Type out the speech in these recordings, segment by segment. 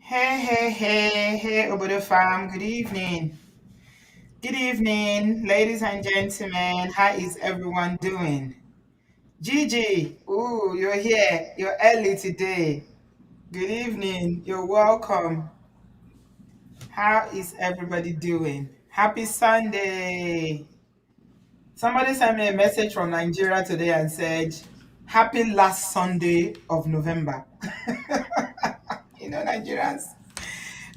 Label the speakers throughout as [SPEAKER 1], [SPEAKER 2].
[SPEAKER 1] Hey, Obodo fam. Good evening. Good evening, ladies and gentlemen. How is everyone doing? Gigi, ooh, you're here. You're early today. Good evening. You're welcome. How is everybody doing? Happy Sunday. Somebody sent me a message from Nigeria today and said, Happy last Sunday of November. Nigerians.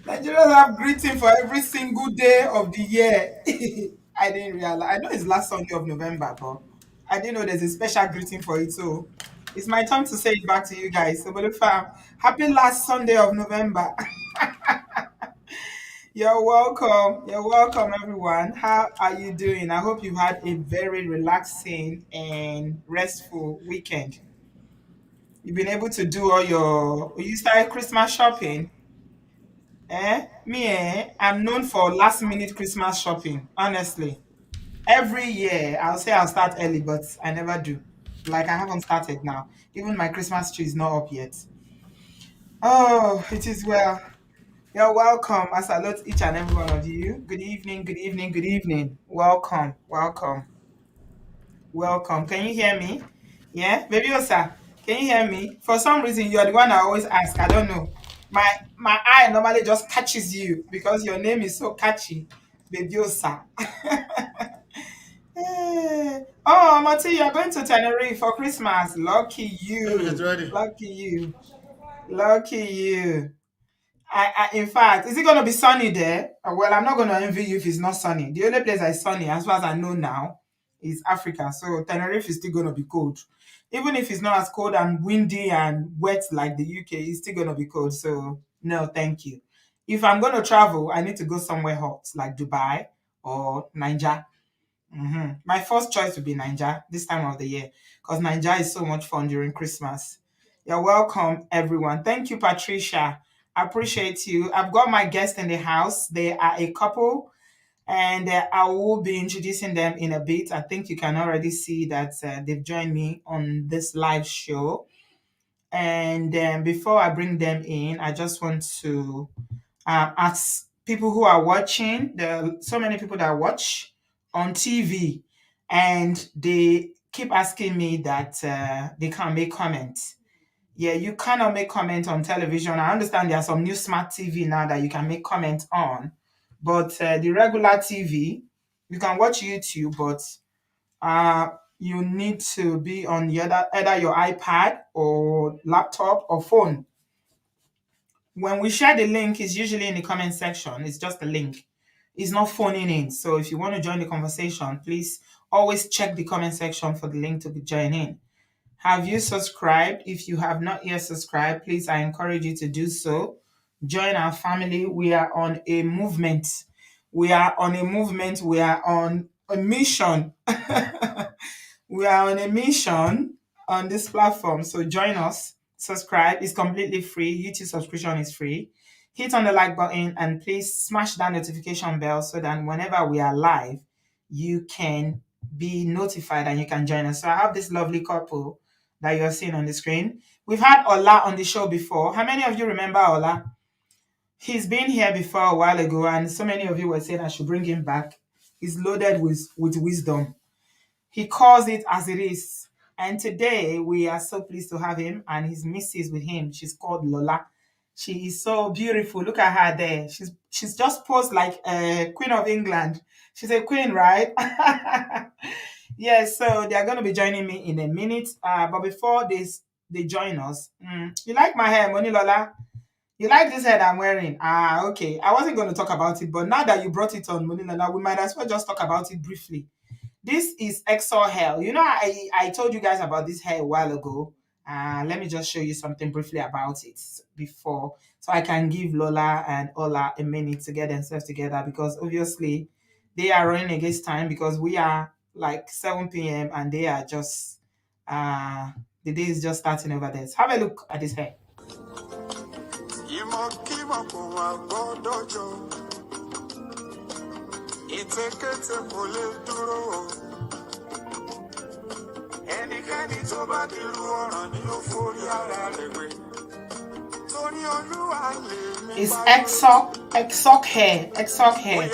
[SPEAKER 1] Nigerians have greeting for every single day of the year. I didn't realize. I know it's last Sunday of November, but I didn't know there's a special greeting for it. So it's my turn to say it back to you guys. So, but fam, happy last Sunday of November. You're welcome. You're welcome, everyone. How are you doing? I hope you had a very relaxing and restful weekend. You've been able to do all your. You started Christmas shopping. I'm known for last minute Christmas shopping, honestly. Every year, I'll say I'll start early, but I never do. Like, I haven't started now. Even my Christmas tree is not up yet. Oh, it is well. You're welcome. I salute each and every one of you. Good evening, good evening, good evening. Welcome, welcome, welcome. Can you hear me? Yeah, baby Osa, can you hear me? For some reason, you're the one I always ask. I don't know. My eye normally just catches you because your name is so catchy, baby Osa. Oh, Mati, you're going to Tenerife for Christmas. Lucky
[SPEAKER 2] It's
[SPEAKER 1] you.
[SPEAKER 2] ready.
[SPEAKER 1] Lucky you. Lucky you. In fact, is it going to be sunny there? Well, I'm not going to envy you if it's not sunny. The only place that's sunny, as far as I know now, is Africa. So Tenerife is still going to be cold. Even if it's not as cold and windy and wet like the UK, it's still going to be cold. So, no, thank you. If I'm going to travel, I need to go somewhere hot, like Dubai or Nigeria. My first choice would be Niger this time of the year because Niger is so much fun during Christmas. You're welcome, everyone. Thank you, Patricia. I appreciate you. I've got my guests in the house. They are a couple, and I will be introducing them in a bit. I think you can already see that they've joined me on this live show. And before I bring them in, I just want to ask people who are watching. There are so many people that watch on TV, and they keep asking me that they can't make comments. Yeah, you cannot make comment on television. I understand there are some new smart TV now that you can make comments on, but the regular TV, you can watch YouTube, but you need to be on either your iPad or laptop or phone. When we share the link, it's usually in the comment section. It's just a link. It's not phoning in. So if you want to join the conversation, please always check the comment section for the link to join in. Have you subscribed? If you have not yet subscribed, please, I encourage you to do so. Join our family. We are on a movement. We are on a movement. We are on a mission. We are on a mission on this platform. So join us, subscribe. It's completely free. YouTube subscription is free. Hit on the like button and please smash that notification bell so that whenever we are live, you can be notified and you can join us. So I have this lovely couple that you're seeing on the screen. We've had Ola on the show before. How many of you remember Ola? He's been here before a while ago, and so many of you were saying I should bring him back. He's loaded with wisdom. He calls it as it is. And today we are so pleased to have him and his missus with him. She's called Lola. She is so beautiful. Look at her there. She's just posed like a Queen of England. She's a queen, right? Yes, so they are going to be joining me in a minute. But before they join us, you like my hair, Moni Lola? You like this head I'm wearing? Ah, okay. I wasn't going to talk about it, but now that you brought it on, Moni Lola, we might as well just talk about it briefly. This is Exo hair. I told you guys about this hair a while ago. Let me just show you something briefly about it before, so I can give Lola and Ola a minute to get themselves together because obviously they are running against time because we are like 7 p.m. and they are just the day is just starting over there. So have a look at this hair.
[SPEAKER 2] Ẹnikẹ́ni tó bá dirú ọ̀ràn ni ó forí ara rẹ̀ gbé. Tó
[SPEAKER 1] It's exoc hair, exoc hair.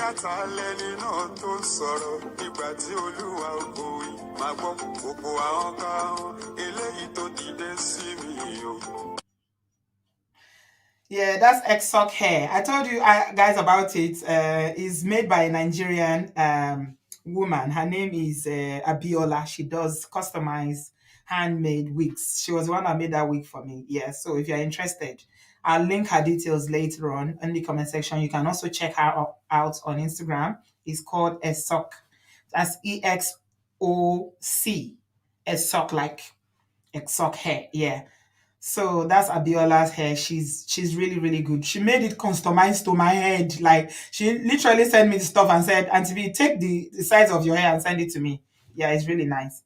[SPEAKER 1] Yeah, that's exoc hair. I told you guys about it. It's made by a Nigerian woman. Her name is Abiola. She does customized handmade wigs. She was the one that made that wig for me. Yeah, so if you're interested, I'll link her details later on in the comment section. You can also check her out on Instagram. It's called Exoc. That's EXOC. Exoc, like exoc hair. Yeah. So that's Abiola's hair. She's really, really good. She made it customized to my head. Like she literally sent me the stuff and said, Auntie B, take the size of your hair and send it to me. Yeah, it's really nice.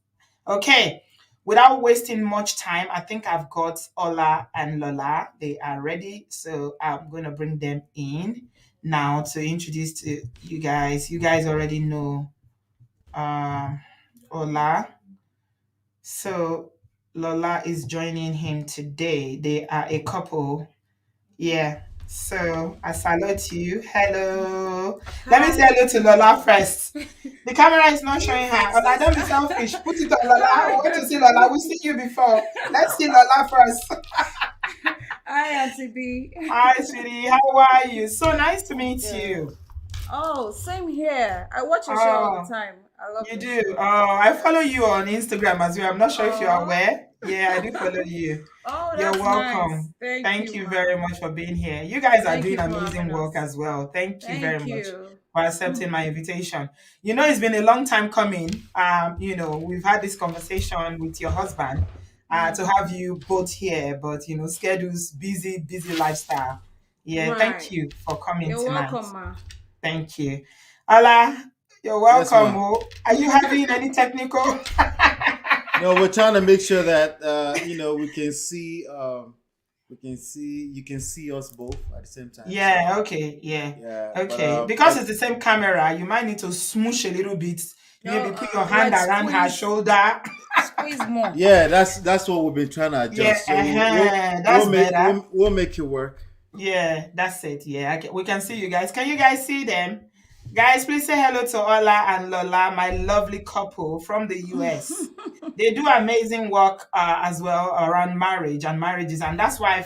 [SPEAKER 1] Okay. Without wasting much time, I think I've got Ola and Lola. They are ready. So I'm gonna bring them in now to introduce to you guys. You guys already know Ola. So Lola is joining him today. They are a couple. Yeah. So I salute you. Hello. Let me say
[SPEAKER 2] Hi.
[SPEAKER 1] hello to Lola first. The camera is not
[SPEAKER 2] You
[SPEAKER 1] showing her.
[SPEAKER 2] first.
[SPEAKER 1] Ola, don't be selfish. Put it on Lola. I
[SPEAKER 2] Hi.
[SPEAKER 1] want to see Lola. We've seen you before. Let's see Lola first.
[SPEAKER 2] Hi, Auntie B.
[SPEAKER 1] Hi, sweetie. How are you? So nice to
[SPEAKER 2] I'm
[SPEAKER 1] meet
[SPEAKER 2] good.
[SPEAKER 1] you.
[SPEAKER 2] Oh, same here. I watch your show all the
[SPEAKER 1] Oh,
[SPEAKER 2] time. I love
[SPEAKER 1] you
[SPEAKER 2] your
[SPEAKER 1] do.
[SPEAKER 2] show.
[SPEAKER 1] Oh, I follow
[SPEAKER 2] Yes.
[SPEAKER 1] you on Instagram as well. I'm not sure if you're
[SPEAKER 2] Oh.
[SPEAKER 1] aware. Yeah, I do follow you.
[SPEAKER 2] Oh,
[SPEAKER 1] You're
[SPEAKER 2] that's nice.
[SPEAKER 1] welcome.
[SPEAKER 2] Thank
[SPEAKER 1] Thank
[SPEAKER 2] you,
[SPEAKER 1] you
[SPEAKER 2] ma.
[SPEAKER 1] very much for being here. You guys are
[SPEAKER 2] Thank
[SPEAKER 1] doing
[SPEAKER 2] you for
[SPEAKER 1] amazing
[SPEAKER 2] having
[SPEAKER 1] work
[SPEAKER 2] us.
[SPEAKER 1] as well. Thank you very
[SPEAKER 2] Thank
[SPEAKER 1] much
[SPEAKER 2] you.
[SPEAKER 1] for accepting my invitation. You know, it's been a long time coming. We've had this conversation with your husband to have you both here, but schedules, busy, busy lifestyle. Yeah, thank
[SPEAKER 2] Right.
[SPEAKER 1] you for coming
[SPEAKER 2] You're
[SPEAKER 1] tonight.
[SPEAKER 2] welcome, ma.
[SPEAKER 1] Thank you. Ala, you're
[SPEAKER 3] Yes,
[SPEAKER 1] welcome.
[SPEAKER 3] ma.
[SPEAKER 1] Oh. Are you having any technical?
[SPEAKER 3] No, we're trying to make sure that you can see us both at the same time. So
[SPEAKER 1] Yeah, okay, yeah.
[SPEAKER 3] yeah,
[SPEAKER 1] Okay. Because
[SPEAKER 3] but
[SPEAKER 1] it's the same camera, you might need to smoosh a little bit.
[SPEAKER 2] No,
[SPEAKER 1] Maybe put your hand
[SPEAKER 2] like
[SPEAKER 1] around her shoulder.
[SPEAKER 2] squeeze more.
[SPEAKER 3] yeah, that's what we've been trying to
[SPEAKER 1] Yeah,
[SPEAKER 3] adjust. So we'll
[SPEAKER 1] that's better.
[SPEAKER 3] we'll make it work.
[SPEAKER 1] Yeah, that's it. Yeah, we can see you guys. Can you guys see them? Guys, please say hello to Ola and Lola, my lovely couple from the US. They do amazing work as well around marriage and marriages. And that's why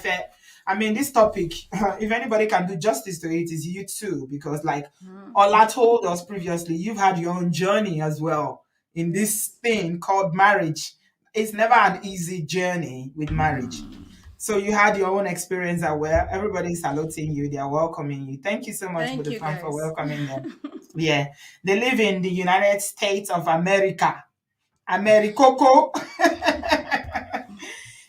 [SPEAKER 1] I mean, this topic, if anybody can do justice to it, is you too. Because, like
[SPEAKER 2] Mhm.
[SPEAKER 1] Ola told us previously, you've had your own journey as well in this
[SPEAKER 2] Yes.
[SPEAKER 1] thing called marriage. It's never an easy journey with marriage. So you had your own experience as well. Everybody's saluting you. They are welcoming you. Thank you so much,
[SPEAKER 2] Thank you,
[SPEAKER 1] Budufan, for
[SPEAKER 2] guys.
[SPEAKER 1] welcoming them. Yeah. They live in the United States of America. Americoco.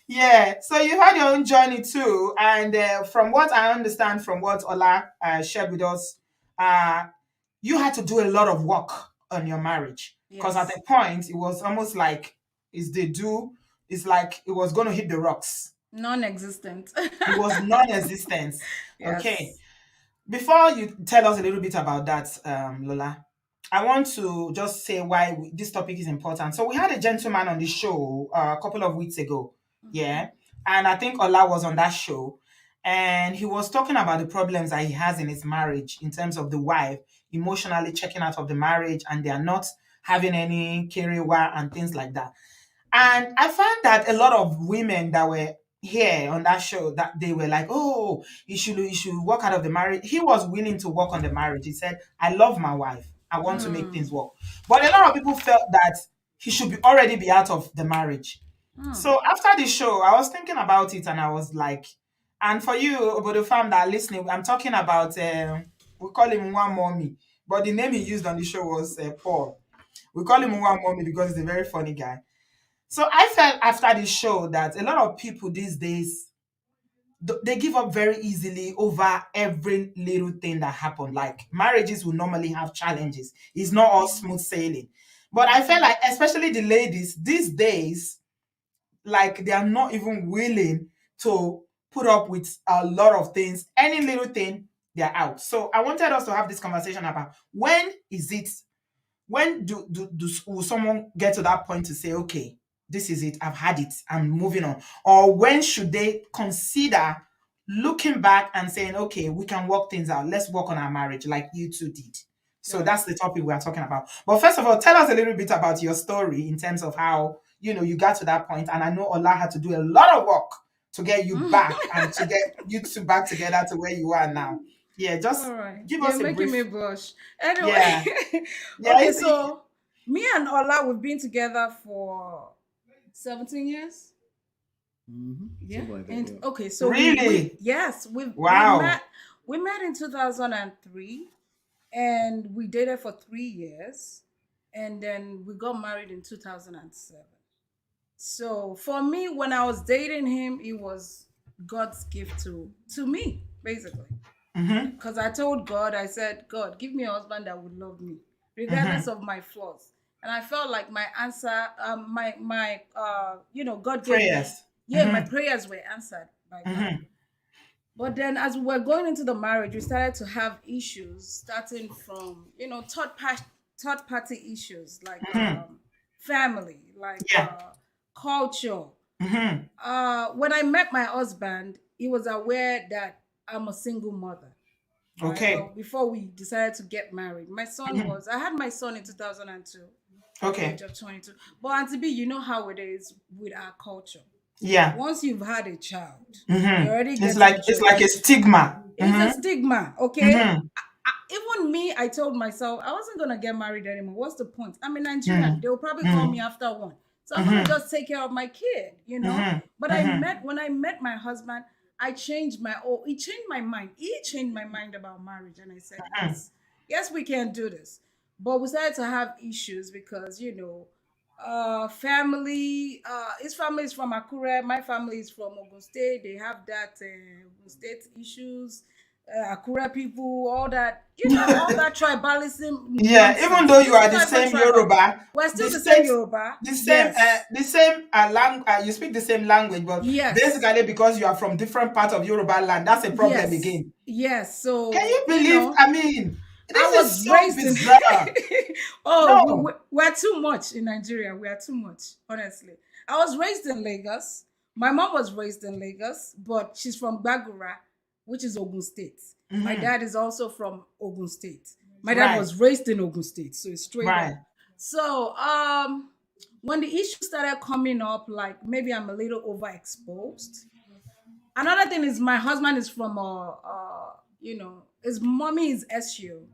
[SPEAKER 1] Yeah. So you had your own journey too. And from what I understand, from what Ola shared with us, uh, you had to do a lot of work on your marriage. Because at
[SPEAKER 2] Yes.
[SPEAKER 1] a point, it was almost like, it's like it was going to hit the rocks.
[SPEAKER 2] Non-existent.
[SPEAKER 1] It was non-existent. Okay.
[SPEAKER 2] Yes.
[SPEAKER 1] Before you tell us a little bit about that, Lola, I want to just say why this topic is important. So we had a gentleman on the show a couple of weeks ago,
[SPEAKER 2] Mhm.
[SPEAKER 1] yeah, and I think Ola was on that show, and he was talking about the problems that he has in his marriage in terms of the wife emotionally checking out of the marriage, and they are not having any career and things like that. And I found that a lot of women that were here on that show that they were like, oh, you should work out of the marriage. He was willing to work on the marriage. He said, I love my wife. I want to make things
[SPEAKER 2] Mm.
[SPEAKER 1] work. But a lot of people felt that he should already be out of the marriage.
[SPEAKER 2] Mm.
[SPEAKER 1] So after the show, I was thinking about it and I was like, and for you, about the fam that are listening, I'm talking about we call him one mommy, but the name he used on the show was Paul. We call him one mommy because he's a very funny guy. So I felt after the show that a lot of people these days they give up very easily over every little thing that happened. Like marriages will normally have challenges. It's not all smooth sailing. But I felt
[SPEAKER 2] Mhm.
[SPEAKER 1] like especially the ladies these days, like they are not even willing to put up with a lot of things. Any little thing, they're out. So I wanted us to have this conversation about when will someone get to that point to say, okay, this is it, I've had it, I'm moving on? Or when should they consider looking back and saying, okay, we can work things out. Let's work on our marriage like you two did. So
[SPEAKER 2] Right.
[SPEAKER 1] that's the topic we are talking about. But first of all, tell us a little bit about your story in terms of how, you got to that point. And I know Ola had to do a lot of work to get you back and to get you two back together to where you are now. Yeah, just
[SPEAKER 2] All right.
[SPEAKER 1] give
[SPEAKER 2] You're
[SPEAKER 1] us a
[SPEAKER 2] making me
[SPEAKER 1] brief.
[SPEAKER 2] blush. Anyway,
[SPEAKER 1] Yeah. Yeah.
[SPEAKER 2] okay, so me and Ola, we've been together for 17 years.
[SPEAKER 3] Mm-hmm.
[SPEAKER 2] Yeah.
[SPEAKER 3] Something like that.
[SPEAKER 2] And
[SPEAKER 3] Yeah.
[SPEAKER 2] okay, so
[SPEAKER 1] Really?
[SPEAKER 2] yes,
[SPEAKER 1] Wow.
[SPEAKER 2] we met in 2003 and we dated for 3 years and then we got married in 2007. So for me, when I was dating him, it was God's gift to me, basically.
[SPEAKER 1] Mm-hmm.
[SPEAKER 2] Because I told God, I said, God, give me a husband that would love me, regardless
[SPEAKER 1] Mm-hmm.
[SPEAKER 2] of my flaws. And I felt like my answer, God gave me,
[SPEAKER 1] Prayers.
[SPEAKER 2] yeah, my
[SPEAKER 1] Mm-hmm.
[SPEAKER 2] prayers were answered by God.
[SPEAKER 1] Mm-hmm.
[SPEAKER 2] But then as we were going into the marriage, we started to have issues, starting from, third party issues like
[SPEAKER 1] Mm-hmm.
[SPEAKER 2] family, like
[SPEAKER 1] Yeah.
[SPEAKER 2] culture.
[SPEAKER 1] Mm-hmm.
[SPEAKER 2] When I met my husband, he was aware that I'm a single mother, right?
[SPEAKER 1] Okay.
[SPEAKER 2] Well, before we decided to get married,
[SPEAKER 1] Mm-hmm.
[SPEAKER 2] I had my son in 2002 at the
[SPEAKER 1] Okay.
[SPEAKER 2] age of 22. But Auntie B, you know how it is with our culture.
[SPEAKER 1] Yeah.
[SPEAKER 2] Once you've had a child, you're
[SPEAKER 1] Mm-hmm.
[SPEAKER 2] already
[SPEAKER 1] It's
[SPEAKER 2] getting
[SPEAKER 1] like it's like a
[SPEAKER 2] judged.
[SPEAKER 1] stigma.
[SPEAKER 2] It's a
[SPEAKER 1] Mm-hmm.
[SPEAKER 2] stigma, okay?
[SPEAKER 1] Mm-hmm.
[SPEAKER 2] Even me, I told myself I wasn't gonna get married anymore. What's the point? I'm a Nigerian. They'll probably call
[SPEAKER 1] Mm-hmm.
[SPEAKER 2] me after one. So I'm gonna
[SPEAKER 1] Mm-hmm.
[SPEAKER 2] just take care of my kid.
[SPEAKER 1] Mm-hmm.
[SPEAKER 2] But
[SPEAKER 1] Mm-hmm.
[SPEAKER 2] when I met my husband, he changed my mind. He changed my mind about marriage. And I said, yes, we can do this. But we started to have issues because, his family is from Akure, my family is from Ogun State. They have that Ogun State issues, Akure people, all that tribalism
[SPEAKER 1] Yeah, even
[SPEAKER 2] nonsense.
[SPEAKER 1] though you
[SPEAKER 2] This
[SPEAKER 1] are
[SPEAKER 2] is
[SPEAKER 1] the
[SPEAKER 2] not even
[SPEAKER 1] same
[SPEAKER 2] tribal.
[SPEAKER 1] Yoruba,
[SPEAKER 2] We're
[SPEAKER 1] the
[SPEAKER 2] still the same
[SPEAKER 1] same,
[SPEAKER 2] Yoruba.
[SPEAKER 1] the same,
[SPEAKER 2] Yes.
[SPEAKER 1] you speak the same language, but
[SPEAKER 2] Yes.
[SPEAKER 1] basically because you are from different parts of Yoruba land, that's a problem
[SPEAKER 2] Yes.
[SPEAKER 1] again.
[SPEAKER 2] Yes.
[SPEAKER 1] Can
[SPEAKER 2] So,
[SPEAKER 1] you believe? I mean,
[SPEAKER 2] I
[SPEAKER 1] this is
[SPEAKER 2] was
[SPEAKER 1] so
[SPEAKER 2] raised in.
[SPEAKER 1] bizarre.
[SPEAKER 2] Oh,
[SPEAKER 1] No.
[SPEAKER 2] we're too much in Nigeria. We are too much, honestly. I was raised in Lagos. My mom was raised in Lagos, but she's from Bagura, which is Ogun State. My
[SPEAKER 1] Mm-hmm.
[SPEAKER 2] dad is also from Ogun State. My dad
[SPEAKER 1] Right,
[SPEAKER 2] was raised in Ogun State, so it's straight
[SPEAKER 1] right.
[SPEAKER 2] up. So, when the issue started coming up, like maybe I'm a little overexposed. Another thing is my husband is from his mommy is SU.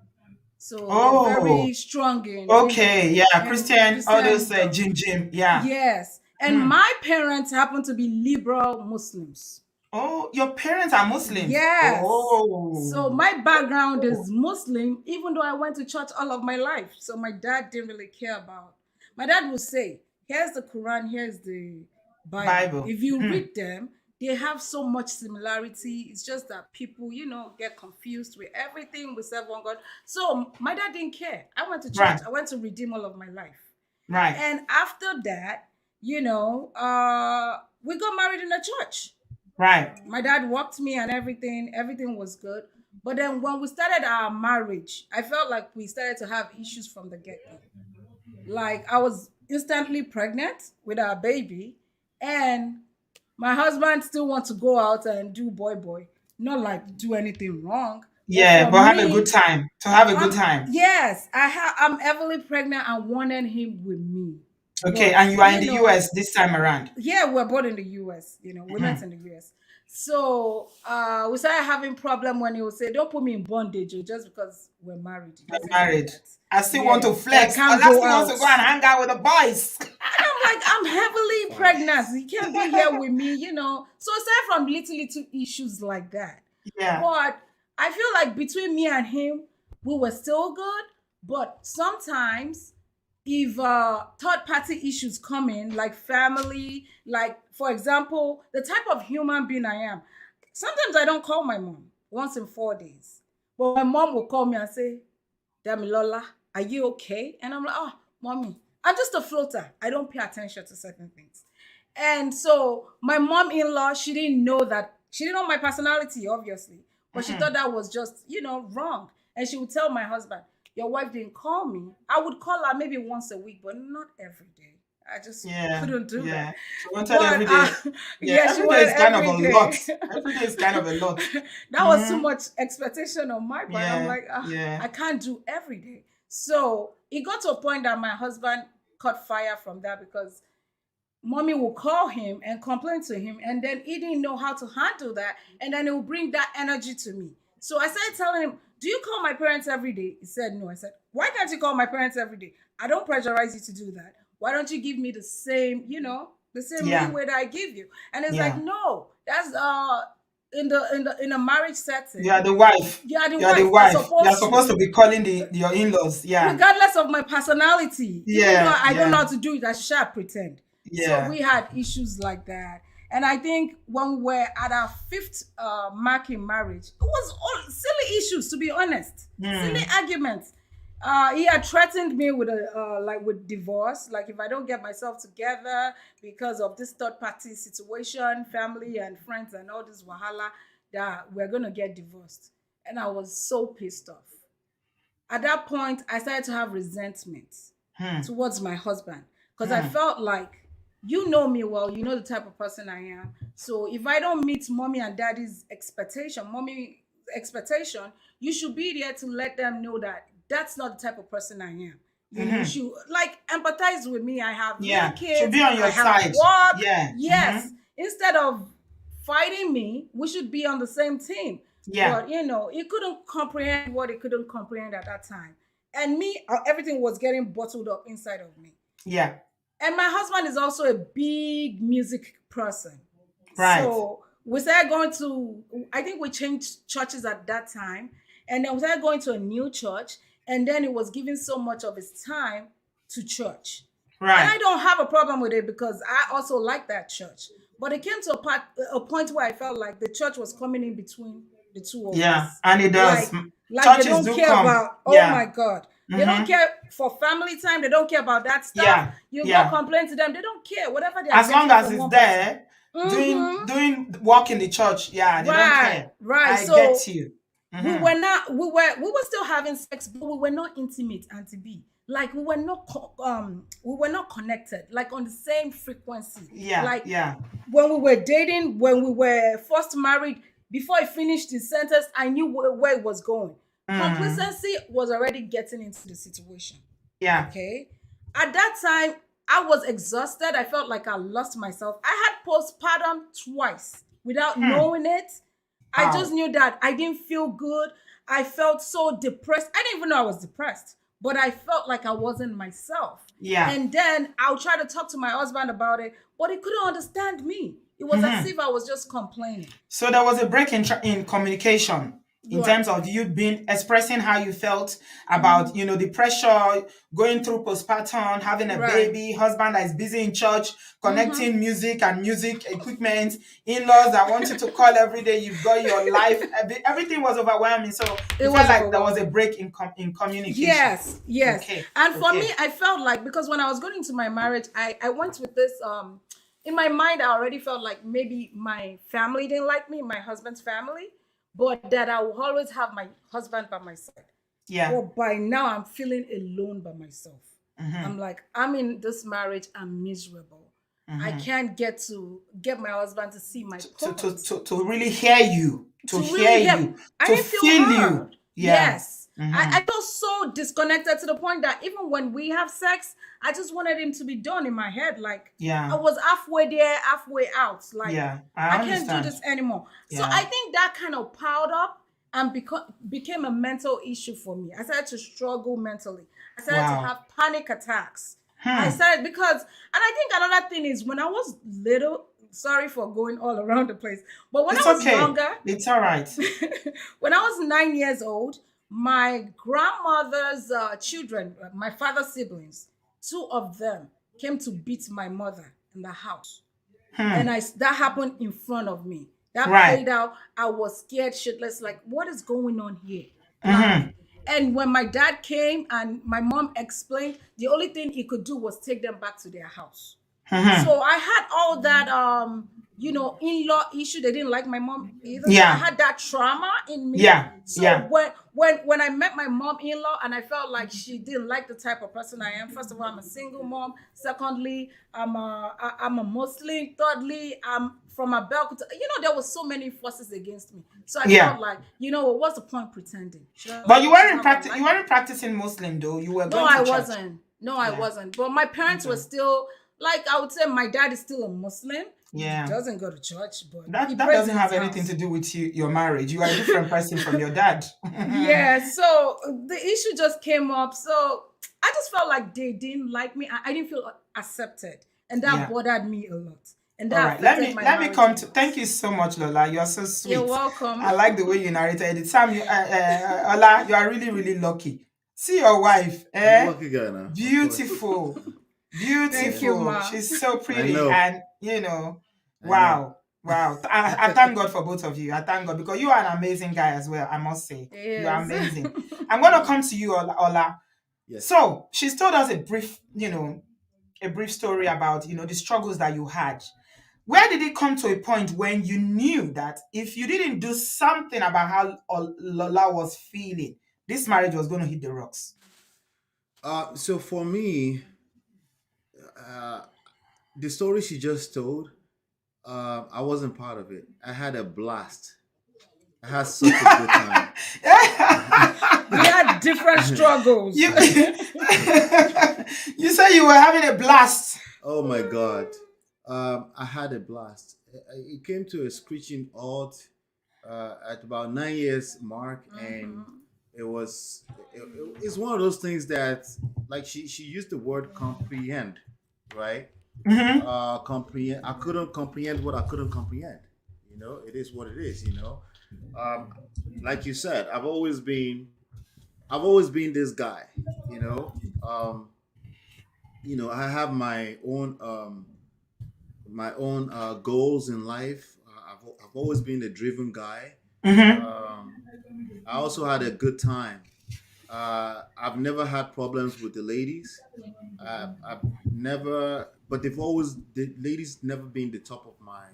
[SPEAKER 2] So they're
[SPEAKER 1] Oh,
[SPEAKER 2] very strong in,
[SPEAKER 1] okay. Yeah,
[SPEAKER 2] in
[SPEAKER 1] Christian, all those
[SPEAKER 2] Christendom.
[SPEAKER 1] Jim. Yeah.
[SPEAKER 2] Yes. And
[SPEAKER 1] Hmm.
[SPEAKER 2] my parents happen to be liberal Muslims.
[SPEAKER 1] Oh, your parents are Muslims.
[SPEAKER 2] Yes. So
[SPEAKER 1] Oh.
[SPEAKER 2] my background
[SPEAKER 1] Oh.
[SPEAKER 2] is Muslim, even though I went to church all of my life. So my dad didn't really care about. My dad would say, here's the Quran, here's the Bible.
[SPEAKER 1] Bible.
[SPEAKER 2] If you
[SPEAKER 1] Hmm.
[SPEAKER 2] read them, they have so much similarity. It's just that people, get confused with everything. We serve one God. So my dad didn't care. I went to church.
[SPEAKER 1] Right,
[SPEAKER 2] I went to redeem all of my life.
[SPEAKER 1] right,
[SPEAKER 2] And after that, we got married in a church.
[SPEAKER 1] right.
[SPEAKER 2] My dad walked me and everything was good. But then when we started our marriage, I felt like we started to have issues from the get-go. Like I was instantly pregnant with our baby, and my husband still wants to go out and do boy, not like do anything wrong. But
[SPEAKER 1] Yeah,
[SPEAKER 2] for
[SPEAKER 1] but have a good
[SPEAKER 2] me,
[SPEAKER 1] time. To have a good time.
[SPEAKER 2] yes, I'm heavily pregnant and wanted him with me.
[SPEAKER 1] Okay,
[SPEAKER 2] But
[SPEAKER 1] and you are in the US this time around.
[SPEAKER 2] yeah, we're born in the US, we met
[SPEAKER 1] Mhm.
[SPEAKER 2] in the US. So we started having problem when he would say, don't put me in bondage just because we're married. He
[SPEAKER 1] You're
[SPEAKER 2] doesn't like
[SPEAKER 1] married.
[SPEAKER 2] that.
[SPEAKER 1] I still want to
[SPEAKER 2] Yes. I
[SPEAKER 1] flex.
[SPEAKER 2] can't
[SPEAKER 1] I
[SPEAKER 2] go
[SPEAKER 1] still wants to
[SPEAKER 2] out.
[SPEAKER 1] go and hang out with the boys.
[SPEAKER 2] And I'm like, I'm heavily pregnant. You can't be here with me. So aside from little issues like that.
[SPEAKER 1] Yeah.
[SPEAKER 2] But I feel like between me and him, we were still good. But sometimes if third party issues come in, like family, like for example, the type of human being I am, sometimes I don't call my mom once in 4 days. But my mom will call me and say, Lola, are you okay? And I'm like, oh, mommy, I'm just a floater. I don't pay attention to certain things. And so my mom-in-law, she didn't know that. She didn't know my personality, obviously. But she thought that was just, wrong. And she would tell my husband, your wife didn't call me. I would call her maybe once a week, but not every day. I just
[SPEAKER 1] Yeah.
[SPEAKER 2] couldn't do that.
[SPEAKER 1] Yeah. She wanted
[SPEAKER 2] But
[SPEAKER 1] every day. Yeah,
[SPEAKER 2] yeah, she
[SPEAKER 1] every day
[SPEAKER 2] wanted
[SPEAKER 1] is kind of a
[SPEAKER 2] every
[SPEAKER 1] lot.
[SPEAKER 2] day.
[SPEAKER 1] Every day is kind of a lot.
[SPEAKER 2] That was too
[SPEAKER 1] Mm-hmm.
[SPEAKER 2] much expectation on my part. I'm
[SPEAKER 1] Yeah.
[SPEAKER 2] like,
[SPEAKER 1] Yeah.
[SPEAKER 2] I can't do every day. So it got to a point that my husband caught fire from that because mommy will call him and complain to him, and then he didn't know how to handle that, and then it will bring that energy to me. So I started telling him, do you call my parents every day? He said no. I said, why can't you call my parents every day? I don't pressurize you to do that. Why don't you give me the same, the same
[SPEAKER 1] Yeah.
[SPEAKER 2] leeway that I give you? And it's like,
[SPEAKER 1] Yeah.
[SPEAKER 2] no, that's in a marriage
[SPEAKER 1] You are
[SPEAKER 2] setting,
[SPEAKER 1] the wife.
[SPEAKER 2] you are the
[SPEAKER 1] You are the
[SPEAKER 2] wife. You're
[SPEAKER 1] wife. You are
[SPEAKER 2] supposed to,
[SPEAKER 1] supposed to be calling your in-laws. Yeah.
[SPEAKER 2] regardless of my personality, even though
[SPEAKER 1] Yeah.
[SPEAKER 2] I don't know
[SPEAKER 1] Yeah.
[SPEAKER 2] how to do it, I shall pretend. So
[SPEAKER 1] Yeah.
[SPEAKER 2] we had issues like that. And I think when we were at our fifth mark in marriage, it was all silly issues, to be honest. Silly
[SPEAKER 1] Mm.
[SPEAKER 2] arguments. He had threatened me with with divorce, like if I don't get myself together because of this third party situation, family and friends and all this wahala, that we're gonna get divorced. And I was so pissed off. At that point, I started to have resentment
[SPEAKER 1] Hmm.
[SPEAKER 2] towards my husband because I
[SPEAKER 1] Hmm.
[SPEAKER 2] felt like, you know me well, you know the type of person I am. So if I don't meet mommy and daddy's expectation, you should be there to let them know that that's not the type of person I am. You
[SPEAKER 1] Mm-hmm.
[SPEAKER 2] should like empathize with me. I have little
[SPEAKER 1] Yeah. Should
[SPEAKER 2] kids,
[SPEAKER 1] be on
[SPEAKER 2] I
[SPEAKER 1] your
[SPEAKER 2] have
[SPEAKER 1] side.
[SPEAKER 2] work.
[SPEAKER 1] Yeah. Mm-hmm.
[SPEAKER 2] Yes. Instead of fighting me, we should be on the same team.
[SPEAKER 1] Yeah.
[SPEAKER 2] But he couldn't comprehend what he couldn't comprehend at that time. And me, everything was getting bottled up inside of me.
[SPEAKER 1] Yeah.
[SPEAKER 2] And my husband is also a big music person.
[SPEAKER 1] Right.
[SPEAKER 2] So we started going to, I think we changed churches at that time. And then we started going to a new church. And then he was giving so much of his time to church. And
[SPEAKER 1] Right.
[SPEAKER 2] I don't have a problem with it because I also like that church. But it came to a point where I felt like the church was coming in between the two of
[SPEAKER 1] Yeah.
[SPEAKER 2] us.
[SPEAKER 1] And it does.
[SPEAKER 2] Like they
[SPEAKER 1] Churches
[SPEAKER 2] don't
[SPEAKER 1] do
[SPEAKER 2] care
[SPEAKER 1] come.
[SPEAKER 2] about, oh
[SPEAKER 1] Yeah.
[SPEAKER 2] my God. They don't
[SPEAKER 1] Mm-hmm.
[SPEAKER 2] care for family time. They don't care about that stuff.
[SPEAKER 1] Yeah.
[SPEAKER 2] You go
[SPEAKER 1] Yeah.
[SPEAKER 2] complain to them. They don't care. Whatever they are
[SPEAKER 1] As long
[SPEAKER 2] getting
[SPEAKER 1] as
[SPEAKER 2] from
[SPEAKER 1] it's
[SPEAKER 2] one person.
[SPEAKER 1] there,
[SPEAKER 2] Mm-hmm.
[SPEAKER 1] doing work in the church, yeah, they don't
[SPEAKER 2] Right,
[SPEAKER 1] care.
[SPEAKER 2] right.
[SPEAKER 1] I get
[SPEAKER 2] So
[SPEAKER 1] you.
[SPEAKER 2] we
[SPEAKER 1] Mm-hmm.
[SPEAKER 2] were not, we were still having sex, but we were not intimate, Auntie B. Like we were not connected, like on the same frequency.
[SPEAKER 1] Yeah.
[SPEAKER 2] Like
[SPEAKER 1] Yeah.
[SPEAKER 2] when we were dating, when we were first married, before I finished the sentence, I knew where it was going.
[SPEAKER 1] Mm.
[SPEAKER 2] Complacency was already getting into the situation.
[SPEAKER 1] Yeah.
[SPEAKER 2] Okay. At that time, I was exhausted. I felt like I lost myself. I had postpartum twice without
[SPEAKER 1] Hmm.
[SPEAKER 2] knowing it. I just
[SPEAKER 1] Wow.
[SPEAKER 2] knew that I didn't feel good. I felt so depressed. I didn't even know I was depressed, but I felt like I wasn't myself.
[SPEAKER 1] Yeah.
[SPEAKER 2] And then I'll try to talk to my husband about it, but he couldn't understand me. It was as
[SPEAKER 1] Mm-hmm.
[SPEAKER 2] if I was just complaining.
[SPEAKER 1] So there was a break in communication in
[SPEAKER 2] Right.
[SPEAKER 1] terms of you being expressing how you felt about
[SPEAKER 2] Mhm.
[SPEAKER 1] the pressure going through postpartum, having a
[SPEAKER 2] Right.
[SPEAKER 1] baby, husband that is busy in church,
[SPEAKER 2] Mm-hmm.
[SPEAKER 1] connecting music and music equipment, in-laws that want you to call every day. You've got your life. Everything was overwhelming. So
[SPEAKER 2] It
[SPEAKER 1] you felt
[SPEAKER 2] was
[SPEAKER 1] like there was a
[SPEAKER 2] overwhelming.
[SPEAKER 1] break in communication.
[SPEAKER 2] Yes, yes.
[SPEAKER 1] Okay.
[SPEAKER 2] And for me,
[SPEAKER 1] Okay.
[SPEAKER 2] I felt like, because when I was going into my marriage, I went with this in my mind, I already felt like maybe my family didn't like me, my husband's family, but that I will always have my husband by my side.
[SPEAKER 1] Yeah.
[SPEAKER 2] But by now I'm feeling alone by myself.
[SPEAKER 1] Mm-hmm.
[SPEAKER 2] I'm like, I'm in this marriage, I'm miserable. I
[SPEAKER 1] Mm-hmm.
[SPEAKER 2] can't get my husband to see my purpose,
[SPEAKER 1] To really hear you, to
[SPEAKER 2] to
[SPEAKER 1] hear
[SPEAKER 2] really help.
[SPEAKER 1] you,
[SPEAKER 2] I
[SPEAKER 1] to
[SPEAKER 2] didn't feel
[SPEAKER 1] feel you.
[SPEAKER 2] heard.
[SPEAKER 1] Yeah.
[SPEAKER 2] Yes.
[SPEAKER 1] Mm-hmm.
[SPEAKER 2] I felt so disconnected to the point that even when we have sex, I just wanted him to be done in my head. Like I
[SPEAKER 1] Yeah.
[SPEAKER 2] was halfway there, halfway out. Like
[SPEAKER 1] Yeah. I
[SPEAKER 2] I can't do
[SPEAKER 1] understand.
[SPEAKER 2] this anymore. So
[SPEAKER 1] Yeah.
[SPEAKER 2] I think that kind of piled up and became a mental issue for me. I started to struggle mentally. I started to
[SPEAKER 1] Wow.
[SPEAKER 2] have panic attacks. I
[SPEAKER 1] Hmm.
[SPEAKER 2] started because, and I think another thing is when I was little, sorry for going all around the place, but when I
[SPEAKER 1] It's
[SPEAKER 2] was
[SPEAKER 1] okay.
[SPEAKER 2] younger,
[SPEAKER 1] It's all right.
[SPEAKER 2] when I was 9 years old, my grandmother's children, my father's siblings, two of them came to beat my mother in the house. And
[SPEAKER 1] Hmm.
[SPEAKER 2] that happened in front of me. That
[SPEAKER 1] Right.
[SPEAKER 2] played out. I was scared shitless, like, what is going on here? Like,
[SPEAKER 1] Mm-hmm.
[SPEAKER 2] and when my dad came and my mom explained, the only thing he could do was take them back to their house.
[SPEAKER 1] Mm-hmm.
[SPEAKER 2] So I had all that in-law issue. They didn't like my mom either, so I
[SPEAKER 1] Yeah.
[SPEAKER 2] had that trauma in me.
[SPEAKER 1] Yeah.
[SPEAKER 2] So
[SPEAKER 1] Yeah.
[SPEAKER 2] when I met my mom-in-law and I felt like she didn't like the type of person I am. First of all, I'm a single mom. Secondly, I'm a Muslim. Thirdly, I'm from a Belkuta. There was so many forces against me. So I
[SPEAKER 1] Yeah.
[SPEAKER 2] felt like, what's the point pretending? Should I
[SPEAKER 1] But
[SPEAKER 2] like her? She's not gonna
[SPEAKER 1] you
[SPEAKER 2] like me.
[SPEAKER 1] weren't practicing Muslim though. You were
[SPEAKER 2] No,
[SPEAKER 1] going to
[SPEAKER 2] I
[SPEAKER 1] church.
[SPEAKER 2] wasn't. No, I
[SPEAKER 1] Yeah.
[SPEAKER 2] wasn't. But my parents were
[SPEAKER 1] Okay.
[SPEAKER 2] still, like, I would say my dad is still a Muslim. He
[SPEAKER 1] Yeah.
[SPEAKER 2] doesn't go to church, but he
[SPEAKER 1] That
[SPEAKER 2] prays
[SPEAKER 1] doesn't
[SPEAKER 2] in his
[SPEAKER 1] have anything
[SPEAKER 2] house.
[SPEAKER 1] to do with your marriage. You are a different person from your dad.
[SPEAKER 2] Yeah, so the issue just came up. So I just felt like they didn't like me. I didn't feel accepted. And that
[SPEAKER 1] Yeah.
[SPEAKER 2] bothered me a lot. And
[SPEAKER 1] All
[SPEAKER 2] that
[SPEAKER 1] right. Let
[SPEAKER 2] affected
[SPEAKER 1] me
[SPEAKER 2] my
[SPEAKER 1] let me
[SPEAKER 2] marriage a
[SPEAKER 1] come to.
[SPEAKER 2] lot.
[SPEAKER 1] Thank you so much, Lola. You are so
[SPEAKER 2] You're
[SPEAKER 1] sweet.
[SPEAKER 2] welcome.
[SPEAKER 1] I like the way you narrated it. Sam, Ola, you are really really lucky. See your wife,
[SPEAKER 3] I'm a
[SPEAKER 1] eh?
[SPEAKER 3] lucky guy now, of course.
[SPEAKER 1] Beautiful,
[SPEAKER 2] Thank
[SPEAKER 3] Yeah,
[SPEAKER 2] you,
[SPEAKER 1] beautiful.
[SPEAKER 2] Ma.
[SPEAKER 1] She's so
[SPEAKER 3] I
[SPEAKER 1] pretty,
[SPEAKER 3] know.
[SPEAKER 1] and
[SPEAKER 3] I know.
[SPEAKER 1] wow, wow. I thank God for both of you. I thank God because you are an amazing guy as well. I must say, you are
[SPEAKER 2] Yes.
[SPEAKER 1] amazing. I'm gonna
[SPEAKER 3] Wow.
[SPEAKER 1] come to you, Ola.
[SPEAKER 3] Yes.
[SPEAKER 1] So she's told us a brief story about the struggles that you had. Where did it come to a point when you knew that if you didn't do something about how Lola was feeling, this marriage was going to hit the rocks?
[SPEAKER 3] So for me, uh, the story she just told, I wasn't part of it. I had a blast. I had such a good time.
[SPEAKER 2] We had different struggles.
[SPEAKER 1] you you say you were having a blast.
[SPEAKER 3] Oh my God. I had a blast. It came to a screeching halt at about 9 years mark, and
[SPEAKER 2] Mhm.
[SPEAKER 3] it's one of those things that, like, she used the word comprehend, right?
[SPEAKER 1] Hmm.
[SPEAKER 3] Comprehend. I couldn't comprehend what I couldn't comprehend. It is what it is. Um, like you said, I've always been this guy. You know, um, I have my own goals in life. I've always been a driven guy.
[SPEAKER 1] Hmm.
[SPEAKER 3] Um, I also had a good time. I've never had problems with the ladies. I've never, but the ladies never been the top of my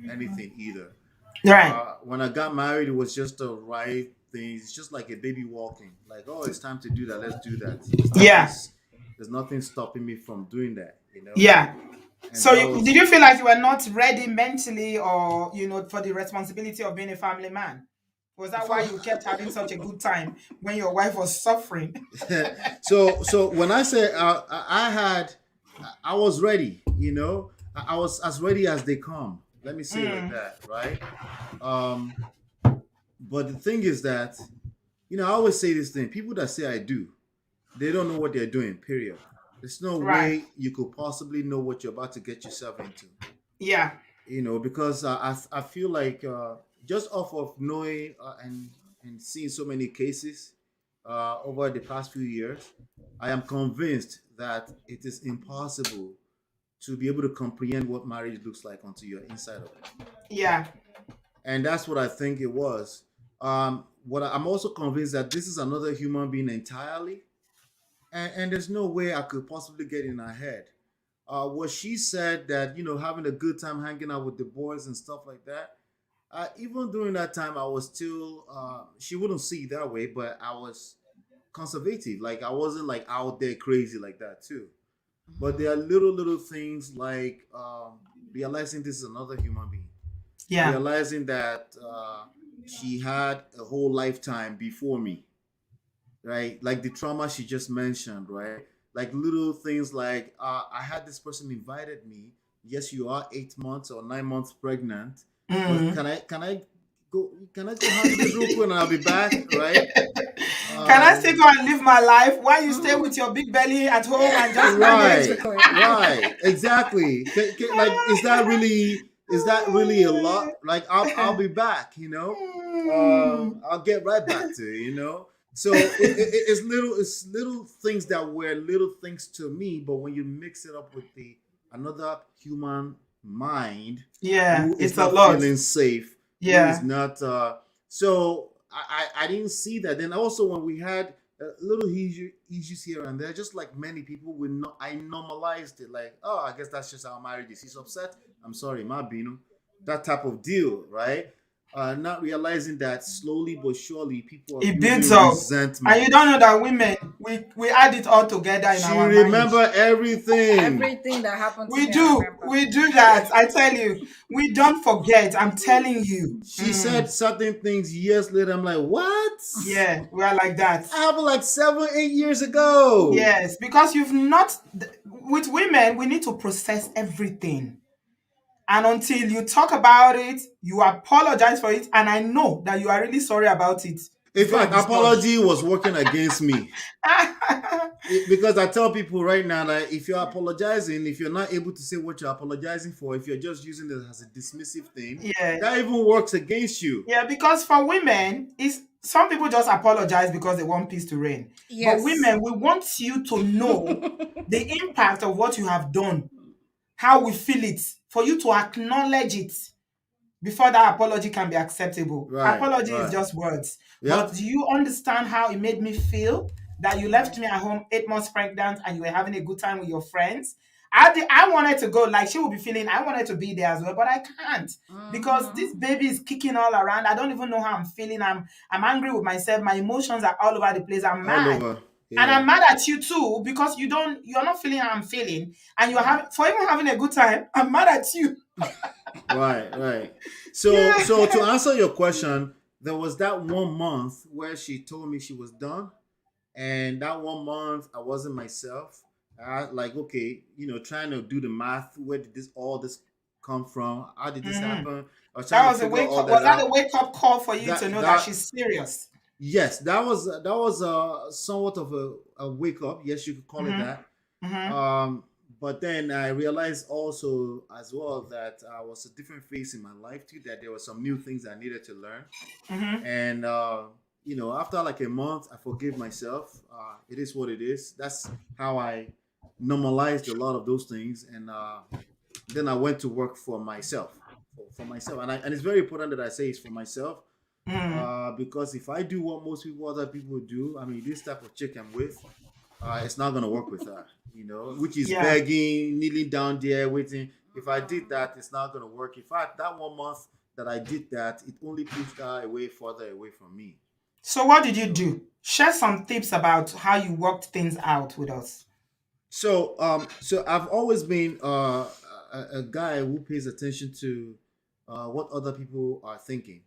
[SPEAKER 3] anything either.
[SPEAKER 1] Right.
[SPEAKER 3] When I got married, it was just the right thing. It's just like a baby walking. Like, oh, it's time to do that. Let's do that.
[SPEAKER 1] Yeah.
[SPEAKER 3] There's nothing stopping me from doing that.
[SPEAKER 1] Yeah.
[SPEAKER 3] And
[SPEAKER 1] So
[SPEAKER 3] that
[SPEAKER 1] did
[SPEAKER 3] was
[SPEAKER 1] you feel like you were not ready mentally or for the responsibility of being a family man? Was that why you kept having such a good time when your wife was suffering?
[SPEAKER 3] so when I say I was ready. I was as ready as they come. Let me say it like
[SPEAKER 1] Mm,
[SPEAKER 3] that, right? Um, but the thing is that I always say this thing: people that say I do, they don't know what they're doing. Period. There's no
[SPEAKER 1] right.
[SPEAKER 3] way you could possibly know what you're about to get yourself into.
[SPEAKER 1] Yeah.
[SPEAKER 3] Because I feel like just off of knowing and seeing so many cases over the past few years, I am convinced that it is impossible to be able to comprehend what marriage looks like until you're inside of it.
[SPEAKER 1] Yeah.
[SPEAKER 3] And that's what I think it was. I'm also convinced that this is another human being entirely, and there's no way I could possibly get in her head. What she said, that having a good time hanging out with the boys and stuff like that. Even during that time, I was still. She wouldn't see it that way, but I was conservative. Like, I wasn't like out there crazy like that too. But there are little things like realizing this is another human being,
[SPEAKER 1] Yeah.
[SPEAKER 3] realizing that she had a whole lifetime before me, right? Like the trauma she just mentioned, right? Like little things like I had this person invited me. Yes, you are 8 months or 9 months pregnant, but
[SPEAKER 1] Mm.
[SPEAKER 3] can I go handle this real quick and I'll be back, right?
[SPEAKER 1] Can I still
[SPEAKER 3] Um,
[SPEAKER 1] go and live my life while you stay with your big belly at home and just mind your
[SPEAKER 3] right,
[SPEAKER 1] business?
[SPEAKER 2] Basically.
[SPEAKER 3] right, exactly. Like, is that really a lot? Like, I'll be back. I'll get right back to it. So it's little things that were little things to me, but when you mix it up with the another human mind
[SPEAKER 1] Yeah,
[SPEAKER 3] who is
[SPEAKER 1] it's a
[SPEAKER 3] not
[SPEAKER 1] lot.
[SPEAKER 3] feeling safe, who is
[SPEAKER 1] Yeah.
[SPEAKER 3] not so I didn't see that. Then also when we had little issues here and there, just like many people, I normalized it, like, oh, I guess that's just how marriage is. He's upset. I'm sorry, ma binu. that type of deal, right? Not realizing that slowly but surely people are
[SPEAKER 1] It
[SPEAKER 3] building
[SPEAKER 1] builds up. And you
[SPEAKER 3] resentment.
[SPEAKER 1] don't know that women, we add it all together in
[SPEAKER 3] She
[SPEAKER 1] our mind.
[SPEAKER 3] remember everything.
[SPEAKER 2] Everything that happened to me, I remember.
[SPEAKER 1] We do that. I tell you, we don't forget. I'm telling you.
[SPEAKER 3] She said certain things years later. I'm like, what?
[SPEAKER 1] Yeah, we are like that.
[SPEAKER 3] That happened like 7, 8 years ago.
[SPEAKER 1] Yes, because you've not, with women, we need to process everything. And until you talk about it, you apologize for it, and I know that you are really sorry about it,
[SPEAKER 3] In
[SPEAKER 1] it's going to
[SPEAKER 3] fact,
[SPEAKER 1] be solved.
[SPEAKER 3] apology was working against me. Because I tell people right now that if you're apologizing, if you're not able to say what you're apologizing for, if you're just using it as a dismissive thing,
[SPEAKER 1] Yeah,
[SPEAKER 3] that even works against you.
[SPEAKER 1] yeah, because for women, is some people just apologize because they want peace to reign. But
[SPEAKER 2] Yes.
[SPEAKER 1] women, we want you to know the impact of what you have done, how we feel it, for you to acknowledge it before that apology can be acceptable.
[SPEAKER 3] Right,
[SPEAKER 1] Apology is
[SPEAKER 3] right.
[SPEAKER 1] just words. But
[SPEAKER 3] Yep.
[SPEAKER 1] do you understand how it made me feel that you left me at home 8 months pregnant and you were having a good time with your friends? I wanted to go, like she would be feeling, I wanted to be there as well, but I can't because this
[SPEAKER 2] Mm-hmm.
[SPEAKER 1] baby is kicking all around. I don't even know how I'm feeling. I'm angry with myself. My emotions are all over the place. I'm
[SPEAKER 3] All
[SPEAKER 1] mad.
[SPEAKER 3] over.
[SPEAKER 1] And
[SPEAKER 3] Yeah.
[SPEAKER 1] I'm mad at you too because you're not feeling how I'm feeling. And you're having for even having a good time, I'm mad at you.
[SPEAKER 3] Right, right. So to
[SPEAKER 1] Yeah.
[SPEAKER 3] answer your question, there was that 1 month where she told me she was done, and that 1 month I wasn't myself. I like, okay, trying to do the math. Where did this come from? How did this
[SPEAKER 1] Mhm.
[SPEAKER 3] happen? I was trying
[SPEAKER 1] That
[SPEAKER 3] to
[SPEAKER 1] was a
[SPEAKER 3] figure
[SPEAKER 1] wake
[SPEAKER 3] all
[SPEAKER 1] up.
[SPEAKER 3] that
[SPEAKER 1] Was that a
[SPEAKER 3] out.
[SPEAKER 1] wake up call for you to
[SPEAKER 3] That
[SPEAKER 1] know that
[SPEAKER 3] that
[SPEAKER 1] she's serious?
[SPEAKER 3] Yes, that was somewhat of a wake up. Yes, you could call it
[SPEAKER 1] Mm-hmm.
[SPEAKER 3] that.
[SPEAKER 1] Mm-hmm.
[SPEAKER 3] Um, but then I realized also as well that I was a different phase in my life too. That there were some new things I needed to learn.
[SPEAKER 1] Mm-hmm.
[SPEAKER 3] And after like a month, I forgave myself. It is what it is. That's how I normalized a lot of those things. And then I went to work for myself, for myself. And it's very important that I say it's for myself,
[SPEAKER 1] Mm-hmm.
[SPEAKER 3] because if I do what most other people do, I mean, this type of chick I'm with, it's not gonna work with her, which is
[SPEAKER 1] Yeah.
[SPEAKER 3] begging, kneeling down there, waiting. If I did that, it's not gonna work. In fact, that 1 month that I did that, it only pushed her away, further away from me.
[SPEAKER 1] So what did you
[SPEAKER 3] So,
[SPEAKER 1] do? Share some tips about how you worked things out with us.
[SPEAKER 3] so I've always been a guy who pays attention to what other people are thinking.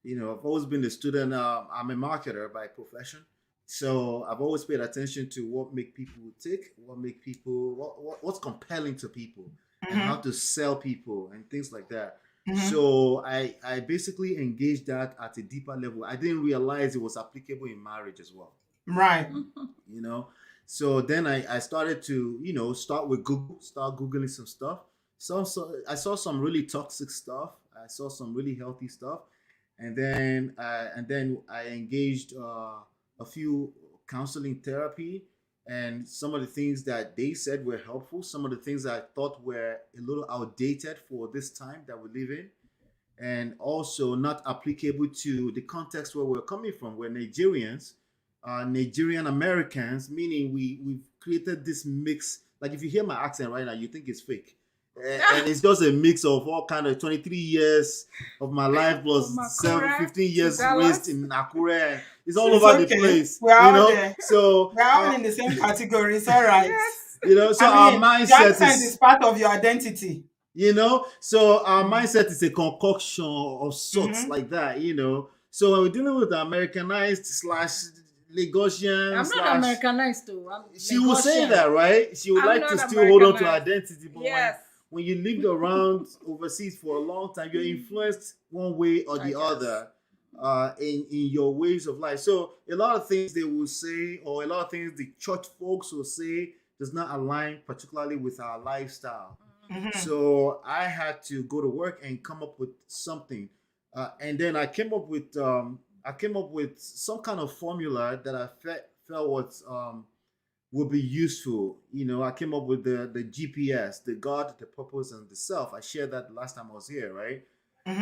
[SPEAKER 3] I've always been a student. I'm a marketer by profession, so I've always paid attention to what make people tick, what make people, what's compelling to people, and how
[SPEAKER 1] Mm-hmm.
[SPEAKER 3] to sell people and things like that.
[SPEAKER 1] Mm-hmm.
[SPEAKER 3] So I basically engaged that at a deeper level. I didn't realize it was applicable in marriage as well.
[SPEAKER 1] Right.
[SPEAKER 3] You know, so then I started to start with Google, start googling some stuff. So I saw some really toxic stuff. I saw some really healthy stuff, and then I engaged a few counseling therapy, and some of the things that they said were helpful. Some of the things I thought were a little outdated for this time that we live in, and also not applicable to the context where we're coming from. We're Nigerians, Nigerian Americans, meaning we've created this mix. Like if you hear my accent right now, you think it's fake. And it's just a mix of all kind of 23 years of my life plus
[SPEAKER 2] From
[SPEAKER 3] 7,
[SPEAKER 2] Makura
[SPEAKER 3] 15
[SPEAKER 2] to
[SPEAKER 3] years raised
[SPEAKER 2] Dallas.
[SPEAKER 3] in Akure. And it's all
[SPEAKER 1] It's
[SPEAKER 3] over the
[SPEAKER 1] okay.
[SPEAKER 3] place,
[SPEAKER 1] We're all there.
[SPEAKER 3] So,
[SPEAKER 1] We're all in the same category. It's all right.
[SPEAKER 2] Yes.
[SPEAKER 3] so
[SPEAKER 1] I
[SPEAKER 3] our
[SPEAKER 1] mean, the
[SPEAKER 3] mindset
[SPEAKER 1] accent is
[SPEAKER 3] is,
[SPEAKER 1] part of your identity.
[SPEAKER 3] so our mindset is a concoction of sorts
[SPEAKER 1] Mm-hmm.
[SPEAKER 3] like that, So when we're dealing with the Americanized slash Lagosian
[SPEAKER 2] I'm not
[SPEAKER 3] slash,
[SPEAKER 2] Americanized too. I'm
[SPEAKER 3] she will say
[SPEAKER 2] Lagosian.
[SPEAKER 3] that, right? She would
[SPEAKER 2] I'm
[SPEAKER 3] like to
[SPEAKER 2] not
[SPEAKER 3] still hold on to her
[SPEAKER 2] Americanized.
[SPEAKER 3] identity, but when
[SPEAKER 2] Yes.
[SPEAKER 3] when you lived around overseas for a long time, you're influenced one way or
[SPEAKER 2] I
[SPEAKER 3] the
[SPEAKER 2] guess.
[SPEAKER 3] other in your ways of life. So a lot of things they will say, or a lot of things the church folks will say, does not align particularly with our lifestyle.
[SPEAKER 1] Mm-hmm.
[SPEAKER 3] So I had to go to work and come up with something, and then I came up with some kind of formula that I felt was would be useful. I came up with the GPS, the God, the purpose, and the self. I shared that last time I was here, right?
[SPEAKER 1] Mm-hmm.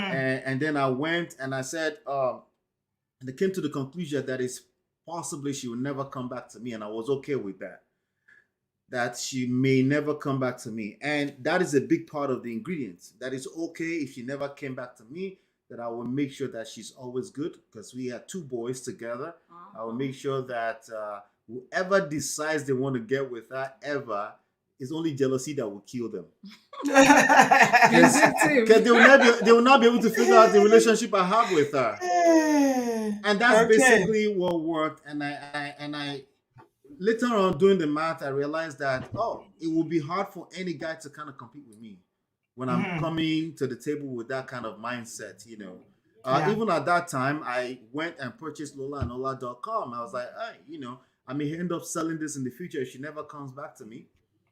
[SPEAKER 3] And then I went and I said, and I came to the conclusion that it's possibly she will never come back to me, and I was okay with that. that she may never come back to me. And that is a big part of the ingredients. That is okay if she never came back to me, that I will make sure that she's always good because we had two boys together. I will make sure that whoever decides they want to get with her ever is only jealousy that will kill them. Because they will not be able to figure out the relationship I have with her. And that's
[SPEAKER 1] Okay.
[SPEAKER 3] basically what worked. And I later on doing the math, I realized that it would be hard for any guy to kind of compete with me when I'm coming to the table with that kind of mindset,
[SPEAKER 1] Yeah.
[SPEAKER 3] Even at that time, I went and purchased Lola and Lola.com. I was like, hey, I may end up selling this in the future if she never comes back to me.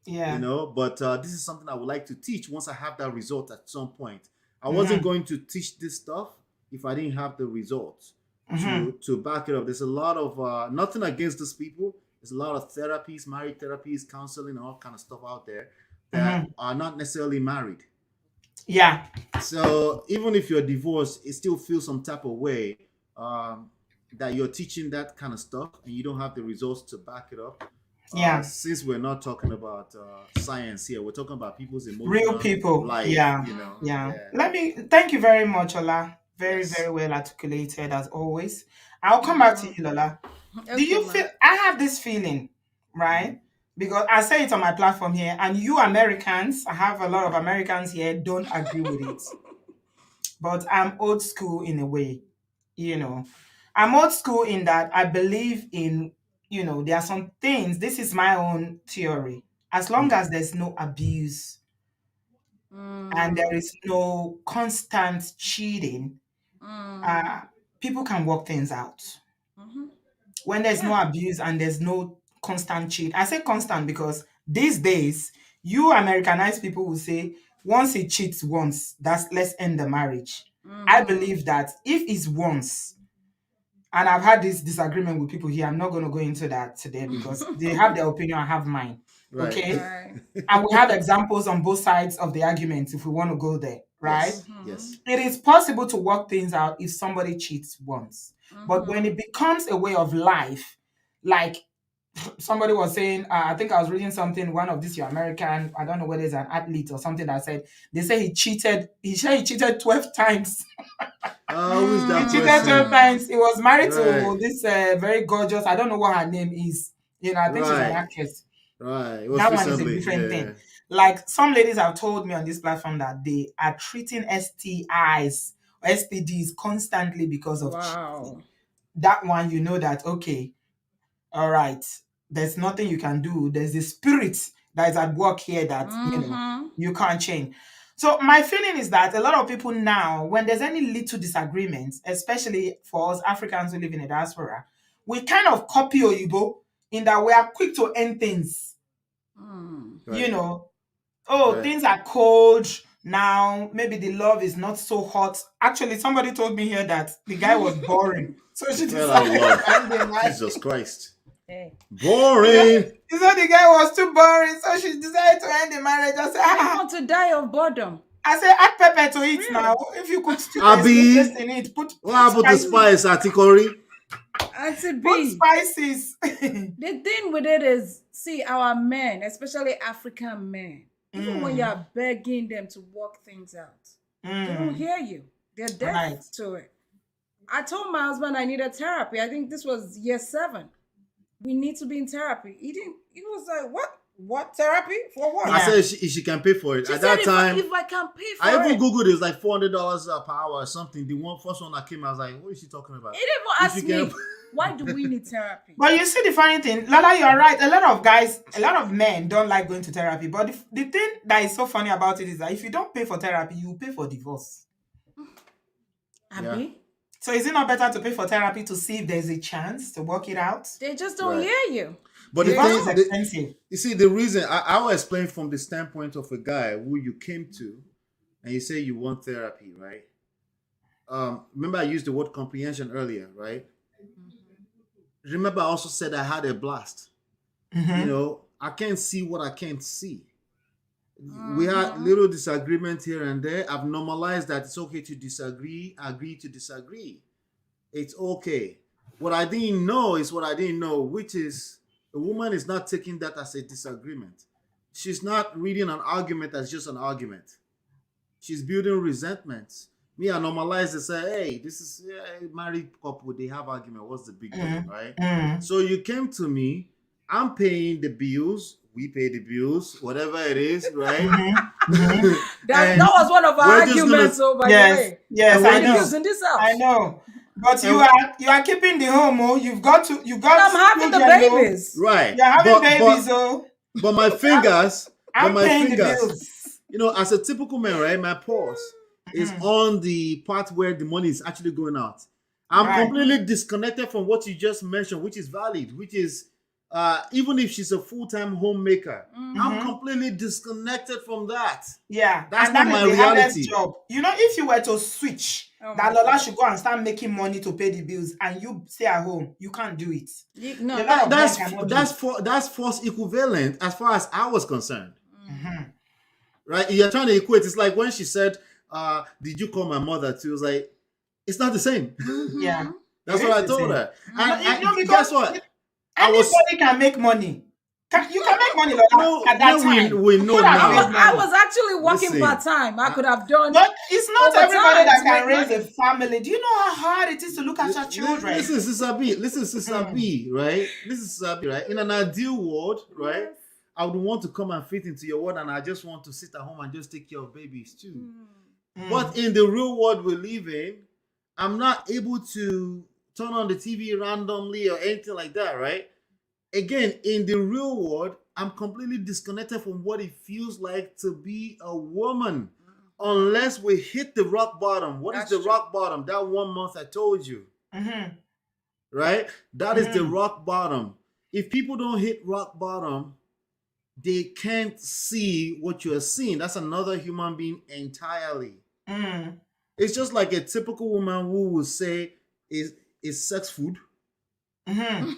[SPEAKER 1] Yeah.
[SPEAKER 3] But this is something I would like to teach once I have that result at some point. I wasn't going to teach this stuff if I didn't have the results to back it up. There's a lot of nothing against these people. There's a lot of therapies, married therapies, counseling, all kind of stuff out there that are not necessarily married.
[SPEAKER 1] Yeah.
[SPEAKER 3] So even if you're divorced, it still feels some type of way that you're teaching that kind of stuff and you don't have the results to back it up.
[SPEAKER 1] Yeah.
[SPEAKER 3] Since we're not talking about science here, we're talking about people's emotional
[SPEAKER 1] Real people.
[SPEAKER 3] life.
[SPEAKER 1] Yeah. Yeah. Thank you very much, Ola. Very,
[SPEAKER 3] Yes.
[SPEAKER 1] very well articulated as always. I'll come back to you, Lola. Do you feel I have this feeling, right? Because I say it on my platform here, and you Americans, I have a lot of Americans here, don't agree with it. But I'm old school in a way, I'm old school in that I believe in, there are some things, this is my own theory. As long as there's no abuse and there is no constant cheating, people can work things out. When there's no abuse and there's no constant cheat. I say constant because these days, you Americanized people will say, once he cheats once, let's end the marriage. I believe that if it's once, and I've had this disagreement with people here, I'm not going to go into that today because they have their opinion, I have mine.
[SPEAKER 3] Right.
[SPEAKER 1] Okay?
[SPEAKER 2] Right.
[SPEAKER 1] And we have examples on both sides of the argument if we want to go there, right?
[SPEAKER 3] Yes.
[SPEAKER 1] It is possible to work things out if somebody cheats once. But when it becomes a way of life, like somebody was saying, I think I was reading something, one of these your American, I don't know whether it's an athlete or something that said, they say he cheated 12 times.
[SPEAKER 3] Who is that
[SPEAKER 1] He cheated
[SPEAKER 3] person?
[SPEAKER 1] 12 times. He was married to
[SPEAKER 3] Right.
[SPEAKER 1] this very gorgeous, I don't know what her name is. I think she's an
[SPEAKER 3] Right.
[SPEAKER 1] actress.
[SPEAKER 3] Right. It was
[SPEAKER 1] That one is a
[SPEAKER 3] recently.
[SPEAKER 1] different thing. Like some ladies have told me on this platform that they are treating STIs or STDs constantly because of cheating. That one, you know that, okay, all right, there's nothing you can do. There's a spirit that is at work here that, you can't change. So my feeling is that a lot of people now, when there's any little disagreements, especially for us Africans who live in a diaspora, we kind of copy Oyibo in that we are quick to end things.
[SPEAKER 3] Right. Right.
[SPEAKER 1] Things are cold now. Maybe the love is not so hot. Actually, somebody told me here that the guy was boring. So she
[SPEAKER 3] Well, I
[SPEAKER 1] decided
[SPEAKER 3] love
[SPEAKER 1] to end the marriage.
[SPEAKER 3] Jesus Christ.
[SPEAKER 2] Hey.
[SPEAKER 3] Boring.
[SPEAKER 1] She said the guy was too boring, so she decided to end the marriage. I said,
[SPEAKER 2] I want to die of boredom.
[SPEAKER 1] I said, add pepper to it
[SPEAKER 2] Really?
[SPEAKER 1] now. If you could still
[SPEAKER 3] Abi,
[SPEAKER 1] taste in it, put
[SPEAKER 3] what happened to spice, Atikori?
[SPEAKER 2] Auntie
[SPEAKER 1] put
[SPEAKER 2] B.
[SPEAKER 1] spices.
[SPEAKER 2] The thing with it is, see, our men, especially African men, even when you are begging them to work things out, they don't hear you. They're deaf
[SPEAKER 1] Right.
[SPEAKER 2] to it. I told my husband I needed therapy. I think this was year 7. We need to be in therapy. He was like, what? What therapy? For what?
[SPEAKER 3] I
[SPEAKER 1] Yeah.
[SPEAKER 3] said she can pay for it.
[SPEAKER 2] She
[SPEAKER 3] At
[SPEAKER 2] said
[SPEAKER 3] that time,
[SPEAKER 2] if I can pay for
[SPEAKER 3] I even
[SPEAKER 2] it.
[SPEAKER 3] Googled it. It's like $400 per hour or something. The first one that came, I was like, what is she talking about?
[SPEAKER 2] He didn't even
[SPEAKER 3] If
[SPEAKER 2] ask
[SPEAKER 3] you
[SPEAKER 2] me,
[SPEAKER 3] can-
[SPEAKER 2] why do we need therapy?
[SPEAKER 1] But you see the funny thing, Lola, you're right. A lot of men don't like going to therapy. But the thing that is so funny about it is that if you don't pay for therapy, you will pay for divorce.
[SPEAKER 2] Abi?
[SPEAKER 1] So is it not better to pay for therapy to see if there's a chance to work it out?
[SPEAKER 2] They just don't
[SPEAKER 3] Right.
[SPEAKER 2] hear you.
[SPEAKER 3] But the
[SPEAKER 1] Divorce
[SPEAKER 3] thing,
[SPEAKER 1] is
[SPEAKER 3] the,
[SPEAKER 1] expensive.
[SPEAKER 3] you see, the reason I will explain from the standpoint of a guy who you came to, and you say you want therapy, right? Remember I used the word comprehension earlier, right? Remember I also said I had a blast. I can't see what I can't see. We had little disagreement here and there. I've normalized that it's okay to disagree, agree to disagree. It's okay. What I didn't know is what I didn't know, which is A woman is not taking that as a disagreement. She's not reading an argument as just an argument. She's building resentments. Me, I normalize and say, hey, this is a married couple, they have argument. What's the big deal,
[SPEAKER 1] Mm,
[SPEAKER 3] right?
[SPEAKER 1] mm,
[SPEAKER 3] So you came to me, I'm paying the bills, we pay the bills, whatever it is, right?
[SPEAKER 1] mhm, mhm.
[SPEAKER 2] That
[SPEAKER 3] And
[SPEAKER 2] was one of our
[SPEAKER 3] we're just gonna
[SPEAKER 2] arguments, oh, by the
[SPEAKER 1] Yes,
[SPEAKER 2] way.
[SPEAKER 1] yes,
[SPEAKER 3] and
[SPEAKER 1] I
[SPEAKER 2] Pay
[SPEAKER 3] we're
[SPEAKER 2] the
[SPEAKER 1] know.
[SPEAKER 2] bills
[SPEAKER 3] just
[SPEAKER 2] in this
[SPEAKER 1] I
[SPEAKER 2] house.
[SPEAKER 1] know. But
[SPEAKER 3] and
[SPEAKER 1] you are keeping the home, oh. You've
[SPEAKER 2] And
[SPEAKER 1] got
[SPEAKER 2] I'm having the
[SPEAKER 1] children, oh.
[SPEAKER 2] babies.
[SPEAKER 3] right.
[SPEAKER 1] You're having
[SPEAKER 3] But
[SPEAKER 1] babies,
[SPEAKER 3] but
[SPEAKER 1] oh.
[SPEAKER 3] but my fingers, but
[SPEAKER 1] I'm
[SPEAKER 3] my
[SPEAKER 1] paying the
[SPEAKER 3] fingers,
[SPEAKER 1] bills.
[SPEAKER 3] as a typical man, right? My pulse is
[SPEAKER 1] Mhm.
[SPEAKER 3] on the part where the money is actually going out. I'm
[SPEAKER 1] Right.
[SPEAKER 3] completely disconnected from what you just mentioned, which is valid, which is even if she's a full-time homemaker, I'm
[SPEAKER 1] Mhm.
[SPEAKER 3] completely disconnected from that.
[SPEAKER 1] Yeah,
[SPEAKER 3] That's
[SPEAKER 1] and
[SPEAKER 3] not
[SPEAKER 1] that is
[SPEAKER 3] my
[SPEAKER 1] the hardest
[SPEAKER 3] reality.
[SPEAKER 1] job. If you were to switch,
[SPEAKER 2] Oh
[SPEAKER 1] that
[SPEAKER 2] my
[SPEAKER 1] Lola
[SPEAKER 2] God.
[SPEAKER 1] should go and start making money to pay the bills, and you stay at home, you can't do it.
[SPEAKER 2] No,
[SPEAKER 1] A lot of men
[SPEAKER 3] That's
[SPEAKER 1] cannot do
[SPEAKER 3] that's
[SPEAKER 1] it.
[SPEAKER 3] for that's false equivalent as far as I was concerned.
[SPEAKER 1] Mhm.
[SPEAKER 3] Right? You're trying to equate. It's like when she said, did you call my mother too? It was like, it's not the same.
[SPEAKER 1] Yeah,
[SPEAKER 3] That's
[SPEAKER 1] it
[SPEAKER 3] what
[SPEAKER 1] is
[SPEAKER 3] I
[SPEAKER 1] the
[SPEAKER 3] told
[SPEAKER 1] same.
[SPEAKER 3] her.
[SPEAKER 1] No,
[SPEAKER 3] And
[SPEAKER 1] because
[SPEAKER 3] guess what? I was
[SPEAKER 1] anybody can make money. You can make money, Lola,
[SPEAKER 3] no,
[SPEAKER 1] at that
[SPEAKER 3] no,
[SPEAKER 1] time.
[SPEAKER 3] we know
[SPEAKER 1] Should have
[SPEAKER 3] now.
[SPEAKER 1] made
[SPEAKER 2] I
[SPEAKER 1] money.
[SPEAKER 2] was actually working
[SPEAKER 3] Listen,
[SPEAKER 2] part-time. I could have done
[SPEAKER 1] But it's not everybody
[SPEAKER 2] overtime
[SPEAKER 1] that
[SPEAKER 2] to make
[SPEAKER 1] can raise a
[SPEAKER 2] money.
[SPEAKER 1] family. Do you know how hard it is to look after children?
[SPEAKER 3] Listen, Sister B, right? Listen, Sister B, right? In an ideal world, right?
[SPEAKER 2] Yes.
[SPEAKER 3] I would want to come and fit into your world, and I just want to sit at home and just take care of babies too.
[SPEAKER 1] Mm.
[SPEAKER 3] But in the real world we live in, I'm not able to turn on the TV randomly or anything like that, right? Again, in the real world, I'm completely disconnected from what it feels like to be a woman. Unless we hit the rock bottom. What is
[SPEAKER 2] That's
[SPEAKER 3] the
[SPEAKER 2] true.
[SPEAKER 3] rock bottom? That 1 month I told you,
[SPEAKER 1] Mhm.
[SPEAKER 3] right? That is the
[SPEAKER 1] Mhm.
[SPEAKER 3] rock bottom. If people don't hit rock bottom, they can't see what you're seeing. That's another human being entirely.
[SPEAKER 1] Mm.
[SPEAKER 3] It's just like a typical woman who will say, is sex food?
[SPEAKER 1] Mhm.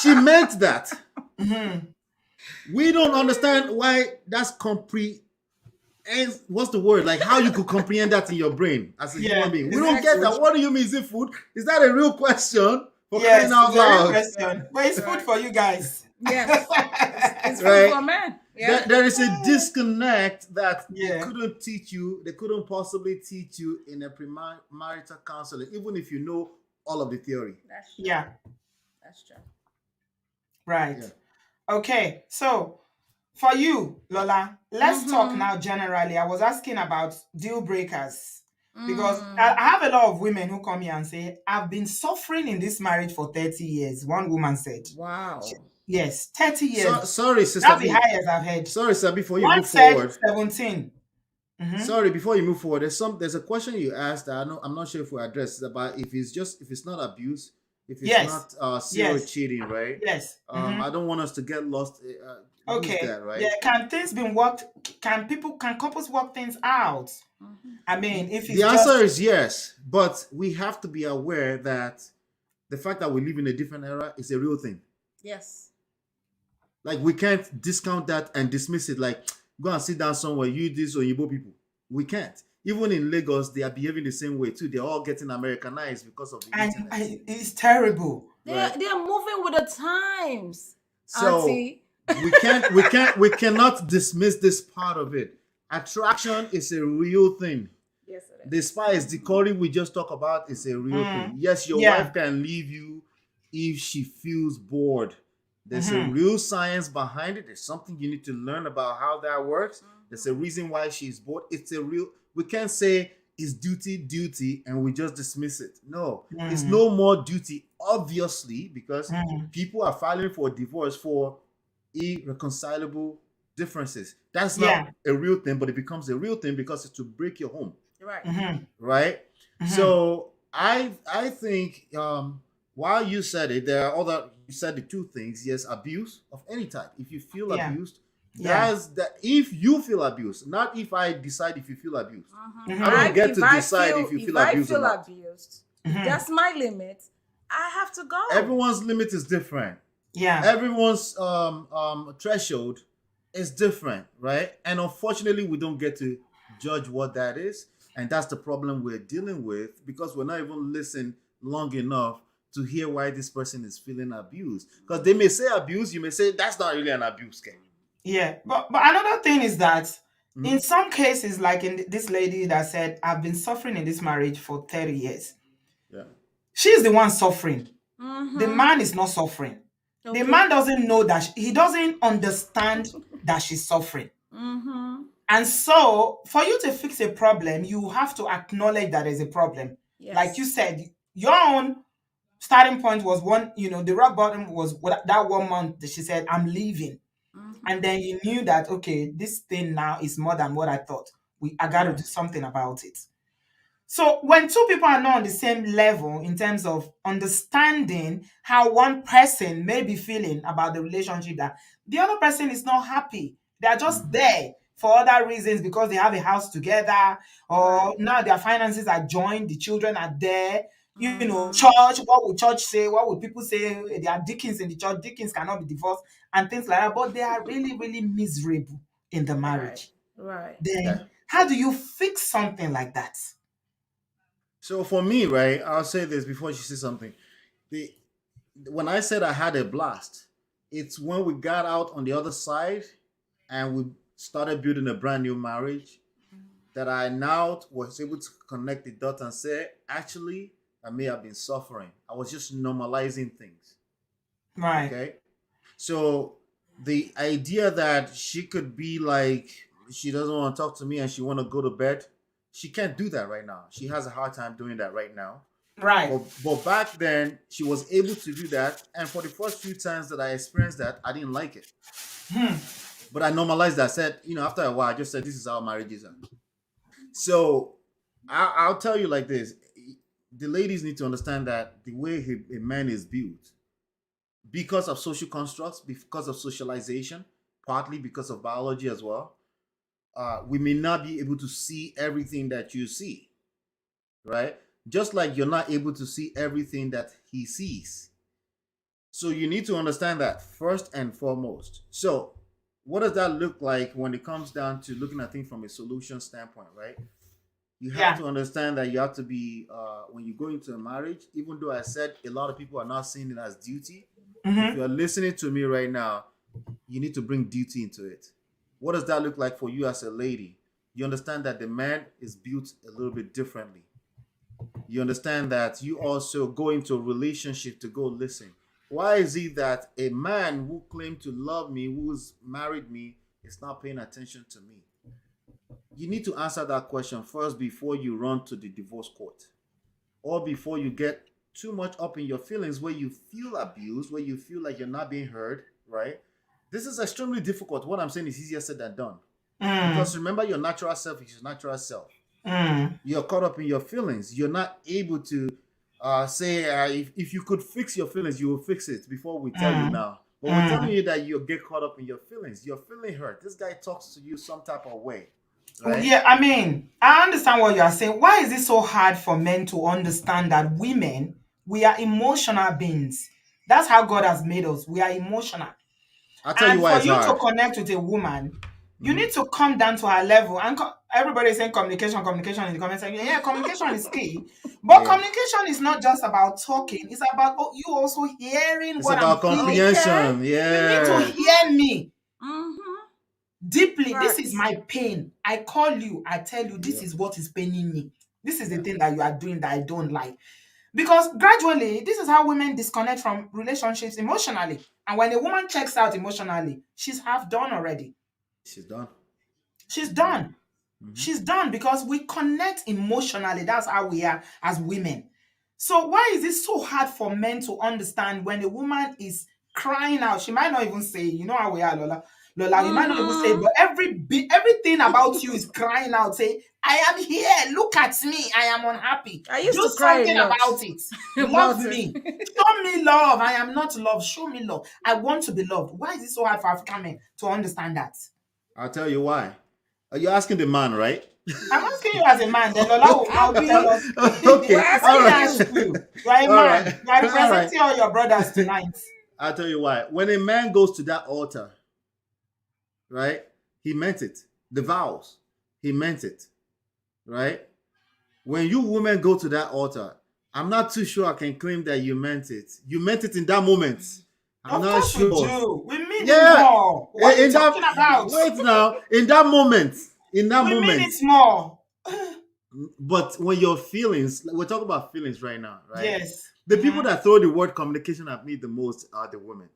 [SPEAKER 3] She meant that.
[SPEAKER 1] Mhm.
[SPEAKER 3] We don't understand why that's and what's the word? Like how you could comprehend that in your brain as a
[SPEAKER 1] Yeah,
[SPEAKER 3] human being. We
[SPEAKER 1] is
[SPEAKER 3] don't
[SPEAKER 1] it
[SPEAKER 3] get
[SPEAKER 1] food?
[SPEAKER 3] that. What do you mean? Is it food? Is that a real question? For
[SPEAKER 1] Yes,
[SPEAKER 3] crying out
[SPEAKER 1] it's a real
[SPEAKER 3] loud.
[SPEAKER 1] question. But it's food for you guys.
[SPEAKER 2] Yes. It's food
[SPEAKER 3] Right?
[SPEAKER 2] for men. Yeah.
[SPEAKER 3] There is a disconnect that they
[SPEAKER 1] Yeah.
[SPEAKER 3] couldn't teach you. They couldn't possibly teach you in a premarital counseling, even if you know all of the theory.
[SPEAKER 2] That's true.
[SPEAKER 1] Yeah,
[SPEAKER 2] That's true.
[SPEAKER 1] right.
[SPEAKER 3] Yeah.
[SPEAKER 1] Okay, so for you, Lola, let's talk
[SPEAKER 2] Mhm.
[SPEAKER 1] now generally. I was asking about deal breakers because
[SPEAKER 2] Mm.
[SPEAKER 1] I have a lot of women who come here and say, I've been suffering in this marriage for 30 years. One woman said,
[SPEAKER 2] Wow.
[SPEAKER 1] yes, 30 years.
[SPEAKER 3] Sorry, Sister
[SPEAKER 1] That's the
[SPEAKER 3] B.
[SPEAKER 1] highest I've heard.
[SPEAKER 3] Sorry, sir. Before you
[SPEAKER 1] One
[SPEAKER 3] move
[SPEAKER 1] said
[SPEAKER 3] forward.
[SPEAKER 1] 17. Mhm.
[SPEAKER 3] Sorry, before you move forward, there's a question you asked that I'm not sure if we addressed about if it's not abuse, if it's
[SPEAKER 1] Yes.
[SPEAKER 3] not serial
[SPEAKER 1] Yes.
[SPEAKER 3] cheating, right?
[SPEAKER 1] Yes. Mhm.
[SPEAKER 3] I don't want us to get lost. Lose
[SPEAKER 1] Okay.
[SPEAKER 3] that, right?
[SPEAKER 1] Yeah. Can things be worked? Can couples work things out? I mean, if it's
[SPEAKER 3] The answer
[SPEAKER 1] just
[SPEAKER 3] is yes, but we have to be aware that the fact that we live in a different era is a real thing.
[SPEAKER 2] Yes.
[SPEAKER 3] Like we can't discount that and dismiss it. Like go and sit down somewhere, you this or Yibo people. We can't. Even in Lagos, they are behaving the same way too. They're all getting Americanized because of the internet.
[SPEAKER 1] it's terrible.
[SPEAKER 2] They're moving with the times.
[SPEAKER 3] So
[SPEAKER 2] Auntie.
[SPEAKER 3] we cannot dismiss this part of it. Attraction is a real thing.
[SPEAKER 2] Yes, it is.
[SPEAKER 3] The spice, the curry we just talked about is a real thing. Yes, your
[SPEAKER 1] Yeah.
[SPEAKER 3] wife can leave you if she feels bored. There's a
[SPEAKER 1] Mhm.
[SPEAKER 3] real science behind it. There's something you need to learn about how that works. There's a reason why she's bored. We can't say it's duty, and we just dismiss it. No, it's no more duty, obviously, because people are filing for divorce for irreconcilable differences. That's not
[SPEAKER 1] Yeah.
[SPEAKER 3] a real thing, but it becomes a real thing because it's to break your home,
[SPEAKER 2] Right.
[SPEAKER 1] Mhm.
[SPEAKER 3] right?
[SPEAKER 1] Mhm.
[SPEAKER 3] So I think while you said it, there are other you said the two things. Yes, abuse of any type. If you feel
[SPEAKER 1] Yeah.
[SPEAKER 3] abused,
[SPEAKER 1] Yeah.
[SPEAKER 3] that's that. If you feel abused, not if I decide if you feel abused.
[SPEAKER 1] Mhm.
[SPEAKER 3] I don't get
[SPEAKER 2] If
[SPEAKER 3] to
[SPEAKER 2] I
[SPEAKER 3] decide if you feel abused or not.
[SPEAKER 2] abused,
[SPEAKER 1] Mhm.
[SPEAKER 2] that's my limit. I have to go.
[SPEAKER 3] Everyone's limit is different.
[SPEAKER 1] Yeah.
[SPEAKER 3] Everyone's threshold is different, right? And unfortunately, we don't get to judge what that is, and that's the problem we're dealing with because we're not even listening long enough to hear why this person is feeling abused. Because they may say abuse, you may say that's not really an abuse case.
[SPEAKER 1] Yeah, but another thing is that
[SPEAKER 3] Mm-hmm.
[SPEAKER 1] in some cases, like in this lady that said, "I've been suffering in this marriage for 30 years."
[SPEAKER 3] Yeah.
[SPEAKER 1] She's the one suffering. The
[SPEAKER 2] Mm-hmm.
[SPEAKER 1] man is not suffering. The
[SPEAKER 2] Okay.
[SPEAKER 1] man doesn't know that he doesn't understand that she's suffering.
[SPEAKER 2] Mm-hmm.
[SPEAKER 1] And so, for you to fix a problem, you have to acknowledge that there's a problem. Like you
[SPEAKER 2] Yes.
[SPEAKER 1] said, your own starting point was one, the rock bottom was that 1 month that she said, "I'm leaving."
[SPEAKER 2] Mm-hmm.
[SPEAKER 1] And then you knew that, okay, this thing now is more than what I thought. I got to do
[SPEAKER 2] Right.
[SPEAKER 1] something about it. So when two people are not on the same level in terms of understanding how one person may be feeling about the relationship, that the other person is not happy. They are just
[SPEAKER 3] Mm-hmm.
[SPEAKER 1] there for other reasons because they have a house together, or
[SPEAKER 2] Right.
[SPEAKER 1] now their finances are joined, the children are there.
[SPEAKER 2] Mm-hmm.
[SPEAKER 1] Church, what would church say? What would people say? They are deacons in the church. Deacons cannot be divorced and things like that. But they are really, really miserable in the
[SPEAKER 2] Right.
[SPEAKER 1] marriage.
[SPEAKER 2] Right.
[SPEAKER 3] Yeah.
[SPEAKER 1] Then how do you fix something like that?
[SPEAKER 3] So for me, right, I'll say this before she says something. The When I said I had a blast, it's when we got out on the other side and we started building a brand new marriage that I now was able to connect the dots and say, actually, I may have been suffering. I was just normalizing things.
[SPEAKER 1] Right.
[SPEAKER 3] Okay. So the idea that she could be like, she doesn't want to talk to me and she want to go to bed, she can't do that right now. She has a hard time doing that right now.
[SPEAKER 1] Right.
[SPEAKER 3] But back then, she was able to do that. And for the first few times that I experienced that, I didn't like it.
[SPEAKER 1] Hmm.
[SPEAKER 3] But I normalized that. I said, after a while, I just said, this is how marriages are. So I'll tell you like this: the ladies need to understand that the way a man is built, because of social constructs, because of socialization, partly because of biology as well, we may not be able to see everything that you see, right? Just like you're not able to see everything that he sees. So you need to understand that first and foremost. So, what does that look like when it comes down to looking at things from a solution standpoint, right? You have
[SPEAKER 1] Yeah.
[SPEAKER 3] to understand that you have to be, when you go into a marriage, even though I said a lot of people are not seeing it as duty, if
[SPEAKER 1] Mm-hmm.
[SPEAKER 3] you are listening to me right now, you need to bring duty into it. What does that look like for you as a lady? You understand that the man is built a little bit differently. You understand that you also go into a relationship to go listen. Why is it that a man who claimed to love me, who's married me, is not paying attention to me? You need to answer that question first before you run to the divorce court, or before you get too much up in your feelings where you feel abused, where you feel like you're not being heard, right? This is extremely difficult. What I'm saying is easier said than done.
[SPEAKER 1] Mm.
[SPEAKER 3] Because remember, your natural self is your natural self.
[SPEAKER 1] Mm.
[SPEAKER 3] You're caught up in your feelings. You're not able to say, if you could fix your feelings, you will fix it before we tell you
[SPEAKER 1] Mm.
[SPEAKER 3] now. But we're telling
[SPEAKER 1] Mm.
[SPEAKER 3] you that you get caught up in your feelings. You're feeling hurt. This guy talks to you some type of way,
[SPEAKER 1] Oh,
[SPEAKER 3] right?
[SPEAKER 1] yeah, I mean, I understand what you are saying. Why is it so hard for men to understand that women, we are emotional beings? That's how God has made us. We are emotional.
[SPEAKER 3] I'll tell you
[SPEAKER 1] And
[SPEAKER 3] why
[SPEAKER 1] for
[SPEAKER 3] it's
[SPEAKER 1] you to
[SPEAKER 3] hard.
[SPEAKER 1] connect with a woman, you
[SPEAKER 3] Mm-hmm.
[SPEAKER 1] need to come down to her level. And everybody is saying communication, communication in the comment section. Yeah, communication is key. But
[SPEAKER 3] Yeah.
[SPEAKER 1] communication is not just about talking. It's about you also hearing
[SPEAKER 3] It's
[SPEAKER 1] what I'm
[SPEAKER 3] about
[SPEAKER 1] feeling.
[SPEAKER 2] Okay.
[SPEAKER 3] comprehension.
[SPEAKER 1] You need to
[SPEAKER 3] Yeah.
[SPEAKER 1] hear me
[SPEAKER 2] Mm-hmm.
[SPEAKER 1] deeply. This is
[SPEAKER 2] Facts.
[SPEAKER 1] my pain. I call you. I tell you, this
[SPEAKER 3] Yeah.
[SPEAKER 1] is what is paining me. This is the
[SPEAKER 3] Yeah.
[SPEAKER 1] thing that you are doing that I don't like. Because gradually, this is how women disconnect from relationships emotionally. And when a woman checks out emotionally, she's half done already.
[SPEAKER 3] She's done.
[SPEAKER 1] She's
[SPEAKER 3] She's done.
[SPEAKER 1] done.
[SPEAKER 3] Mm-hmm.
[SPEAKER 1] She's done because we connect emotionally. That's how we are as women. So why is it so hard for men to understand when a woman is crying out? She might not even say, you know how we are, Lola. Lola, you might not even say, it,
[SPEAKER 2] Mm-hmm.
[SPEAKER 1] but everything about you is crying out. Say, I am here. Look at me. I am unhappy.
[SPEAKER 2] I used
[SPEAKER 1] Do
[SPEAKER 2] to cry a
[SPEAKER 1] something
[SPEAKER 2] lot
[SPEAKER 1] about it. Love
[SPEAKER 2] about it.
[SPEAKER 1] me. Show me love. I am not loved. Show me love. I want to be loved. Why is it so hard for African men to understand that?
[SPEAKER 3] I'll tell you why. Are you asking the man, right?
[SPEAKER 1] I'm asking you as a man, then Lola will now tell us.
[SPEAKER 2] We're
[SPEAKER 3] Okay.
[SPEAKER 1] Let
[SPEAKER 3] All
[SPEAKER 1] me
[SPEAKER 2] asking
[SPEAKER 3] right.
[SPEAKER 1] ask
[SPEAKER 2] you.
[SPEAKER 1] you. You are a
[SPEAKER 3] All right.
[SPEAKER 1] man. You are
[SPEAKER 3] All right.
[SPEAKER 1] representing all your brothers tonight.
[SPEAKER 3] I'll tell you why. When a man goes to that altar, right? He meant it. The vows, he meant it, right? When you women go to that altar, I'm not too sure I can claim that you meant it. You meant it in that moment. I'm
[SPEAKER 1] Of
[SPEAKER 3] not
[SPEAKER 1] course we
[SPEAKER 3] sure.
[SPEAKER 1] do. We mean it
[SPEAKER 3] Yeah,
[SPEAKER 1] more. What are you
[SPEAKER 3] in that
[SPEAKER 1] talking about?
[SPEAKER 3] wait now, in that
[SPEAKER 1] We mean
[SPEAKER 3] moment.
[SPEAKER 1] it more.
[SPEAKER 3] But when your feelings, we're talking about feelings right now, right?
[SPEAKER 1] Yes.
[SPEAKER 3] The people that throw the word communication at me the most are the women.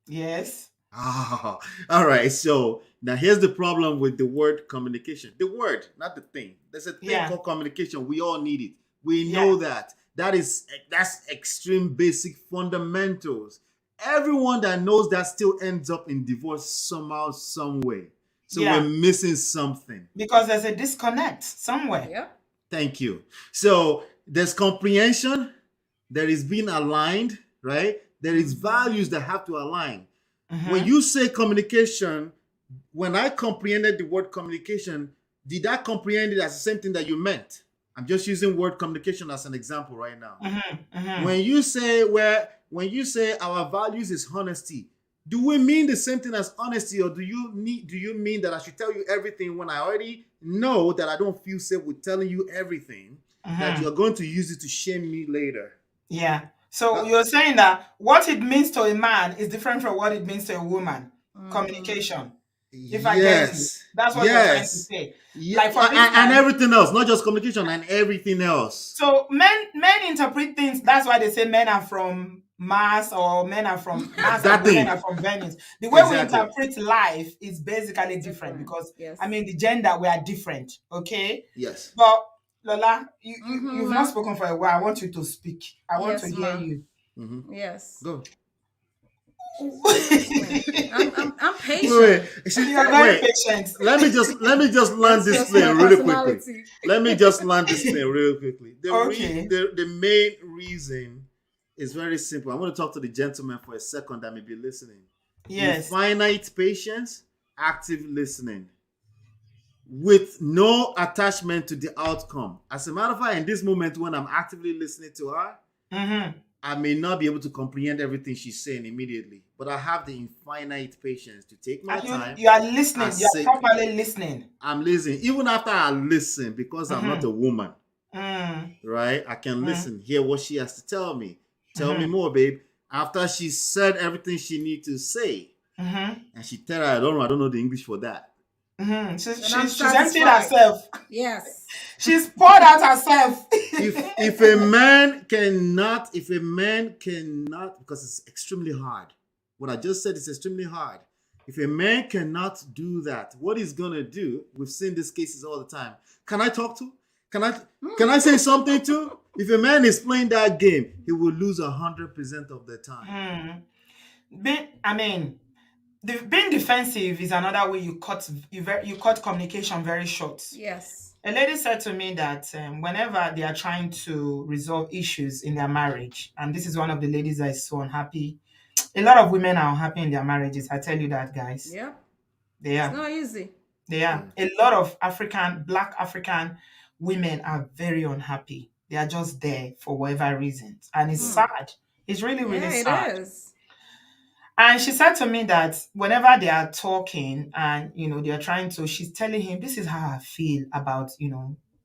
[SPEAKER 1] Yes.
[SPEAKER 3] Ah, all right. So now here's the problem with the word communication. The word, not the thing. There's a thing
[SPEAKER 1] Yeah.
[SPEAKER 3] called communication. We all need it. We
[SPEAKER 1] Yeah.
[SPEAKER 3] know that. That's extreme basic fundamentals. Everyone that knows that still ends up in divorce somehow, some way. So we're
[SPEAKER 1] Yeah.
[SPEAKER 3] missing something.
[SPEAKER 1] Because there's a disconnect somewhere.
[SPEAKER 2] Yeah.
[SPEAKER 3] Thank you. So there's comprehension, there is being aligned, right? There is values that have to align. When you say communication, when I comprehended the word communication, did I comprehend it as the same thing that you meant? I'm just using word communication as an example right now. When you say our values is honesty, do we mean the same thing as honesty, or do you mean that I should tell you everything when I already know that I don't feel safe with telling you everything, that you're going to use it to shame me later?
[SPEAKER 1] Yeah. So you're saying that what it means to a man is different from what it means to a woman. Communication. If I get you,
[SPEAKER 3] Yes.
[SPEAKER 1] that's what you're trying to
[SPEAKER 3] Yes.
[SPEAKER 1] say.
[SPEAKER 3] Yeah,
[SPEAKER 1] Like for
[SPEAKER 3] and
[SPEAKER 1] instance,
[SPEAKER 3] everything else, not just communication, and everything else.
[SPEAKER 1] so men interpret things. That's why they say men are from Mars, or men are from Mars and
[SPEAKER 3] That
[SPEAKER 1] women
[SPEAKER 3] thing.
[SPEAKER 1] are from Venus. The way we
[SPEAKER 3] Exactly.
[SPEAKER 1] interpret life is basically different because
[SPEAKER 2] Yes.
[SPEAKER 1] I mean the gender we are different. Okay,
[SPEAKER 3] Yes.
[SPEAKER 1] but Lola, you've not spoken for a while. I want you to speak. I want to
[SPEAKER 2] Yes,
[SPEAKER 1] hear
[SPEAKER 2] ma.
[SPEAKER 1] you.
[SPEAKER 2] Yes.
[SPEAKER 3] Go.
[SPEAKER 2] I'm patient.
[SPEAKER 3] Wait,
[SPEAKER 1] You're very
[SPEAKER 3] wait.
[SPEAKER 1] patient.
[SPEAKER 3] Let me just land
[SPEAKER 2] That's
[SPEAKER 3] this
[SPEAKER 2] just my
[SPEAKER 3] plane really quickly.
[SPEAKER 2] personality.
[SPEAKER 3] Let me just land this plane real quickly.
[SPEAKER 1] Okay.
[SPEAKER 3] The main reason is very simple. I want to talk to the gentleman for a second that may be listening.
[SPEAKER 1] Yes.
[SPEAKER 3] Infinite patience, active listening, with no attachment to the outcome. As a matter of fact, in this moment when I'm actively listening to her, I may not be able to comprehend everything she's saying immediately, but I have the infinite patience to take my time.
[SPEAKER 1] You are listening.
[SPEAKER 3] and
[SPEAKER 1] You are
[SPEAKER 3] say,
[SPEAKER 1] properly listening.
[SPEAKER 3] I'm listening. Even after I listen, because I'm not a woman, right? I can listen, hear what she has to tell me. Tell me more, babe. After she said everything she needs to say, and she tell her, I don't know the English for that.
[SPEAKER 1] She's
[SPEAKER 2] satisfied.
[SPEAKER 1] emptied herself.
[SPEAKER 2] Yes.
[SPEAKER 1] She's poured out herself.
[SPEAKER 3] If a man cannot, because it's extremely hard. What I just said is extremely hard. If a man cannot do that, what he's gonna do? We've seen these cases all the time. Can I talk to? Can I say something to? If a man is playing that game, he will lose 100% of the time.
[SPEAKER 1] Being defensive is another way you cut communication very short.
[SPEAKER 2] Yes.
[SPEAKER 1] A lady said to me that whenever they are trying to resolve issues in their marriage, and this is one of the ladies that is so unhappy. A lot of women are unhappy in their marriages. I tell you that, guys.
[SPEAKER 2] Yeah.
[SPEAKER 1] They are.
[SPEAKER 2] It's not easy.
[SPEAKER 1] They are. A lot of Black African women are very unhappy. They are just there for whatever reasons. And it's sad. It's really, really sad.
[SPEAKER 2] It is.
[SPEAKER 1] And she said to me that whenever they are talking and, they're trying to, she's telling him, this is how I feel about,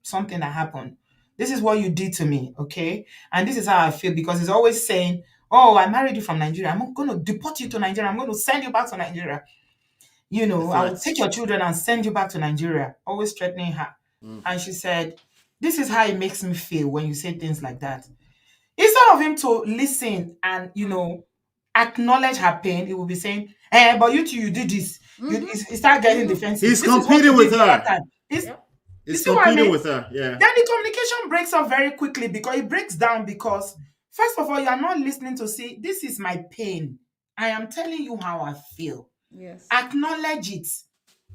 [SPEAKER 1] something that happened. This is what you did to me, okay? And this is how I feel, because he's always saying, oh, I married you from Nigeria. I'm going to deport you to Nigeria. I'm going to send you back to Nigeria. I will take your children and send you back to Nigeria. Always threatening her. And she said, this is how it makes me feel when you say things like that. Instead of him to listen and, acknowledge her pain, he will be saying, but you did this. You start getting defensive.
[SPEAKER 3] He's
[SPEAKER 1] This is what
[SPEAKER 3] competing
[SPEAKER 1] you
[SPEAKER 3] with
[SPEAKER 1] did the other
[SPEAKER 3] her.
[SPEAKER 1] time.
[SPEAKER 3] He's
[SPEAKER 1] see what I
[SPEAKER 3] competing
[SPEAKER 1] mean?
[SPEAKER 3] with her. Yeah.
[SPEAKER 1] Then the communication breaks up very quickly, because it breaks down because, first of all, you are not listening to say, this is my pain. I am telling you how I feel.
[SPEAKER 2] Yes.
[SPEAKER 1] Acknowledge it.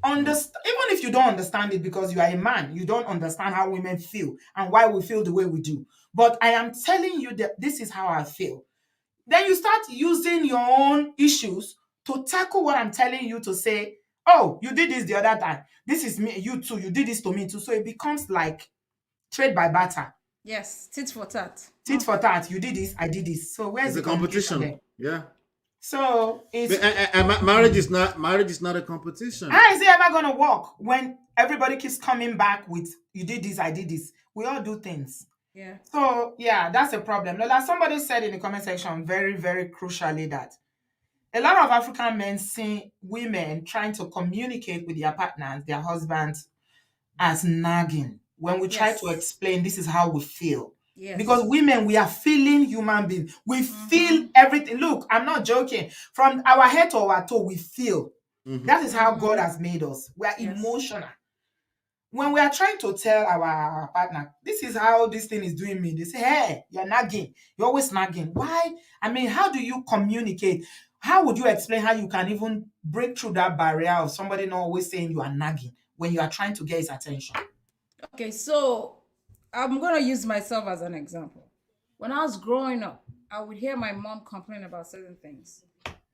[SPEAKER 1] Even if you don't understand it, because you are a man, you don't understand how women feel and why we feel the way we do. But I am telling you that this is how I feel. Then you start using your own issues to tackle what I'm telling you, to say, oh, you did this the other time. This is me, you too. You did this to me too. So it becomes like trade by barter.
[SPEAKER 2] Yes. Tit for tat.
[SPEAKER 1] Tit for tat. You did this, I did this. So where's
[SPEAKER 3] It's
[SPEAKER 1] the
[SPEAKER 3] a
[SPEAKER 1] competition
[SPEAKER 3] competition.
[SPEAKER 1] there?
[SPEAKER 3] Yeah.
[SPEAKER 1] So it's
[SPEAKER 3] marriage is not a competition.
[SPEAKER 1] how is it ever going to work when everybody keeps coming back with, you did this, I did this? We all do things.
[SPEAKER 2] Yeah.
[SPEAKER 1] So yeah, that's a problem. Lola, somebody said in the comment section very, very crucially that a lot of African men see women trying to communicate with their partners, their husbands, as nagging when we try to
[SPEAKER 2] Yes.
[SPEAKER 1] explain this is how we feel. Because
[SPEAKER 2] Yes.
[SPEAKER 1] women, we are feeling human beings. We feel
[SPEAKER 2] Mm-hmm.
[SPEAKER 1] everything. Look, I'm not joking. From our head to our toe, we feel.
[SPEAKER 3] Hmm.
[SPEAKER 1] That is how God
[SPEAKER 2] Mm-hmm.
[SPEAKER 1] has made us. We are
[SPEAKER 2] Yes.
[SPEAKER 1] emotional. When we are trying to tell our partner, this is how this thing is doing me, they say, hey, you're nagging. You're always nagging. Why? I mean, how do you communicate? How would you explain how you can even break through that barrier of somebody not always saying you are nagging when you are trying to get his attention?
[SPEAKER 2] Okay, so I'm gonna use myself as an example. When I was growing up, I would hear my mom complain about certain things.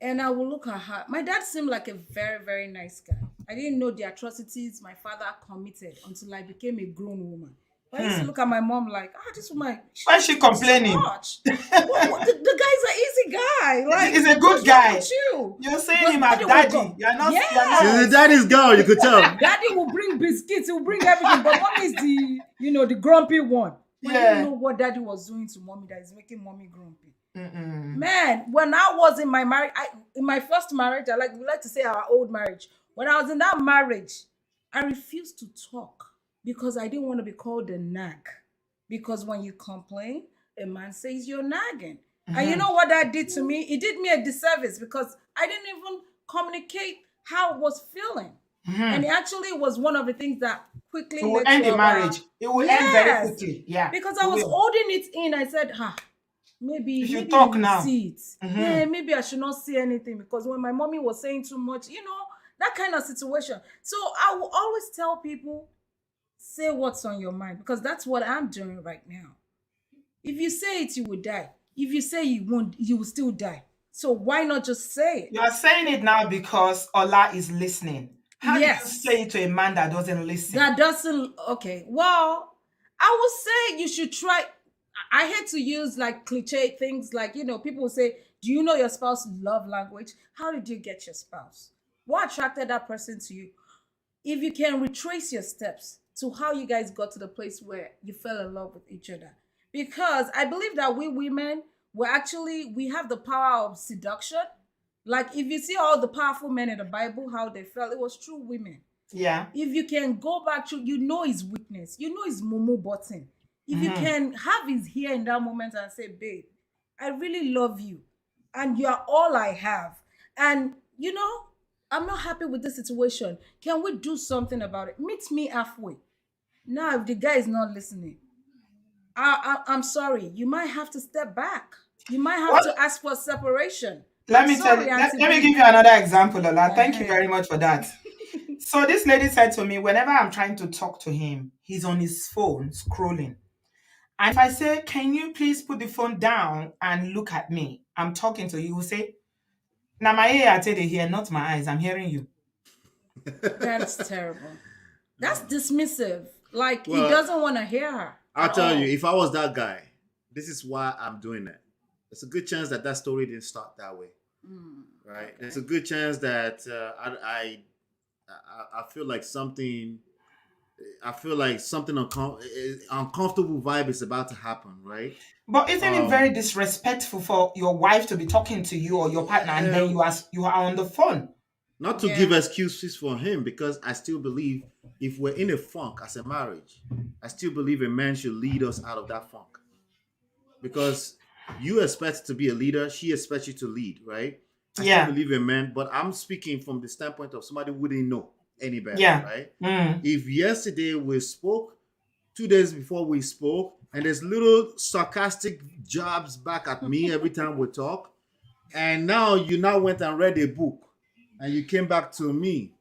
[SPEAKER 2] And I would look at her. My dad seemed like a very, very nice guy. I didn't know the atrocities my father committed until I became a grown woman. But I used to
[SPEAKER 1] Hmm.
[SPEAKER 2] look at my mom like, this woman,
[SPEAKER 1] Why is she
[SPEAKER 2] she does too
[SPEAKER 1] complaining?
[SPEAKER 2] much. What the guy's an easy guy. Like,
[SPEAKER 1] He's a good
[SPEAKER 2] what's wrong with
[SPEAKER 1] guy.
[SPEAKER 2] you?
[SPEAKER 1] You're saying
[SPEAKER 2] Because
[SPEAKER 1] him
[SPEAKER 2] daddy
[SPEAKER 1] as
[SPEAKER 2] will
[SPEAKER 1] daddy.
[SPEAKER 2] go.
[SPEAKER 1] You're not. You're
[SPEAKER 3] She's
[SPEAKER 1] not.
[SPEAKER 3] a
[SPEAKER 2] Yes.
[SPEAKER 3] daddy's girl, you could tell.
[SPEAKER 2] Daddy will bring biscuits, he'll bring everything, but mommy is the grumpy one. But I didn't
[SPEAKER 1] Yeah.
[SPEAKER 2] know what daddy was doing to mommy that is making mommy grumpy.
[SPEAKER 1] Mm-mm.
[SPEAKER 2] Man, when I was in my marriage, in my first marriage, we like to say our old marriage. When I was in that marriage, I refused to talk because I didn't want to be called a nag. Because when you complain, a man says you're nagging. And you
[SPEAKER 1] Mhm.
[SPEAKER 2] know what that did to me? It did me a disservice because I didn't even communicate how I was feeling. And
[SPEAKER 1] Mhm.
[SPEAKER 2] it actually was one of the things that
[SPEAKER 1] It
[SPEAKER 2] quickly
[SPEAKER 1] will
[SPEAKER 2] led
[SPEAKER 1] end
[SPEAKER 2] to
[SPEAKER 1] the
[SPEAKER 2] our,
[SPEAKER 1] marriage. It will end very
[SPEAKER 2] yes,
[SPEAKER 1] quickly. Yeah,
[SPEAKER 2] because I
[SPEAKER 1] it
[SPEAKER 2] was
[SPEAKER 1] will.
[SPEAKER 2] holding it in. I said, maybe
[SPEAKER 1] If you
[SPEAKER 2] maybe you
[SPEAKER 1] talk
[SPEAKER 2] will
[SPEAKER 1] now.
[SPEAKER 2] see it.
[SPEAKER 1] Mhm.
[SPEAKER 2] Yeah, maybe I should not see anything because when my mommy was saying too much, that kind of situation. So I will always tell people, say what's on your mind because that's what I'm doing right now. If you say it, you will die. If you say you won't, you will still die. So why not just say it?
[SPEAKER 1] You are saying it now because Allah is listening. How do you say
[SPEAKER 2] Yes.
[SPEAKER 1] it to a man that doesn't listen?
[SPEAKER 2] That doesn't, okay. Well, I would say you should try. I hate to use like cliche things like, people will say, do you know your spouse's love language? How did you get your spouse? What attracted that person to you? If you can retrace your steps to how you guys got to the place where you fell in love with each other. Because I believe that we women, we have the power of seduction. Like if you see all the powerful men in the Bible, how they felt, it was true women.
[SPEAKER 1] Yeah.
[SPEAKER 2] If you can go back to, his weakness, his mumu button. If you
[SPEAKER 1] Mhm.
[SPEAKER 2] can have his here in that moment and say, babe, I really love you and you are all I have. And I'm not happy with this situation. Can we do something about it? Meet me halfway. Now, if the guy is not listening, I'm sorry. You might have to step back. You might have
[SPEAKER 1] What?
[SPEAKER 2] to ask for separation.
[SPEAKER 1] Let
[SPEAKER 2] I'm
[SPEAKER 1] me tell
[SPEAKER 2] sorry,
[SPEAKER 1] you. Let,
[SPEAKER 2] Auntie
[SPEAKER 1] let me
[SPEAKER 2] B.
[SPEAKER 1] give you another example, Lola. Thank you
[SPEAKER 2] Uh-huh.
[SPEAKER 1] very much for that. So this lady said to me, whenever I'm trying to talk to him, he's on his phone scrolling. And if I say, can you please put the phone down and look at me? I'm talking to you. He will say, now my ear I tell you here, not my eyes. I'm hearing you.
[SPEAKER 2] That's terrible. That's dismissive. Like he
[SPEAKER 3] Well,
[SPEAKER 2] doesn't want to hear her
[SPEAKER 3] I'll
[SPEAKER 2] at
[SPEAKER 3] tell you,
[SPEAKER 2] all.
[SPEAKER 3] if I was that guy, this is why I'm doing it. There's a good chance that that story didn't start that way, right? There's a
[SPEAKER 2] Okay.
[SPEAKER 3] good chance that I feel like something. I feel like something uncomfortable vibe is about to happen, right?
[SPEAKER 1] But isn't it very
[SPEAKER 3] Um,
[SPEAKER 1] disrespectful for your wife to be talking to you or your partner and then
[SPEAKER 3] uh,
[SPEAKER 1] you are on the phone?
[SPEAKER 3] Not to give
[SPEAKER 2] Yeah.
[SPEAKER 3] excuses for him, because I still believe if we're in a funk as a marriage, I still believe a man should lead us out of that funk. Because you expect to be a leader, she expects you to lead, right? I still
[SPEAKER 1] Yeah.
[SPEAKER 3] believe in men, but I'm speaking from the standpoint of somebody who didn't know any better,
[SPEAKER 1] Yeah.
[SPEAKER 3] right?
[SPEAKER 1] Mm.
[SPEAKER 3] If yesterday we spoke, 2 days before we spoke, and there's little sarcastic jabs back at me every time we talk, and now you now went and read a book, and you came back to me,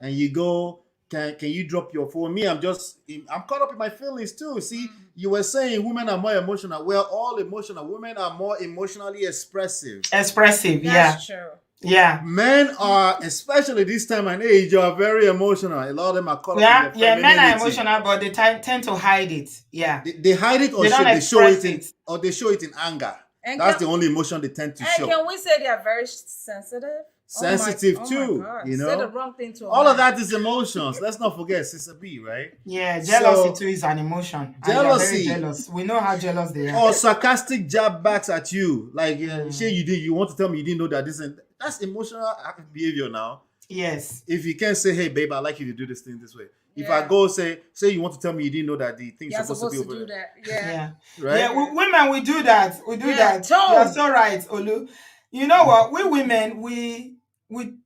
[SPEAKER 3] and you go, can you drop your phone? Me, I'm caught up in my feelings too. See, you were saying women are more emotional. We're all emotional. Women are more emotionally expressive.
[SPEAKER 1] Expressive. Yeah.
[SPEAKER 2] That's true.
[SPEAKER 1] Yeah.
[SPEAKER 3] Men are, especially this time and age, are very emotional. A lot of them are caught up in
[SPEAKER 1] Yeah.
[SPEAKER 3] their
[SPEAKER 1] Yeah. Men are
[SPEAKER 3] femininity.
[SPEAKER 1] emotional, but they tend to hide it. Yeah.
[SPEAKER 3] They hide it, or
[SPEAKER 1] They don't
[SPEAKER 3] they show
[SPEAKER 1] express
[SPEAKER 3] it
[SPEAKER 1] it.
[SPEAKER 3] or they show it in anger.
[SPEAKER 2] And
[SPEAKER 3] That's the only emotion they tend to show.
[SPEAKER 2] can we say they are very sensitive?
[SPEAKER 3] sensitive
[SPEAKER 2] Oh my
[SPEAKER 3] too,
[SPEAKER 2] God.
[SPEAKER 3] you
[SPEAKER 2] Say the
[SPEAKER 3] know.
[SPEAKER 2] wrong thing to a
[SPEAKER 3] All of
[SPEAKER 2] man.
[SPEAKER 3] that is emotions. Let's not forget Sister B, right?
[SPEAKER 1] Yeah, jealousy too
[SPEAKER 3] So
[SPEAKER 1] is an emotion, and they are very
[SPEAKER 3] jealousy
[SPEAKER 1] jealous. We know how jealous they are.
[SPEAKER 3] or sarcastic jab backs at you, like say
[SPEAKER 1] Mm.
[SPEAKER 3] you want to tell me you didn't know that this and that's emotional behavior now.
[SPEAKER 1] Yes.
[SPEAKER 3] If you can't say, hey babe, I like you to do this thing this way. If I
[SPEAKER 2] Yeah.
[SPEAKER 3] go say you want to tell me you didn't know that the thing's
[SPEAKER 2] You're
[SPEAKER 3] supposed to be
[SPEAKER 2] supposed to
[SPEAKER 3] over
[SPEAKER 2] do
[SPEAKER 3] there,
[SPEAKER 2] that. Yeah.
[SPEAKER 1] Yeah. Yeah,
[SPEAKER 3] right?
[SPEAKER 1] women, we do that. We do
[SPEAKER 2] Yeah.
[SPEAKER 1] that. You are
[SPEAKER 2] Tone.
[SPEAKER 1] so right, Olu. You know what? We women, we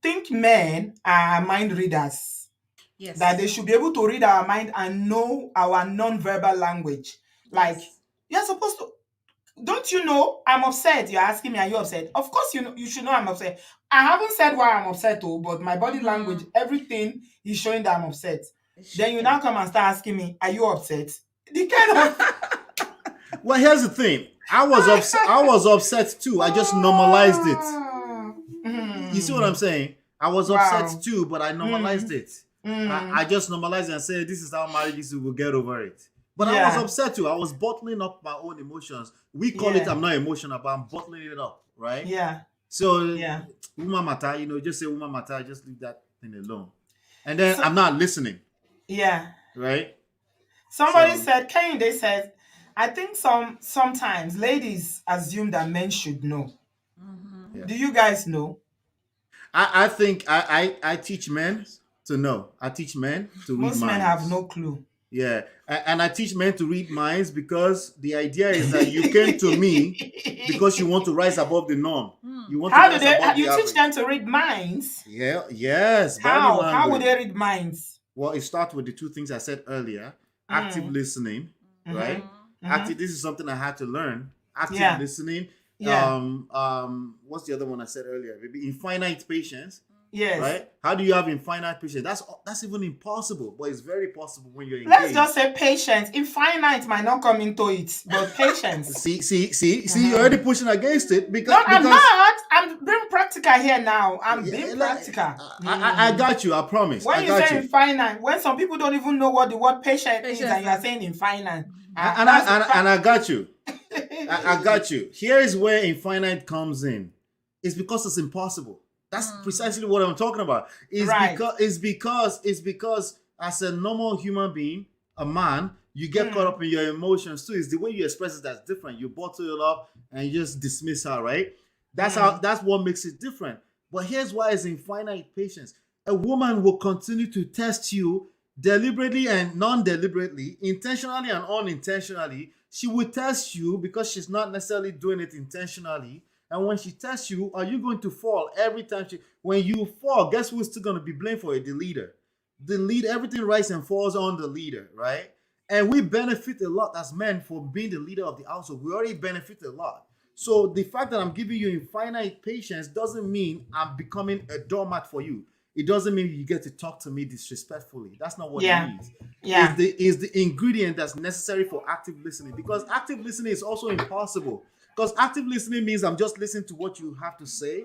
[SPEAKER 1] think men are mind readers, that they
[SPEAKER 2] Yes.
[SPEAKER 1] should be able to read our mind and know our non-verbal language. Like,
[SPEAKER 2] Yes.
[SPEAKER 1] you're supposed to, don't you know I'm upset? You're asking me, are you upset? Of course you know, you should know I'm upset. I haven't said why I'm upset, oh, but my body language,
[SPEAKER 2] Mm-hmm.
[SPEAKER 1] everything is showing that I'm upset.
[SPEAKER 2] It's
[SPEAKER 1] Then you
[SPEAKER 2] showing.
[SPEAKER 1] now come and start asking me, are you upset? The kind of
[SPEAKER 3] Well, here's the thing. I was upset too. I just normalized it.
[SPEAKER 1] Ah.
[SPEAKER 3] You see what I'm
[SPEAKER 1] Mm.
[SPEAKER 3] saying? I was upset
[SPEAKER 1] Wow.
[SPEAKER 3] too, but I normalized
[SPEAKER 1] Mm.
[SPEAKER 3] it. I
[SPEAKER 1] Mm.
[SPEAKER 3] just normalized it and said, this is how marriages will get over it. But I was
[SPEAKER 1] Yeah.
[SPEAKER 3] upset too. I was bottling up my own emotions. We call it
[SPEAKER 1] Yeah.
[SPEAKER 3] I'm not emotional, but I'm bottling it up, right?
[SPEAKER 1] Yeah.
[SPEAKER 3] So,
[SPEAKER 1] Yeah.
[SPEAKER 3] woman matter, just say woman matter, just leave that thing alone. And then
[SPEAKER 1] So
[SPEAKER 3] I'm not listening,
[SPEAKER 1] yeah.
[SPEAKER 3] right?
[SPEAKER 1] Somebody
[SPEAKER 3] So,
[SPEAKER 1] said, Kane, they said, I think sometimes ladies assume that men should know.
[SPEAKER 2] Mm-hmm.
[SPEAKER 3] yeah.
[SPEAKER 1] Do you guys know?
[SPEAKER 3] I think I teach men to know. I teach men to read
[SPEAKER 1] Most men have
[SPEAKER 3] minds.
[SPEAKER 1] no clue.
[SPEAKER 3] Yeah, and I teach men to read minds because the idea is that you came to me because you want to rise above the norm. You want to
[SPEAKER 1] How do
[SPEAKER 3] rise
[SPEAKER 1] they?
[SPEAKER 3] above the
[SPEAKER 1] You teach them
[SPEAKER 3] average.
[SPEAKER 1] to read minds?
[SPEAKER 3] Yeah, yes, body
[SPEAKER 1] How? How would they
[SPEAKER 3] language.
[SPEAKER 1] read minds?
[SPEAKER 3] Well, it starts with the two things I said earlier: active
[SPEAKER 1] Mm.
[SPEAKER 3] listening,
[SPEAKER 1] Mm-hmm.
[SPEAKER 3] right?
[SPEAKER 1] Mm-hmm.
[SPEAKER 3] Active. This is something I had to learn. Active
[SPEAKER 1] Yeah.
[SPEAKER 3] listening.
[SPEAKER 1] Yeah.
[SPEAKER 3] What's the other one I said earlier? Maybe infinite patience,
[SPEAKER 1] Yes.
[SPEAKER 3] right? How do you have infinite patience? That's even impossible, but it's very possible when you're
[SPEAKER 1] Let's
[SPEAKER 3] engaged.
[SPEAKER 1] just say patience. Infinite might not come into it, but patience.
[SPEAKER 3] See, you're already pushing against it
[SPEAKER 1] No, I'm
[SPEAKER 3] because
[SPEAKER 1] not. I'm being practical here now. I'm
[SPEAKER 3] yeah,
[SPEAKER 1] being
[SPEAKER 3] like,
[SPEAKER 1] practical.
[SPEAKER 3] I got you. I promise.
[SPEAKER 1] When
[SPEAKER 3] I
[SPEAKER 1] you
[SPEAKER 3] got
[SPEAKER 1] say
[SPEAKER 3] you.
[SPEAKER 1] infinite, when some people don't even know what the word patient is,
[SPEAKER 2] Patience,
[SPEAKER 1] and you are
[SPEAKER 2] man.
[SPEAKER 1] saying infinite,
[SPEAKER 3] And
[SPEAKER 1] that's
[SPEAKER 3] I got you. I got you. Here is where infinite comes in. It's because it's impossible. That's precisely what I'm talking about.
[SPEAKER 1] right.
[SPEAKER 3] It's because as a normal human being, a man, you get caught
[SPEAKER 1] Mm,
[SPEAKER 3] up in your emotions too. It's the way you express it that's different. You bottle it up and you just dismiss her, right?
[SPEAKER 1] mm,
[SPEAKER 3] That's what makes it different. But here's why it's infinite patience. A woman will continue to test you deliberately and non-deliberately, intentionally and unintentionally. She will test you because she's not necessarily doing it intentionally. And when she tests you, are you going to fall every time when you fall, guess who's still going to be blamed for it? The leader. The lead, everything rises and falls on the leader, right? And we benefit a lot as men for being the leader of the household. We already benefit a lot. So the fact that I'm giving you infinite patience doesn't mean I'm becoming a doormat for you. It doesn't mean you get to talk to me disrespectfully. That's not what it
[SPEAKER 1] yeah.
[SPEAKER 3] means.
[SPEAKER 1] Yeah.
[SPEAKER 3] Is the ingredient that's necessary for active listening, because active listening is also impossible. Because active listening means I'm just listening to what you have to say,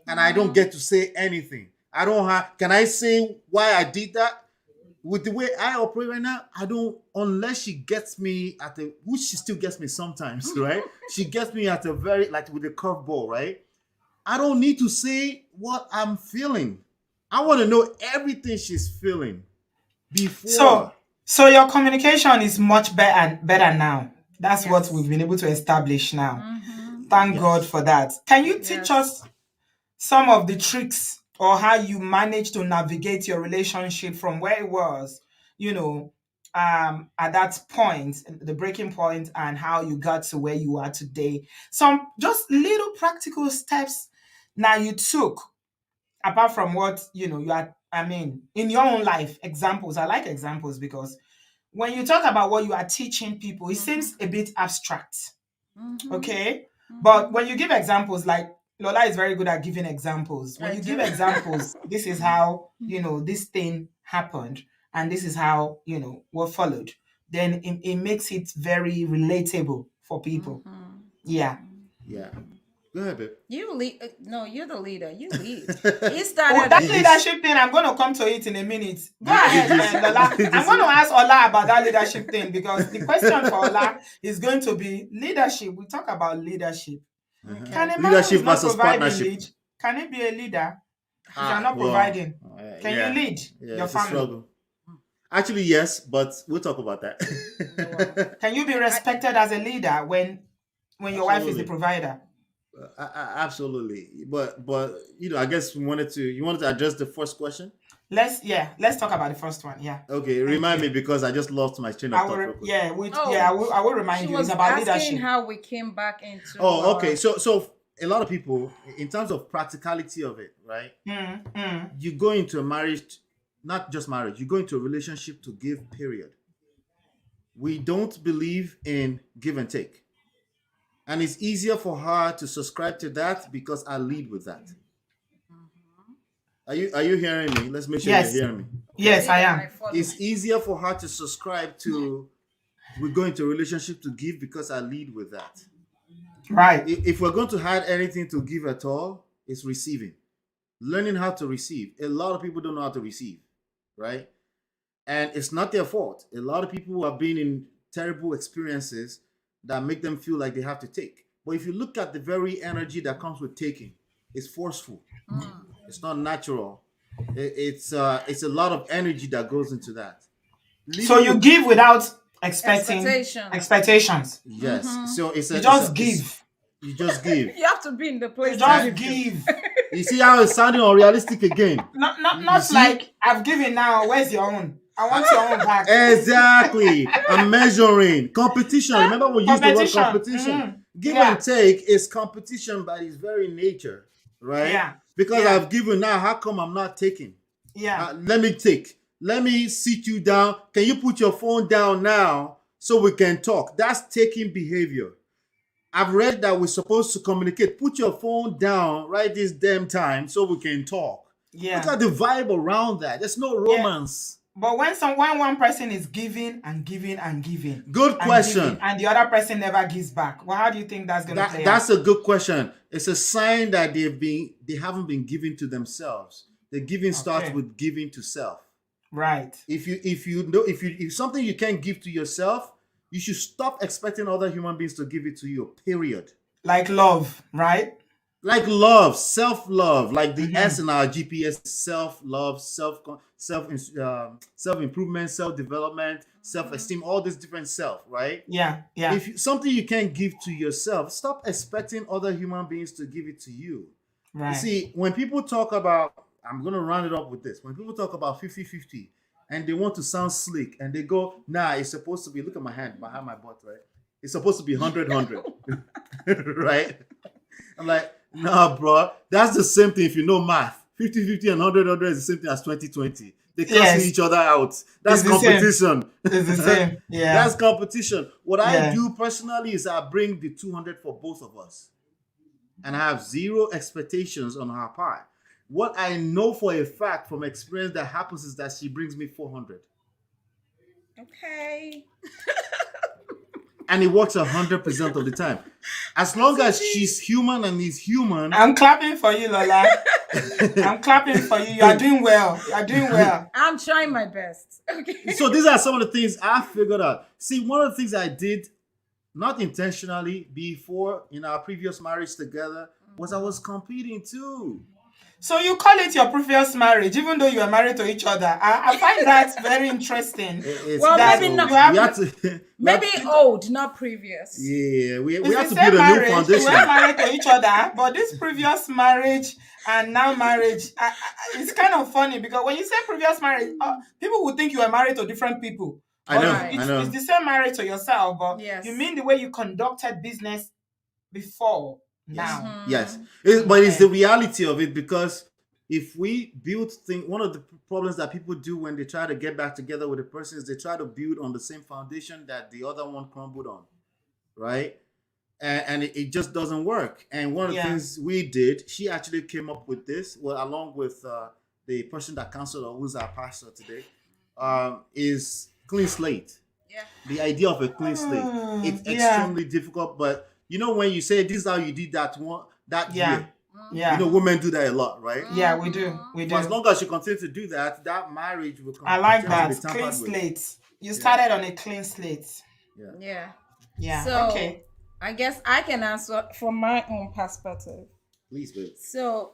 [SPEAKER 3] and I don't get to say anything. I don't have. Can I say why I did that? With the way I operate right now, I don't, unless she gets me at the, which she still gets me sometimes, right? She gets me at a very, like with a curveball, right? I don't need to say what I'm feeling. I want to know everything she's feeling
[SPEAKER 1] So,
[SPEAKER 3] before.
[SPEAKER 1] so your communication is much better now. That's what we've
[SPEAKER 2] Yes.
[SPEAKER 1] been able to establish now.
[SPEAKER 2] Mm-hmm.
[SPEAKER 1] Thank God
[SPEAKER 3] Yes.
[SPEAKER 1] for that. Can you teach
[SPEAKER 2] Yes.
[SPEAKER 1] us some of the tricks or how you manage to navigate your relationship from where it was, you know, at that point, the breaking point, and how you got to where you are today? Some just little practical steps now you took, apart from what you are. I mean, in your own life, examples. I like examples because when you talk about what you are teaching people, it
[SPEAKER 2] Mm-hmm.
[SPEAKER 1] seems a bit abstract.
[SPEAKER 2] Mm-hmm.
[SPEAKER 1] Okay. But
[SPEAKER 2] Mm-hmm.
[SPEAKER 1] when you give examples, like Lola is very good at giving examples. When
[SPEAKER 2] I
[SPEAKER 1] you give
[SPEAKER 2] do.
[SPEAKER 1] examples, this is how, this thing happened, and this is how, what followed. Then it makes it very relatable for people. Yeah.
[SPEAKER 3] Yeah. Go ahead, babe.
[SPEAKER 2] You lead. No, you're the leader. You lead. He
[SPEAKER 1] Oh,
[SPEAKER 2] started
[SPEAKER 1] that
[SPEAKER 2] it.
[SPEAKER 1] leadership thing, I'm going to come to it in a minute. Go
[SPEAKER 3] Did
[SPEAKER 1] ahead,
[SPEAKER 3] you
[SPEAKER 1] Lola.
[SPEAKER 3] did you
[SPEAKER 1] I'm going to
[SPEAKER 3] see?
[SPEAKER 1] ask Ola about that leadership thing because the question for Ola is going to be leadership. We talk about leadership.
[SPEAKER 3] Uh-huh.
[SPEAKER 1] Can
[SPEAKER 2] Okay.
[SPEAKER 1] a man who
[SPEAKER 3] Leadership
[SPEAKER 1] is not
[SPEAKER 3] versus
[SPEAKER 1] providing
[SPEAKER 3] partnership.
[SPEAKER 1] lead, can he be a leader? If you are not
[SPEAKER 3] Well,
[SPEAKER 1] providing, can you
[SPEAKER 3] yeah,
[SPEAKER 1] lead
[SPEAKER 3] yeah,
[SPEAKER 1] your
[SPEAKER 3] it's a
[SPEAKER 1] family?
[SPEAKER 3] struggle. Actually, yes, but we'll talk about
[SPEAKER 2] Wow.
[SPEAKER 3] that.
[SPEAKER 1] Can you be respected as a leader when your wife is the
[SPEAKER 3] Absolutely.
[SPEAKER 1] provider?
[SPEAKER 3] Absolutely. But I guess you wanted to address the first question.
[SPEAKER 1] Let's talk about the first one. Yeah.
[SPEAKER 3] Okay,
[SPEAKER 1] Thank
[SPEAKER 3] remind
[SPEAKER 1] you.
[SPEAKER 3] me because I just lost my train
[SPEAKER 1] I
[SPEAKER 3] of
[SPEAKER 1] will
[SPEAKER 3] thought
[SPEAKER 1] re-
[SPEAKER 3] real quick.
[SPEAKER 1] yeah, we yeah,
[SPEAKER 2] Oh,
[SPEAKER 1] I will
[SPEAKER 2] she
[SPEAKER 1] remind you. It's
[SPEAKER 2] was
[SPEAKER 1] about
[SPEAKER 2] asking
[SPEAKER 1] leadership.
[SPEAKER 2] how we came back into
[SPEAKER 3] Oh, okay. So a lot of people, in terms of practicality of it, right? You go into a marriage, not just marriage, you go into a relationship to give, period. We don't believe in give and take. And it's easier for her to subscribe to that because I lead with that. Are you hearing me? Let's make sure you're
[SPEAKER 1] Yes.
[SPEAKER 3] hearing me. Okay.
[SPEAKER 1] Yes,
[SPEAKER 2] did,
[SPEAKER 1] I
[SPEAKER 2] and I
[SPEAKER 1] am.
[SPEAKER 2] followed.
[SPEAKER 3] It's easier for her to subscribe to we go into a relationship to give because I lead with that.
[SPEAKER 1] Right.
[SPEAKER 3] If we're going to have anything to give at all, it's receiving. Learning how to receive. A lot of people don't know how to receive, right? And it's not their fault. A lot of people have been in terrible experiences that make them feel like they have to take. But if you look at the very energy that comes with taking, it's forceful. It's not natural. It's a lot of energy that goes into that.
[SPEAKER 1] So
[SPEAKER 3] Leading
[SPEAKER 1] you
[SPEAKER 3] with
[SPEAKER 1] give without expecting
[SPEAKER 2] Expectations.
[SPEAKER 1] expectations.
[SPEAKER 3] yes. So
[SPEAKER 1] You just give.
[SPEAKER 3] you just give.
[SPEAKER 2] You have to be in the
[SPEAKER 1] You
[SPEAKER 2] place to
[SPEAKER 1] just
[SPEAKER 2] give too.
[SPEAKER 1] give.
[SPEAKER 3] You see how it's sounding unrealistic again.
[SPEAKER 1] Not
[SPEAKER 3] see?
[SPEAKER 1] like I've given now. Where's your own? I want your own back.
[SPEAKER 3] Exactly. I'm measuring competition. Remember we used the word competition. Give
[SPEAKER 1] Yeah.
[SPEAKER 3] and take is competition by its very nature, right?
[SPEAKER 1] Yeah.
[SPEAKER 3] Because
[SPEAKER 1] Yeah.
[SPEAKER 3] I've given now, how come I'm not taking?
[SPEAKER 1] Yeah.
[SPEAKER 3] Let me take. Let me sit you down. Can you put your phone down now so we can talk? That's taking behavior. I've read that we're supposed to communicate. Put your phone down right this damn time so we can talk.
[SPEAKER 1] Yeah.
[SPEAKER 3] Look at the vibe around that. There's no romance.
[SPEAKER 1] But when one person is giving and giving and giving,
[SPEAKER 3] Good
[SPEAKER 1] and
[SPEAKER 3] question.
[SPEAKER 1] giving, and the other person never gives back, well, how do you think that's gonna play
[SPEAKER 3] That's
[SPEAKER 1] out?
[SPEAKER 3] a good question. It's a sign that they haven't been giving to themselves. The giving starts
[SPEAKER 1] Okay.
[SPEAKER 3] with giving to self.
[SPEAKER 1] Right.
[SPEAKER 3] If something you can't give to yourself, you should stop expecting other human beings to give it to you. Period.
[SPEAKER 1] Like love, right?
[SPEAKER 3] Like love, self-love, like the S in our GPS: self-love, self-improvement, self-development, self-esteem, all this different self, right?
[SPEAKER 1] Yeah. Yeah.
[SPEAKER 3] If something you can't give to yourself, stop expecting other human beings to give it to you.
[SPEAKER 1] Right.
[SPEAKER 3] You see, when people talk about, I'm going to round it up with this. When people talk about 50-50 and they want to sound slick and they go, nah, it's supposed to be, look at my hand behind my butt, right? It's supposed to be 100-100, right? I'm like, nah, bro, that's the same thing if you know math. 50-50 and 100-100 is the same thing as 20-20. They cancel each other out. That's
[SPEAKER 1] It's the same.
[SPEAKER 3] competition.
[SPEAKER 1] It's the same. Yeah.
[SPEAKER 3] That's competition. What I
[SPEAKER 1] Yeah.
[SPEAKER 3] do personally is I bring the 200 for both of us. And I have zero expectations on her part. What I know for a fact from experience that happens is that she brings me 400.
[SPEAKER 2] Okay.
[SPEAKER 3] And it works 100% of the time. As long as she's human and he's human.
[SPEAKER 1] I'm clapping for you, Lola. I'm clapping for you. You are doing well. You are doing well.
[SPEAKER 2] I'm trying my best. Okay.
[SPEAKER 3] So these are some of the things I figured out. See, one of the things I did, not intentionally, before in our previous marriage together, was I was competing too.
[SPEAKER 1] So you call it your previous marriage, even though you are married to each other. I find that very interesting.
[SPEAKER 2] Well,
[SPEAKER 1] that
[SPEAKER 2] maybe not.
[SPEAKER 1] you have-
[SPEAKER 3] We have to,
[SPEAKER 2] Maybe old, not previous.
[SPEAKER 3] yeah, we
[SPEAKER 1] It's
[SPEAKER 3] have
[SPEAKER 1] the
[SPEAKER 3] to build
[SPEAKER 1] same
[SPEAKER 3] a new
[SPEAKER 1] marriage.
[SPEAKER 3] foundation.
[SPEAKER 1] We are married to each other, but this previous marriage and now marriage, it's kind of funny because when you say previous marriage, people would think you are married to different people.
[SPEAKER 3] I know,
[SPEAKER 1] But
[SPEAKER 3] I know.
[SPEAKER 1] It's the same marriage to yourself, but
[SPEAKER 2] Yes.
[SPEAKER 1] you mean the way you conducted business before now.
[SPEAKER 3] Yes, but it's the reality of it, because if we build things, one of the problems that people do when they try to get back together with a person is they try to build on the same foundation that the other one crumbled on, right? And it just doesn't work. And one of the things we did, she actually came up with this, well, along with the person that counseled her, who's our pastor today, is clean slate.
[SPEAKER 2] Yeah.
[SPEAKER 3] The idea of a clean slate. It's extremely difficult, but you know, when you say this is how you did that year, you know, women do that a lot, right?
[SPEAKER 1] Yeah, we do. We do.
[SPEAKER 3] For as long as you continue to do that, that marriage will come.
[SPEAKER 1] I like that. Clean slate. You started on a clean slate.
[SPEAKER 2] Yeah.
[SPEAKER 1] Yeah.
[SPEAKER 2] So,
[SPEAKER 1] okay.
[SPEAKER 2] I guess I can answer from my own perspective.
[SPEAKER 3] Please, babe.
[SPEAKER 2] So,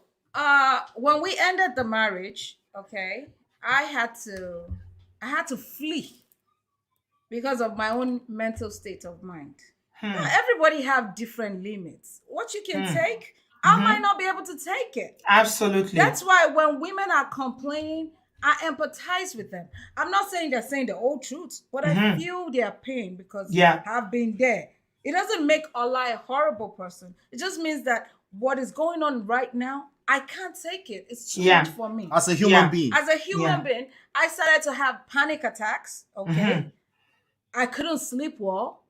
[SPEAKER 2] When we ended the marriage, okay, I had to I had to flee because of my own mental state of mind. Now,
[SPEAKER 1] Hmm.
[SPEAKER 2] everybody have different limits. What you can
[SPEAKER 1] Hmm.
[SPEAKER 2] take, I might
[SPEAKER 1] Mm-hmm.
[SPEAKER 2] not be able to take it.
[SPEAKER 1] Absolutely.
[SPEAKER 2] That's why when women are complaining, I empathize with them. I'm not saying they're saying the old truth, but I
[SPEAKER 1] Mm-hmm.
[SPEAKER 2] feel their pain because
[SPEAKER 1] Yeah.
[SPEAKER 2] I've been there. It doesn't make Allah a horrible person. It just means that what is going on right now, I can't take it. It's too much
[SPEAKER 1] Yeah.
[SPEAKER 2] for me.
[SPEAKER 3] As a human
[SPEAKER 1] Yeah.
[SPEAKER 3] being.
[SPEAKER 2] As a
[SPEAKER 1] Yeah.
[SPEAKER 2] human being, I started to have panic attacks.
[SPEAKER 1] Mm-hmm.
[SPEAKER 2] Okay. I couldn't sleep well,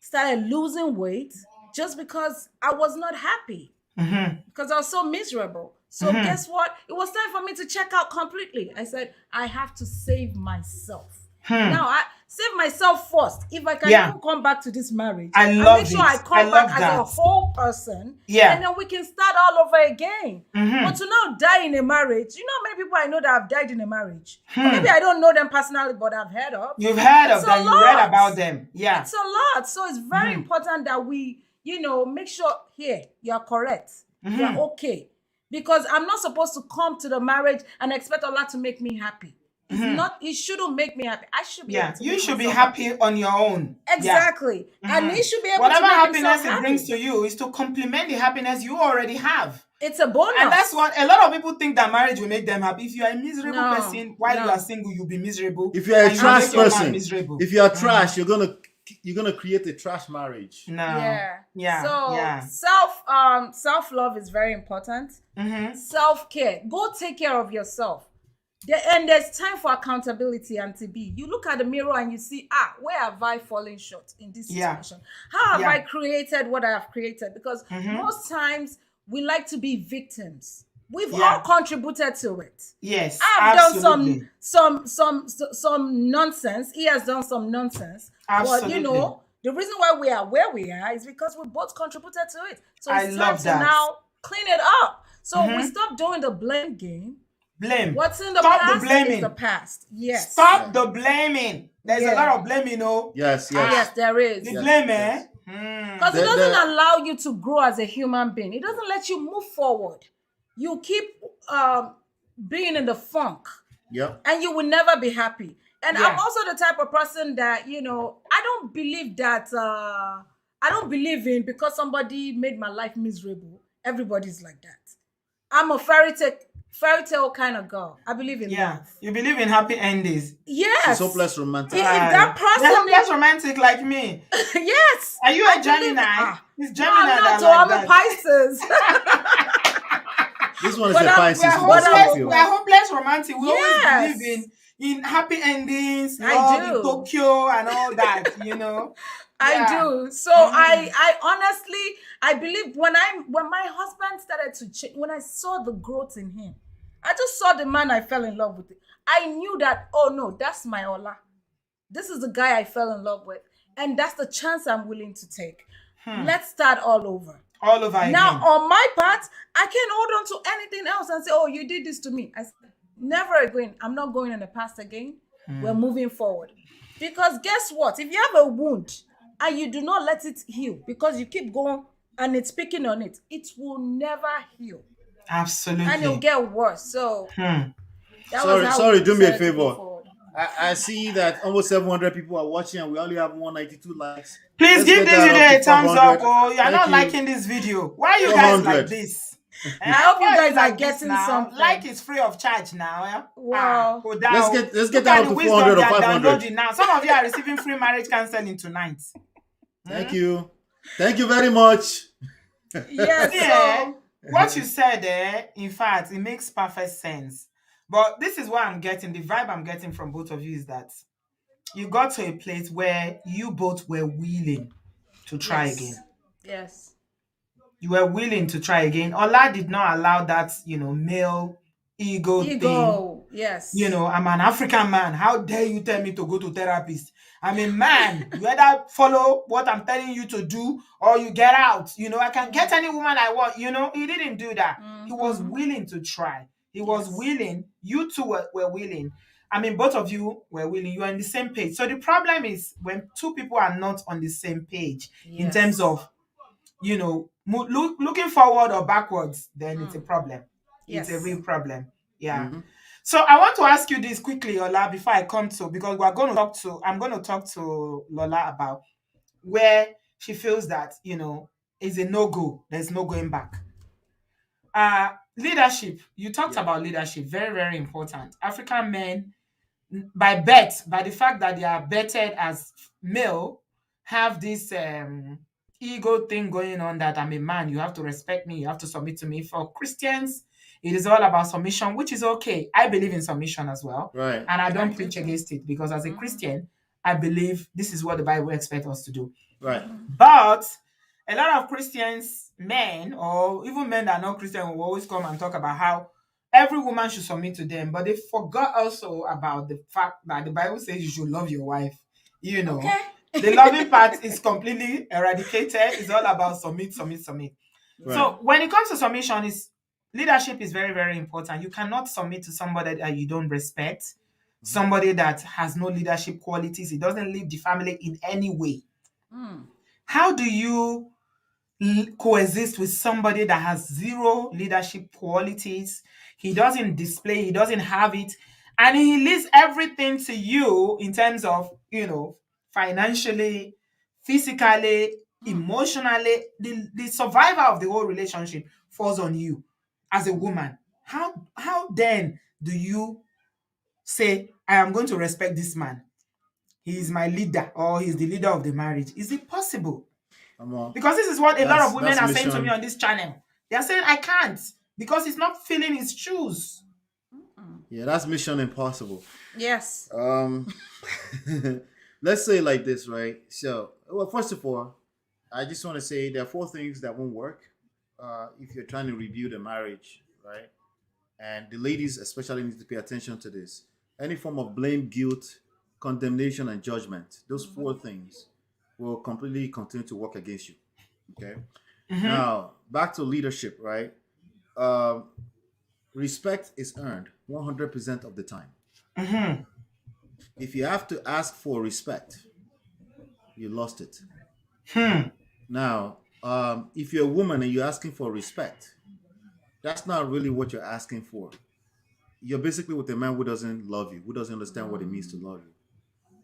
[SPEAKER 2] started losing weight just because I was not happy,
[SPEAKER 1] Mm-hmm.
[SPEAKER 2] because I was so miserable. So
[SPEAKER 1] Mm-hmm.
[SPEAKER 2] guess what? It was time for me to check out completely. I said, I have to save myself.
[SPEAKER 1] Hmm.
[SPEAKER 2] Now I save myself first. If I can
[SPEAKER 1] Yeah.
[SPEAKER 2] even come back to this marriage,
[SPEAKER 1] I
[SPEAKER 2] I make
[SPEAKER 1] love
[SPEAKER 2] sure
[SPEAKER 1] it.
[SPEAKER 2] I
[SPEAKER 1] I
[SPEAKER 2] come back
[SPEAKER 1] love
[SPEAKER 2] as a
[SPEAKER 1] that.
[SPEAKER 2] whole person,
[SPEAKER 1] Yeah.
[SPEAKER 2] and then we can start all over again.
[SPEAKER 1] Mm-hmm.
[SPEAKER 2] But to now die in a marriage, you know how many people I know that have died in a marriage? Or
[SPEAKER 1] Hmm.
[SPEAKER 2] maybe I don't know them personally, but I've heard of.
[SPEAKER 1] You've heard
[SPEAKER 2] It's
[SPEAKER 1] of
[SPEAKER 2] a
[SPEAKER 1] them. You read
[SPEAKER 2] lot.
[SPEAKER 1] about them. Yeah.
[SPEAKER 2] It's a lot. So it's very
[SPEAKER 1] Mm-hmm.
[SPEAKER 2] important that we, make sure here you're correct. You're
[SPEAKER 1] Mm-hmm.
[SPEAKER 2] okay. Because I'm not supposed to come to the marriage and expect Allah to make me happy. It's
[SPEAKER 1] Mm-hmm.
[SPEAKER 2] not, it shouldn't make me happy. I should be able
[SPEAKER 1] Yeah.
[SPEAKER 2] to
[SPEAKER 1] You
[SPEAKER 2] make
[SPEAKER 1] should be
[SPEAKER 2] myself
[SPEAKER 1] happy on your own. Yeah.
[SPEAKER 2] Exactly. And
[SPEAKER 1] Mm-hmm.
[SPEAKER 2] he should be able
[SPEAKER 1] Whatever
[SPEAKER 2] to make himself
[SPEAKER 1] happiness it brings
[SPEAKER 2] happy.
[SPEAKER 1] to you is to complement the happiness you already have.
[SPEAKER 2] It's a bonus.
[SPEAKER 1] And that's what a lot of people think, that marriage will make them happy. If you are a miserable
[SPEAKER 2] No,
[SPEAKER 1] person while you are
[SPEAKER 2] no.
[SPEAKER 1] single, you'll be miserable.
[SPEAKER 3] If you're a
[SPEAKER 1] And you
[SPEAKER 3] trash
[SPEAKER 1] make your man
[SPEAKER 3] person,
[SPEAKER 1] miserable.
[SPEAKER 3] if you're
[SPEAKER 1] Mhm.
[SPEAKER 3] trash, you're gonna create a trash marriage.
[SPEAKER 1] No.
[SPEAKER 2] Yeah.
[SPEAKER 1] Yeah.
[SPEAKER 2] So
[SPEAKER 1] Yeah.
[SPEAKER 2] self-love is very important.
[SPEAKER 1] Mm-hmm.
[SPEAKER 2] Self-care. Go take care of yourself. And there's time for accountability and to be. You look at the mirror and you see, where have I fallen short in this
[SPEAKER 1] Yeah.
[SPEAKER 2] situation? How have
[SPEAKER 1] Yeah.
[SPEAKER 2] I created what I have created? Because
[SPEAKER 1] Mhm.
[SPEAKER 2] most times we like to be victims. We've
[SPEAKER 1] Yeah.
[SPEAKER 2] all contributed to it.
[SPEAKER 1] Yes.
[SPEAKER 2] I've done
[SPEAKER 1] Absolutely.
[SPEAKER 2] some nonsense. He has done some nonsense.
[SPEAKER 1] Absolutely.
[SPEAKER 2] But the reason why we are where we are is because we both contributed to it. So
[SPEAKER 1] I
[SPEAKER 2] it's time
[SPEAKER 1] love
[SPEAKER 2] to
[SPEAKER 1] that.
[SPEAKER 2] now clean it up. So we
[SPEAKER 1] Mhm.
[SPEAKER 2] stop doing the blame game.
[SPEAKER 1] Blame.
[SPEAKER 2] What's in the
[SPEAKER 1] Stop
[SPEAKER 2] past
[SPEAKER 1] the blaming.
[SPEAKER 2] is the past. Yes.
[SPEAKER 1] Stop the blaming. There's a
[SPEAKER 2] Yeah.
[SPEAKER 1] lot of blaming,
[SPEAKER 3] Yes,
[SPEAKER 2] Yes, there is.
[SPEAKER 1] The
[SPEAKER 3] Yes,
[SPEAKER 1] blame,
[SPEAKER 3] yes.
[SPEAKER 2] Because it
[SPEAKER 3] The-
[SPEAKER 2] doesn't
[SPEAKER 3] the-
[SPEAKER 2] allow you to grow as a human being. It doesn't let you move forward. You keep being in the funk,
[SPEAKER 3] Yep.
[SPEAKER 2] and you will never be happy. And
[SPEAKER 1] Yeah.
[SPEAKER 2] I'm also the type of person that, I don't believe that I don't believe in because somebody made my life miserable. Everybody's like that. I'm a fairy tale kind of girl. I believe in
[SPEAKER 1] Yeah.
[SPEAKER 2] love.
[SPEAKER 1] You believe in happy endings.
[SPEAKER 2] Yes.
[SPEAKER 3] She's hopeless romantic.
[SPEAKER 2] If that person
[SPEAKER 1] You're hopeless romantic like me.
[SPEAKER 2] yes.
[SPEAKER 1] Are you
[SPEAKER 2] I
[SPEAKER 1] a
[SPEAKER 2] believe-
[SPEAKER 1] Gemini? It's
[SPEAKER 2] No,
[SPEAKER 1] Gemini
[SPEAKER 2] I'm not.
[SPEAKER 1] that
[SPEAKER 2] So
[SPEAKER 1] like
[SPEAKER 2] I'm
[SPEAKER 1] that.
[SPEAKER 2] a Pisces.
[SPEAKER 3] This one is
[SPEAKER 2] But
[SPEAKER 3] a
[SPEAKER 2] I'm-
[SPEAKER 3] Pisces.
[SPEAKER 1] We're
[SPEAKER 3] It's a
[SPEAKER 2] but I'm-
[SPEAKER 1] hopeless,
[SPEAKER 3] Scorpio.
[SPEAKER 1] we're hopeless romantic. We
[SPEAKER 2] Yes.
[SPEAKER 1] always believe in happy endings,
[SPEAKER 2] I
[SPEAKER 1] love in
[SPEAKER 2] do.
[SPEAKER 1] Tokyo and all that,
[SPEAKER 2] I
[SPEAKER 1] Yeah.
[SPEAKER 2] do. So
[SPEAKER 1] Mhm.
[SPEAKER 2] I honestly I believe when my husband started to change, when I saw the growth in him, I just saw the man I fell in love with. I knew that, oh no, that's my Ola. This is the guy I fell in love with, and that's the chance I'm willing to take. Let's start all over.
[SPEAKER 1] All over
[SPEAKER 2] Now,
[SPEAKER 1] again.
[SPEAKER 2] on my part, I can't hold on to anything else and say, oh, you did this to me. I said, never again. I'm not going in the past again. We're moving forward. Because guess what? If you have a wound and you do not let it heal because you keep going and it's picking on it, it will never heal.
[SPEAKER 1] Absolutely.
[SPEAKER 2] And it'll get worse. So that was
[SPEAKER 3] Sorry,
[SPEAKER 2] how
[SPEAKER 3] sorry,
[SPEAKER 2] we
[SPEAKER 3] do me a
[SPEAKER 2] decided to go
[SPEAKER 3] favor.
[SPEAKER 2] forward.
[SPEAKER 3] I see that almost 700 people are watching and we only have 192 likes.
[SPEAKER 1] Please
[SPEAKER 3] Let's
[SPEAKER 1] give
[SPEAKER 3] get
[SPEAKER 1] this
[SPEAKER 3] that
[SPEAKER 1] video
[SPEAKER 3] up
[SPEAKER 1] a
[SPEAKER 3] to
[SPEAKER 1] thumbs
[SPEAKER 3] 500.
[SPEAKER 1] up. Oh, you're
[SPEAKER 3] Thank
[SPEAKER 1] not
[SPEAKER 3] you.
[SPEAKER 1] liking this video. Why are you guys
[SPEAKER 3] 400.
[SPEAKER 1] like this?
[SPEAKER 2] I hope you
[SPEAKER 1] Why
[SPEAKER 2] guys are
[SPEAKER 1] like this
[SPEAKER 2] getting
[SPEAKER 1] now?
[SPEAKER 2] something.
[SPEAKER 1] Like is free of charge now. Yeah?
[SPEAKER 2] Wow.
[SPEAKER 1] Go down.
[SPEAKER 3] Let's get
[SPEAKER 1] Look
[SPEAKER 3] that
[SPEAKER 1] at
[SPEAKER 3] up
[SPEAKER 1] the
[SPEAKER 3] to
[SPEAKER 1] wisdom
[SPEAKER 3] 400 or
[SPEAKER 1] they are
[SPEAKER 3] 500.
[SPEAKER 1] downloading now. Some of you are receiving free marriage counseling tonight.
[SPEAKER 3] Thank you. Thank you very much.
[SPEAKER 2] Yes.
[SPEAKER 1] Yeah.
[SPEAKER 2] So
[SPEAKER 1] What you said there, in fact, it makes perfect sense. But this is what I'm getting. The vibe I'm getting from both of you is that you got to a place where you both were willing to try
[SPEAKER 2] yes.
[SPEAKER 1] again.
[SPEAKER 2] Yes.
[SPEAKER 1] You were willing to try again. Ola did not allow that, male ego thing.
[SPEAKER 2] Ego. Yes.
[SPEAKER 1] I'm an African man. How dare you tell me to go to therapist? I'm a man. You either follow what I'm telling you to do or you get out. I can get any woman I want. He didn't do that. He was willing to try. He was
[SPEAKER 2] Yes.
[SPEAKER 1] willing. You two were willing. Both of you were willing. You are on the same page. So the problem is when two people are not on the same page in terms of, looking forward or backwards, then it's a problem. It's a
[SPEAKER 2] Yes.
[SPEAKER 1] real problem. Yeah.
[SPEAKER 3] Hmm.
[SPEAKER 1] So I want to ask you this quickly, Lola, before I come to, because we're going to talk to, I'm going to talk to Lola about where she feels that, is a no-go. There's no going back. Leadership. You talked
[SPEAKER 3] Yeah.
[SPEAKER 1] about leadership. Very, very important. African men, by birth, by the fact that they are bettered as male, have this ego thing going on that I'm a man, you have to respect me, you have to submit to me. For Christians, it is all about submission, which is okay. I believe in submission as well,
[SPEAKER 3] Right.
[SPEAKER 1] and I
[SPEAKER 2] I
[SPEAKER 1] don't
[SPEAKER 2] do
[SPEAKER 1] preach
[SPEAKER 2] too.
[SPEAKER 1] against it because as a
[SPEAKER 2] Mm-hmm.
[SPEAKER 1] Christian, I believe this is what the Bible expects us to do.
[SPEAKER 3] Right.
[SPEAKER 2] Mm-hmm.
[SPEAKER 1] But a lot of Christians, men, or even men that are not Christian, will always come and talk about how every woman should submit to them. But they forgot also about the fact that the Bible says you should love your wife. You know,
[SPEAKER 2] Okay.
[SPEAKER 1] the loving part is completely eradicated. It's all about submit, submit, submit.
[SPEAKER 3] Right.
[SPEAKER 1] So when it comes to submission, is leadership is very, very important. You cannot submit to somebody that you don't respect,
[SPEAKER 3] Mhm.
[SPEAKER 1] somebody that has no leadership qualities. It doesn't lead the family in any way.
[SPEAKER 2] Mm.
[SPEAKER 1] How do you coexist with somebody that has zero leadership qualities? He doesn't display, he doesn't have it, and he leaves everything to you in terms of, financially, physically,
[SPEAKER 2] Mm.
[SPEAKER 1] emotionally. The survival of the whole relationship falls on you as a woman. How then do you say, I am going to respect this man? He is my leader, or he's the leader of the marriage. Is it possible?
[SPEAKER 3] Come on.
[SPEAKER 1] Because this is what a lot of women
[SPEAKER 3] That's
[SPEAKER 1] are saying to me
[SPEAKER 3] mission.
[SPEAKER 1] on this channel. They are saying, I can't because he's not filling his shoes.
[SPEAKER 2] Mm.
[SPEAKER 3] Yeah, that's mission impossible.
[SPEAKER 2] Yes.
[SPEAKER 3] Um, let's say it like this, right? So, well, first of all, I just want to say there are four things that won't work if you're trying to rebuild a marriage, right? And the ladies especially need to pay attention to this. Any form of blame, guilt, condemnation, and judgment, those four things will completely continue to work against you. Okay.
[SPEAKER 1] Mm-hmm.
[SPEAKER 3] Now, back to leadership, right? Um, Respect is earned 100% of the time.
[SPEAKER 1] Mm-hmm.
[SPEAKER 3] If you have to ask for respect, you lost it.
[SPEAKER 1] Hmm.
[SPEAKER 3] Now, if you're a woman and you're asking for respect, that's not really what you're asking for. You're basically with a man who doesn't love you, who doesn't understand what it means to love you.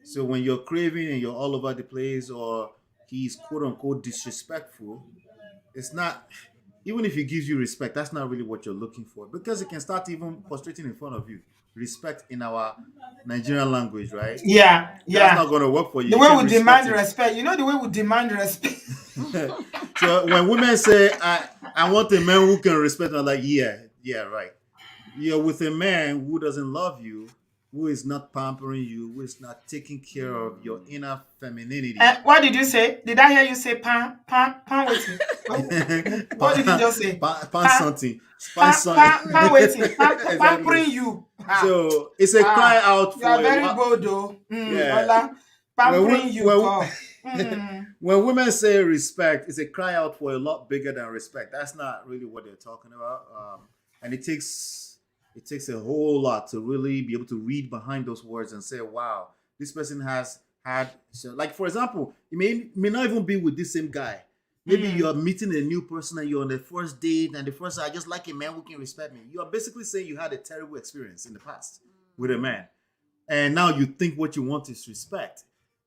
[SPEAKER 3] So when you're craving and you're all over the place, or he's quote unquote disrespectful, it's not, even if he gives you respect, that's not really what you're looking for, because it can start even prostrating in front of you. Respect in our Nigerian language, right?
[SPEAKER 1] Yeah,
[SPEAKER 3] That's not
[SPEAKER 1] yeah.
[SPEAKER 3] going to work for you.
[SPEAKER 1] The
[SPEAKER 3] You
[SPEAKER 1] way
[SPEAKER 3] can't
[SPEAKER 1] we
[SPEAKER 3] respect
[SPEAKER 1] demand
[SPEAKER 3] him.
[SPEAKER 1] respect. The way we demand respect.
[SPEAKER 3] So when women say, I want a man who can respect me, I'm like, yeah, yeah, right. You're with a man who doesn't love you, who is not pampering you, who is not taking care of your inner femininity.
[SPEAKER 1] What did you say? Did I hear you say pan, pan, pan waiting? What did you
[SPEAKER 3] Pan,
[SPEAKER 1] just say?
[SPEAKER 3] pan
[SPEAKER 1] Pan,
[SPEAKER 3] something. Pan
[SPEAKER 1] pan,
[SPEAKER 3] something.
[SPEAKER 1] pan, pan waiting. Pan,
[SPEAKER 3] Exactly.
[SPEAKER 1] pampering you.
[SPEAKER 3] So it's a cry out
[SPEAKER 1] You are
[SPEAKER 3] for a
[SPEAKER 1] very
[SPEAKER 3] lot.
[SPEAKER 1] bold though.
[SPEAKER 3] Yeah.
[SPEAKER 1] Ola,
[SPEAKER 3] When
[SPEAKER 1] pampering you, call.
[SPEAKER 3] when women say respect, it's a cry out for a lot bigger than respect. That's not really what they're talking about. And it takes a whole lot to really be able to read behind those words and say, wow, this person has had, so, like, for example, you may not even be with this same guy. Maybe you're meeting a new person and you're on the first date, and the first, I just like a man who can respect me. You are basically saying you had a terrible experience in the past with a man, and now you think what you want is respect.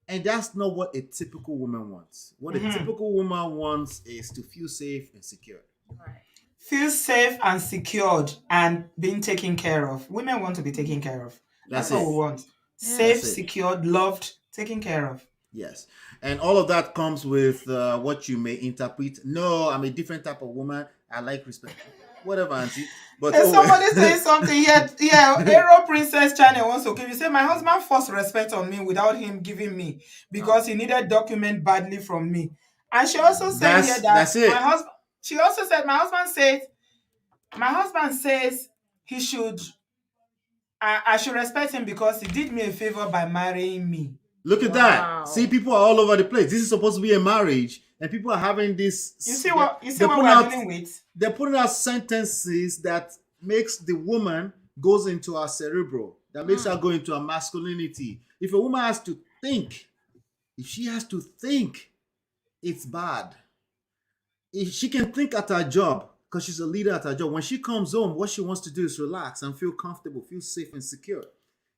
[SPEAKER 3] And that's not what a typical woman wants. What a typical woman wants is to feel safe and secure.
[SPEAKER 2] Right.
[SPEAKER 1] Feel safe and secured and being taken care of. Women want to be taken care of. That's
[SPEAKER 3] That's
[SPEAKER 1] what we
[SPEAKER 3] it.
[SPEAKER 1] want.
[SPEAKER 3] That's
[SPEAKER 1] Safe,
[SPEAKER 2] Yes.
[SPEAKER 3] it.
[SPEAKER 1] secured, loved, taken care of.
[SPEAKER 3] Yes. And all of that comes with what you may interpret. No, I'm a different type of woman. I like respect. Whatever, auntie. But
[SPEAKER 1] There's
[SPEAKER 3] oh,
[SPEAKER 1] somebody saying something here. Yeah, Aero Princess Channel wants to give you. Say, my husband forced respect on me without him giving me because he needed document badly from me. And she also said here that
[SPEAKER 3] that's
[SPEAKER 1] my
[SPEAKER 3] it.
[SPEAKER 1] husband, she also said, my husband says he should, I should respect him because he did me a favor by marrying me.
[SPEAKER 3] Look at that. See,
[SPEAKER 2] Wow.
[SPEAKER 3] people are all over the place. This is supposed to be a marriage, and people are having
[SPEAKER 1] You
[SPEAKER 3] this.
[SPEAKER 1] see what you see
[SPEAKER 3] They're
[SPEAKER 1] what we
[SPEAKER 3] putting
[SPEAKER 1] are
[SPEAKER 3] out
[SPEAKER 1] dealing with?
[SPEAKER 3] they're putting out sentences that makes the woman goes into her cerebral, that makes her
[SPEAKER 2] Mm.
[SPEAKER 3] go into her masculinity. If a woman has to think, if she has to think, it's bad. If she can think at her job, because she's a leader at her job. When she comes home, what she wants to do is relax and feel comfortable, feel safe and secure.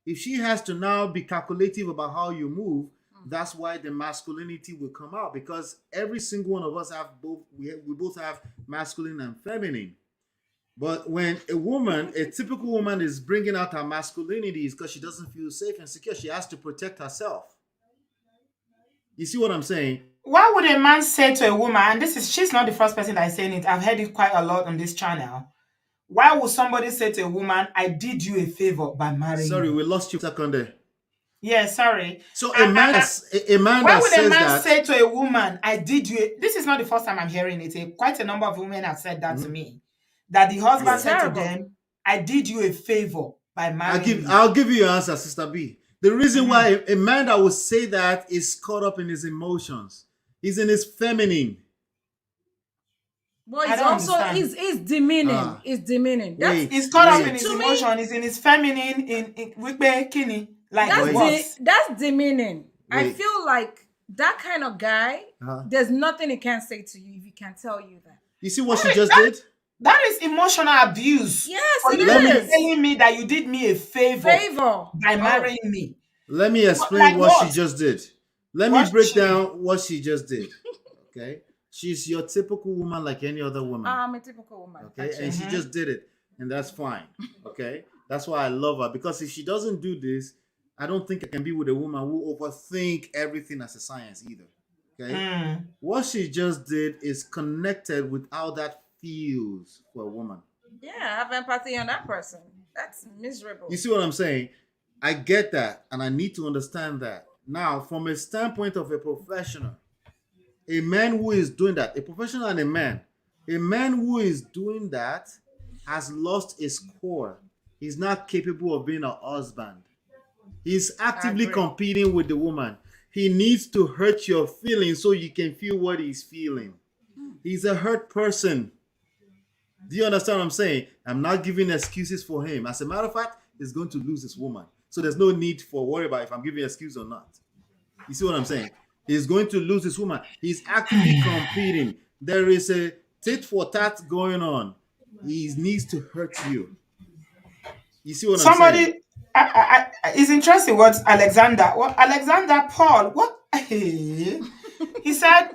[SPEAKER 3] If she has to now be calculative about how you move, that's why the masculinity will come out, because every single one of us have both. We both have masculine and feminine. But when a woman, a typical woman, is bringing out her masculinity, is because she doesn't feel safe and secure. She has to protect herself. You see what I'm saying?
[SPEAKER 1] Why would a man say to a woman, and she's not the first person that is saying it, I've heard it quite a lot on this channel. Why would somebody say to a woman, I did you a favor by marrying
[SPEAKER 3] Sorry,
[SPEAKER 1] you?
[SPEAKER 3] we lost you a second there.
[SPEAKER 1] Yeah, sorry.
[SPEAKER 3] So a man
[SPEAKER 1] Why
[SPEAKER 3] that
[SPEAKER 1] would a
[SPEAKER 3] says
[SPEAKER 1] man
[SPEAKER 3] that,
[SPEAKER 1] say to a woman, I did you this is not the first time I'm hearing it. Quite a number of women have said that to me. That the husband
[SPEAKER 3] Yeah.
[SPEAKER 1] said to
[SPEAKER 2] Terrible.
[SPEAKER 1] them, I did you a favor by marrying you.
[SPEAKER 3] I'll give you your answer, Sister B. The reason why a man that would say that is caught up in his emotions. He's in his feminine.
[SPEAKER 2] But
[SPEAKER 1] I
[SPEAKER 2] it's
[SPEAKER 1] don't
[SPEAKER 2] also
[SPEAKER 1] understand.
[SPEAKER 2] it's demeaning.
[SPEAKER 3] Ah.
[SPEAKER 2] It's demeaning. That's
[SPEAKER 3] Wait.
[SPEAKER 1] He's caught up
[SPEAKER 3] Wait.
[SPEAKER 1] in his
[SPEAKER 2] To me-
[SPEAKER 1] emotion, he's in his feminine, in Wikbe Kini. Like
[SPEAKER 2] that's
[SPEAKER 1] what?
[SPEAKER 2] that's demeaning. I
[SPEAKER 3] Wait.
[SPEAKER 2] feel like that kind of guy, there's nothing he can say to you if he can tell you that.
[SPEAKER 3] You see what she just did?
[SPEAKER 1] That is emotional abuse.
[SPEAKER 2] Yes,
[SPEAKER 1] For
[SPEAKER 2] it
[SPEAKER 1] you to be
[SPEAKER 2] is.
[SPEAKER 1] telling me that you did me a favor
[SPEAKER 2] Favor.
[SPEAKER 1] by marrying me.
[SPEAKER 3] Let me explain
[SPEAKER 1] Like
[SPEAKER 3] what she
[SPEAKER 1] what?
[SPEAKER 3] just did. Let me
[SPEAKER 1] What
[SPEAKER 3] break
[SPEAKER 1] she-
[SPEAKER 3] down what she just did. Okay? She's your typical woman like any other woman.
[SPEAKER 2] I'm a typical woman.
[SPEAKER 3] Okay?
[SPEAKER 2] actually.
[SPEAKER 3] And she just did it. And that's fine. Okay? That's why I love her. Because if she doesn't do this, I don't think I can be with a woman who overthink everything as a science either. Okay? What she just did is connected with how that feels for a woman.
[SPEAKER 2] Yeah, have empathy on that person. That's miserable.
[SPEAKER 3] You see what I'm saying? I get that, and I need to understand that. Now, from a standpoint of a professional, a man who is doing that, a professional and a man who is doing that has lost his core. He's not capable of being a husband. He's actively
[SPEAKER 2] agree.
[SPEAKER 3] competing with the woman. He needs to hurt your feelings so you can feel what he's feeling. He's a hurt person. Do you understand what I'm saying? I'm not giving excuses for him. As a matter of fact, he's going to lose his woman. So there's no need for worry about if I'm giving an excuse or not. You see what I'm saying? He's going to lose his woman. He's actively competing. There is a tit for tat going on. He needs to hurt you. You see what I'm saying?
[SPEAKER 1] It's interesting what Alexander Paul, what he said.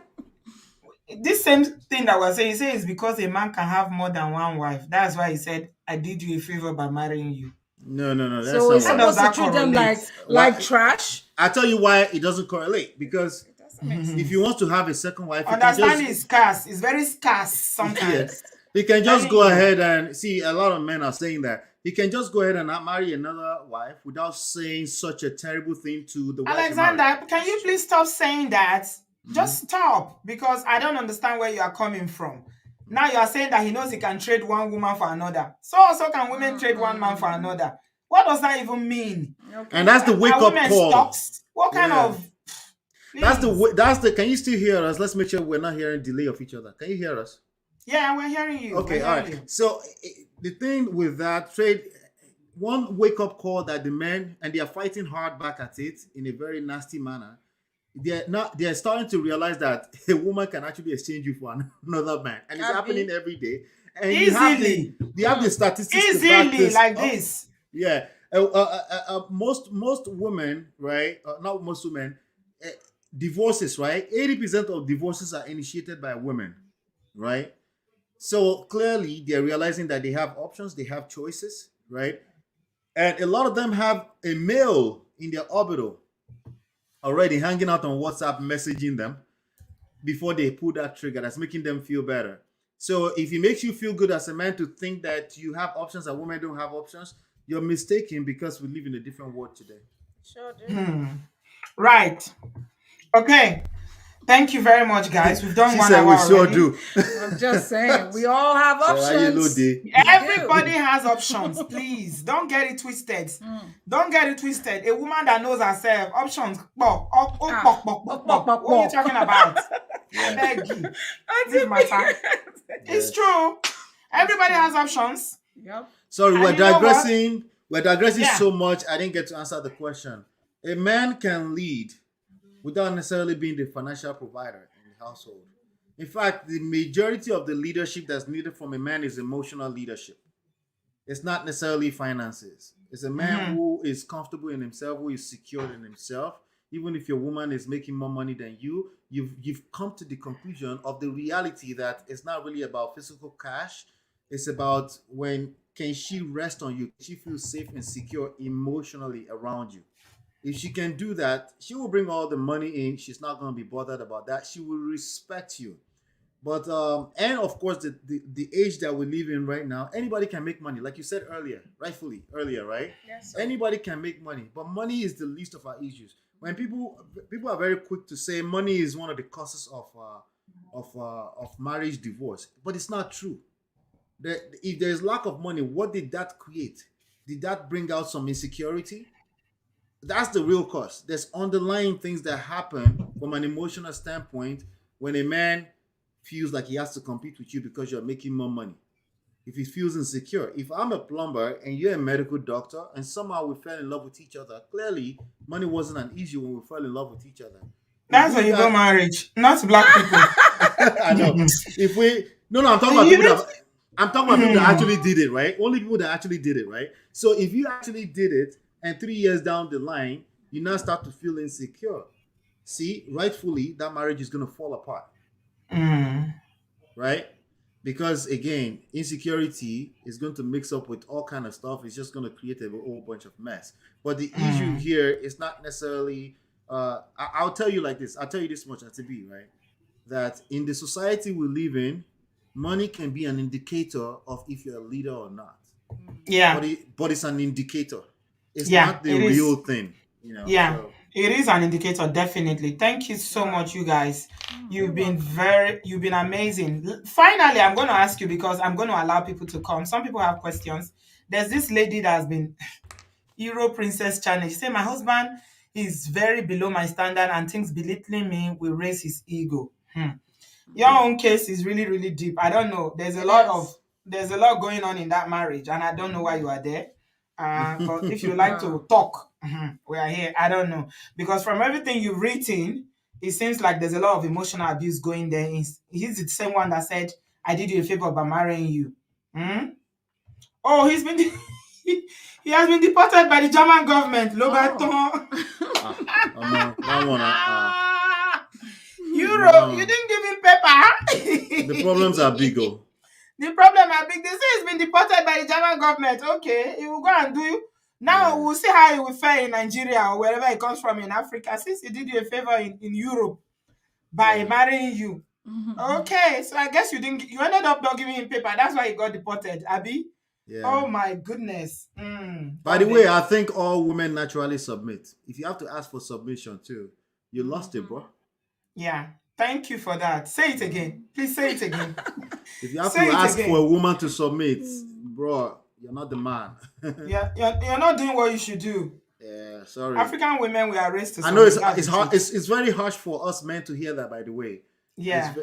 [SPEAKER 1] This same thing that we're saying, he says because a man can have more than one wife. That's why he said, I did you a favor by marrying you.
[SPEAKER 3] No. That's
[SPEAKER 2] so he's
[SPEAKER 3] not what.
[SPEAKER 2] supposed to treat them like trash.
[SPEAKER 3] I tell you why it doesn't correlate. Because
[SPEAKER 2] Mm-hmm.
[SPEAKER 3] if he wants to have a second wife,
[SPEAKER 1] Understanding is scarce. It's very scarce sometimes.
[SPEAKER 3] Yes. He can just go ahead and see. A lot of men are saying that he can just go ahead and not marry another wife without saying such a terrible thing to the wife.
[SPEAKER 1] Alexander, can you please stop saying that? Just stop, because I don't understand where you are coming from. Now you are saying that he knows he can trade one woman for another. So also can women trade one man for another. What does that even mean?
[SPEAKER 2] Okay.
[SPEAKER 3] And that's the wake
[SPEAKER 1] Are
[SPEAKER 3] up
[SPEAKER 1] women
[SPEAKER 3] call.
[SPEAKER 1] stocks? What kind
[SPEAKER 3] Yeah.
[SPEAKER 1] of?
[SPEAKER 3] That's
[SPEAKER 1] Please.
[SPEAKER 3] the. Can you still hear us? Let's make sure we're not hearing delay of each other. Can you hear us?
[SPEAKER 1] Yeah, we're hearing you.
[SPEAKER 3] Okay,
[SPEAKER 1] We're
[SPEAKER 3] all
[SPEAKER 1] hearing
[SPEAKER 3] right.
[SPEAKER 1] you.
[SPEAKER 3] So the thing with that trade, one wake up call that the men, and they are fighting hard back at it in a very nasty manner. They're starting to realize that a woman can actually exchange you for another man, and it's happening every day. And
[SPEAKER 1] Easily.
[SPEAKER 3] you have the statistics to back
[SPEAKER 1] Easily
[SPEAKER 3] this
[SPEAKER 1] like
[SPEAKER 3] up.
[SPEAKER 1] this.
[SPEAKER 3] Yeah. Most women, right? Not most women. Divorces, right? 80% of divorces are initiated by women, right? So clearly, they're realizing that they have options, they have choices, right? And a lot of them have a male in their orbital already hanging out on WhatsApp, messaging them before they pull that trigger. That's making them feel better. So if it makes you feel good as a man to think that you have options and women don't have options, you're mistaken, because we live in a different world today.
[SPEAKER 2] Sure do.
[SPEAKER 1] Right. Okay. Thank you very much, guys. We've done
[SPEAKER 3] She
[SPEAKER 1] 1
[SPEAKER 3] said
[SPEAKER 1] hour
[SPEAKER 3] we sure
[SPEAKER 1] already.
[SPEAKER 3] do.
[SPEAKER 2] I'm just saying, we all have options.
[SPEAKER 1] Everybody has options. Please don't get it twisted. Don't get it twisted. A woman that knows herself, options. What are you talking about? I beg you. Leave my time. It's true. Everybody has options.
[SPEAKER 2] Yep.
[SPEAKER 3] Sorry,
[SPEAKER 1] And
[SPEAKER 3] we're
[SPEAKER 1] you know what?
[SPEAKER 3] digressing. We're digressing
[SPEAKER 1] Yeah.
[SPEAKER 3] so much. I didn't get to answer the question. A man can lead without necessarily being the financial provider in the household. In fact, the majority of the leadership that's needed from a man is emotional leadership. It's not necessarily finances. It's a man
[SPEAKER 1] Mm-hmm.
[SPEAKER 3] who is comfortable in himself, who is secured in himself. Even if your woman is making more money than you, you've come to the conclusion of the reality that it's not really about physical cash. It's about when can she rest on you? Can she feel safe and secure emotionally around you? If she can do that, she will bring all the money in. She's not going to be bothered about that. She will respect you. But and of course the age that we live in right now, anybody can make money, like you said earlier, rightfully earlier, right?
[SPEAKER 2] Yes, sir.
[SPEAKER 3] Anybody can make money, but money is the least of our issues. When people are very quick to say money is one of the causes of marriage divorce, but it's not true. If there's lack of money, what did that create? Did that bring out some insecurity? That's the real cause. There's underlying things that happen from an emotional standpoint when a man feels like he has to compete with you because you're making more money. If he feels insecure, if I'm a plumber and you're a medical doctor and somehow we fell in love with each other, clearly money wasn't an issue when we fell in love with each other. If
[SPEAKER 1] That's
[SPEAKER 3] we
[SPEAKER 1] how you go
[SPEAKER 3] got,
[SPEAKER 1] marriage, not black people.
[SPEAKER 3] I know. If we no, I'm talking about
[SPEAKER 1] You
[SPEAKER 3] people
[SPEAKER 1] need.
[SPEAKER 3] that I'm talking about people that
[SPEAKER 1] Mm,
[SPEAKER 3] actually did it, right? Only people that actually did it, right? So if you actually did it and 3 years down the line, you now start to feel insecure. See, rightfully, that marriage is gonna fall apart,
[SPEAKER 1] mm,
[SPEAKER 3] right? Because again, insecurity is going to mix up with all kind of stuff. It's just going to create a whole bunch of mess. But the issue
[SPEAKER 1] mm,
[SPEAKER 3] here is not necessarily. I'll tell you like this. I'll tell you this much, to be right, that in the society we live in, money can be an indicator of if you're a leader or not.
[SPEAKER 1] yeah,
[SPEAKER 3] But it's an indicator. It's
[SPEAKER 1] yeah,
[SPEAKER 3] not the
[SPEAKER 1] it
[SPEAKER 3] real
[SPEAKER 1] is.
[SPEAKER 3] thing, you know.
[SPEAKER 1] Yeah,
[SPEAKER 3] So
[SPEAKER 1] it is an indicator, definitely. Thank you so
[SPEAKER 2] Right.
[SPEAKER 1] much, you guys.
[SPEAKER 2] You're welcome.
[SPEAKER 1] You've been amazing. Finally, I'm going to ask you because I'm going to allow people to come. Some people have questions. There's this lady that has been Hero Princess Channel. She said, my husband is very below my standard and thinks belittling me will raise his ego. Your own case is really, really deep. I don't know.
[SPEAKER 2] It is.
[SPEAKER 1] There's a lot going on in that marriage, and I don't know why you are there. But if you like
[SPEAKER 2] Wow.
[SPEAKER 1] to talk, we are here. I don't know because from everything you've written, it seems like there's a lot of emotional abuse going there. He's the same one that said, "I did you a favor by marrying you." Hmm? Oh, he's been he has been deported by the German government.
[SPEAKER 2] Oh.
[SPEAKER 1] Lobaton.
[SPEAKER 3] that one,
[SPEAKER 1] Europe, you
[SPEAKER 3] no,
[SPEAKER 1] didn't give him paper.
[SPEAKER 3] the problems are big. Oh,
[SPEAKER 1] The problem are big. They say he's been deported by the German government. Okay, he will go and do you. Now
[SPEAKER 3] yeah,
[SPEAKER 1] we'll see how he will fare in Nigeria or wherever he comes from in Africa, since he did you a favor in Europe by
[SPEAKER 3] yeah,
[SPEAKER 1] marrying you. Okay, so I guess you ended up not giving him paper. That's why he got deported, Abby.
[SPEAKER 3] yeah.
[SPEAKER 1] Oh my goodness.
[SPEAKER 3] By the
[SPEAKER 1] God beg.
[SPEAKER 3] way, I think all women naturally submit. If you have to ask for submission too, you lost it, bro.
[SPEAKER 1] Yeah. Thank you for that. Say it
[SPEAKER 3] Mhm.
[SPEAKER 1] again. Please say it again.
[SPEAKER 3] If you have to
[SPEAKER 1] Say it
[SPEAKER 3] ask for a
[SPEAKER 1] again.
[SPEAKER 3] woman to submit, bro, you're not the man.
[SPEAKER 1] Yeah, you're not doing what you should do.
[SPEAKER 3] Yeah, sorry.
[SPEAKER 1] African women we are raised to
[SPEAKER 3] I know
[SPEAKER 1] submit. That's
[SPEAKER 3] it's
[SPEAKER 1] the
[SPEAKER 3] hard.
[SPEAKER 1] truth.
[SPEAKER 3] It's very harsh for us men to hear that. By the way,
[SPEAKER 1] Yeah.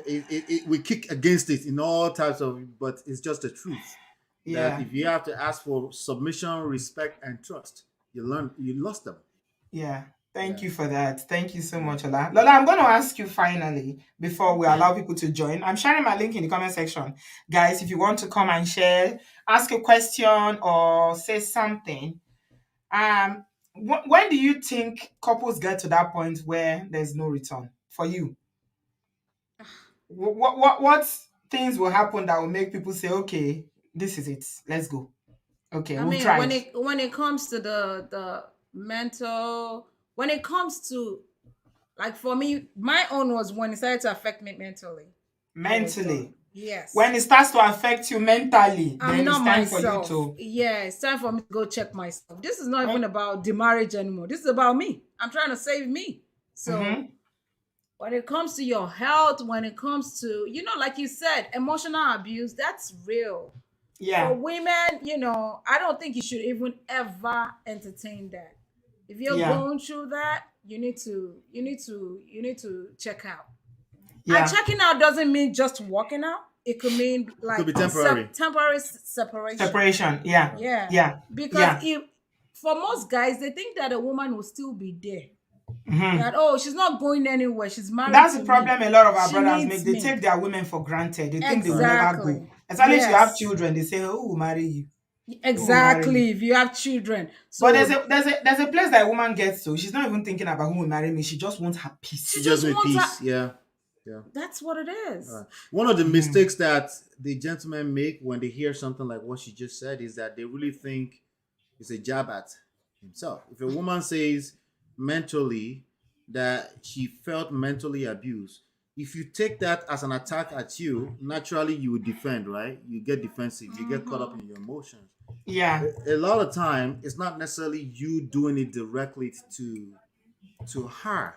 [SPEAKER 3] we kick against it in all types of, but it's just the truth that
[SPEAKER 1] Yeah.
[SPEAKER 3] if you have to ask for submission, respect, and trust, you lost them.
[SPEAKER 1] Yeah. Thank
[SPEAKER 3] Yeah,
[SPEAKER 1] you for that. Thank you so
[SPEAKER 3] yeah.
[SPEAKER 1] much, Lola. Lola, I'm going to ask you finally before we allow people to join. I'm sharing my link in the comment section. Guys, if you want to come and share, ask a question or say something. When do you think couples get to that point where there's no return for you? What things will happen that will make people say, okay, this is it. Let's go. Okay,
[SPEAKER 2] I
[SPEAKER 1] we've
[SPEAKER 2] mean,
[SPEAKER 1] tried.
[SPEAKER 2] when it comes to the mental, when it comes to, like, for me, my own was when it started to affect me mentally. I was done.
[SPEAKER 1] Mentally.
[SPEAKER 2] Yes.
[SPEAKER 1] When it starts to affect you mentally,
[SPEAKER 2] I'm
[SPEAKER 1] then it's
[SPEAKER 2] not
[SPEAKER 1] time for you
[SPEAKER 2] myself.
[SPEAKER 1] to.
[SPEAKER 2] Yeah, it's time for me to go check myself. This is not even
[SPEAKER 1] Oh,
[SPEAKER 2] about the marriage anymore. This is about me. I'm trying to save me. So
[SPEAKER 1] mhm.
[SPEAKER 2] when it comes to your health, when it comes to, like you said, emotional abuse, that's real. For
[SPEAKER 1] Yeah,
[SPEAKER 2] women, I don't think you should even ever entertain that. If you're
[SPEAKER 1] yeah,
[SPEAKER 2] going through that, you need to check out. And
[SPEAKER 1] yeah.
[SPEAKER 2] checking out doesn't mean just walking out. It could mean
[SPEAKER 3] It could
[SPEAKER 2] like
[SPEAKER 3] be temporary.
[SPEAKER 2] temporary separation.
[SPEAKER 1] Separation. Yeah,
[SPEAKER 2] Yeah.
[SPEAKER 1] yeah,
[SPEAKER 2] Because
[SPEAKER 1] yeah.
[SPEAKER 2] if for most guys, they think that a woman will still be there.
[SPEAKER 1] Mhm.
[SPEAKER 2] That, oh, she's not going anywhere. She's married
[SPEAKER 1] That's
[SPEAKER 2] to
[SPEAKER 1] the
[SPEAKER 2] me.
[SPEAKER 1] problem a lot of our
[SPEAKER 2] She
[SPEAKER 1] brothers make.
[SPEAKER 2] needs
[SPEAKER 1] They
[SPEAKER 2] me.
[SPEAKER 1] take their women for granted. They think they will
[SPEAKER 3] Right.
[SPEAKER 1] never go.
[SPEAKER 2] Exactly.
[SPEAKER 1] Especially if you have
[SPEAKER 2] Yes.
[SPEAKER 1] children, they say, "Who will marry you? Who will marry you?"
[SPEAKER 2] Exactly. If you have children.
[SPEAKER 1] But
[SPEAKER 2] So
[SPEAKER 1] there's a place that a woman gets to. She's not even thinking about who will marry me. She just wants her
[SPEAKER 2] she
[SPEAKER 3] She
[SPEAKER 1] peace.
[SPEAKER 3] just
[SPEAKER 2] just
[SPEAKER 3] made
[SPEAKER 2] wants her.
[SPEAKER 3] peace. Yeah. Yeah.
[SPEAKER 2] That's what it is.
[SPEAKER 3] One of the
[SPEAKER 1] Mhm.
[SPEAKER 3] mistakes that the gentlemen make when they hear something like what she just said is that they really think it's a jab at himself. If a woman says mentally that she felt mentally abused, if you take that as an attack at you, naturally you would defend, right? You get defensive, you get caught up
[SPEAKER 2] Mm-hmm.
[SPEAKER 3] in your emotions.
[SPEAKER 1] Yeah.
[SPEAKER 3] A lot of time, it's not necessarily you doing it directly to her.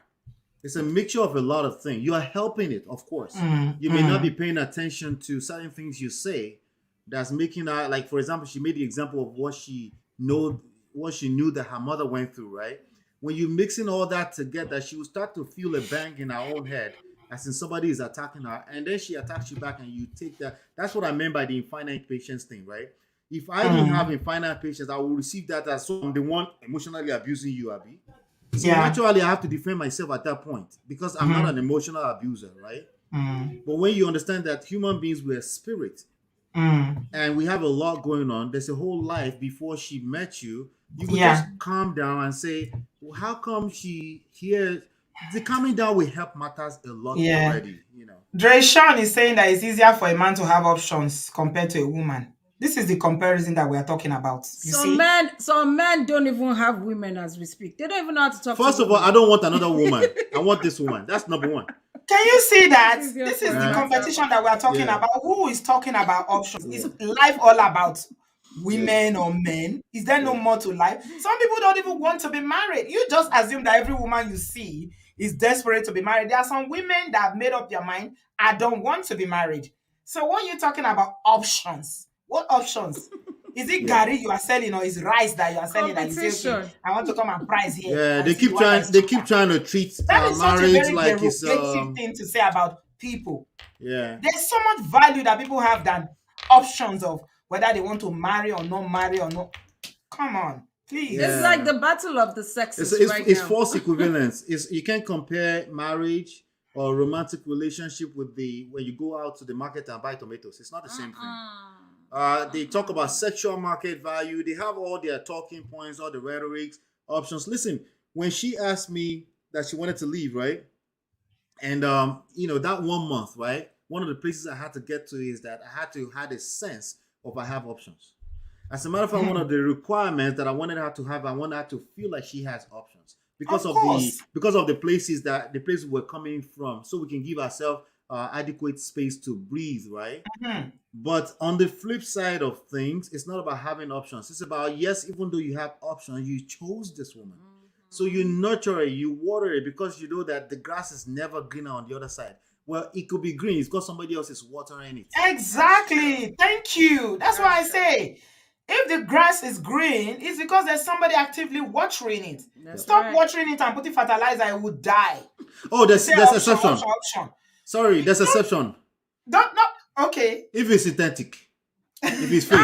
[SPEAKER 3] It's a mixture of a lot of things. You are helping it, of course.
[SPEAKER 1] Mm,
[SPEAKER 3] You may not be
[SPEAKER 1] mm.
[SPEAKER 3] paying attention to certain things you say that's making her, like, for example, she made the example of what she knew that her mother went through, right? When you're mixing all that together, she will start to feel a bang in her own head as in somebody is attacking her, and then she attacks you back and you take that. That's what I meant by the infinite patience thing, right? If I didn't have
[SPEAKER 1] Mm.
[SPEAKER 3] infinite patience, I will receive that as, so I'm the one emotionally abusing you, Abby. So
[SPEAKER 1] Yeah.
[SPEAKER 3] naturally, I have to defend myself at that point because I'm not
[SPEAKER 1] Mm.
[SPEAKER 3] an emotional abuser, right?
[SPEAKER 1] Mm.
[SPEAKER 3] But when you understand that human beings were spirit
[SPEAKER 1] Mm.
[SPEAKER 3] and we have a lot going on, there's a whole life before she met you, you could just
[SPEAKER 1] Yeah.
[SPEAKER 3] calm down and say, well, how come she here? The calming down will help matters a lot
[SPEAKER 1] Yeah.
[SPEAKER 3] already.
[SPEAKER 1] Dreyshawn is saying that it's easier for a man to have options compared to a woman. This is the comparison that we are talking about. You see?
[SPEAKER 2] Some men don't even have women as we speak. They don't even know how to talk to
[SPEAKER 3] First of all, I
[SPEAKER 2] women.
[SPEAKER 3] don't want another woman. I want this woman. That's number one.
[SPEAKER 1] Can you see
[SPEAKER 2] It's
[SPEAKER 1] that?
[SPEAKER 2] easier
[SPEAKER 1] This
[SPEAKER 2] for
[SPEAKER 1] is
[SPEAKER 2] a
[SPEAKER 1] the
[SPEAKER 3] Uh,
[SPEAKER 2] man to have
[SPEAKER 1] competition that we are talking
[SPEAKER 3] yeah,
[SPEAKER 1] about. Who is talking about options?
[SPEAKER 3] yeah,
[SPEAKER 1] Is life all about
[SPEAKER 3] yeah,
[SPEAKER 1] women or men? Is there no
[SPEAKER 3] yeah.
[SPEAKER 1] more to life? Some people don't even want to be married. You just assume that every woman you see is desperate to be married. There are some women that have made up their mind, I don't want to be married. So what are you talking about options? What options? Is it
[SPEAKER 3] Yeah.
[SPEAKER 1] Gary you are selling or is rice that you are selling that you say, okay,
[SPEAKER 2] competition.
[SPEAKER 1] I want to come and price here
[SPEAKER 3] Yeah,
[SPEAKER 1] and see the one that is
[SPEAKER 3] they keep
[SPEAKER 1] cheaper?
[SPEAKER 3] trying to treat
[SPEAKER 1] That is such a
[SPEAKER 3] marriage
[SPEAKER 1] very
[SPEAKER 3] like it's
[SPEAKER 1] derogative thing to say about people.
[SPEAKER 3] yeah.
[SPEAKER 1] There's so much value that people have than options of whether they want to marry or not marry or not. Come on,
[SPEAKER 2] It's
[SPEAKER 1] please.
[SPEAKER 2] like
[SPEAKER 3] Yeah.
[SPEAKER 2] the battle of the
[SPEAKER 3] It's
[SPEAKER 2] sexes
[SPEAKER 3] it's,
[SPEAKER 2] right
[SPEAKER 3] it's
[SPEAKER 2] now.
[SPEAKER 3] false equivalence. It's you can't compare marriage or romantic relationship with the when you go out to the market and buy tomatoes. It's not the same thing. They talk about sexual market value. They have all their talking points, all the rhetorics, options. Listen, when she asked me that she wanted to leave, right? And that 1 month, right? One of the places I had to get to is that I had to had a sense of I have options. As a matter of fact, one of the requirements that I wanted her to have, I wanted her to feel like she has options because
[SPEAKER 1] Of
[SPEAKER 3] of
[SPEAKER 1] course.
[SPEAKER 3] the places we're coming from, so we can give ourselves adequate space to breathe, right?
[SPEAKER 1] Mhm.
[SPEAKER 3] But on the flip side of things, it's not about having options. It's about, yes, even though you have options, you chose this woman. So you nurture it, you water it because you know that the grass is never greener on the other side. Well, it could be green, it's because somebody else is watering it.
[SPEAKER 2] That's true.
[SPEAKER 1] Exactly. Thank you. That's why I
[SPEAKER 2] That's true.
[SPEAKER 1] say if the grass is green, it's because there's somebody actively watering it.
[SPEAKER 2] That's
[SPEAKER 3] Yep.
[SPEAKER 1] Stop
[SPEAKER 2] right.
[SPEAKER 1] watering it and putting fertilizer, it will die.
[SPEAKER 3] Oh,
[SPEAKER 1] You
[SPEAKER 3] there's
[SPEAKER 1] say
[SPEAKER 3] there's
[SPEAKER 1] option,
[SPEAKER 3] exception.
[SPEAKER 1] option, option.
[SPEAKER 3] Sorry, there's
[SPEAKER 1] Don't,
[SPEAKER 3] exception.
[SPEAKER 1] okay.
[SPEAKER 3] If it's synthetic, if it's fake.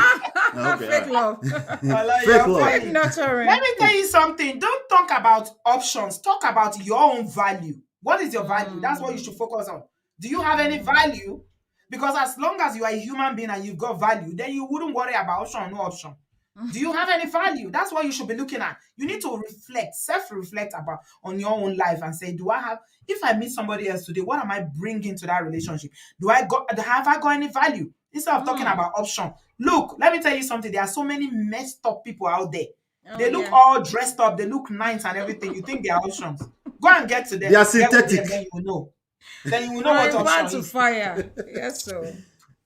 [SPEAKER 3] Okay,
[SPEAKER 2] Fake
[SPEAKER 3] all
[SPEAKER 2] love.
[SPEAKER 3] right.
[SPEAKER 1] Wallah,
[SPEAKER 3] Fake
[SPEAKER 1] you're
[SPEAKER 3] love.
[SPEAKER 2] Fake
[SPEAKER 1] funny. Let
[SPEAKER 2] nurturing.
[SPEAKER 1] me tell you something. Don't talk about options. Talk about your own value. What is your value? That's what you should
[SPEAKER 2] Mm.
[SPEAKER 1] focus on. Do you have any value? Because as long as you are a human being and you've got value, then you wouldn't worry about option or no option. Do you have any value? That's what you should be looking at. You need to reflect, self-reflect about on your own life and say, do I have, if I meet somebody else today, what am I bringing to that relationship? Have I got any value? Instead of talking
[SPEAKER 2] Mm.
[SPEAKER 1] about option. Look, let me tell you something. There are so many messed up people out there.
[SPEAKER 2] Oh
[SPEAKER 1] They look
[SPEAKER 2] yeah.
[SPEAKER 1] all dressed up, they look nice and everything. You think they are options. Go and get to
[SPEAKER 3] They
[SPEAKER 1] them,
[SPEAKER 3] are
[SPEAKER 1] get with them, then
[SPEAKER 3] synthetic.
[SPEAKER 1] you will know. Then you will know what
[SPEAKER 2] Frying pan
[SPEAKER 1] option
[SPEAKER 2] to
[SPEAKER 1] is.
[SPEAKER 2] fire. Yes, so.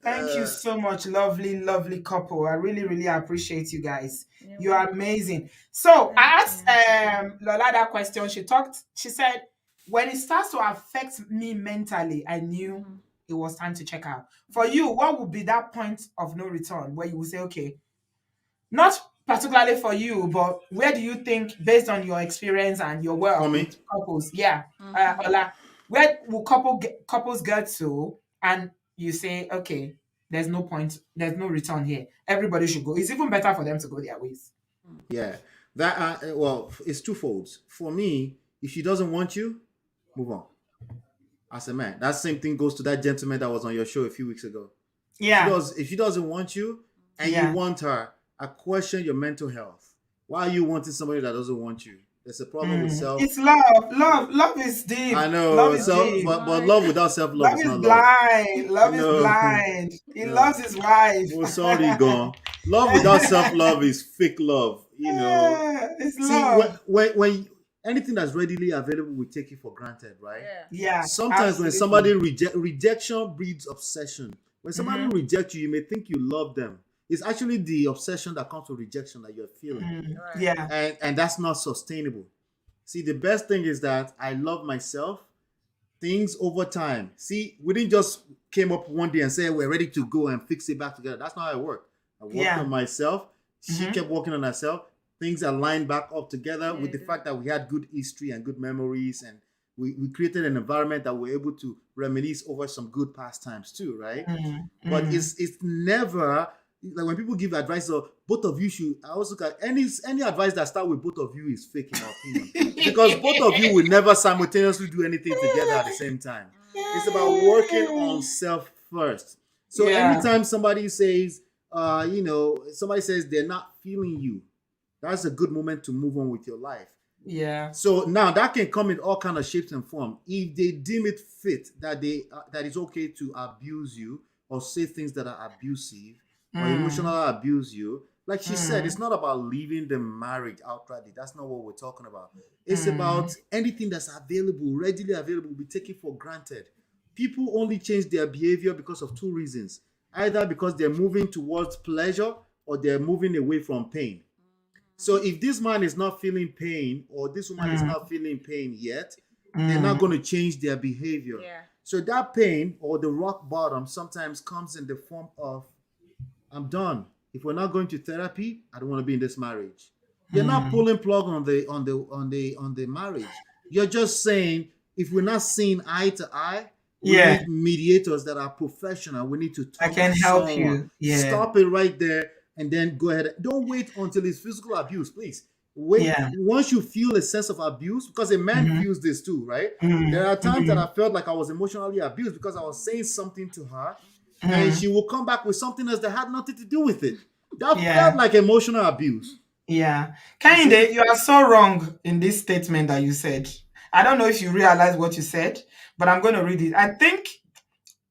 [SPEAKER 1] Thank you
[SPEAKER 3] Uh,
[SPEAKER 1] so much, lovely, lovely couple. I really, really appreciate you guys.
[SPEAKER 2] You're
[SPEAKER 1] You are
[SPEAKER 2] welcome.
[SPEAKER 1] amazing. So
[SPEAKER 2] Thank
[SPEAKER 1] I
[SPEAKER 2] you.
[SPEAKER 1] asked Lola that question. She said, when it starts to affect me mentally, I knew
[SPEAKER 2] Mhm.
[SPEAKER 1] it was time to check out. For you, what would be that point of no return where you would say, okay, not particularly for you, but where do you think, based on your experience and your
[SPEAKER 3] for
[SPEAKER 1] work with
[SPEAKER 3] me,
[SPEAKER 1] couples, yeah,
[SPEAKER 2] Mhm.
[SPEAKER 1] Ola, where will couples get to, and you say, okay, there's no point, there's no return here. Everybody should go. It's even better for them to go their ways.
[SPEAKER 3] yeah. That well, it's twofold. For me, If she doesn't want you, move on. As a man, that same thing goes to that gentleman that was on your show a few weeks ago.
[SPEAKER 1] Yeah.
[SPEAKER 3] If she doesn't want you and you
[SPEAKER 1] Yeah.
[SPEAKER 3] want her, I question your mental health. Why are you wanting somebody that doesn't want you? There's a problem with self.
[SPEAKER 1] It's love. Love is deep.
[SPEAKER 3] I
[SPEAKER 1] Love
[SPEAKER 3] know.
[SPEAKER 1] is
[SPEAKER 3] So,
[SPEAKER 1] deep.
[SPEAKER 3] but love without self love
[SPEAKER 1] Love
[SPEAKER 3] is
[SPEAKER 1] is
[SPEAKER 3] not love.
[SPEAKER 1] blind. Love is
[SPEAKER 3] No.
[SPEAKER 1] blind. He
[SPEAKER 3] No.
[SPEAKER 1] loves his wife.
[SPEAKER 3] Oh, sorry, gone. Love without self love is fake love.
[SPEAKER 1] It's
[SPEAKER 3] See,
[SPEAKER 1] love.
[SPEAKER 3] when anything that's readily available, we take it for granted, right?
[SPEAKER 1] Yeah.
[SPEAKER 3] Sometimes when
[SPEAKER 1] absolutely.
[SPEAKER 3] somebody rejection breeds obsession. When somebody rejects you, you may think you love them. It's actually the obsession that comes with rejection that you're feeling,
[SPEAKER 1] Yeah.
[SPEAKER 3] and that's not sustainable. See, the best thing is that I love myself. Things over time. See, we didn't just came up one day and say we're ready to go and fix it back together. That's not how it worked. I worked on myself. She kept working on herself. Things are lined back up together with the fact that we had good history and good memories, and we created an environment that we're able to reminisce over some good past times too, right? But it's never like when people give advice of both of you should. I also got any advice that start with both of you is fake in my opinion, because both of you will never simultaneously do anything together at the same time. It's about working on self first. So anytime somebody says, somebody says they're not feeling you, that's a good moment to move on with your life.
[SPEAKER 1] Yeah.
[SPEAKER 3] So now that can come in all kind of shapes and form. If they deem it fit that that it's okay to abuse you or say things that are abusive or emotional abuse you, like she said, it's not about leaving the marriage outrightly. That's not what we're talking about. It's about anything that's available, readily available, be taken for granted. People only change their behavior because of two reasons: either because they're moving towards pleasure or they're moving away from pain. So if this man is not feeling pain or this woman is not feeling pain yet, they're not going to change their behavior. So that pain or the rock bottom sometimes comes in the form of, I'm done. If we're not going to therapy, I don't want to be in this marriage. You're not pulling plug on the marriage. You're just saying, if we're not seeing eye to eye, we need mediators that are professional. We need to talk
[SPEAKER 1] I can
[SPEAKER 3] to
[SPEAKER 1] help
[SPEAKER 3] someone.
[SPEAKER 1] you. Yeah.
[SPEAKER 3] Stop it right there and then go ahead. Don't wait until it's physical abuse, please. Wait. Once you feel a sense of abuse, because a man feels this too, right? There are times that I felt like I was emotionally abused because I was saying something to her and she will come back with something else that had nothing to do with it. That felt like emotional abuse.
[SPEAKER 1] Yeah. Kehinde, you are so wrong in this statement that you said. I don't know if you realize what you said, but I'm going to read it. I think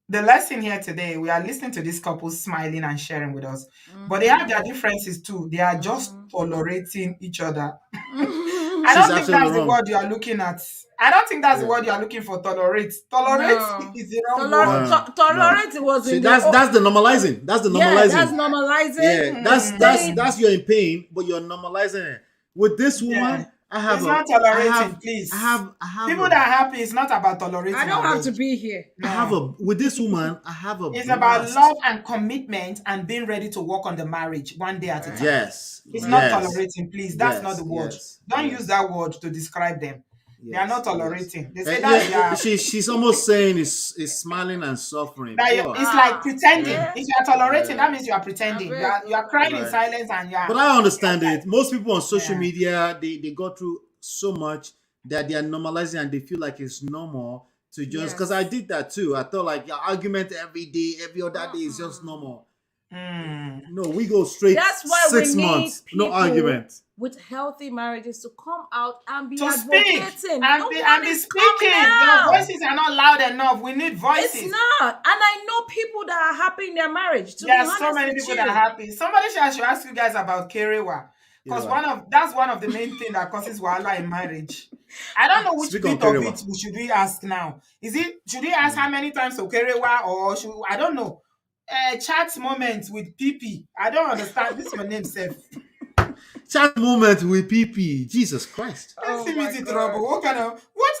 [SPEAKER 1] the lesson here today, we are listening to this couple smiling and sharing with us, but they have their differences too. They are just tolerating each other. I don't think that's the word you are looking at. I don't think that's the word you are looking for. Tolerate. Tolerate is the wrong word.
[SPEAKER 2] Tolerate was
[SPEAKER 3] See,
[SPEAKER 2] in
[SPEAKER 3] that's the normalizing. That's the normalizing.
[SPEAKER 2] Yeah, that's normalizing.
[SPEAKER 3] Yeah, that's you're in pain, but you're normalizing it. With this woman, I have
[SPEAKER 1] it's not tolerating, please.
[SPEAKER 3] I have
[SPEAKER 1] people that are happy. It's not about tolerating.
[SPEAKER 2] I don't have to be here.
[SPEAKER 1] No.
[SPEAKER 3] With this woman, I have a.
[SPEAKER 1] It's about love and commitment and being ready to work on the marriage one day at a time.
[SPEAKER 3] Yes.
[SPEAKER 1] It's not tolerating, please. That's not the word. Don't use that word to describe them. They are not tolerating. They say that
[SPEAKER 3] she's almost saying is smiling and suffering.
[SPEAKER 1] It's like pretending. If you are tolerating, that means you are pretending. You are crying in silence and you are.
[SPEAKER 3] But I understand it. Most people on social media, they go through so much that they are normalizing and they feel like it's normal to just because I did that too. I thought like your argument every day, every other day is just normal. No, we go straight.
[SPEAKER 2] That's why
[SPEAKER 3] 6
[SPEAKER 2] we
[SPEAKER 3] months,
[SPEAKER 2] need
[SPEAKER 3] no argument.
[SPEAKER 2] With healthy marriages to come out and be
[SPEAKER 1] to
[SPEAKER 2] advocating
[SPEAKER 1] speak and be speaking. Your voices are not loud enough. We need voices.
[SPEAKER 2] It's not. And I know people that are happy in their marriage.
[SPEAKER 1] There are so many people that are happy. Somebody should ask you guys about Kerewa. Because that's one of the main things that causes wahala in marriage. I don't know which bit of it should we ask now. Should we ask how many times to Kerewa or I don't know. Chat moments with PP. I don't understand. This is your name, Seth.
[SPEAKER 3] Chat moment with PP. Jesus Christ.
[SPEAKER 1] What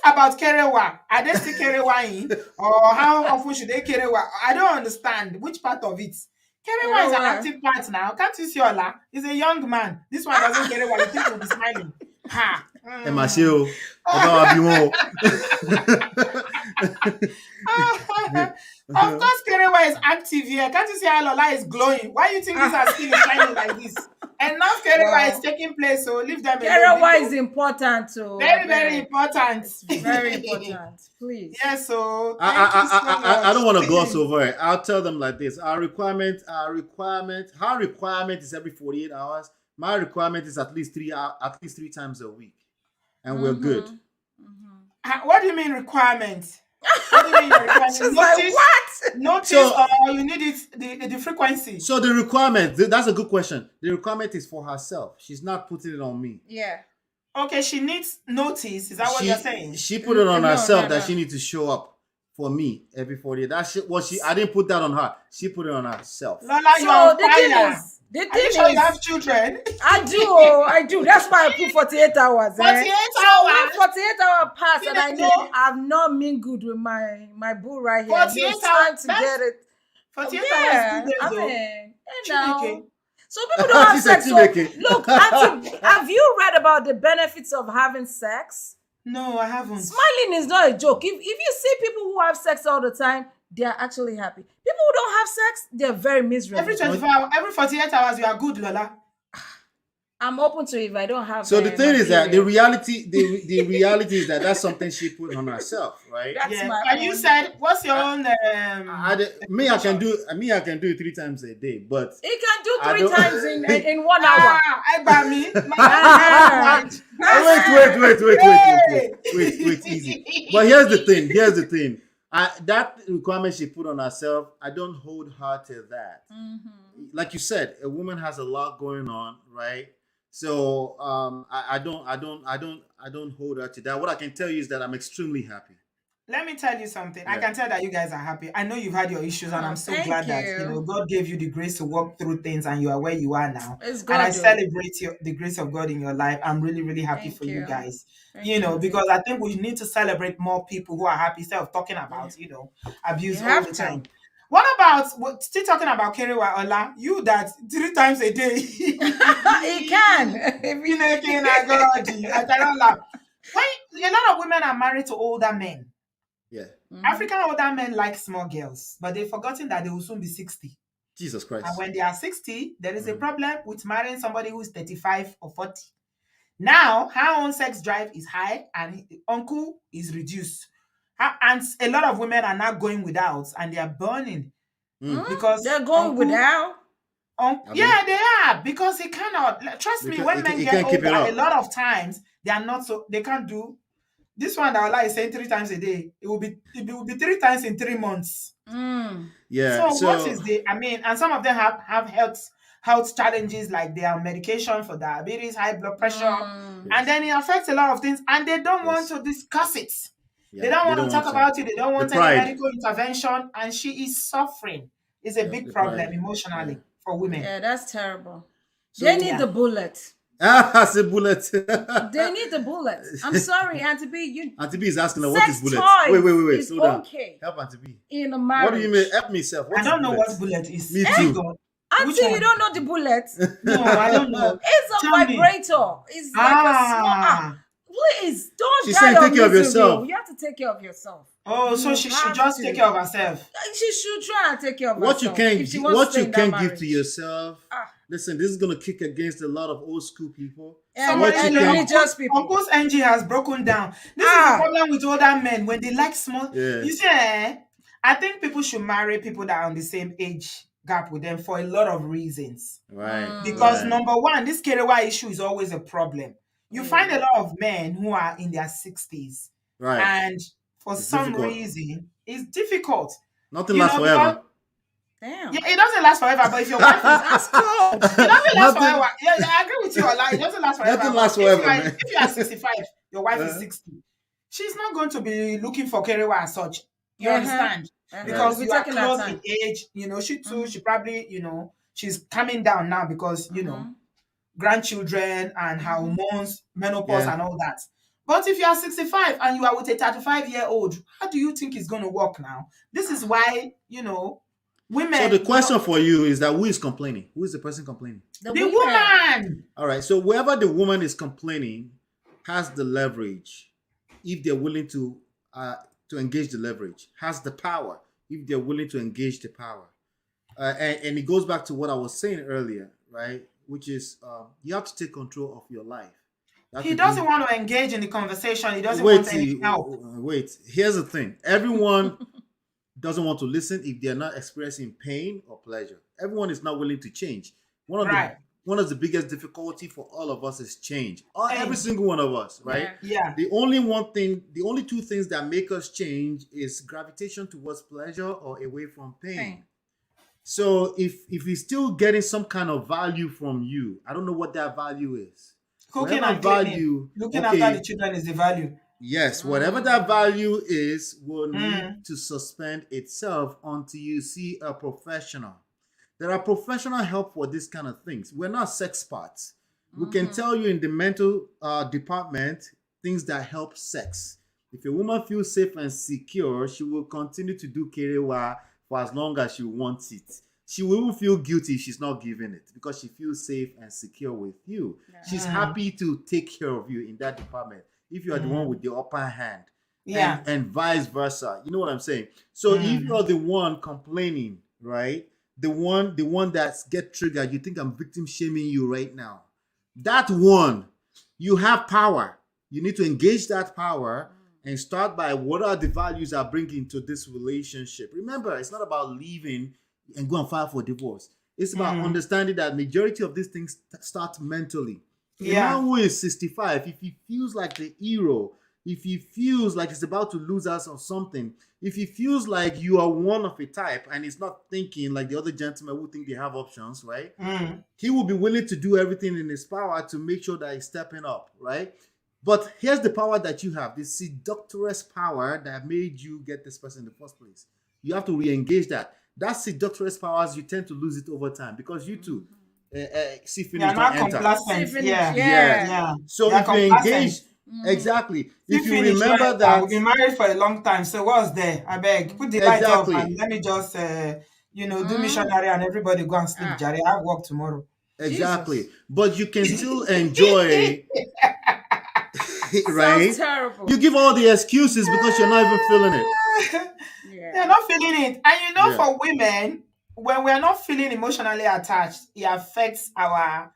[SPEAKER 1] about Kerewa? Are they still Kerewa in? Or how often should they Kerewa? I don't understand which part of it. Kerewa is an active part now. Can't you see Ola? He's a young man. This one doesn't Kerewa. You think he'll be smiling. Ha. Of course, Kerewa is active here. Can't you see how Lola is glowing? Why do you think this are still shining like this? Enough Kerewa is
[SPEAKER 2] Well,
[SPEAKER 1] taking place, so leave them alone.
[SPEAKER 2] Kerewa is important too. I
[SPEAKER 1] Very, very
[SPEAKER 2] beg.
[SPEAKER 1] important.
[SPEAKER 2] It's very important. Please.
[SPEAKER 1] Yes, so
[SPEAKER 3] I,
[SPEAKER 1] thank you so
[SPEAKER 3] I
[SPEAKER 1] much.
[SPEAKER 3] don't want to gloss over it. I'll tell them like this. Our requirement, her requirement is every 48 hours. My requirement is at least at least 3 times a week. And we're good.
[SPEAKER 1] What do you mean requirement? What do you mean requirement?
[SPEAKER 2] She's like, what?
[SPEAKER 1] Notice,
[SPEAKER 3] So-
[SPEAKER 1] or you need it the frequency.
[SPEAKER 3] So the requirement, that's a good question. The requirement is for herself. She's not putting it on me.
[SPEAKER 2] Yeah.
[SPEAKER 1] Okay, she needs notice. Is that what you're saying?
[SPEAKER 3] She put it on
[SPEAKER 2] No,
[SPEAKER 3] herself
[SPEAKER 2] no,
[SPEAKER 3] that
[SPEAKER 2] no.
[SPEAKER 3] she needs to show up for me every 40 days. That shit I didn't put that on her. She put it on herself.
[SPEAKER 1] Lola, you're
[SPEAKER 2] So
[SPEAKER 1] on
[SPEAKER 2] the thing
[SPEAKER 1] fire.
[SPEAKER 2] is, the
[SPEAKER 1] Are you
[SPEAKER 2] thing
[SPEAKER 1] sure you
[SPEAKER 2] is,
[SPEAKER 1] have children?
[SPEAKER 2] I do. That's why I put 48 hours.
[SPEAKER 1] 48
[SPEAKER 2] So
[SPEAKER 1] hours.
[SPEAKER 2] when 48 hours pass and I know
[SPEAKER 1] Chineke.
[SPEAKER 2] I've not mingled with my boo right here.
[SPEAKER 1] 48
[SPEAKER 2] It's time
[SPEAKER 1] hours,
[SPEAKER 2] to
[SPEAKER 1] that's-
[SPEAKER 2] get it.
[SPEAKER 1] 48
[SPEAKER 2] Yeah,
[SPEAKER 1] hours, 2 days,
[SPEAKER 2] I
[SPEAKER 1] though.
[SPEAKER 2] mean, you know.
[SPEAKER 1] Chineke.
[SPEAKER 2] So people don't have
[SPEAKER 3] She said
[SPEAKER 2] sex. So,
[SPEAKER 3] Chineke.
[SPEAKER 2] look, Auntie, have you read about the benefits of having sex?
[SPEAKER 1] No, I haven't.
[SPEAKER 2] Smiling is not a joke. If you see people who have sex all the time, they are actually happy. People who don't have sex, they're very miserable.
[SPEAKER 1] Every 24 hours, every 48 hours, you are good, Lola.
[SPEAKER 2] I'm open to it if I don't have.
[SPEAKER 3] So the thing
[SPEAKER 2] my
[SPEAKER 3] is that the
[SPEAKER 2] period.
[SPEAKER 3] reality, the reality is that that's something she put on herself, right?
[SPEAKER 2] That's
[SPEAKER 1] Yeah.
[SPEAKER 2] my
[SPEAKER 1] And you
[SPEAKER 2] own-
[SPEAKER 1] said, what's your own?
[SPEAKER 3] I can do it 3 times a day, but
[SPEAKER 2] He can do
[SPEAKER 3] I
[SPEAKER 2] 3
[SPEAKER 3] don't-
[SPEAKER 2] times in 1 hour.
[SPEAKER 1] I got me.
[SPEAKER 3] Wait, easy. But here's the thing. That requirement she put on herself, I don't hold her to that. Like you said, a woman has a lot going on, right? So I don't hold her to that. What I can tell you is that I'm extremely happy.
[SPEAKER 1] Let me tell you something. I
[SPEAKER 3] Yeah.
[SPEAKER 1] can tell that you guys are happy. I know you've had your issues, and
[SPEAKER 2] Oh,
[SPEAKER 1] I'm so
[SPEAKER 2] thank
[SPEAKER 1] glad that
[SPEAKER 2] you.
[SPEAKER 1] God gave you the grace to walk through things, and you are where you are now.
[SPEAKER 2] It's
[SPEAKER 1] And I
[SPEAKER 2] God.
[SPEAKER 1] celebrate the grace of God in your life. I'm really, really happy
[SPEAKER 2] Thank
[SPEAKER 1] for you
[SPEAKER 2] you.
[SPEAKER 1] guys.
[SPEAKER 2] Thank
[SPEAKER 1] Because I think we need to celebrate more people who are happy instead of talking about, abuse
[SPEAKER 2] You
[SPEAKER 1] all
[SPEAKER 2] have
[SPEAKER 1] the
[SPEAKER 2] to.
[SPEAKER 1] time. What about still talking about Kerewa Ola? You that 3 times a day.
[SPEAKER 2] He can. If you-
[SPEAKER 1] I cannot laugh. A lot of women are married to older men.
[SPEAKER 3] Yeah.
[SPEAKER 1] African older men like small girls, but they've forgotten that they will soon be 60.
[SPEAKER 3] Jesus Christ.
[SPEAKER 1] And when they are 60, there is a
[SPEAKER 3] Mhm.
[SPEAKER 1] problem with marrying somebody who is 35 or 40. Now, her own sex drive is high and the uncle is reduced. And a lot of women are now going without and they are burning because
[SPEAKER 2] They're going
[SPEAKER 1] uncle-
[SPEAKER 2] without.
[SPEAKER 1] yeah, they are, because he cannot. Trust me, when men
[SPEAKER 3] He
[SPEAKER 1] get
[SPEAKER 3] can't keep it
[SPEAKER 1] older,
[SPEAKER 3] up.
[SPEAKER 1] a lot of times they are not so, they can't do this one that Allah is saying 3 times a day. It will be 3 times in 3 months.
[SPEAKER 3] Yeah.
[SPEAKER 1] So what is and some of them have health challenges, like they are on medication for diabetes, high blood pressure, and then it affects a lot of things, and they don't want to discuss it.
[SPEAKER 3] Yeah,
[SPEAKER 1] They don't want to talk about it. They don't want any
[SPEAKER 3] pride.
[SPEAKER 1] medical intervention, and she is suffering. It's a big
[SPEAKER 3] the
[SPEAKER 1] problem
[SPEAKER 3] pride.
[SPEAKER 1] emotionally for women.
[SPEAKER 2] Yeah, that's terrible.
[SPEAKER 3] So-
[SPEAKER 2] They need
[SPEAKER 1] Yeah.
[SPEAKER 2] the bullet.
[SPEAKER 3] It's a bullet.
[SPEAKER 2] They need the bullet. I'm sorry, Auntie B. You
[SPEAKER 3] Auntie B is asking her, what
[SPEAKER 2] sex
[SPEAKER 3] is bullet?
[SPEAKER 2] toys
[SPEAKER 3] Wait.
[SPEAKER 2] is
[SPEAKER 3] Slow down.
[SPEAKER 2] okay
[SPEAKER 3] Help Auntie B.
[SPEAKER 2] in a marriage.
[SPEAKER 3] What do you mean? Help me, self.
[SPEAKER 1] I don't know what bullet is.
[SPEAKER 3] Me
[SPEAKER 1] My
[SPEAKER 3] too.
[SPEAKER 1] God.
[SPEAKER 2] Auntie,
[SPEAKER 1] Which one?
[SPEAKER 2] you don't know the bullet?
[SPEAKER 1] No, I don't know.
[SPEAKER 2] It's a
[SPEAKER 1] Tell me.
[SPEAKER 2] vibrator. It's like a small. Please don't
[SPEAKER 3] She's
[SPEAKER 2] die
[SPEAKER 3] saying
[SPEAKER 2] of
[SPEAKER 3] take care of
[SPEAKER 2] misery.
[SPEAKER 3] yourself.
[SPEAKER 2] You have to take care of yourself.
[SPEAKER 1] Oh, so
[SPEAKER 2] You
[SPEAKER 1] she should
[SPEAKER 2] have
[SPEAKER 1] just
[SPEAKER 2] to.
[SPEAKER 1] take care of herself.
[SPEAKER 2] She should try and take care of
[SPEAKER 3] What you
[SPEAKER 2] herself.
[SPEAKER 3] can
[SPEAKER 2] if she wants to stay in that
[SPEAKER 3] give
[SPEAKER 2] marriage.
[SPEAKER 3] to yourself.
[SPEAKER 2] Ah.
[SPEAKER 3] Listen, this is gonna kick against a lot of old school people.
[SPEAKER 2] And,
[SPEAKER 3] What
[SPEAKER 2] and
[SPEAKER 3] you can-
[SPEAKER 2] religious people.
[SPEAKER 1] Uncle's NG has broken down. This is the problem with older men when they like small.
[SPEAKER 3] Yeah.
[SPEAKER 1] You see, I think people should marry people that are on the same age gap with them for a lot of reasons.
[SPEAKER 3] Right.
[SPEAKER 1] Because
[SPEAKER 3] right.
[SPEAKER 1] number one, this Kerewa issue is always a problem. You find a lot of men who are in their 60s,
[SPEAKER 3] Right.
[SPEAKER 1] and for
[SPEAKER 3] It's
[SPEAKER 1] some
[SPEAKER 3] difficult.
[SPEAKER 1] reason, it's difficult.
[SPEAKER 3] Nothing
[SPEAKER 1] you
[SPEAKER 3] lasts
[SPEAKER 1] know,
[SPEAKER 3] forever.
[SPEAKER 2] Damn.
[SPEAKER 1] Yeah, it doesn't last forever, but if your wife is
[SPEAKER 2] That's cool.
[SPEAKER 1] it doesn't last
[SPEAKER 3] Nothing-
[SPEAKER 1] forever. Yeah, I agree with you, Ola. It doesn't last forever.
[SPEAKER 3] Nothing
[SPEAKER 1] But
[SPEAKER 3] lasts
[SPEAKER 1] if
[SPEAKER 3] forever,
[SPEAKER 1] you are,
[SPEAKER 3] man.
[SPEAKER 1] if you are 65, your wife is
[SPEAKER 3] Uh-huh.
[SPEAKER 1] 60. She's not going to be looking for Kerewa as such. You
[SPEAKER 2] Uh-huh.
[SPEAKER 1] understand?
[SPEAKER 2] Uh-huh.
[SPEAKER 1] Because
[SPEAKER 2] We're
[SPEAKER 1] you are
[SPEAKER 2] taking our
[SPEAKER 1] close
[SPEAKER 2] time.
[SPEAKER 1] in age. She too, she probably, she's coming down now because, grandchildren and hormones, menopause
[SPEAKER 3] Yeah.
[SPEAKER 1] and all that. But if you are 65 and you are with a 35-year-old, how do you think it's going to work now? This is why, women.
[SPEAKER 3] So the question for you is that who is complaining? Who is the person complaining?
[SPEAKER 1] The woman.
[SPEAKER 3] All right. So whoever the woman is complaining has the leverage, if they're willing to engage the leverage, has the power if they're willing to engage the power. And it goes back to what I was saying earlier, right? which is you have to take control of your life. You have
[SPEAKER 1] He
[SPEAKER 3] to
[SPEAKER 1] doesn't
[SPEAKER 3] give.
[SPEAKER 1] want to engage in the conversation. He doesn't
[SPEAKER 3] Wait,
[SPEAKER 1] want any
[SPEAKER 3] see,
[SPEAKER 1] help.
[SPEAKER 3] wait. Here's the thing. Everyone doesn't want to listen if they're not experiencing pain or pleasure. Everyone is not willing to change. One of the
[SPEAKER 1] Right.
[SPEAKER 3] one of the biggest difficulty for all of us is change. Every
[SPEAKER 1] Change.
[SPEAKER 3] single one of us, right?
[SPEAKER 2] Yeah.
[SPEAKER 1] Yeah.
[SPEAKER 3] The only two things that make us change is gravitation towards pleasure or away from pain.
[SPEAKER 2] Pain.
[SPEAKER 3] So if he's still getting some kind of value from you, I don't know what that value is.
[SPEAKER 1] Cooking
[SPEAKER 3] Whatever
[SPEAKER 1] and cleaning.
[SPEAKER 3] value,
[SPEAKER 1] Looking after the
[SPEAKER 3] okay,
[SPEAKER 1] children is the value.
[SPEAKER 3] yes, whatever that value is will need
[SPEAKER 1] Mm.
[SPEAKER 3] to suspend itself until you see a professional. There are professional help for these kind of things. We're not sex parts. We can tell you in the mental department things that help sex. If a woman feels safe and secure, she will continue to do kerewa for as long as she wants it. She will even feel guilty if she's not giving it because she feels safe and secure with you. She's happy to take care of you in that department if you are the one with the upper hand.
[SPEAKER 1] Yeah.
[SPEAKER 3] And vice versa. You know what I'm saying? So if you're the one complaining, right? The one that's get triggered, you think I'm victim shaming you right now. That one, you have power. You need to engage that power and start by what are the values I bring into this relationship. Remember, it's not about leaving and go and file for divorce. It's about understanding that majority of these things start mentally. A
[SPEAKER 1] Yeah.
[SPEAKER 3] man who is 65, if he feels like the hero, if he feels like he's about to lose us or something, if he feels like you are one of a type and he's not thinking like the other gentlemen who think they have options, right? He will be willing to do everything in his power to make sure that he's stepping up, right? But here's the power that you have, the seductress power that made you get this person in the first place. You have to re-engage that. That seductress powers, you tend to lose it over time because you too see
[SPEAKER 1] They
[SPEAKER 3] finish
[SPEAKER 1] are
[SPEAKER 3] don't
[SPEAKER 1] not
[SPEAKER 3] enter.
[SPEAKER 1] complacent.
[SPEAKER 2] Finish.
[SPEAKER 1] Yeah.
[SPEAKER 2] Yeah.
[SPEAKER 1] Yeah.
[SPEAKER 3] So
[SPEAKER 1] They are
[SPEAKER 3] if you
[SPEAKER 1] complacent.
[SPEAKER 3] engage, exactly.
[SPEAKER 1] See
[SPEAKER 3] If you
[SPEAKER 1] finish don't
[SPEAKER 3] remember
[SPEAKER 1] enter.
[SPEAKER 3] that,
[SPEAKER 1] We've been married for a long time. So what's there? I beg. Put the light off
[SPEAKER 3] exactly,
[SPEAKER 1] and let me just do missionary and everybody go and sleep,
[SPEAKER 2] Ah,
[SPEAKER 1] Jerry. I have work tomorrow.
[SPEAKER 3] exactly.
[SPEAKER 2] Jesus.
[SPEAKER 3] But you can still enjoy,
[SPEAKER 2] Sounds
[SPEAKER 3] right?
[SPEAKER 2] terrible.
[SPEAKER 3] You give all the excuses because you're not even feeling it.
[SPEAKER 1] They're
[SPEAKER 2] Yeah.
[SPEAKER 1] not feeling it. And
[SPEAKER 3] Yeah.
[SPEAKER 1] for women, when we're not feeling emotionally attached, it affects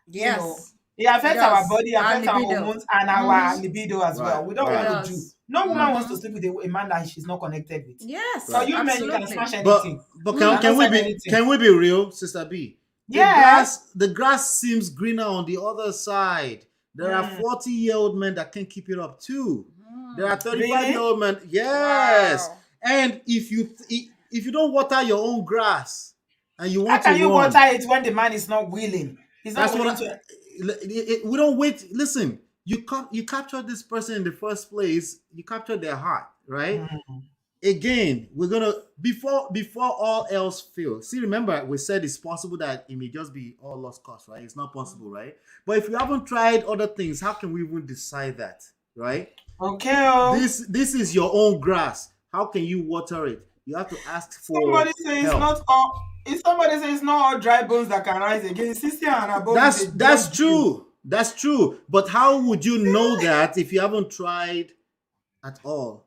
[SPEAKER 2] Yes.
[SPEAKER 1] it
[SPEAKER 2] It
[SPEAKER 1] affects our
[SPEAKER 2] does.
[SPEAKER 1] body,
[SPEAKER 2] Our
[SPEAKER 1] affects our
[SPEAKER 2] libido.
[SPEAKER 1] hormones and our libido as
[SPEAKER 3] Right,
[SPEAKER 1] well. We don't
[SPEAKER 2] It
[SPEAKER 1] want
[SPEAKER 3] right,
[SPEAKER 1] to do.
[SPEAKER 2] does.
[SPEAKER 1] No woman
[SPEAKER 3] right,
[SPEAKER 1] wants to sleep with a man that she's not connected with. So
[SPEAKER 2] Yes.
[SPEAKER 3] right.
[SPEAKER 1] you men, you can
[SPEAKER 2] Absolutely.
[SPEAKER 1] smash
[SPEAKER 3] But
[SPEAKER 1] anything.
[SPEAKER 3] but
[SPEAKER 1] You
[SPEAKER 3] can,
[SPEAKER 1] cannot
[SPEAKER 3] can we
[SPEAKER 1] sign
[SPEAKER 3] be
[SPEAKER 1] anything.
[SPEAKER 3] can we be real, Sister B?
[SPEAKER 1] Yeah.
[SPEAKER 3] The grass seems greener on the other side. There are 40-year-old men that can keep it up too. There are 35 year
[SPEAKER 1] Really?
[SPEAKER 3] old men. Yes.
[SPEAKER 2] Wow.
[SPEAKER 3] And if you don't water your own grass and you
[SPEAKER 1] How
[SPEAKER 3] want to
[SPEAKER 1] can you water
[SPEAKER 3] run,
[SPEAKER 1] it when the man is not willing? He's not
[SPEAKER 3] that's what
[SPEAKER 1] willing to.
[SPEAKER 3] we don't wait. Listen, you captured this person in the first place. You captured their heart, right? Again, we're gonna before all else fails. See, remember we said it's possible that it may just be all lost cause, right? It's not possible, right? But if you haven't tried other things, how can we even decide that, right?
[SPEAKER 1] Okay. Oh.
[SPEAKER 3] This is your own grass. How can you water it? You have to ask for
[SPEAKER 1] Somebody say it's
[SPEAKER 3] help.
[SPEAKER 1] not all. If somebody says it's not all dry bones that can rise again, 60 and above is a
[SPEAKER 3] That's
[SPEAKER 1] done deal.
[SPEAKER 3] true. That's true. But how would you know that if you haven't tried at all?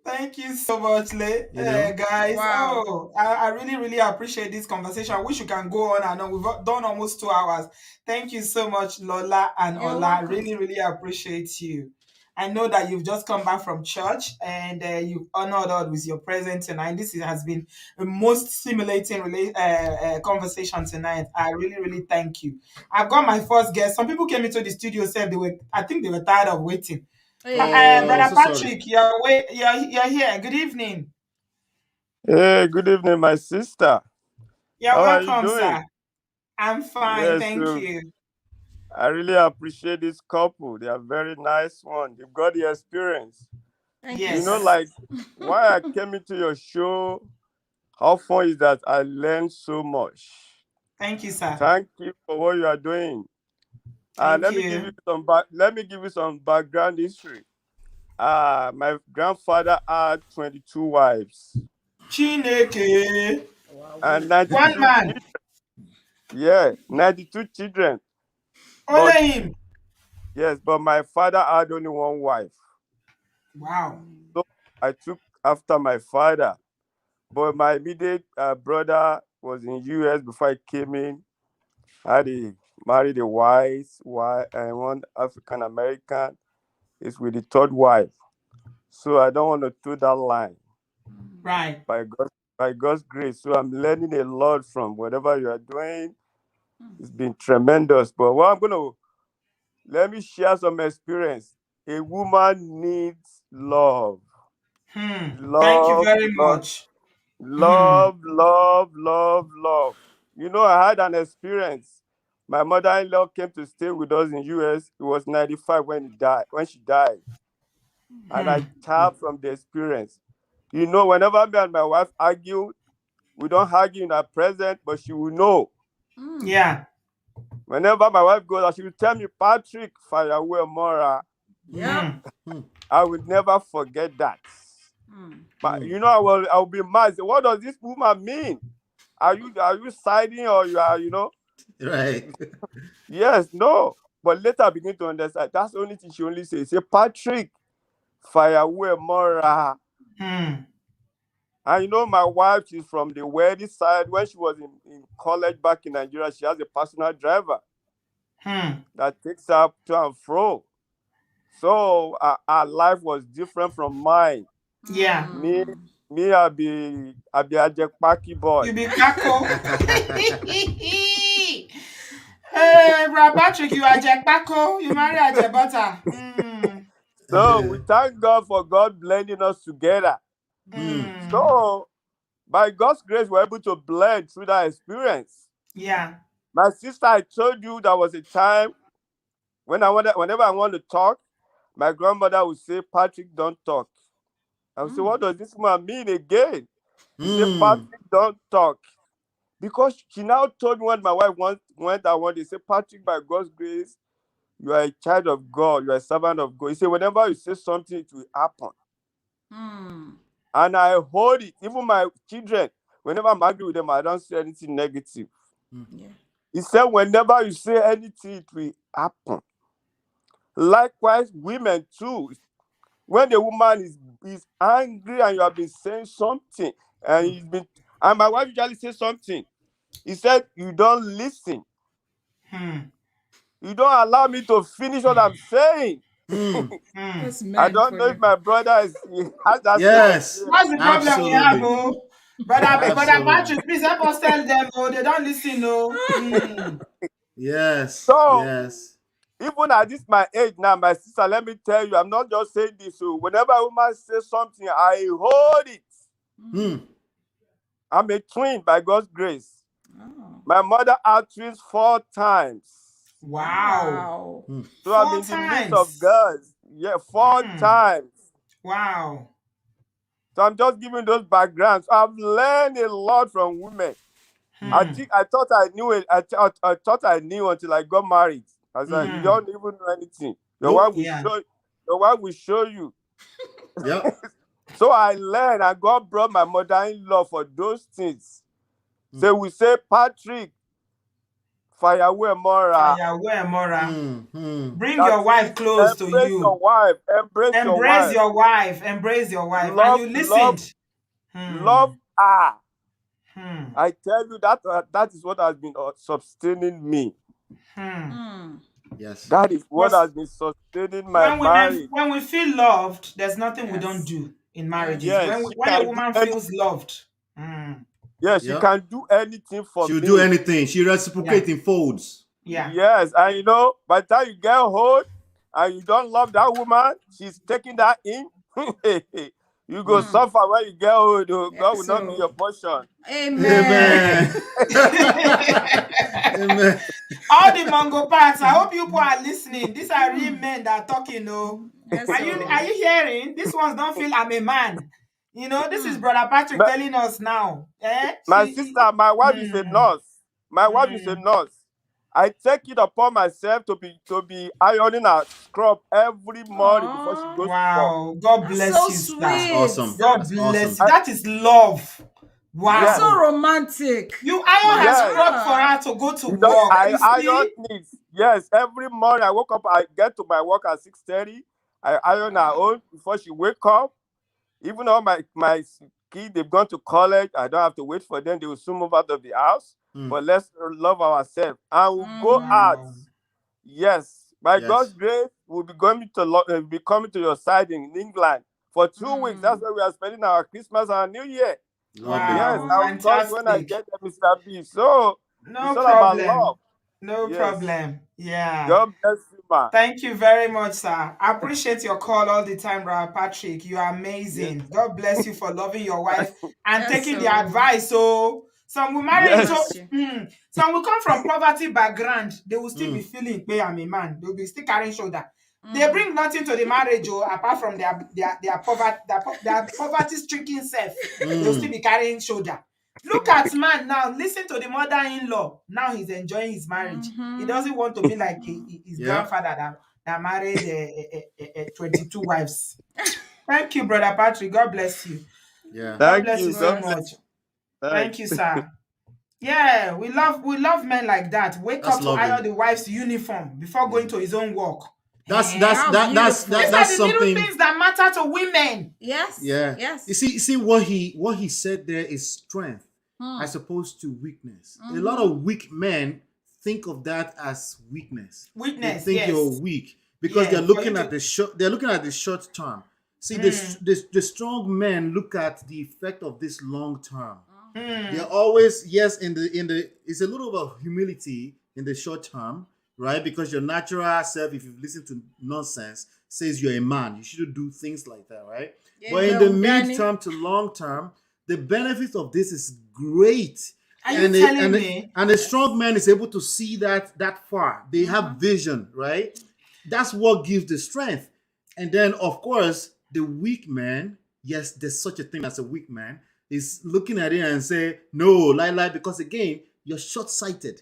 [SPEAKER 1] Thank you so much,
[SPEAKER 3] You know?
[SPEAKER 1] guys.
[SPEAKER 2] Wow.
[SPEAKER 1] Oh, I really, really appreciate this conversation. I wish you can go on and on. We've done almost 2 hours. Thank you so much, Lola and
[SPEAKER 2] You're
[SPEAKER 1] Ola.
[SPEAKER 2] welcome.
[SPEAKER 1] Really, really appreciate you. I know that you've just come back from church and you've honored us with your presence tonight. Has been the most stimulating conversation tonight. I really, really thank you. I've got my first guest. Some people came into the studio said I think they were tired of waiting.
[SPEAKER 3] Oh,
[SPEAKER 1] Brother
[SPEAKER 3] so sorry.
[SPEAKER 1] Patrick, you're here. Good evening.
[SPEAKER 4] Hey, good evening, my sister.
[SPEAKER 1] You're
[SPEAKER 4] How are you
[SPEAKER 1] welcome,
[SPEAKER 4] doing?
[SPEAKER 1] sir. I'm fine,
[SPEAKER 4] Yes,
[SPEAKER 1] thank you.
[SPEAKER 4] I really appreciate this couple. They are very nice one. They've got the experience.
[SPEAKER 2] Thank you, sir.
[SPEAKER 1] Yes,
[SPEAKER 4] Like why I came into your show, how fun is that I learned so much.
[SPEAKER 1] thank you, sir.
[SPEAKER 4] Thank you for what you are doing.
[SPEAKER 1] Thank
[SPEAKER 4] Let me give
[SPEAKER 1] you.
[SPEAKER 4] you some background history. My grandfather had 22 wives
[SPEAKER 1] Chineke.
[SPEAKER 4] and
[SPEAKER 1] One
[SPEAKER 4] 92
[SPEAKER 1] man.
[SPEAKER 4] children. Yeah, 92 children. But
[SPEAKER 1] Only him.
[SPEAKER 4] yes, but my father had only one wife.
[SPEAKER 1] Wow.
[SPEAKER 4] So I took after my father. But my immediate brother was in US before I came in. I married a white and one African American is with the third wife. So I don't want to toe that line
[SPEAKER 1] Right.
[SPEAKER 4] by God's grace. So I'm learning a lot from whatever you are doing. It's been tremendous. But what I'm gonna let me share some experience. A woman needs love.
[SPEAKER 1] Thank you
[SPEAKER 4] Love,
[SPEAKER 1] very
[SPEAKER 4] love,
[SPEAKER 1] much. Hmm.
[SPEAKER 4] love, love, love, love. You know, I had an experience. My mother-in-law came to stay with us in US. It was 95 when she died. And I
[SPEAKER 1] Hmm.
[SPEAKER 4] tapped from the experience. You know, whenever me and my wife argue, we don't argue in her present, but she will know.
[SPEAKER 1] Yeah.
[SPEAKER 4] Whenever my wife goes out, she will tell me, Patrick, fire away, Mora.
[SPEAKER 2] Yep.
[SPEAKER 1] Hmm.
[SPEAKER 4] I will never forget that. But you know, I will be mad. Say, what does this woman mean? Are you siding or you are,
[SPEAKER 3] Right.
[SPEAKER 4] Yes, no. But later I begin to understand. That's the only thing she only says. Say, Patrick, fire away, Mora.
[SPEAKER 1] Hmm.
[SPEAKER 4] And you know, my wife, she's from the wealthy side. When she was in college back in Nigeria, she has a personal driver
[SPEAKER 1] Hmm.
[SPEAKER 4] that takes her to and fro. So our life was different from mine.
[SPEAKER 1] Yeah.
[SPEAKER 4] Me, me, I be a Jackpaki boy.
[SPEAKER 1] You be Paco. Hey, Bra Patrick, you are Jack Paco. You marry a Jack Butter. Hmm.
[SPEAKER 4] So we thank God for God blending us together.
[SPEAKER 1] Hmm.
[SPEAKER 4] So by God's grace, we're able to blend through that experience.
[SPEAKER 1] Yeah.
[SPEAKER 4] My sister, I told you there was a time whenever I want to talk, my grandmother would say, Patrick, don't talk. I would say, what does this man mean again? He said, Patrick, don't talk. Because she now told me when my wife went out one day, say, Patrick, by God's grace, you are a child of God, you are a servant of God. He said, whenever you say something, it will happen. And I hold it. Even my children, whenever I'm angry with them, I don't say anything negative.
[SPEAKER 2] Yeah.
[SPEAKER 4] He said, whenever you say anything, it will happen. Likewise, women too. When the woman is angry and you have been saying something, and my wife usually says something. He said, you don't listen.
[SPEAKER 1] Hmm.
[SPEAKER 4] You don't allow me to finish what I'm saying.
[SPEAKER 1] Hmm.
[SPEAKER 2] That's
[SPEAKER 4] I
[SPEAKER 2] men
[SPEAKER 4] don't
[SPEAKER 2] for
[SPEAKER 4] know if
[SPEAKER 2] you.
[SPEAKER 4] my brother has that same
[SPEAKER 3] Yes,
[SPEAKER 4] experience.
[SPEAKER 1] What's the problem you have,
[SPEAKER 3] absolutely.
[SPEAKER 1] oh? Brother
[SPEAKER 3] Absolutely.
[SPEAKER 1] Patrick, please help us tell them, oh, they don't listen, oh. Hmm.
[SPEAKER 3] Yes,
[SPEAKER 4] So
[SPEAKER 3] yes.
[SPEAKER 4] even at this my age now, my sister, let me tell you, I'm not just saying this. So whenever a woman says something, I hold it.
[SPEAKER 3] Hmm.
[SPEAKER 4] I'm a twin by God's grace.
[SPEAKER 2] Oh.
[SPEAKER 4] My mother had twins 4 times.
[SPEAKER 1] Wow.
[SPEAKER 2] Wow.
[SPEAKER 4] So I'm
[SPEAKER 1] Four
[SPEAKER 4] in the midst of
[SPEAKER 1] times.
[SPEAKER 4] girls. Yeah, four
[SPEAKER 1] Hmm.
[SPEAKER 4] times.
[SPEAKER 1] Wow.
[SPEAKER 4] So I'm just giving those backgrounds. I've learned a lot from women. I
[SPEAKER 1] Hmm.
[SPEAKER 4] think I thought I knew it. I thought I knew until I got married. I was like, you
[SPEAKER 1] Hmm.
[SPEAKER 4] don't even know anything. Your
[SPEAKER 3] Nope.
[SPEAKER 4] wife will
[SPEAKER 1] Yeah.
[SPEAKER 4] show. Your wife will show you.
[SPEAKER 3] Yep.
[SPEAKER 4] So I learned, and God brought my mother-in-law for those things. So we say, Patrick, firewear Mora.
[SPEAKER 1] Fire, Mora.
[SPEAKER 3] Hmm. Hmm.
[SPEAKER 1] Bring
[SPEAKER 4] That
[SPEAKER 1] your wife
[SPEAKER 4] is,
[SPEAKER 1] close to
[SPEAKER 4] embrace
[SPEAKER 1] you.
[SPEAKER 4] your wife. Embrace your
[SPEAKER 1] Embrace
[SPEAKER 4] wife.
[SPEAKER 1] your wife. Embrace your wife. And
[SPEAKER 4] Love,
[SPEAKER 1] you
[SPEAKER 4] love,
[SPEAKER 1] listened. Hmm.
[SPEAKER 4] love her.
[SPEAKER 1] Hmm.
[SPEAKER 4] I tell you that is what has been sustaining me.
[SPEAKER 1] Hmm.
[SPEAKER 3] Yes.
[SPEAKER 4] That is what
[SPEAKER 1] Because
[SPEAKER 4] has been sustaining my marriage.
[SPEAKER 1] when we feel loved, there's nothing we don't
[SPEAKER 2] Yes.
[SPEAKER 1] do in
[SPEAKER 2] Yes.
[SPEAKER 1] marriages.
[SPEAKER 4] Yes, she
[SPEAKER 1] When a
[SPEAKER 4] can do
[SPEAKER 1] woman
[SPEAKER 4] anything.
[SPEAKER 1] feels loved, hmm,
[SPEAKER 4] Yes, she
[SPEAKER 3] Yep.
[SPEAKER 4] can do anything for
[SPEAKER 3] She'll do
[SPEAKER 4] me.
[SPEAKER 3] anything. She
[SPEAKER 1] yeah,
[SPEAKER 3] reciprocates in folds.
[SPEAKER 1] yeah.
[SPEAKER 4] Yes, and by the time you get hold and you don't love that woman, she's taking that in. You go suffer when you get old. Oh, God
[SPEAKER 2] Yes.
[SPEAKER 4] will not be
[SPEAKER 2] So,
[SPEAKER 4] your portion.
[SPEAKER 2] amen.
[SPEAKER 3] Amen. Amen.
[SPEAKER 1] All the Mongo parts. I hope you people are listening. These are real men that are talking. Oh,
[SPEAKER 2] Yes.
[SPEAKER 1] are
[SPEAKER 2] So,
[SPEAKER 1] you hearing? These ones don't feel I'm a man. This is Brother Patrick
[SPEAKER 4] My,
[SPEAKER 1] telling us now.
[SPEAKER 4] my sister, my wife is a
[SPEAKER 1] Hmm,
[SPEAKER 4] nurse. My wife is a
[SPEAKER 1] hmm.
[SPEAKER 4] nurse. I take it upon myself to be ironing her scrub every morning before she
[SPEAKER 2] oh,
[SPEAKER 4] goes to work.
[SPEAKER 1] Wow. God
[SPEAKER 2] that's
[SPEAKER 1] bless
[SPEAKER 2] so
[SPEAKER 1] you, sir.
[SPEAKER 3] That's
[SPEAKER 2] sweet.
[SPEAKER 3] awesome.
[SPEAKER 1] God
[SPEAKER 3] That's
[SPEAKER 1] bless you.
[SPEAKER 3] awesome.
[SPEAKER 4] I,
[SPEAKER 1] That is love.
[SPEAKER 2] That's
[SPEAKER 4] yes,
[SPEAKER 2] so
[SPEAKER 1] Wow.
[SPEAKER 2] romantic.
[SPEAKER 1] You iron
[SPEAKER 2] My
[SPEAKER 1] her
[SPEAKER 4] yes.
[SPEAKER 1] scrub for
[SPEAKER 2] God.
[SPEAKER 1] her to go to
[SPEAKER 4] Because
[SPEAKER 1] work.
[SPEAKER 4] I
[SPEAKER 1] You
[SPEAKER 4] iron
[SPEAKER 1] see?
[SPEAKER 4] it. Yes, every morning I woke up, I get to my work at 6:30. I iron her own before she wake up. Even all my kids, they've gone to college. I don't have to wait for them. They will soon move out of the house.
[SPEAKER 3] Mm.
[SPEAKER 4] But let's love ourselves and we'll go out.
[SPEAKER 1] Wow.
[SPEAKER 4] Yes, by God's
[SPEAKER 3] Yes.
[SPEAKER 4] grace, we'll be going to be coming to your side in England for 2 weeks. That's where we are spending our Christmas and our New Year.
[SPEAKER 3] Lovely.
[SPEAKER 4] Yes,
[SPEAKER 1] Wow.
[SPEAKER 4] I will call you when I
[SPEAKER 1] Fantastic.
[SPEAKER 4] get there, Mr. B. So it's
[SPEAKER 1] No
[SPEAKER 4] all about
[SPEAKER 1] problem.
[SPEAKER 4] love.
[SPEAKER 1] No
[SPEAKER 4] Yes.
[SPEAKER 1] problem. Yeah.
[SPEAKER 4] God bless you, man.
[SPEAKER 1] Thank you very much, sir. I appreciate your call all the time, Brother Patrick. You are
[SPEAKER 4] Yes.
[SPEAKER 1] amazing. God bless you for loving your wife and
[SPEAKER 2] Yes,
[SPEAKER 1] taking the
[SPEAKER 2] so
[SPEAKER 1] advice. So some will marry
[SPEAKER 2] God
[SPEAKER 1] into
[SPEAKER 4] Yes.
[SPEAKER 2] bless you.
[SPEAKER 1] some will come from poverty background. They will still be
[SPEAKER 3] Mm.
[SPEAKER 1] feeling, hey, I'm a man. They will be still carrying shoulder. They bring nothing to the marriage, apart from their poverty stricken self. They'll still be carrying shoulder. Look at man now. Listen to the mother-in-law. Now he's enjoying his marriage. He doesn't want to be like his
[SPEAKER 3] Yeah.
[SPEAKER 1] grandfather that married 22 wives. Thank you, Brother Patrick. God bless you.
[SPEAKER 3] Yeah.
[SPEAKER 1] God
[SPEAKER 4] Thank
[SPEAKER 1] bless
[SPEAKER 4] you.
[SPEAKER 1] you so
[SPEAKER 4] God bless
[SPEAKER 1] much.
[SPEAKER 4] you.
[SPEAKER 1] Thank
[SPEAKER 4] Thanks.
[SPEAKER 1] you, sir. Yeah, we love men like that. Wake
[SPEAKER 3] That's
[SPEAKER 1] up to
[SPEAKER 3] lovely.
[SPEAKER 1] iron the wife's uniform before going to his own work.
[SPEAKER 3] That's
[SPEAKER 1] Eh?
[SPEAKER 3] that's
[SPEAKER 2] How
[SPEAKER 3] that that's
[SPEAKER 2] beautiful.
[SPEAKER 3] that,
[SPEAKER 1] These are
[SPEAKER 3] that's
[SPEAKER 1] the little
[SPEAKER 3] something.
[SPEAKER 1] things that matter to women.
[SPEAKER 2] Yes.
[SPEAKER 3] Yeah.
[SPEAKER 2] Yes.
[SPEAKER 3] You see what he said there is strength
[SPEAKER 2] Hmm.
[SPEAKER 3] as opposed to weakness. A lot of weak men think of that as weakness. They
[SPEAKER 1] Weakness,
[SPEAKER 3] think you're
[SPEAKER 1] yes.
[SPEAKER 3] weak because
[SPEAKER 1] Yeah,
[SPEAKER 3] they're
[SPEAKER 1] for you
[SPEAKER 3] looking at
[SPEAKER 1] to
[SPEAKER 3] the short. They're looking at the short term. See,
[SPEAKER 1] Mm.
[SPEAKER 3] the strong men look at the effect of this long term.
[SPEAKER 1] Mm.
[SPEAKER 3] They're always, yes, in the it's a little bit of humility in the short term, right? Because your natural self, if you've listened to nonsense, says you're a man. You shouldn't do things like that, right? But in the mid-term to long term, the benefit of this is great.
[SPEAKER 1] Are you telling me?
[SPEAKER 3] And a strong man is able to see that far. They have vision, right? That's what gives the strength. And then, of course, the weak man, yes, there's such a thing as a weak man, is looking at it and say, no, lie, because again, you're short-sighted.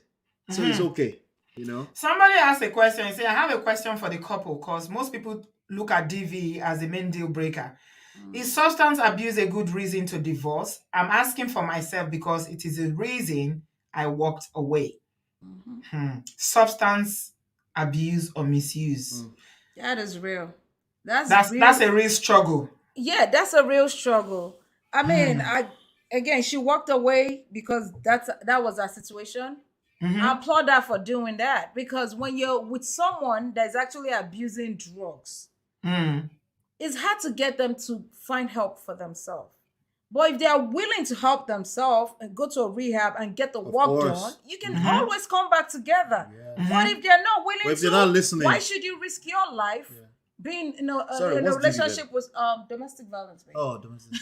[SPEAKER 3] So it's okay, you know?
[SPEAKER 1] Somebody asked a question and say, I have a question for the couple because most people look at DV as the main deal breaker. Is substance abuse a good reason to divorce? I'm asking for myself because it is a reason I walked away. Substance abuse or misuse.
[SPEAKER 2] That is real. That's
[SPEAKER 1] That's a real struggle.
[SPEAKER 2] yeah, that's a real struggle. I mean, she walked away because that was her situation. I applaud her for doing that because when you're with someone that's actually abusing drugs, it's hard to get them to find help for themselves. But if they are willing to help themselves and go to a rehab and get the work
[SPEAKER 3] course.
[SPEAKER 2] done, you can always come back together.
[SPEAKER 3] Yeah.
[SPEAKER 2] But if they're not willing
[SPEAKER 3] But if
[SPEAKER 2] to,
[SPEAKER 3] they're not listening.
[SPEAKER 2] why should you risk your life being
[SPEAKER 3] Sorry,
[SPEAKER 2] in a
[SPEAKER 3] what's DV
[SPEAKER 2] relationship with domestic violence? Babe?
[SPEAKER 3] Oh, domestic.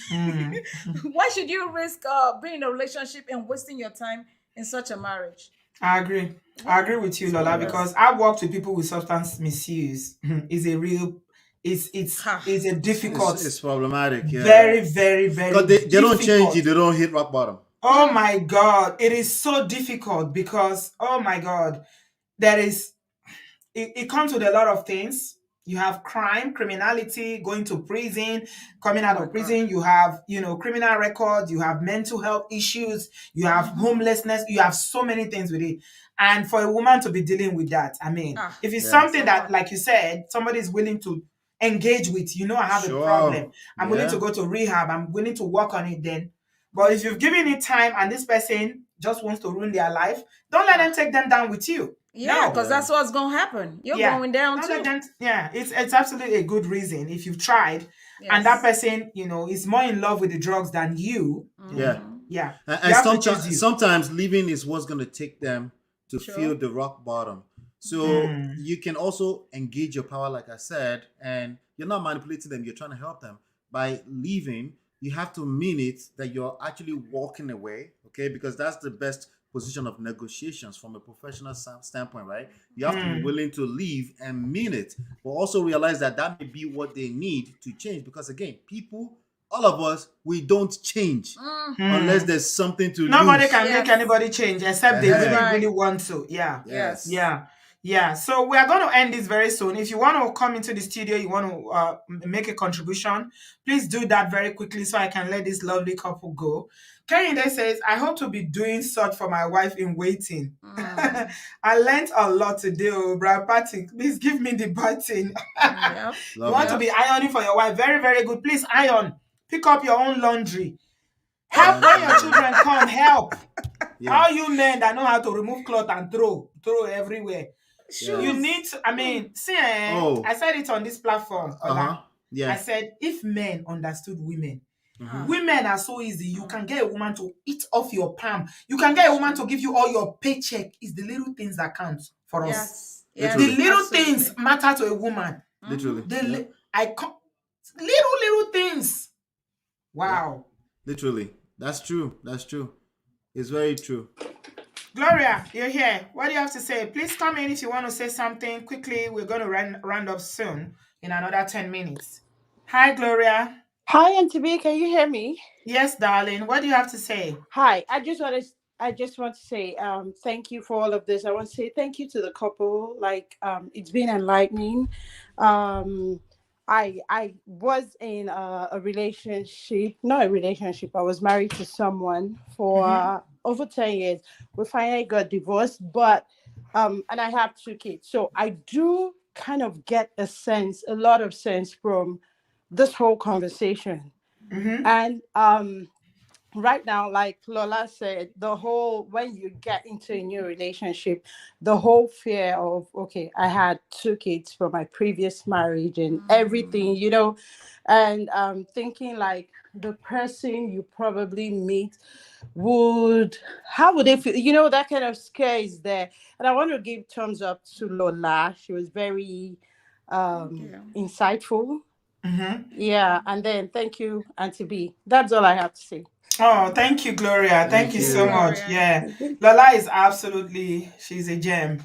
[SPEAKER 2] Why should you risk being in a relationship and wasting your time in such a marriage?
[SPEAKER 1] I agree. I agree with you, Lola, because I've worked with people with substance misuse. Is a real, it's a difficult,
[SPEAKER 3] It's problematic, yeah.
[SPEAKER 1] very, very, very
[SPEAKER 3] Because they don't change
[SPEAKER 1] difficult.
[SPEAKER 3] it, they don't hit rock bottom.
[SPEAKER 1] Oh my God, it is so difficult because, oh my God, there is, it comes with a lot of things. You have crime, criminality, going to prison, coming out of prison. You have, criminal records. You have mental health issues. You have homelessness. You have so many things with it. And for a woman to be dealing with that, I mean, if it's something that, like you said, somebody is willing to engage with, I have a problem. I'm willing to go to rehab. I'm willing to work on it then. But if you've given it time and this person just wants to ruin their life, don't let them take them down with you.
[SPEAKER 2] Yeah, because that's what's gonna happen. You're going down
[SPEAKER 1] Don't
[SPEAKER 2] too.
[SPEAKER 1] let them, it's absolutely a good reason if you've tried and that person, is more in love with the drugs than you.
[SPEAKER 3] Yeah.
[SPEAKER 1] You
[SPEAKER 3] And
[SPEAKER 1] have to choose you.
[SPEAKER 3] sometimes leaving is what's going to take them to feel the rock bottom. So you can also engage your power, like I said, and you're not manipulating them. You're trying to help them. By leaving, you have to mean it that you're actually walking away, okay? Because that's the best position of negotiations from a professional standpoint, right? You have to be willing to leave and mean it, but also realize that may be what they need to change. Because again, people, all of us, we don't change unless there's something to
[SPEAKER 1] Nobody
[SPEAKER 3] lose.
[SPEAKER 1] can make anybody change except they really want to.
[SPEAKER 2] Yes.
[SPEAKER 1] Yeah. So we are going to end this very soon. If you want to come into the studio, you want to make a contribution, please do that very quickly so I can let this lovely couple go. Kehinde says, I hope to be doing such for my wife in waiting. I learned a lot today, Brad Patrick. Please give me the button. You want to be ironing for your wife. Very, very good. Please iron. Pick up your own laundry. Help when your children come, help.
[SPEAKER 3] Yeah.
[SPEAKER 1] All you men that know how to remove cloth and throw everywhere. You
[SPEAKER 3] Yeah.
[SPEAKER 2] Shoes.
[SPEAKER 1] need to, I mean, see,
[SPEAKER 3] Oh.
[SPEAKER 1] I said it on this platform,
[SPEAKER 3] Uh-huh.
[SPEAKER 1] Ola. I
[SPEAKER 3] Yeah.
[SPEAKER 1] said, if men understood women,
[SPEAKER 3] Mhm.
[SPEAKER 1] women are so easy. You can get a woman to eat off your palm. You can get a woman to give you all your paycheck. It's the little things that count for us.
[SPEAKER 2] Yes. Yes.
[SPEAKER 3] Literally.
[SPEAKER 1] The little
[SPEAKER 2] absolutely.
[SPEAKER 1] things matter to a woman.
[SPEAKER 3] Literally.
[SPEAKER 1] The
[SPEAKER 3] Yeah.
[SPEAKER 1] little things. Wow.
[SPEAKER 3] Literally. That's true. That's true. It's very true.
[SPEAKER 1] Gloria, you're here. What do you have to say? Please come in if you want to say something quickly. We're going to round up soon in another 10 minutes. Hi, Gloria.
[SPEAKER 5] Hi, Auntie B, can you hear me?
[SPEAKER 1] Yes, darling. What do you have to say?
[SPEAKER 5] Hi, I just want to say thank you for all of this. I want to say thank you to the couple. Like it's been enlightening. Um I was in a relationship, not a relationship. I was married to someone for over 10 years. We finally got divorced, but and I have 2 kids. So I do kind of get a lot of sense from this whole conversation.
[SPEAKER 1] Mm-hmm.
[SPEAKER 5] And right now, like Lola said, the whole when you get into a new relationship, the whole fear of, okay, I had 2 kids from my previous marriage and everything, and thinking like the person you probably meet would how would they feel, that kind of scare is there. And I want to give thumbs up to Lola. She was very
[SPEAKER 2] Thank you.
[SPEAKER 5] insightful.
[SPEAKER 1] Mm-hmm.
[SPEAKER 5] Yeah, and then thank you, Auntie B. That's all I have to say.
[SPEAKER 1] Oh, thank you, Gloria. Thank
[SPEAKER 3] Thank
[SPEAKER 1] you
[SPEAKER 2] Thank you,
[SPEAKER 1] so
[SPEAKER 3] you.
[SPEAKER 1] much.
[SPEAKER 2] Gloria.
[SPEAKER 1] Yeah. Lola is she's a gem.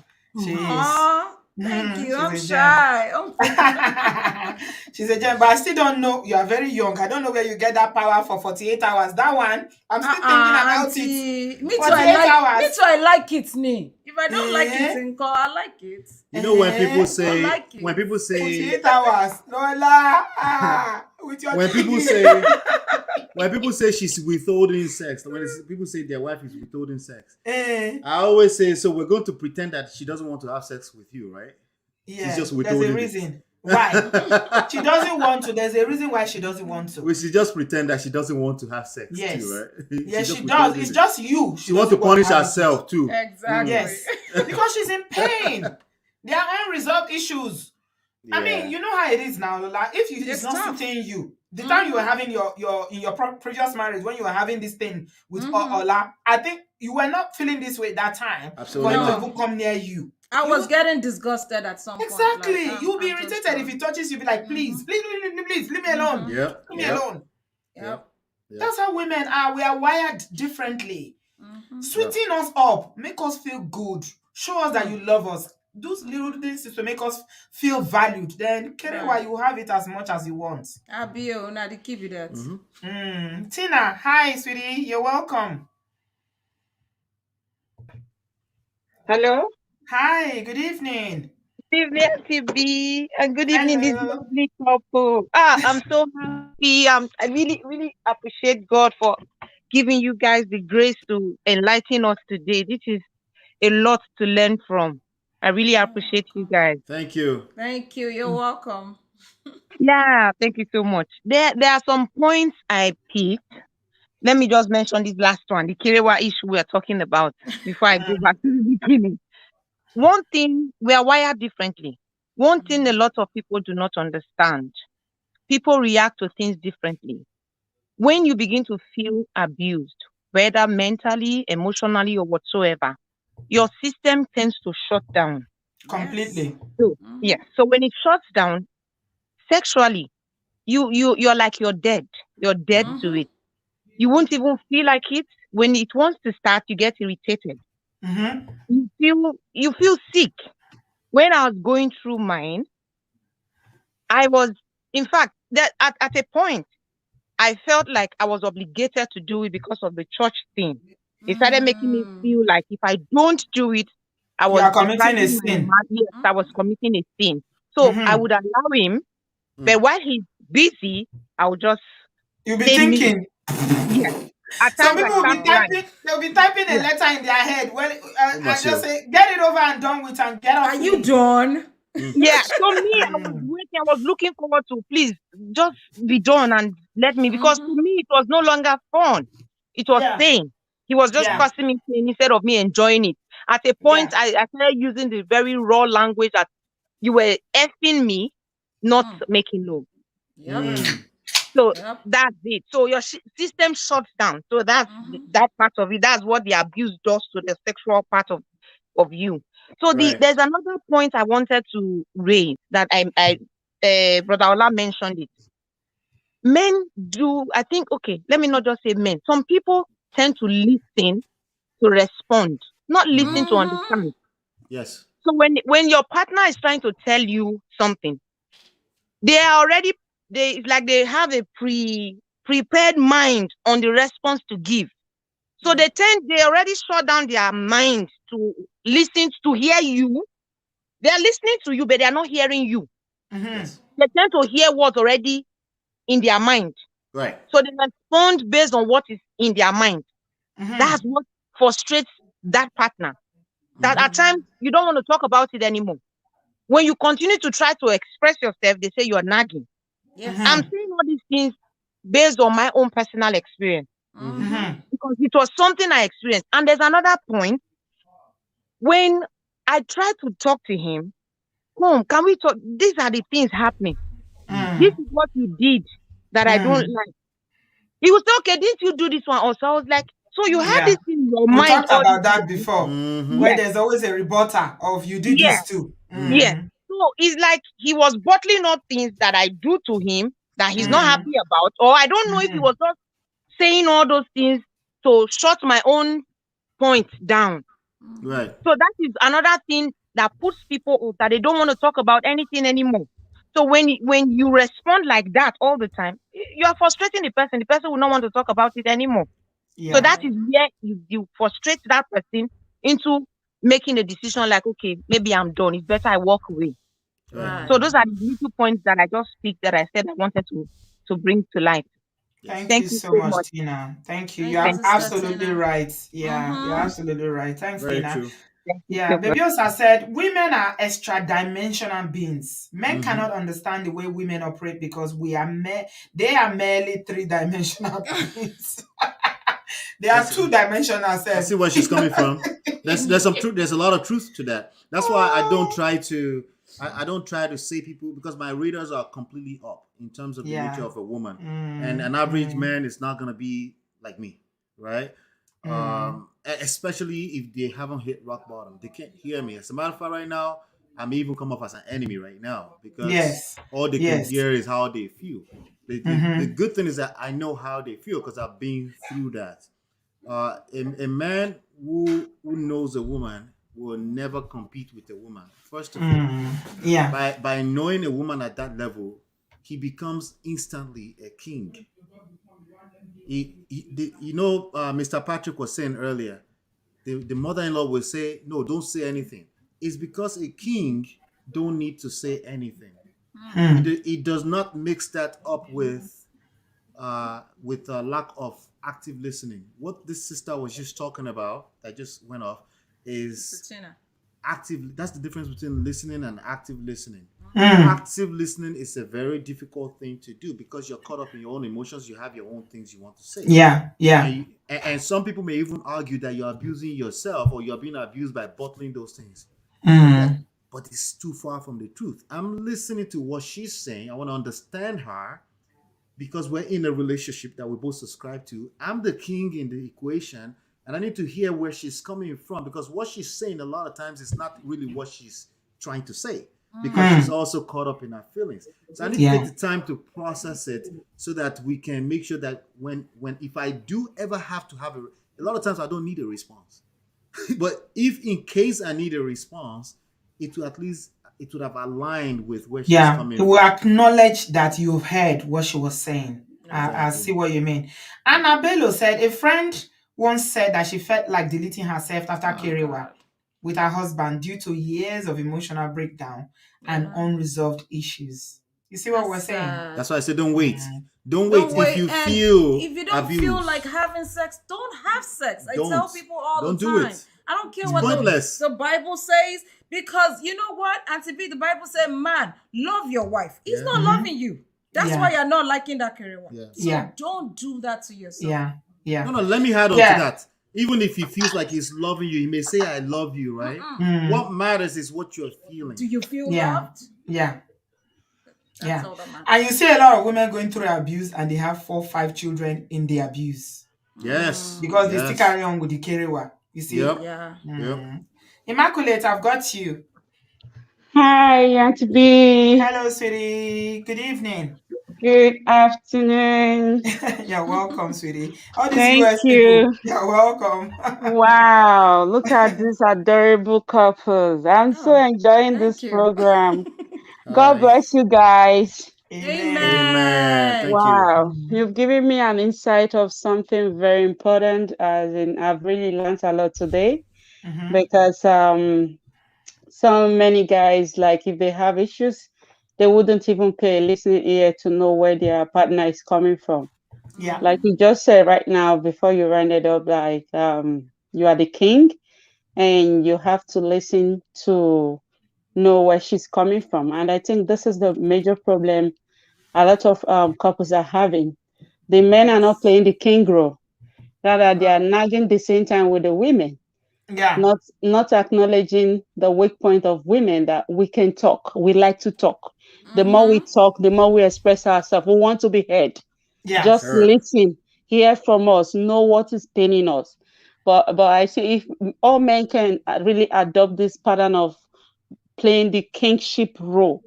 [SPEAKER 1] She is.
[SPEAKER 2] Aw, thank you.
[SPEAKER 1] She's
[SPEAKER 2] I'm
[SPEAKER 1] a gem.
[SPEAKER 2] shy.
[SPEAKER 1] She's a gem, but I still don't know. You are very young. I don't know where you get that power for 48 hours. That one, I'm still thinking about it.
[SPEAKER 2] Auntie. Me too.
[SPEAKER 1] 48
[SPEAKER 2] Me
[SPEAKER 1] hours.
[SPEAKER 2] too. I like it, me. If I don't like it
[SPEAKER 1] Eh?
[SPEAKER 2] in call, I like it.
[SPEAKER 3] You know when people
[SPEAKER 1] Eh?
[SPEAKER 2] I
[SPEAKER 3] say
[SPEAKER 2] like it.
[SPEAKER 1] 48 hours. Lola. With your
[SPEAKER 3] when people
[SPEAKER 1] children.
[SPEAKER 3] say when people say she's withholding sex, people say their wife is withholding sex,
[SPEAKER 1] Eh.
[SPEAKER 3] I always say, so we're going to pretend that she doesn't want to have sex with you, right?
[SPEAKER 1] Yeah,
[SPEAKER 3] She's just
[SPEAKER 1] there's a
[SPEAKER 3] withholding it.
[SPEAKER 1] reason. Why? She doesn't want to. There's a reason why she doesn't want to.
[SPEAKER 3] We should just pretend that she doesn't want to have sex
[SPEAKER 1] Yes.
[SPEAKER 3] too, right?
[SPEAKER 1] Yes,
[SPEAKER 3] She's
[SPEAKER 1] she
[SPEAKER 3] just
[SPEAKER 1] does.
[SPEAKER 3] withholding
[SPEAKER 1] It's
[SPEAKER 3] it.
[SPEAKER 1] just you.
[SPEAKER 3] She wants to
[SPEAKER 1] doesn't want
[SPEAKER 3] punish
[SPEAKER 1] have it.
[SPEAKER 3] herself too.
[SPEAKER 2] Exactly.
[SPEAKER 1] Yes, because she's in pain. There are unresolved issues. I mean, you know how it is now, Lola. If it's
[SPEAKER 2] It's
[SPEAKER 1] not
[SPEAKER 2] tough.
[SPEAKER 1] suiting you, the time you were having your in your previous marriage, when you were having this thing with Ola, I think you were not feeling this way that time.
[SPEAKER 3] Absolutely
[SPEAKER 1] For him to
[SPEAKER 3] not.
[SPEAKER 1] even come near you.
[SPEAKER 2] I
[SPEAKER 1] You
[SPEAKER 2] was
[SPEAKER 1] would-
[SPEAKER 2] getting disgusted at some point.
[SPEAKER 1] Exactly.
[SPEAKER 2] Like,
[SPEAKER 1] You'll be
[SPEAKER 2] I'm just
[SPEAKER 1] irritated if
[SPEAKER 2] done.
[SPEAKER 1] he touches you. Be like, please, please, leave me alone.
[SPEAKER 3] Yep.
[SPEAKER 1] Leave me
[SPEAKER 3] Yep.
[SPEAKER 1] alone.
[SPEAKER 2] Yep.
[SPEAKER 3] Yep.
[SPEAKER 1] That's how women are. We are wired differently. Sweeten us up, make us feel good, show us that you love us. Those little things is to make us feel valued. Then, Kerewa, you have it as much as you want.
[SPEAKER 2] Abio, now they keep you that.
[SPEAKER 1] Tina, hi, sweetie. You're welcome.
[SPEAKER 6] Hello.
[SPEAKER 1] Hi, good evening.
[SPEAKER 6] Good evening, TB, and good evening, this
[SPEAKER 1] Hello.
[SPEAKER 6] lovely couple. I'm so happy. I really, really appreciate God for giving you guys the grace to enlighten us today. This is a lot to learn from. I really appreciate you guys.
[SPEAKER 3] Thank you.
[SPEAKER 2] Thank you. You're welcome.
[SPEAKER 6] Yeah, thank you so much. There are some points I picked. Let me just mention this last one, the Kirewa issue we are talking about, before I go back to the beginning. One thing, we are wired differently. One thing a lot of people do not understand, people react to things differently. When you begin to feel abused, whether mentally, emotionally, or whatsoever, your system tends to shut down.
[SPEAKER 1] Completely.
[SPEAKER 6] So, yeah. So when it shuts down sexually, you're like you're dead. You're dead to it. You won't even feel like it. When it wants to start, you get irritated. You feel sick. When I was going through mine, I was, in fact, that at a point, I felt like I was obligated to do it because of the church thing. It started making me feel like if I don't do it, I
[SPEAKER 1] You
[SPEAKER 6] was
[SPEAKER 1] are committing a
[SPEAKER 6] depriving my
[SPEAKER 1] sin.
[SPEAKER 6] man. Yes, I was committing a sin. So I would allow him, but while he's busy, I would just
[SPEAKER 1] You'll be
[SPEAKER 6] say me.
[SPEAKER 1] thinking.
[SPEAKER 6] Yes. At
[SPEAKER 1] Some
[SPEAKER 6] times I
[SPEAKER 1] people will
[SPEAKER 6] start
[SPEAKER 1] be
[SPEAKER 6] crying.
[SPEAKER 1] typing. They'll be typing a
[SPEAKER 6] Yeah.
[SPEAKER 1] letter in their head. Well, and
[SPEAKER 3] must
[SPEAKER 1] just
[SPEAKER 3] you?
[SPEAKER 1] say, "Get it over and done with, and get off."
[SPEAKER 2] Are you
[SPEAKER 1] me."
[SPEAKER 2] done?
[SPEAKER 6] Yeah. So me, I was waiting. I was looking forward to, please just be done and let me, because to me it was no longer fun. It was
[SPEAKER 1] Yeah.
[SPEAKER 6] pain. He was just
[SPEAKER 1] Yeah.
[SPEAKER 6] causing me pain instead of me enjoying it. At a point,
[SPEAKER 1] Yeah.
[SPEAKER 6] I started using the very raw language that you were effing me, not
[SPEAKER 2] Mm.
[SPEAKER 6] making love.
[SPEAKER 2] Yep.
[SPEAKER 1] Mm.
[SPEAKER 6] So
[SPEAKER 2] Yep.
[SPEAKER 6] that's it. So your system shuts down. So that's
[SPEAKER 2] Mhm.
[SPEAKER 6] that part of it. That's what the abuse does to the sexual part of you. So
[SPEAKER 3] Right.
[SPEAKER 6] there's another point I wanted to raise that Brother Ola mentioned it. Men do, I think, okay, let me not just say men. Some people tend to listen to respond, not
[SPEAKER 3] Mm-hmm.
[SPEAKER 6] listen to
[SPEAKER 2] Mhm.
[SPEAKER 6] understand.
[SPEAKER 3] Yes.
[SPEAKER 6] So when your partner is trying to tell you something, they are already it's like they have a prepared mind on the response to give. So
[SPEAKER 2] Yeah.
[SPEAKER 6] they already shut down their mind to listen to hear you. They are listening to you, but they are not hearing you.
[SPEAKER 1] Mm-hmm.
[SPEAKER 3] Yes.
[SPEAKER 6] They tend to hear what's already in their mind.
[SPEAKER 3] Right.
[SPEAKER 6] So they respond based on what is in their mind.
[SPEAKER 1] Mm-hmm.
[SPEAKER 6] That's what frustrates that partner. That
[SPEAKER 3] Mm-hmm.
[SPEAKER 6] at times you don't want to talk about it anymore. When you continue to try to express yourself, they say you're nagging. I'm
[SPEAKER 2] Yes.
[SPEAKER 1] Mm-hmm.
[SPEAKER 6] saying all these things based on my own personal experience
[SPEAKER 3] Mm-hmm.
[SPEAKER 2] Mhm.
[SPEAKER 1] Mm-hmm.
[SPEAKER 6] because it was something I experienced. And there's another point when I tried to talk to him, come, can we talk? These are the things happening. This
[SPEAKER 1] Mm.
[SPEAKER 6] is what you did that I don't
[SPEAKER 1] Mm.
[SPEAKER 6] like. He was like, okay, didn't you do this one also? I was like, so you had
[SPEAKER 1] Yeah.
[SPEAKER 6] this in your
[SPEAKER 1] We
[SPEAKER 6] mind
[SPEAKER 1] talked
[SPEAKER 6] all this
[SPEAKER 1] about that
[SPEAKER 6] time?
[SPEAKER 1] before,
[SPEAKER 3] Mm-hmm.
[SPEAKER 1] where
[SPEAKER 6] Yes,
[SPEAKER 1] there's always a rebutter of you did
[SPEAKER 6] yes,
[SPEAKER 1] this too.
[SPEAKER 3] Mm-hmm.
[SPEAKER 6] yes.
[SPEAKER 1] Mm.
[SPEAKER 6] So it's like he was bottling up things that I do to him that he's not
[SPEAKER 1] Mm.
[SPEAKER 6] happy about, or I don't know if he
[SPEAKER 1] Mm.
[SPEAKER 6] was just saying all those things to shut my own point down.
[SPEAKER 2] Mhm.
[SPEAKER 3] Right.
[SPEAKER 6] So that is another thing that puts people off that they don't want to talk about anything anymore. So when you respond like that all the time, you are frustrating the person. The person will not want to talk about it anymore. So
[SPEAKER 1] Yeah.
[SPEAKER 6] that
[SPEAKER 2] Yeah.
[SPEAKER 6] is where you frustrate that person into making a decision like, okay, maybe I'm done. It's better I walk away.
[SPEAKER 3] Right.
[SPEAKER 6] So
[SPEAKER 2] Right.
[SPEAKER 1] Mm.
[SPEAKER 6] those are the little points that I just speak that I said I wanted to bring to light.
[SPEAKER 3] Yes.
[SPEAKER 1] Thank
[SPEAKER 6] Thank
[SPEAKER 1] you
[SPEAKER 6] you
[SPEAKER 1] so
[SPEAKER 6] so
[SPEAKER 1] much,
[SPEAKER 6] much.
[SPEAKER 1] Tina. Thank you. You
[SPEAKER 2] Thank you,
[SPEAKER 1] are
[SPEAKER 6] Thank you so
[SPEAKER 2] Sister
[SPEAKER 6] much.
[SPEAKER 1] absolutely
[SPEAKER 2] Tina.
[SPEAKER 1] right. Yeah, you're
[SPEAKER 2] Mhm.
[SPEAKER 1] absolutely right. Thanks,
[SPEAKER 3] Very
[SPEAKER 1] Tina.
[SPEAKER 3] true.
[SPEAKER 6] Thank you
[SPEAKER 1] Yeah,
[SPEAKER 6] so much.
[SPEAKER 1] Baby Osa said women are extra dimensional beings. Men
[SPEAKER 3] Mm-hmm.
[SPEAKER 1] cannot understand the way women operate because they are merely three-dimensional beings. They are
[SPEAKER 3] That's.
[SPEAKER 1] two-dimensional
[SPEAKER 3] I
[SPEAKER 1] self.
[SPEAKER 3] see where she's coming from. There's some truth. There's a lot of truth to that. That's why I don't try to. I don't try to say people because my readers are completely up in terms of the nature
[SPEAKER 1] Yeah.
[SPEAKER 3] of a woman, and
[SPEAKER 1] Mm,
[SPEAKER 3] an average
[SPEAKER 1] mm,
[SPEAKER 3] man is not gonna be like me, right?
[SPEAKER 1] mm.
[SPEAKER 3] Especially if they haven't hit rock bottom, they can't hear me. As a matter of fact, right now, I may even come off as an enemy right now because
[SPEAKER 1] Yes.
[SPEAKER 3] all they can
[SPEAKER 1] Yes.
[SPEAKER 3] hear is how they feel. The
[SPEAKER 1] Mm-hmm.
[SPEAKER 3] good thing is that I know how they feel because I've been through that. A man who knows a woman will never compete with a woman. First of all,
[SPEAKER 1] Mm. Yeah.
[SPEAKER 3] by knowing a woman at that level, he becomes instantly a king. Mr. Patrick was saying earlier, the mother-in-law will say, "No, don't say anything." It's because a king don't need to say anything.
[SPEAKER 1] Hmm.
[SPEAKER 3] He does not mix that up with a lack of active listening. What this sister was just talking about, that just went off,
[SPEAKER 2] Sister
[SPEAKER 3] is
[SPEAKER 2] Tina.
[SPEAKER 3] active. That's the difference between listening and active listening.
[SPEAKER 1] Mm.
[SPEAKER 3] Active listening is a very difficult thing to do because you're caught up in your own emotions. You have your own things you want to say,
[SPEAKER 1] Yeah. Yeah.
[SPEAKER 3] and some people may even argue that you're abusing yourself or you're being abused by bottling those things. But
[SPEAKER 1] Mm.
[SPEAKER 3] but it's too far from the truth. I'm listening to what she's saying. I want to understand her because we're in a relationship that we both subscribe to. I'm the king in the equation, and I need to hear where she's coming from because what she's saying a lot of times is not really what she's trying to say because she's
[SPEAKER 1] Mm.
[SPEAKER 3] also caught up in her feelings. So I need to take
[SPEAKER 1] Yeah.
[SPEAKER 3] the time to process it so that we can make sure that when if I do ever have to have a lot of times I don't need a response. But if in case I need a response, it will at least it would have aligned with where she's
[SPEAKER 1] Yeah,
[SPEAKER 3] coming
[SPEAKER 1] it will
[SPEAKER 3] from.
[SPEAKER 1] acknowledge that you've heard what she was saying. I
[SPEAKER 2] Right.
[SPEAKER 3] Exactly.
[SPEAKER 1] see what you mean.
[SPEAKER 3] Yeah.
[SPEAKER 1] Annabello said a friend once said that she felt like deleting herself after
[SPEAKER 2] Oh
[SPEAKER 1] Kerewa
[SPEAKER 2] God.
[SPEAKER 1] with her husband due to years of emotional breakdown and
[SPEAKER 2] Yeah.
[SPEAKER 1] unresolved issues. You see what we're
[SPEAKER 2] That's
[SPEAKER 1] saying?
[SPEAKER 2] sad.
[SPEAKER 3] That's why I say don't wait.
[SPEAKER 1] Mm.
[SPEAKER 3] Don't wait
[SPEAKER 2] Don't
[SPEAKER 3] if
[SPEAKER 2] wait.
[SPEAKER 3] you
[SPEAKER 2] And
[SPEAKER 3] feel
[SPEAKER 2] if you don't feel like
[SPEAKER 3] abused.
[SPEAKER 2] having sex, don't have sex. I
[SPEAKER 3] Don't.
[SPEAKER 2] tell people all
[SPEAKER 3] Don't
[SPEAKER 2] the
[SPEAKER 3] do
[SPEAKER 2] time.
[SPEAKER 3] it.
[SPEAKER 2] I don't care
[SPEAKER 3] It's
[SPEAKER 2] what
[SPEAKER 3] pointless.
[SPEAKER 2] the Bible says, because you know what? Auntie B, the Bible said, man, love your wife. He's
[SPEAKER 3] Yeah.
[SPEAKER 2] not
[SPEAKER 1] Mhm.
[SPEAKER 2] loving you. That's why
[SPEAKER 1] Yeah.
[SPEAKER 2] you're not liking that career one.
[SPEAKER 3] Yeah.
[SPEAKER 2] So
[SPEAKER 1] Yeah.
[SPEAKER 2] don't do that to yourself.
[SPEAKER 1] Yeah. Yeah.
[SPEAKER 3] No, no, let me add on to
[SPEAKER 1] Yeah.
[SPEAKER 3] that. Even if he feels like he's loving you, he may say, I love you, right? What matters is what you're feeling.
[SPEAKER 2] Do you feel
[SPEAKER 1] Yeah.
[SPEAKER 2] loved?
[SPEAKER 1] Yeah.
[SPEAKER 2] That's
[SPEAKER 1] Yeah.
[SPEAKER 2] all that
[SPEAKER 1] And you
[SPEAKER 2] matters.
[SPEAKER 1] see a lot of women going through abuse and they have 4, 5 children in the abuse
[SPEAKER 3] Yes.
[SPEAKER 1] because they still
[SPEAKER 3] Yes.
[SPEAKER 1] carry on with the kerewa. You see?
[SPEAKER 3] Yep.
[SPEAKER 2] Yeah.
[SPEAKER 3] Yep.
[SPEAKER 1] Immaculate, I've got you.
[SPEAKER 7] Hi, Auntie B.
[SPEAKER 1] Hello, sweetie. Good evening.
[SPEAKER 7] Good afternoon.
[SPEAKER 1] You're welcome, sweetie. All these
[SPEAKER 7] Thank
[SPEAKER 1] US people,
[SPEAKER 7] you.
[SPEAKER 1] you're welcome.
[SPEAKER 7] Wow, look at these adorable couples. I'm so
[SPEAKER 2] Oh,
[SPEAKER 7] enjoying
[SPEAKER 2] thank
[SPEAKER 7] this
[SPEAKER 2] you.
[SPEAKER 7] program. God
[SPEAKER 3] Hi.
[SPEAKER 7] bless you guys.
[SPEAKER 1] Amen.
[SPEAKER 3] Amen.
[SPEAKER 2] Amen.
[SPEAKER 3] Thank you.
[SPEAKER 7] Wow, you've given me an insight of something very important, as in I've really learned a lot today
[SPEAKER 1] Mm-hmm.
[SPEAKER 7] because so many guys, like if they have issues, they wouldn't even pay a listening ear to know where their partner is coming from.
[SPEAKER 1] Yeah.
[SPEAKER 7] Like you just said right now before you rounded up, like you are the king and you have to listen to know where she's coming from. And I think this is the major problem a lot of couples are having. The men are not
[SPEAKER 2] Yes.
[SPEAKER 7] playing the king role, rather they are
[SPEAKER 2] Wow.
[SPEAKER 7] nagging the same time with the women,
[SPEAKER 1] Yeah.
[SPEAKER 7] not acknowledging the weak point of women, that we can talk, we like to talk. The more we
[SPEAKER 2] Mm-hmm.
[SPEAKER 7] talk, the more we express ourselves, we want to be heard. Just
[SPEAKER 1] Yes.
[SPEAKER 3] Heard.
[SPEAKER 7] listen, hear from us, know what is paining us. But I see if all men can really adopt this pattern of playing the kingship role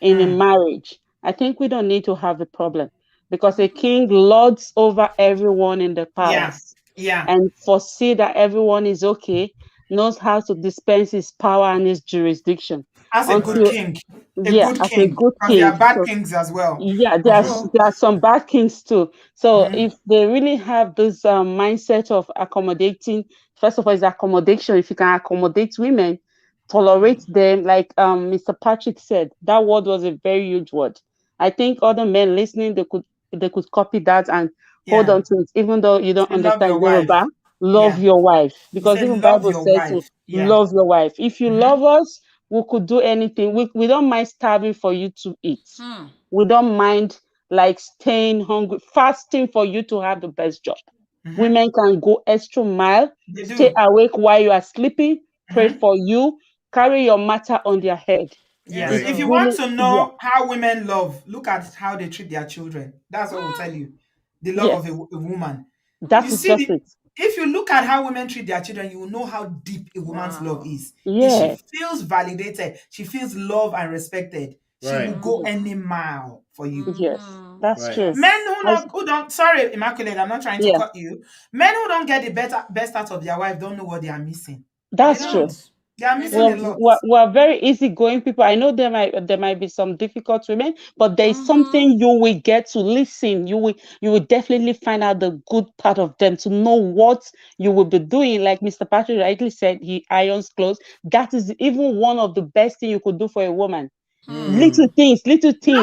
[SPEAKER 7] in a
[SPEAKER 1] Mm.
[SPEAKER 7] marriage, I think we don't need to have a problem, because a king lords over everyone in the
[SPEAKER 1] Yeah.
[SPEAKER 7] palace
[SPEAKER 1] Yeah.
[SPEAKER 7] and foresee that everyone is okay, knows how to dispense his power and his jurisdiction
[SPEAKER 1] As a good
[SPEAKER 7] until,
[SPEAKER 3] Right.
[SPEAKER 1] king. A
[SPEAKER 7] yeah,
[SPEAKER 1] good
[SPEAKER 7] as a
[SPEAKER 1] king.
[SPEAKER 7] good
[SPEAKER 1] Because there
[SPEAKER 7] king.
[SPEAKER 1] are bad
[SPEAKER 7] So
[SPEAKER 1] kings as well.
[SPEAKER 7] yeah,
[SPEAKER 1] Mm-hmm.
[SPEAKER 7] there are some bad kings too. So
[SPEAKER 1] Mm-hmm.
[SPEAKER 7] if they really have this mindset of accommodating, first of all, is accommodation. If you can accommodate women, tolerate them, like Mr. Patrick said, that word was a very huge word. I think other men listening, they could copy that and hold
[SPEAKER 1] Yeah.
[SPEAKER 7] on to it, even though you don't
[SPEAKER 1] Say love
[SPEAKER 7] understand
[SPEAKER 1] your wife.
[SPEAKER 7] Yoruba. Love
[SPEAKER 1] Yeah.
[SPEAKER 7] your wife,
[SPEAKER 1] He
[SPEAKER 7] because
[SPEAKER 1] said
[SPEAKER 7] even
[SPEAKER 1] love
[SPEAKER 7] Bible
[SPEAKER 1] your
[SPEAKER 7] said to
[SPEAKER 1] wife. Yeah.
[SPEAKER 7] love your wife. If you
[SPEAKER 1] Mm-hmm.
[SPEAKER 7] love us, we could do anything. We don't mind starving for you to eat.
[SPEAKER 2] Hmm.
[SPEAKER 7] We don't mind like staying hungry, fasting for you to have the best job.
[SPEAKER 1] Mm-hmm.
[SPEAKER 7] Women can go extra mile,
[SPEAKER 1] They
[SPEAKER 7] stay
[SPEAKER 1] do.
[SPEAKER 7] awake while you are sleeping, pray
[SPEAKER 1] Mm-hmm.
[SPEAKER 7] for you, carry your matter on their head.
[SPEAKER 2] Yes,
[SPEAKER 1] Yes.
[SPEAKER 7] It's
[SPEAKER 1] If
[SPEAKER 2] so.
[SPEAKER 1] you want
[SPEAKER 7] really,
[SPEAKER 1] to
[SPEAKER 7] yeah,
[SPEAKER 1] know how women love, look at how they treat their children. That's what will tell you the love of
[SPEAKER 7] yes,
[SPEAKER 1] a woman.
[SPEAKER 7] that
[SPEAKER 1] You
[SPEAKER 7] is
[SPEAKER 1] see,
[SPEAKER 7] just it.
[SPEAKER 1] if you look at how women treat their children, you will know how deep a woman's love
[SPEAKER 2] Wow.
[SPEAKER 1] is. If she
[SPEAKER 7] Yeah,
[SPEAKER 1] feels validated, she feels loved and respected, she will
[SPEAKER 3] Right.
[SPEAKER 1] go
[SPEAKER 2] Mm-hmm.
[SPEAKER 1] any mile for you.
[SPEAKER 7] yes,
[SPEAKER 2] Mm-hmm.
[SPEAKER 7] that's
[SPEAKER 3] Right.
[SPEAKER 7] true.
[SPEAKER 1] Men
[SPEAKER 2] Yes.
[SPEAKER 1] who
[SPEAKER 7] As,
[SPEAKER 1] not who don't sorry, Immaculate, I'm not trying to
[SPEAKER 7] yeah,
[SPEAKER 1] cut you. Men who don't get the best out of their wife don't know what they are missing. They
[SPEAKER 2] They
[SPEAKER 7] that's
[SPEAKER 1] don't.
[SPEAKER 7] true.
[SPEAKER 2] don't.
[SPEAKER 1] They are
[SPEAKER 2] They
[SPEAKER 1] missing
[SPEAKER 7] We're,
[SPEAKER 1] a
[SPEAKER 2] don't.
[SPEAKER 1] lot.
[SPEAKER 7] we're very easygoing people. I know there might be some difficult women, but there is
[SPEAKER 2] Mm-hmm.
[SPEAKER 7] something you will get to listen. You will definitely find out the good part of them to know what you will be doing. Like Mr. Patrick rightly said, he irons clothes. That is even one of the best thing you could do for a woman.
[SPEAKER 2] Hmm.
[SPEAKER 3] Hmm.
[SPEAKER 7] Little things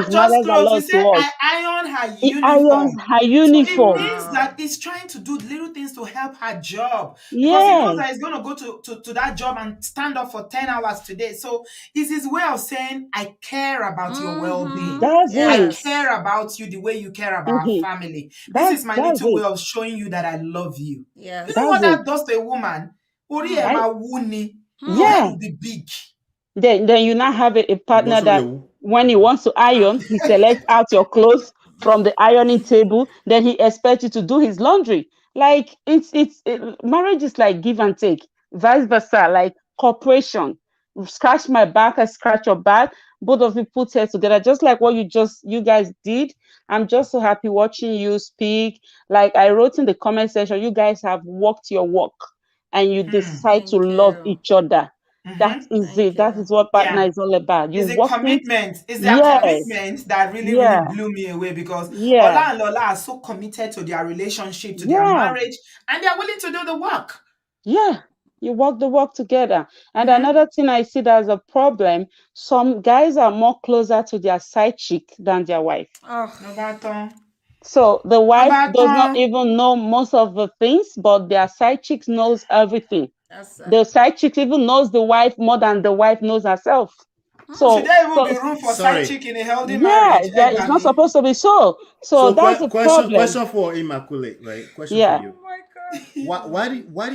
[SPEAKER 1] Not just
[SPEAKER 7] matters a
[SPEAKER 1] clothes. He
[SPEAKER 7] lot
[SPEAKER 1] said,
[SPEAKER 7] to
[SPEAKER 1] I
[SPEAKER 7] us.
[SPEAKER 1] iron her
[SPEAKER 7] He irons
[SPEAKER 1] uniform.
[SPEAKER 7] her
[SPEAKER 1] So it
[SPEAKER 7] uniform.
[SPEAKER 1] means that
[SPEAKER 2] Wow.
[SPEAKER 1] he's trying to do little things to help her job because he knows that
[SPEAKER 7] Yes,
[SPEAKER 1] he's going to go to that job and stand up for 10 hours today. So it's his way of saying, I care about your well
[SPEAKER 2] Mm-hmm.
[SPEAKER 1] being.
[SPEAKER 7] that's
[SPEAKER 1] I
[SPEAKER 7] it.
[SPEAKER 2] Yes.
[SPEAKER 1] care about you the way you care about our
[SPEAKER 7] Mhm.
[SPEAKER 1] family. This
[SPEAKER 7] That's
[SPEAKER 1] is my
[SPEAKER 7] that's
[SPEAKER 1] little way
[SPEAKER 7] it.
[SPEAKER 1] of showing you that I love you. You know
[SPEAKER 2] Yes.
[SPEAKER 1] what
[SPEAKER 7] That's it.
[SPEAKER 1] that does to a woman? Ori
[SPEAKER 2] Hmm.
[SPEAKER 1] ẹ
[SPEAKER 7] I
[SPEAKER 1] máa wú ni. Your
[SPEAKER 2] Hmm.
[SPEAKER 1] head
[SPEAKER 7] Yeah.
[SPEAKER 1] will be big.
[SPEAKER 7] Then you now have a partner
[SPEAKER 3] Bosoria
[SPEAKER 7] that
[SPEAKER 3] wu.
[SPEAKER 7] when he wants to
[SPEAKER 2] Ah.
[SPEAKER 7] iron, he selects out your clothes from the ironing table. Then he expects you to do his laundry. Like marriage is like give and take, vice versa. Like cooperation. Scratch my back, I scratch your back. Both of you put heads together, just like what you guys did. I'm just so happy watching you speak. Like I wrote in the comment section, you guys have walked your walk, and you
[SPEAKER 1] Hmm.
[SPEAKER 7] decide to
[SPEAKER 2] Thank
[SPEAKER 7] love
[SPEAKER 2] you.
[SPEAKER 7] each other. That
[SPEAKER 1] Mm-hmm.
[SPEAKER 7] is
[SPEAKER 2] Thank
[SPEAKER 7] it. That
[SPEAKER 2] you.
[SPEAKER 7] is what partner
[SPEAKER 1] Yeah.
[SPEAKER 7] is all about. You
[SPEAKER 1] It's a
[SPEAKER 7] work it.
[SPEAKER 1] commitment. It's their
[SPEAKER 7] Yes.
[SPEAKER 1] commitment that really, really
[SPEAKER 7] Yeah.
[SPEAKER 1] blew me away because Ola
[SPEAKER 7] Yeah.
[SPEAKER 1] and Lola are so committed to their relationship, to their
[SPEAKER 7] Yeah.
[SPEAKER 1] marriage, and they're willing to do the work.
[SPEAKER 7] Yeah. You work the work together. And
[SPEAKER 1] Mm-hmm.
[SPEAKER 7] another thing I see that as a problem, some guys are more closer to their side chick than their wife.
[SPEAKER 2] Oh,
[SPEAKER 1] Nobaton.
[SPEAKER 7] So the wife does not
[SPEAKER 1] Nobaton.
[SPEAKER 7] even know most of the things, but their side chick knows everything.
[SPEAKER 2] that's
[SPEAKER 7] The side chick even knows the wife more than the wife knows herself.
[SPEAKER 1] Should
[SPEAKER 7] So,
[SPEAKER 1] there even be
[SPEAKER 7] so
[SPEAKER 1] room for side
[SPEAKER 3] Sorry.
[SPEAKER 1] chick in a healthy
[SPEAKER 7] yeah,
[SPEAKER 1] marriage?
[SPEAKER 7] that is not
[SPEAKER 1] Exactly.
[SPEAKER 7] supposed to be so. So
[SPEAKER 3] So
[SPEAKER 7] that's the
[SPEAKER 3] question
[SPEAKER 7] problem.
[SPEAKER 3] for Immaculate, right? Question for
[SPEAKER 7] Yeah.
[SPEAKER 3] you.
[SPEAKER 2] Oh my God.
[SPEAKER 3] Why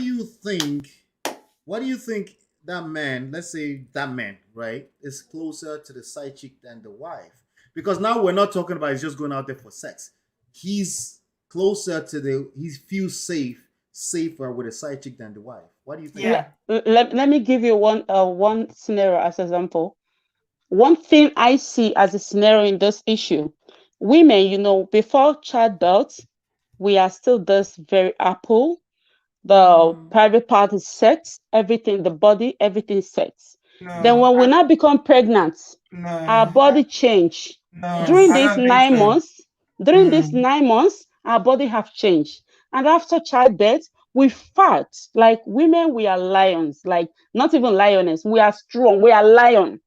[SPEAKER 3] do you think that man, let's say that man, right, is closer to the side chick than the wife? Because now we're not talking about he's just going out there for sex. He's closer to he feels safer with a side chick than the wife. Why do you think?
[SPEAKER 1] Yeah.
[SPEAKER 7] Let me give you one scenario as example. One thing I see as a scenario in this issue, women, before childbirth, we are still this very apple. The private part is set, everything, the body, everything sets. Then
[SPEAKER 1] No,
[SPEAKER 7] when we now become pregnant, our
[SPEAKER 1] no,
[SPEAKER 7] body change.
[SPEAKER 1] no.
[SPEAKER 7] During
[SPEAKER 2] Yes.
[SPEAKER 1] I
[SPEAKER 7] these
[SPEAKER 1] don't think
[SPEAKER 7] nine
[SPEAKER 1] so.
[SPEAKER 7] months, during these 9 months, our body have changed. And after childbirth, we fight. Like women, we are lions. Like not even lioness. We are strong. We are lion.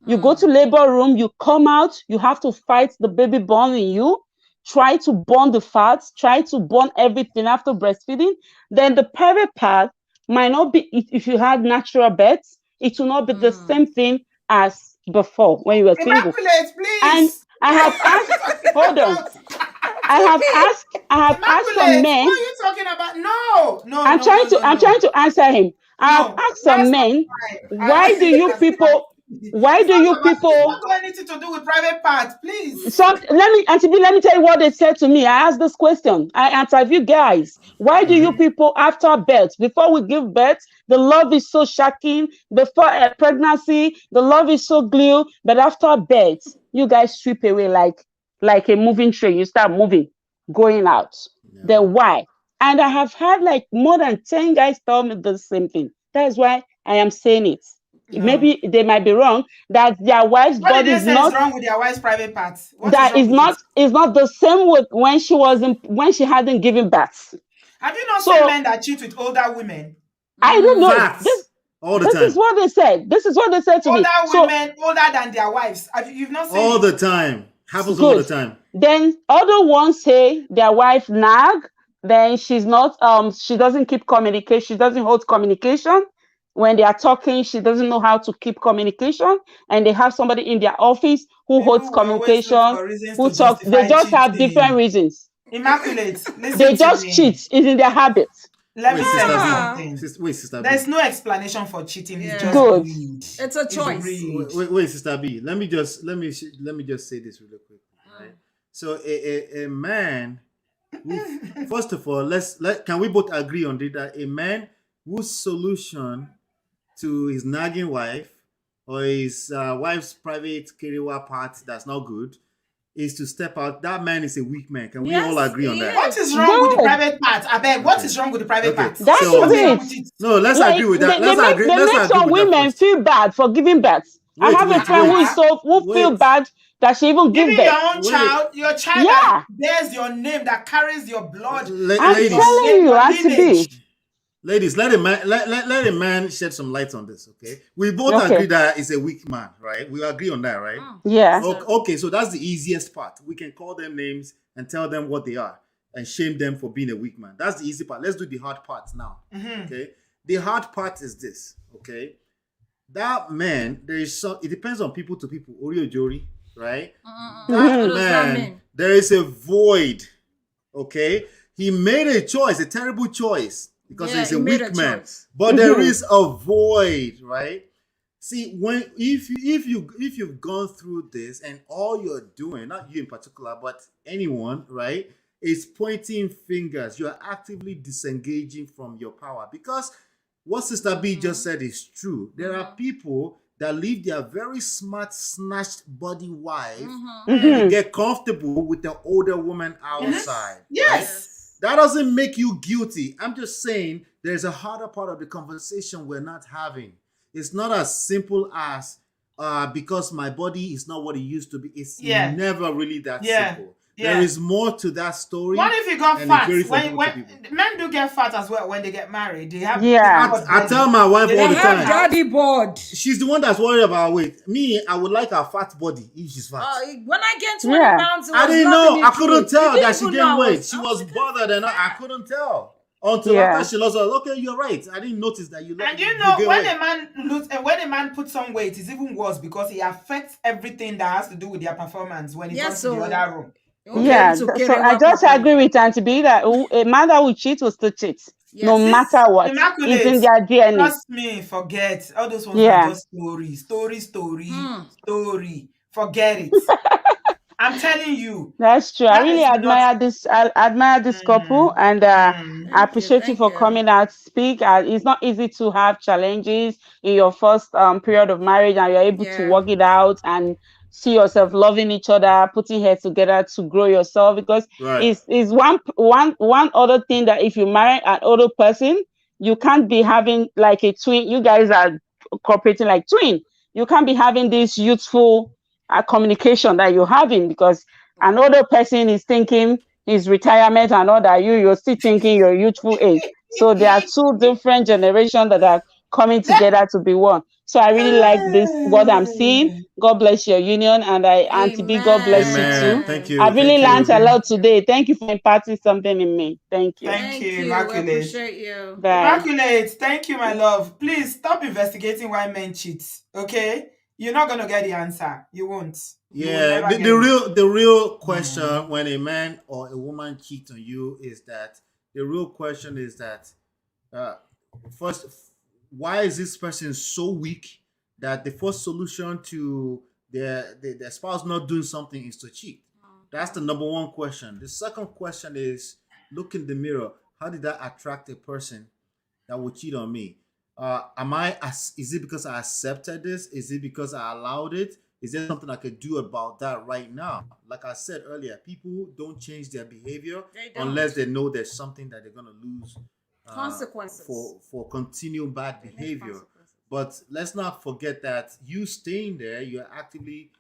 [SPEAKER 7] You go to labor room, you come out, you have to fight the baby born in you, try to burn the fats, try to burn everything after breastfeeding. Then the private part might not be, if you had natural births, it will not be the same thing as before when you were single.
[SPEAKER 1] Immaculate,
[SPEAKER 7] And
[SPEAKER 1] please.
[SPEAKER 7] I
[SPEAKER 1] What
[SPEAKER 7] have
[SPEAKER 1] are you
[SPEAKER 7] asked,
[SPEAKER 1] talking
[SPEAKER 7] hold on,
[SPEAKER 1] about?
[SPEAKER 7] I have asked some
[SPEAKER 1] Immaculate, what
[SPEAKER 7] men.
[SPEAKER 1] are you talking about? No, no,
[SPEAKER 7] I'm
[SPEAKER 1] no,
[SPEAKER 7] trying
[SPEAKER 1] no,
[SPEAKER 7] to
[SPEAKER 1] no,
[SPEAKER 7] I'm
[SPEAKER 1] no.
[SPEAKER 7] trying to answer him. I have
[SPEAKER 1] No,
[SPEAKER 7] asked some
[SPEAKER 1] that's not
[SPEAKER 7] men,
[SPEAKER 1] fine.
[SPEAKER 7] why do you
[SPEAKER 1] That's not.
[SPEAKER 7] people, why
[SPEAKER 1] It's
[SPEAKER 7] do
[SPEAKER 1] not
[SPEAKER 7] you
[SPEAKER 1] about. It's
[SPEAKER 7] people
[SPEAKER 1] not got anything to do with private parts, please.
[SPEAKER 7] Some Auntie B, let me tell you what they said to me. I asked this question. I interview guys. Why do you people after birth, before we give birth, the love is so shocking. Before pregnancy, the love is so glue, but after birth, you guys sweep away like a moving train. You start moving, going out.
[SPEAKER 3] Yeah.
[SPEAKER 7] Then why? And I have had like more than 10 guys tell me the same thing. That's why I am saying it.
[SPEAKER 1] No.
[SPEAKER 7] Maybe they might be wrong that their wife's
[SPEAKER 1] What did
[SPEAKER 7] body
[SPEAKER 1] they
[SPEAKER 7] is
[SPEAKER 1] say is
[SPEAKER 7] not
[SPEAKER 1] wrong with their wife's private parts? What is
[SPEAKER 7] that
[SPEAKER 1] wrong
[SPEAKER 7] is
[SPEAKER 1] with it?
[SPEAKER 7] not the same with when she hadn't given birth.
[SPEAKER 1] Have you not seen
[SPEAKER 7] So
[SPEAKER 1] men that cheat with older women?
[SPEAKER 7] I don't know. This
[SPEAKER 3] Facts all the
[SPEAKER 7] this is
[SPEAKER 3] time.
[SPEAKER 7] what they said. This is what they said to me.
[SPEAKER 1] Older
[SPEAKER 7] So
[SPEAKER 1] women, older than their wives. You've not seen
[SPEAKER 3] All
[SPEAKER 1] it?
[SPEAKER 3] the time. Happens all the
[SPEAKER 7] good.
[SPEAKER 3] time.
[SPEAKER 7] Then other ones say their wife nag. Then she's not she doesn't keep communication. She doesn't hold communication. When they are talking, she doesn't know how to keep communication. And they have somebody in their office who holds
[SPEAKER 1] People will always look
[SPEAKER 7] communication,
[SPEAKER 1] for reasons
[SPEAKER 7] who
[SPEAKER 1] to
[SPEAKER 7] talk. They
[SPEAKER 1] justify
[SPEAKER 7] just have different
[SPEAKER 1] cheating.
[SPEAKER 7] reasons.
[SPEAKER 1] Immaculate,
[SPEAKER 7] They
[SPEAKER 1] listen to
[SPEAKER 7] just
[SPEAKER 1] me.
[SPEAKER 7] cheat. It's in their habits.
[SPEAKER 1] Let
[SPEAKER 3] Wait,
[SPEAKER 1] me tell
[SPEAKER 3] Sister
[SPEAKER 1] you
[SPEAKER 3] B.
[SPEAKER 2] Ah.
[SPEAKER 1] something.
[SPEAKER 3] Sister B.
[SPEAKER 1] There's no explanation for cheating. It's just
[SPEAKER 2] Yeah.
[SPEAKER 7] Good.
[SPEAKER 1] greed.
[SPEAKER 2] It's a
[SPEAKER 1] It's
[SPEAKER 2] choice.
[SPEAKER 1] greed.
[SPEAKER 3] Wait, Sister B. Let me just say this really quick, right? So a man who, first of all, can we both agree on it that a man whose solution to his nagging wife or his wife's private career part that's not good is to step out. That man is a weak man. Can we all
[SPEAKER 2] Yes,
[SPEAKER 3] agree on
[SPEAKER 2] he
[SPEAKER 3] that?
[SPEAKER 1] What
[SPEAKER 2] is.
[SPEAKER 1] is wrong with the
[SPEAKER 7] Good.
[SPEAKER 1] private part? I beg, what
[SPEAKER 3] Okay.
[SPEAKER 1] is wrong with the private
[SPEAKER 3] Okay.
[SPEAKER 1] part?
[SPEAKER 7] That
[SPEAKER 3] So
[SPEAKER 7] is
[SPEAKER 1] What is wrong
[SPEAKER 7] it.
[SPEAKER 1] with it?
[SPEAKER 3] no, let's
[SPEAKER 7] Like
[SPEAKER 3] agree with that.
[SPEAKER 7] they make they
[SPEAKER 3] Let's
[SPEAKER 7] make
[SPEAKER 3] agree
[SPEAKER 7] some
[SPEAKER 3] with that
[SPEAKER 7] women
[SPEAKER 3] first.
[SPEAKER 7] feel bad for giving birth. I
[SPEAKER 3] Wait,
[SPEAKER 7] have a
[SPEAKER 3] wait,
[SPEAKER 7] friend
[SPEAKER 3] wait,
[SPEAKER 7] who feel
[SPEAKER 3] wait,
[SPEAKER 7] bad that she even give
[SPEAKER 1] Giving your
[SPEAKER 7] birth.
[SPEAKER 1] own
[SPEAKER 3] wait.
[SPEAKER 1] child, your child that
[SPEAKER 7] Yeah,
[SPEAKER 1] bears your name, that carries your blood
[SPEAKER 7] I'm
[SPEAKER 1] and your
[SPEAKER 3] Ladies,
[SPEAKER 7] telling
[SPEAKER 1] name,
[SPEAKER 7] you,
[SPEAKER 1] your
[SPEAKER 7] Auntie
[SPEAKER 1] lineage.
[SPEAKER 7] B.
[SPEAKER 3] ladies, let a man shed some light on this, okay? We both agree
[SPEAKER 7] Okay.
[SPEAKER 3] that he's a weak man, right? We agree on that, right?
[SPEAKER 7] Yeah.
[SPEAKER 3] Okay, so that's the easiest part. We can call them names and tell them what they are and shame them for being a weak man. That's the easy part. Let's do the hard part now. Okay. The hard part is this, okay? That man, it depends on people to people, Oreo Jory, right? That
[SPEAKER 2] What does that
[SPEAKER 3] man,
[SPEAKER 2] mean?
[SPEAKER 3] there is a void, okay? He made a choice, a terrible choice, because
[SPEAKER 2] Yeah,
[SPEAKER 3] he's
[SPEAKER 2] he
[SPEAKER 3] a
[SPEAKER 2] made
[SPEAKER 3] weak
[SPEAKER 2] a
[SPEAKER 3] man.
[SPEAKER 2] choice.
[SPEAKER 3] But there is a void, right? See, if you've gone through this and all you're doing, not you in particular, but anyone, right, is pointing fingers. You're actively disengaging from your power because what Sister B just said is true. There are people that leave their very smart, snatched body wife and they get comfortable with the older woman outside.
[SPEAKER 1] Yes.
[SPEAKER 3] That doesn't make you guilty. I'm just saying there's a harder part of the conversation we're not having. It's not as simple as because my body is not what it used to be. It's never really that simple. There is more to that story.
[SPEAKER 1] What if you got
[SPEAKER 3] and
[SPEAKER 1] fat?
[SPEAKER 3] it varies from people to
[SPEAKER 1] When
[SPEAKER 3] people.
[SPEAKER 1] men do get fat as well when they get married. They have
[SPEAKER 7] Yeah.
[SPEAKER 3] I tell my wife
[SPEAKER 1] They
[SPEAKER 3] all
[SPEAKER 1] don't
[SPEAKER 3] the
[SPEAKER 1] have
[SPEAKER 3] time.
[SPEAKER 2] Daddy board.
[SPEAKER 3] She's the one that's worried about weight. Me, I would like a fat body if she's fat.
[SPEAKER 2] When I gained 20
[SPEAKER 7] Yeah.
[SPEAKER 2] pounds, it
[SPEAKER 3] I
[SPEAKER 2] was
[SPEAKER 3] didn't
[SPEAKER 2] nothing
[SPEAKER 3] know. I
[SPEAKER 2] into
[SPEAKER 3] couldn't
[SPEAKER 2] it.
[SPEAKER 3] tell
[SPEAKER 2] You
[SPEAKER 3] that
[SPEAKER 2] didn't
[SPEAKER 3] she
[SPEAKER 2] even
[SPEAKER 3] gained
[SPEAKER 2] know I
[SPEAKER 3] weight.
[SPEAKER 2] was-
[SPEAKER 3] She
[SPEAKER 2] I
[SPEAKER 3] was
[SPEAKER 2] like,
[SPEAKER 3] bothered and I couldn't tell. Until
[SPEAKER 7] Yeah.
[SPEAKER 3] after she lost, I was like, okay, you're right. I didn't notice that you
[SPEAKER 1] And you
[SPEAKER 3] gained
[SPEAKER 1] know when
[SPEAKER 3] weight.
[SPEAKER 1] a man puts on weight, it's even worse because it affects everything that has to do with their performance when it
[SPEAKER 2] Yes,
[SPEAKER 1] comes to the
[SPEAKER 2] so
[SPEAKER 1] other room.
[SPEAKER 2] came
[SPEAKER 1] Okay?
[SPEAKER 7] Yeah,
[SPEAKER 2] to
[SPEAKER 7] so I
[SPEAKER 2] Kerewa
[SPEAKER 7] just
[SPEAKER 2] properly.
[SPEAKER 7] agree with Auntie B that a man that will cheat will still cheat, no
[SPEAKER 2] Yes.
[SPEAKER 1] This
[SPEAKER 7] matter what. It's
[SPEAKER 1] immaculate,
[SPEAKER 7] in their DNA.
[SPEAKER 1] trust me, forget. All those ones are
[SPEAKER 7] Yeah,
[SPEAKER 1] just story, story, story,
[SPEAKER 2] Hmm.
[SPEAKER 1] story. Forget it. I'm telling you,
[SPEAKER 7] that's true. I
[SPEAKER 1] that
[SPEAKER 7] really
[SPEAKER 1] is not.
[SPEAKER 7] admire this. I admire this couple,
[SPEAKER 1] Mm,
[SPEAKER 7] and I
[SPEAKER 1] mm,
[SPEAKER 2] Thank you.
[SPEAKER 7] appreciate you
[SPEAKER 2] Thank
[SPEAKER 7] for
[SPEAKER 2] you.
[SPEAKER 7] coming out to speak. It's not easy to have challenges in your first period of marriage, and you're able to
[SPEAKER 2] Yeah.
[SPEAKER 7] work it out and see yourself loving each other, putting heads together to grow yourself. Because
[SPEAKER 3] Right.
[SPEAKER 7] it's one other thing that if you marry an older person, you can't be having like a twin. You guys are cooperating like twin. You can't be having this youthful communication that you're having because an older person is thinking his retirement and all that. You're still thinking your youthful age. So there are two different generations that are coming together to be one. So I really like this, what I'm seeing.
[SPEAKER 1] mm.
[SPEAKER 7] God bless your union. And Auntie B, God bless you
[SPEAKER 3] Amen.
[SPEAKER 7] too.
[SPEAKER 3] Thank
[SPEAKER 2] Amen.
[SPEAKER 3] you.
[SPEAKER 7] I really
[SPEAKER 3] Thank
[SPEAKER 7] learned
[SPEAKER 3] you.
[SPEAKER 7] a
[SPEAKER 1] Mm.
[SPEAKER 7] lot today. Thank you for imparting something in me. Thank you.
[SPEAKER 1] Thank
[SPEAKER 2] Thank
[SPEAKER 1] you,
[SPEAKER 2] you. We
[SPEAKER 1] Immaculate.
[SPEAKER 2] appreciate you.
[SPEAKER 7] Bye.
[SPEAKER 1] Immaculate, thank you, my love. Please stop investigating why men cheat. Okay? You're not gonna get the answer. You won't. You will
[SPEAKER 3] Yeah,
[SPEAKER 1] never
[SPEAKER 3] the,
[SPEAKER 1] get
[SPEAKER 3] the
[SPEAKER 1] it.
[SPEAKER 3] real the real
[SPEAKER 1] Mm.
[SPEAKER 3] question when a man or a woman cheats on you is that the real question is that uh, first, why is this person so weak that the first solution to their spouse not doing something is to cheat? That's the number one question. The second question is look in the mirror. How did that attract a person that will cheat on me? Is it because I accepted this? Is it because I allowed it? Is there something I could do about that right now? Like I said earlier, people don't change their behavior
[SPEAKER 2] They
[SPEAKER 3] unless
[SPEAKER 2] don't.
[SPEAKER 3] they know there's something that they're gonna lose
[SPEAKER 2] Consequences.
[SPEAKER 3] for continued bad
[SPEAKER 2] They make
[SPEAKER 3] behavior.
[SPEAKER 2] consequences.
[SPEAKER 3] But let's not forget that you staying there, you're actively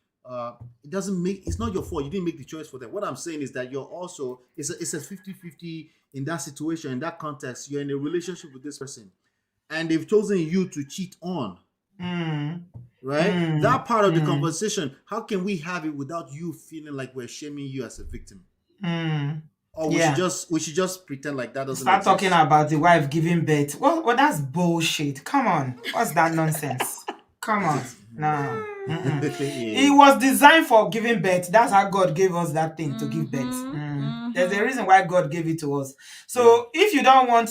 [SPEAKER 3] it doesn't make it's not your fault. You didn't make the choice for them. What I'm saying is that you're also it's a 50-50 in that situation, in that context. You're in a relationship with this person and they've chosen you to cheat on,
[SPEAKER 1] Mm.
[SPEAKER 3] right?
[SPEAKER 1] Mm.
[SPEAKER 3] That part of the
[SPEAKER 1] Mm.
[SPEAKER 3] conversation, how can we have it without you feeling like we're shaming you as a victim?
[SPEAKER 1] Mm.
[SPEAKER 3] Or
[SPEAKER 1] Yeah.
[SPEAKER 3] we should just pretend like that doesn't
[SPEAKER 1] Start talking
[SPEAKER 3] exist.
[SPEAKER 1] about the wife giving birth. Well, that's bullshit. Come on. What's that nonsense? Come on. No. Mm-mm. It
[SPEAKER 3] Yeah.
[SPEAKER 1] was designed for giving birth. That's how God gave us that thing to give birth.
[SPEAKER 2] Mm-hmm.
[SPEAKER 1] There's a
[SPEAKER 2] Mm-hmm.
[SPEAKER 1] reason why God gave it to us.
[SPEAKER 3] Yeah.
[SPEAKER 1] So if you don't want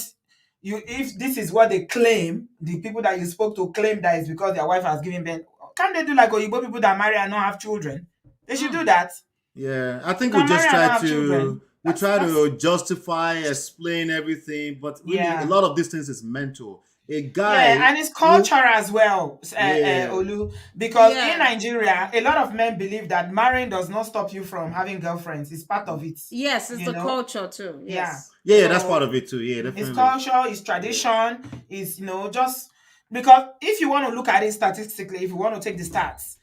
[SPEAKER 1] if this is what they claim, the people that you spoke to claim that it's because their wife has given birth, can't they do like Oyibo people that marry and not have children? They should do that.
[SPEAKER 3] Yeah, I
[SPEAKER 1] You
[SPEAKER 3] think
[SPEAKER 1] can marry and not have
[SPEAKER 3] we
[SPEAKER 1] children.
[SPEAKER 3] try to justify, explain everything, but really a
[SPEAKER 1] Yeah.
[SPEAKER 3] lot of these things is mental. A
[SPEAKER 1] Yeah,
[SPEAKER 3] guy
[SPEAKER 1] and it's
[SPEAKER 3] who,
[SPEAKER 1] culture as well,
[SPEAKER 3] yeah,
[SPEAKER 1] Olu. Because in
[SPEAKER 2] Yeah.
[SPEAKER 1] Nigeria, a lot of men believe that marrying does not stop you from having girlfriends. It's part of it.
[SPEAKER 2] Yes, it's
[SPEAKER 1] You
[SPEAKER 2] the
[SPEAKER 1] know?
[SPEAKER 2] culture too.
[SPEAKER 1] Yeah.
[SPEAKER 2] Yes.
[SPEAKER 3] yeah, that's part
[SPEAKER 1] So
[SPEAKER 3] of it too. Yeah,
[SPEAKER 1] it's
[SPEAKER 3] definitely.
[SPEAKER 1] culture, it's tradition, it's just because if you want to look at it statistically, if you want to take the stats,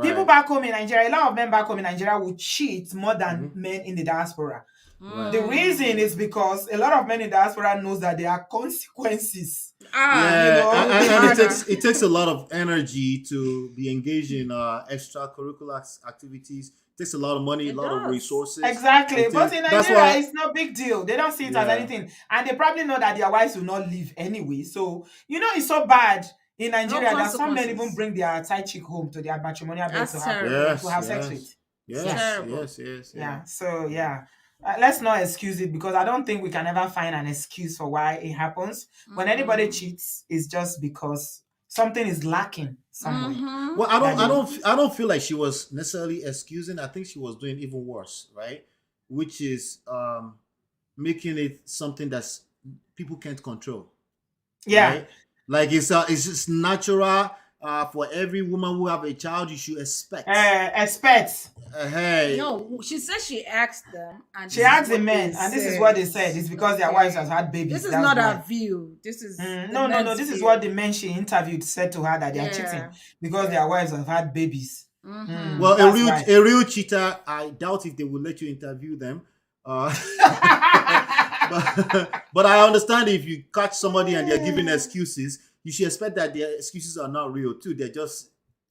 [SPEAKER 1] people
[SPEAKER 3] Right.
[SPEAKER 1] back home in Nigeria, a lot of men back home in Nigeria will cheat more than
[SPEAKER 3] Hmm.
[SPEAKER 1] men in the diaspora.
[SPEAKER 3] Right.
[SPEAKER 1] The reason is because a lot of men in diaspora knows that there are consequences. You
[SPEAKER 3] Yeah,
[SPEAKER 1] know,
[SPEAKER 3] and
[SPEAKER 2] Harder.
[SPEAKER 3] it takes a lot of energy to be engaged in extracurricular activities. It takes a lot of money, a
[SPEAKER 2] It
[SPEAKER 3] lot of
[SPEAKER 2] does.
[SPEAKER 3] resources.
[SPEAKER 1] exactly. But in
[SPEAKER 3] That's
[SPEAKER 1] Nigeria,
[SPEAKER 3] why,
[SPEAKER 1] it's no big deal. They don't see it as
[SPEAKER 3] yeah,
[SPEAKER 1] anything. And they probably know that their wives will not leave anyway. So, it's so bad in
[SPEAKER 2] No
[SPEAKER 1] Nigeria that some men even
[SPEAKER 2] consequences.
[SPEAKER 1] bring their side chick home to their matrimonial bed
[SPEAKER 2] That's terrible.
[SPEAKER 1] to
[SPEAKER 3] yes,
[SPEAKER 1] have sex with.
[SPEAKER 3] yes,
[SPEAKER 2] It's
[SPEAKER 1] Yeah.
[SPEAKER 2] terrible.
[SPEAKER 1] Yeah. So, yeah. Let's not excuse it because I don't think we can ever find an excuse for why it happens. When anybody cheats, it's just because something is lacking somewhere.
[SPEAKER 2] Mm-hmm.
[SPEAKER 3] Well,
[SPEAKER 1] That they,
[SPEAKER 3] I don't feel like she was necessarily excusing. I think she was doing even worse, right? Which is making it something that's people can't control,
[SPEAKER 1] yeah.
[SPEAKER 3] right? Like it's just natural. For every woman who have a child, you should expect.
[SPEAKER 1] Expect.
[SPEAKER 3] Hey,
[SPEAKER 2] No, she said she asked them, and
[SPEAKER 1] She
[SPEAKER 2] this is
[SPEAKER 1] asked the
[SPEAKER 2] what they
[SPEAKER 1] men, and this is what
[SPEAKER 2] said.
[SPEAKER 1] they said. It's because their wives have had
[SPEAKER 2] This
[SPEAKER 1] babies.
[SPEAKER 2] is
[SPEAKER 1] That's
[SPEAKER 2] not
[SPEAKER 1] why.
[SPEAKER 2] our view. This is the
[SPEAKER 1] No, no, no.
[SPEAKER 2] men's
[SPEAKER 1] This is
[SPEAKER 2] view.
[SPEAKER 1] what the men she interviewed said to her that they are cheating
[SPEAKER 2] Yeah.
[SPEAKER 1] because their wives have had babies.
[SPEAKER 3] well,
[SPEAKER 1] That's why.
[SPEAKER 3] a real cheater, I doubt if they will let you interview them. Uh, but I understand if you catch somebody and they're giving excuses, you should expect that their excuses are not real too. They're just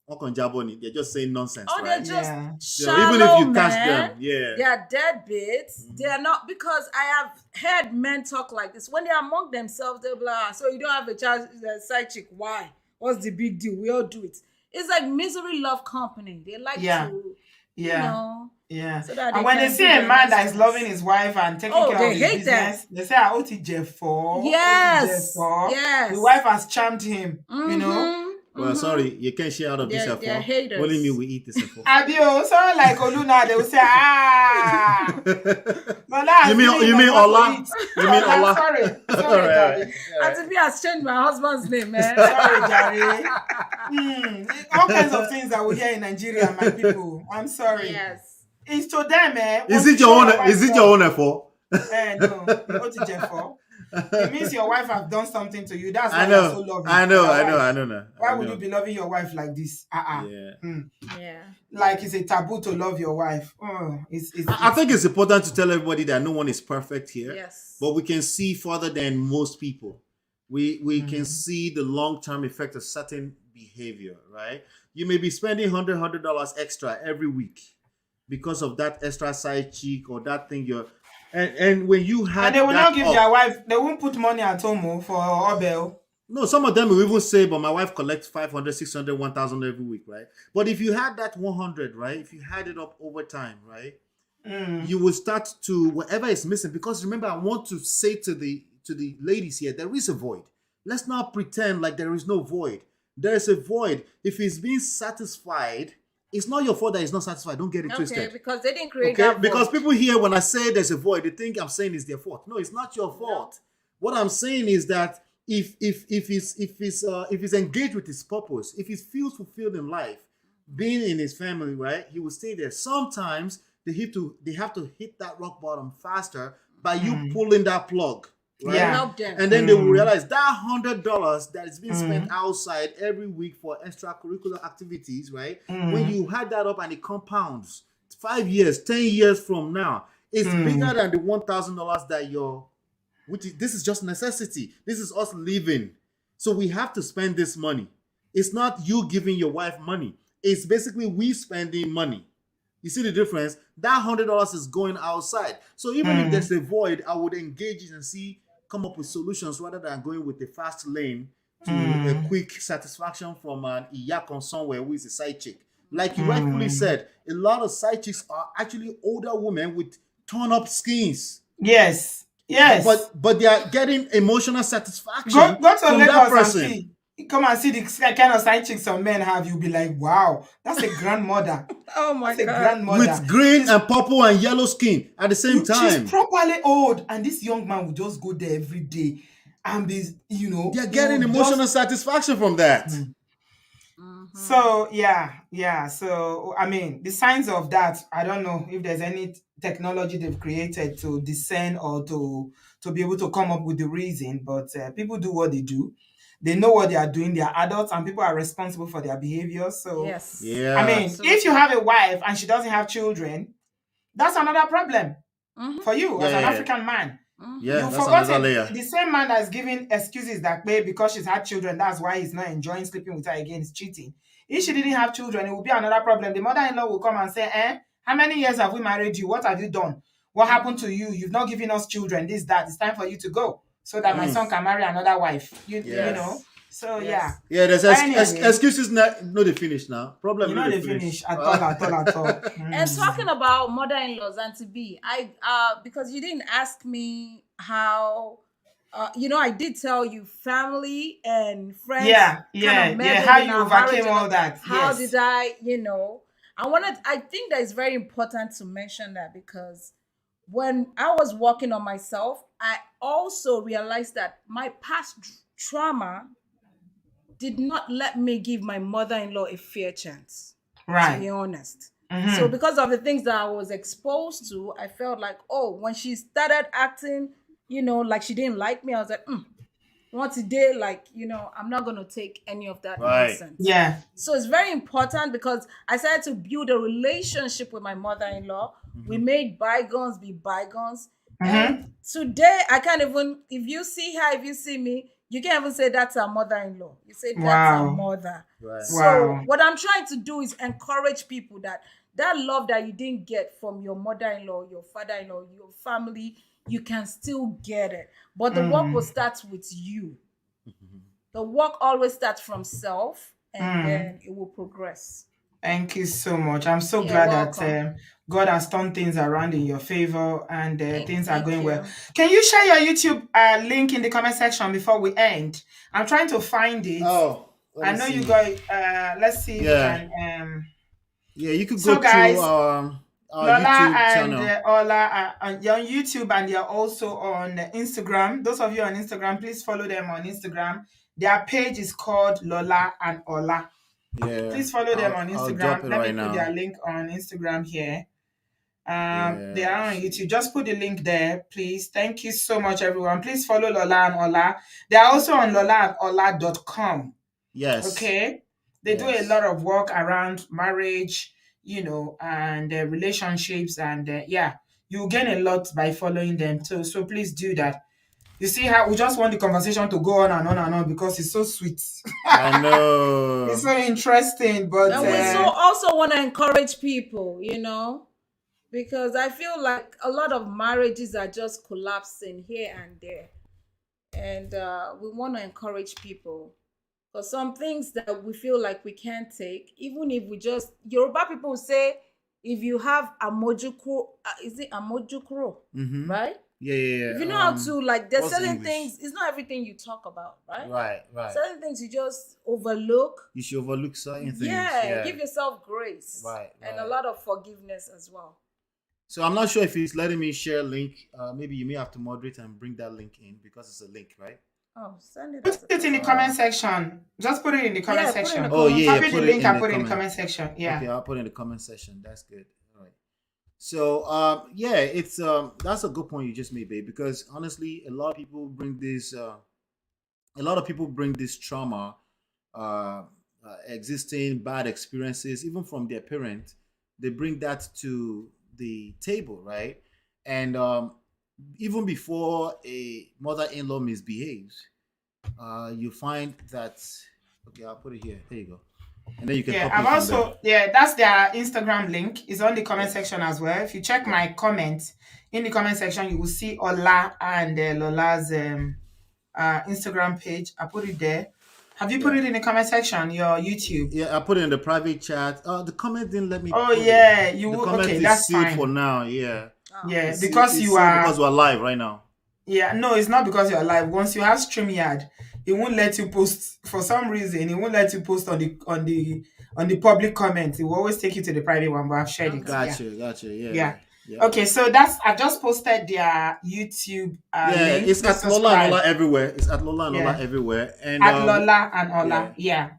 [SPEAKER 3] they're just saying nonsense,
[SPEAKER 2] Oh, they're
[SPEAKER 3] right?
[SPEAKER 2] just
[SPEAKER 1] Yeah.
[SPEAKER 3] So even if
[SPEAKER 2] shallow
[SPEAKER 3] you catch
[SPEAKER 2] men.
[SPEAKER 3] them, yeah.
[SPEAKER 2] They are deadbeats. They are not, because I have heard men talk like this when they're among themselves. They're like, "So you don't have a child, a side chick? Why? What's the big deal? We all do it. It's like misery love company. They like
[SPEAKER 1] Yeah.
[SPEAKER 2] to,
[SPEAKER 1] Yeah.
[SPEAKER 2] so that
[SPEAKER 1] And
[SPEAKER 2] they
[SPEAKER 1] when they
[SPEAKER 2] can
[SPEAKER 1] see
[SPEAKER 2] do
[SPEAKER 1] a
[SPEAKER 2] their
[SPEAKER 1] man that is loving
[SPEAKER 2] nonsense.
[SPEAKER 1] his wife and taking
[SPEAKER 2] Oh,
[SPEAKER 1] care of
[SPEAKER 2] they
[SPEAKER 1] his
[SPEAKER 2] hate that.
[SPEAKER 1] business, they say, "Ah, Oti Jeffo, Oti
[SPEAKER 2] Yes.
[SPEAKER 1] Jeffo." The
[SPEAKER 2] Yes.
[SPEAKER 1] wife has charmed him,
[SPEAKER 2] Mm-hmm.
[SPEAKER 3] Well, sorry, you can't share out of this
[SPEAKER 2] They're
[SPEAKER 3] effort. Only me
[SPEAKER 2] haters.
[SPEAKER 3] will eat this effort.
[SPEAKER 1] Adio, someone like Oluna, they will say, "Ah, Lola has given
[SPEAKER 3] you
[SPEAKER 1] him
[SPEAKER 3] mean
[SPEAKER 1] what to
[SPEAKER 3] Allah?
[SPEAKER 1] eat."
[SPEAKER 3] You mean
[SPEAKER 1] Ola,
[SPEAKER 3] Allah?
[SPEAKER 1] sorry,
[SPEAKER 3] All
[SPEAKER 1] sorry,
[SPEAKER 3] right,
[SPEAKER 1] Daddy.
[SPEAKER 2] Auntie B has changed my husband's name, man.
[SPEAKER 1] Sorry, Daddy. All kinds of things that we hear in Nigeria, my people. I'm sorry.
[SPEAKER 2] Yes.
[SPEAKER 1] It's to them,
[SPEAKER 3] Is
[SPEAKER 1] once you
[SPEAKER 3] it your
[SPEAKER 1] show
[SPEAKER 3] own?
[SPEAKER 1] your wife
[SPEAKER 3] Is it
[SPEAKER 1] love.
[SPEAKER 3] your own effort?
[SPEAKER 1] No, Oti Jeffo. It means your wife have done something to you. That's why
[SPEAKER 3] I
[SPEAKER 1] you're so
[SPEAKER 3] know,
[SPEAKER 1] loving.
[SPEAKER 3] I know,
[SPEAKER 1] Your
[SPEAKER 3] I know,
[SPEAKER 1] wife.
[SPEAKER 3] I know now.
[SPEAKER 1] Why
[SPEAKER 3] I
[SPEAKER 1] would you
[SPEAKER 3] know.
[SPEAKER 1] be loving your wife like this?
[SPEAKER 3] Yeah.
[SPEAKER 2] Yeah.
[SPEAKER 1] Like it's a taboo to love your wife.
[SPEAKER 3] I think it's important to tell everybody that no one is perfect here.
[SPEAKER 2] Yes.
[SPEAKER 3] But we can see further than most people. We can see the long-term effect of certain behavior, right? You may be spending $100 extra every week because of that extra side cheek or that thing you're and when you had
[SPEAKER 1] and they will
[SPEAKER 3] that
[SPEAKER 1] not give
[SPEAKER 3] up,
[SPEAKER 1] their wife. They won't put money at home for Obel.
[SPEAKER 3] no, some of them will even say, but my wife collects 500, 600, 1,000 every week, right? But if you had that 100, right? If you had it up over time, right? You will start to whatever is missing. Because remember, I want to say to the ladies here, there is a void. Let's not pretend like there is no void. There is a void. If he's being satisfied, it's not your fault that he's not satisfied. Don't get it
[SPEAKER 2] Okay,
[SPEAKER 3] twisted.
[SPEAKER 2] because they didn't create
[SPEAKER 3] Okay,
[SPEAKER 2] that
[SPEAKER 3] because
[SPEAKER 2] void.
[SPEAKER 3] people here, when I say there's a void, they think I'm saying it's their fault. No, it's not your fault. What I'm saying is that if he's engaged with his purpose, if he feels fulfilled in life, being in his family, right, he will stay there. Sometimes they have to hit that rock bottom faster by you pulling that plug, right?
[SPEAKER 1] Yeah.
[SPEAKER 2] Help them.
[SPEAKER 3] And then they will realize that $100 that is being spent outside every week for extracurricular activities, right? When you had that up and it compounds 5 years, 10 years from now, it's bigger than the $1,000 that this is just necessity. This is us living. So we have to spend this money. It's not you giving your wife money. It's basically we spending money. You see the difference? That $100 is going outside. So even if there's a void, I would engage it and come up with solutions rather than going with the fast lane to a quick satisfaction from an iyakon somewhere who is a side chick. Like you rightfully said, a lot of side chicks are actually older women with torn up skins.
[SPEAKER 1] Yes.
[SPEAKER 3] But they are getting emotional satisfaction
[SPEAKER 1] Go to
[SPEAKER 3] from that
[SPEAKER 1] Lagos and
[SPEAKER 3] person.
[SPEAKER 1] see. Come and see the kind of side chicks some men have. You'll be like, wow, that's a grandmother.
[SPEAKER 2] Oh my
[SPEAKER 1] That's a
[SPEAKER 2] God.
[SPEAKER 1] grandmother.
[SPEAKER 3] With green and purple and yellow skin at the same time.
[SPEAKER 1] She's properly old, and this young man will just go there every day and be,
[SPEAKER 3] They're getting emotional satisfaction from that.
[SPEAKER 1] So yeah. So I mean, the signs of that, I don't know if there's any technology they've created to discern or to be able to come up with the reason. But people do what they do. They know what they are doing. They are adults, and people are responsible for their behavior. So
[SPEAKER 2] Yes.
[SPEAKER 3] Yeah.
[SPEAKER 1] I mean,
[SPEAKER 2] Absolutely.
[SPEAKER 1] if you have a wife and she doesn't have children, that's another problem for you as an African man.
[SPEAKER 3] Yeah,
[SPEAKER 1] You've
[SPEAKER 3] that's
[SPEAKER 1] forgotten
[SPEAKER 3] another layer.
[SPEAKER 1] the same man that's giving excuses that maybe because she's had children, that's why he's not enjoying sleeping with her again, is cheating. If she didn't have children, it would be another problem. The mother-in-law will come and say, how many years have we married you? What have you done? What happened to you? You've not given us children, this, that. It's time for you to go so that my son can marry another wife. You know? So, yeah.
[SPEAKER 3] Yeah, there's
[SPEAKER 1] Anyway.
[SPEAKER 3] excuses no they finish now. Problem
[SPEAKER 1] You
[SPEAKER 3] no
[SPEAKER 1] know
[SPEAKER 3] they
[SPEAKER 1] they
[SPEAKER 3] finish.
[SPEAKER 1] finish at all.
[SPEAKER 2] And talking about mother-in-laws, Auntie B, because you didn't ask me how, I did tell you family and friends.
[SPEAKER 1] Yeah.
[SPEAKER 2] meddled
[SPEAKER 1] How
[SPEAKER 2] in
[SPEAKER 1] you
[SPEAKER 2] our marriage
[SPEAKER 1] overcame
[SPEAKER 2] and
[SPEAKER 1] all that.
[SPEAKER 2] How
[SPEAKER 1] Yes.
[SPEAKER 2] did I think that it's very important to mention that because when I was working on myself, I also realized that my past trauma did not let me give my mother-in-law a fair chance. To be honest. So because of the things that I was exposed to, I felt like, when she started acting, like she didn't like me, I was like, once a day, I'm not going to take any of that nonsense.
[SPEAKER 1] Yeah.
[SPEAKER 2] So it's very important because I started to build a relationship with my mother-in-law. We made bygones be bygones. And today, I can't even, if you see her, if you see me, you can't even say that's our mother-in-law. You say that's our mother.
[SPEAKER 3] Right.
[SPEAKER 2] So what I'm trying to do is encourage people that love that you didn't get from your mother-in-law, your father-in-law, your family, you can still get it. But the work will start with you. The work always starts from self, and
[SPEAKER 1] Mm.
[SPEAKER 2] then it will progress.
[SPEAKER 1] Thank you so much. I'm so
[SPEAKER 2] You're
[SPEAKER 1] glad that
[SPEAKER 2] welcome.
[SPEAKER 1] God has turned things around in your favor and things are
[SPEAKER 2] Thank
[SPEAKER 1] going well.
[SPEAKER 2] you.
[SPEAKER 1] Can you share your YouTube link in the comment section before we end? I'm trying to find it.
[SPEAKER 3] Oh, let
[SPEAKER 1] I
[SPEAKER 3] me
[SPEAKER 1] know you
[SPEAKER 3] see.
[SPEAKER 1] guys. Let's see if we
[SPEAKER 3] Yeah,
[SPEAKER 1] can.
[SPEAKER 3] yeah. You could go
[SPEAKER 1] So,
[SPEAKER 3] to
[SPEAKER 1] guys,
[SPEAKER 3] our
[SPEAKER 1] Lola
[SPEAKER 3] YouTube
[SPEAKER 1] and
[SPEAKER 3] channel.
[SPEAKER 1] Ola you're on YouTube and they're also on Instagram. Those of you on Instagram, please follow them on Instagram. Their page is called Lola and Ola.
[SPEAKER 3] Yeah,
[SPEAKER 1] Please follow them on
[SPEAKER 3] I'll drop
[SPEAKER 1] Instagram.
[SPEAKER 3] it
[SPEAKER 1] Let
[SPEAKER 3] right
[SPEAKER 1] me put their
[SPEAKER 3] now.
[SPEAKER 1] link on Instagram here. They
[SPEAKER 3] Yeah,
[SPEAKER 1] are on
[SPEAKER 3] see.
[SPEAKER 1] YouTube. Just put the link there, please. Thank you so much, everyone. Please follow Lola and Ola. They are also on lolaandola.com.
[SPEAKER 3] Yes,
[SPEAKER 1] Okay. They do a
[SPEAKER 3] yes.
[SPEAKER 1] lot of work around marriage, and relationships. And yeah, you gain a lot by following them too. So please do that. You see how we just want the conversation to go on and on and on because it's so sweet.
[SPEAKER 3] I
[SPEAKER 1] It's
[SPEAKER 3] know.
[SPEAKER 1] so interesting, but
[SPEAKER 2] And we so
[SPEAKER 3] Yeah.
[SPEAKER 2] also want to encourage people, because I feel like a lot of marriages are just collapsing here and there. And we want to encourage people, because some things that we feel like we can't take, even if we just, Yoruba people say, if you have amojukro, is it amojukro,
[SPEAKER 3] Mm-hmm.
[SPEAKER 2] right?
[SPEAKER 3] Yeah, yeah,
[SPEAKER 2] If
[SPEAKER 3] yeah.
[SPEAKER 2] you know how to, like, there's
[SPEAKER 3] What's the
[SPEAKER 2] certain
[SPEAKER 3] English?
[SPEAKER 2] things, it's not everything you talk about, right?
[SPEAKER 3] Right, right.
[SPEAKER 2] Certain things you just overlook.
[SPEAKER 3] You should overlook certain things.
[SPEAKER 2] Yeah,
[SPEAKER 3] Yeah.
[SPEAKER 2] give yourself grace,
[SPEAKER 3] Right,
[SPEAKER 2] and a
[SPEAKER 3] right.
[SPEAKER 2] lot of forgiveness as well.
[SPEAKER 3] So I'm not sure if he's letting me share link. Maybe you may have to moderate and bring that link in because it's a link, right?
[SPEAKER 2] Oh, send it
[SPEAKER 1] put
[SPEAKER 2] as a
[SPEAKER 1] it in the
[SPEAKER 2] comment.
[SPEAKER 1] comment section. Just put it in the comment
[SPEAKER 2] Yeah, put it in the
[SPEAKER 1] section.
[SPEAKER 3] Oh
[SPEAKER 2] comment
[SPEAKER 3] yeah, yeah.
[SPEAKER 1] Copy the
[SPEAKER 3] Put
[SPEAKER 2] section.
[SPEAKER 3] it
[SPEAKER 1] link
[SPEAKER 3] in
[SPEAKER 1] and
[SPEAKER 3] the
[SPEAKER 1] put it in the
[SPEAKER 3] comment.
[SPEAKER 1] comment section. Yeah.
[SPEAKER 3] Okay, I'll put it in the comment section. That's good. All right. So yeah, it's that's a good point you just made, babe. Because honestly, a lot of people bring this trauma, existing bad experiences, even from their parents. They bring that to the table, right? And even before a mother-in-law misbehaves, you find that. Okay, I'll put it here. There you go, and then you can
[SPEAKER 1] Yeah,
[SPEAKER 3] copy
[SPEAKER 1] I've
[SPEAKER 3] it from there.
[SPEAKER 1] also, yeah, that's their Instagram link. It's on the comment
[SPEAKER 3] Yes.
[SPEAKER 1] section as well. If you check
[SPEAKER 3] Yeah.
[SPEAKER 1] my comments in the comment section, you will see Ola and Lola's Instagram page. I put it there. Have you put
[SPEAKER 3] Yeah.
[SPEAKER 1] it in the comment section, your YouTube?
[SPEAKER 3] Yeah, I put it in the private chat. The comment didn't let me
[SPEAKER 1] Oh,
[SPEAKER 3] put it.
[SPEAKER 1] yeah, you
[SPEAKER 3] The
[SPEAKER 1] will.
[SPEAKER 3] comment
[SPEAKER 1] Okay,
[SPEAKER 3] is
[SPEAKER 1] that's
[SPEAKER 3] sealed for
[SPEAKER 1] fine.
[SPEAKER 3] now. Yeah,
[SPEAKER 2] Oh,
[SPEAKER 1] Yeah,
[SPEAKER 3] it's sealed.
[SPEAKER 1] because
[SPEAKER 3] It's
[SPEAKER 1] you
[SPEAKER 3] sealed because
[SPEAKER 1] are,
[SPEAKER 3] we're live right now.
[SPEAKER 1] yeah, no, it's not because you're live. Once you have StreamYard, it won't let you post for some reason. It won't let you post on the public comment. It will always take you to the private one, but I've shared it.
[SPEAKER 2] okay.
[SPEAKER 1] Yeah.
[SPEAKER 3] Gotcha. Yeah,
[SPEAKER 1] Yeah.
[SPEAKER 3] yeah, yeah.
[SPEAKER 1] Okay, so I've just posted their YouTube
[SPEAKER 3] Yeah,
[SPEAKER 1] link.
[SPEAKER 3] it's
[SPEAKER 1] Please
[SPEAKER 3] at Lola and
[SPEAKER 1] subscribe.
[SPEAKER 3] Ola everywhere. It's at Lola and Ola
[SPEAKER 1] Yeah.
[SPEAKER 3] everywhere. And
[SPEAKER 1] At Lola and Ola.
[SPEAKER 3] yeah,
[SPEAKER 1] Yeah.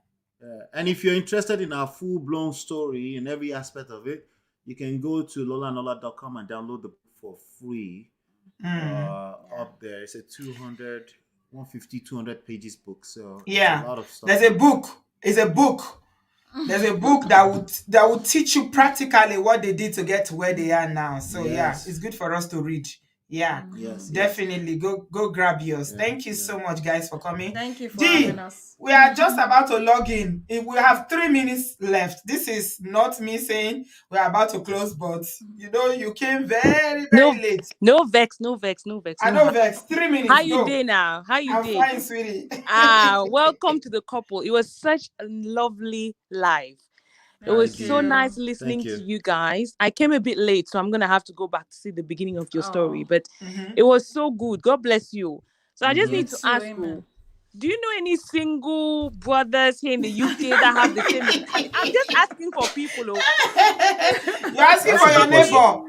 [SPEAKER 3] yeah. And if you're interested in our full-blown story and every aspect of it, you can go to lolaandola.com and download the book for free.
[SPEAKER 1] Mm.
[SPEAKER 3] Up there, it's a 200, 150, 200 pages book. So it's a
[SPEAKER 1] Yeah.
[SPEAKER 3] lot of stuff.
[SPEAKER 1] There's a book. It's a book. There's a book that would teach you practically what they did to get to where they are now. So yeah,
[SPEAKER 3] Yes.
[SPEAKER 1] it's good for us to read. Yeah.
[SPEAKER 3] Yes.
[SPEAKER 1] Definitely go grab yours.
[SPEAKER 3] Yeah,
[SPEAKER 1] Thank you
[SPEAKER 3] yeah.
[SPEAKER 1] so much, guys, for coming.
[SPEAKER 2] Thank you for having
[SPEAKER 1] D,
[SPEAKER 2] us.
[SPEAKER 1] we are just about to log in. We have 3 minutes left. This is not me saying we're about to close, but you came very,
[SPEAKER 8] No,
[SPEAKER 1] very late.
[SPEAKER 8] no vex, no vex, no vex.
[SPEAKER 1] I
[SPEAKER 8] No
[SPEAKER 1] know,
[SPEAKER 8] hard.
[SPEAKER 1] Vex. 3
[SPEAKER 8] How
[SPEAKER 1] minutes,
[SPEAKER 8] you
[SPEAKER 1] go.
[SPEAKER 8] day now? How you
[SPEAKER 1] I'm
[SPEAKER 8] day?
[SPEAKER 1] fine, sweetie.
[SPEAKER 8] Welcome to the couple. It was such a lovely live. It was
[SPEAKER 2] Thank
[SPEAKER 3] Thank
[SPEAKER 8] so
[SPEAKER 3] you.
[SPEAKER 8] nice
[SPEAKER 2] you.
[SPEAKER 3] Thank
[SPEAKER 8] listening to
[SPEAKER 3] you.
[SPEAKER 8] you guys. I came a bit late, so I'm gonna have to go back to see the beginning of your story.
[SPEAKER 2] Oh,
[SPEAKER 8] But
[SPEAKER 1] Mhm.
[SPEAKER 8] it was so good. God bless you. So I just
[SPEAKER 2] you
[SPEAKER 8] need to
[SPEAKER 2] too.
[SPEAKER 8] ask you,
[SPEAKER 2] Amen.
[SPEAKER 8] do you know any single brothers here in the UK that have the same? I'm just asking for people. Oh,
[SPEAKER 1] You're asking
[SPEAKER 3] That's
[SPEAKER 1] for
[SPEAKER 3] a
[SPEAKER 1] your
[SPEAKER 3] good question.
[SPEAKER 1] neighbor.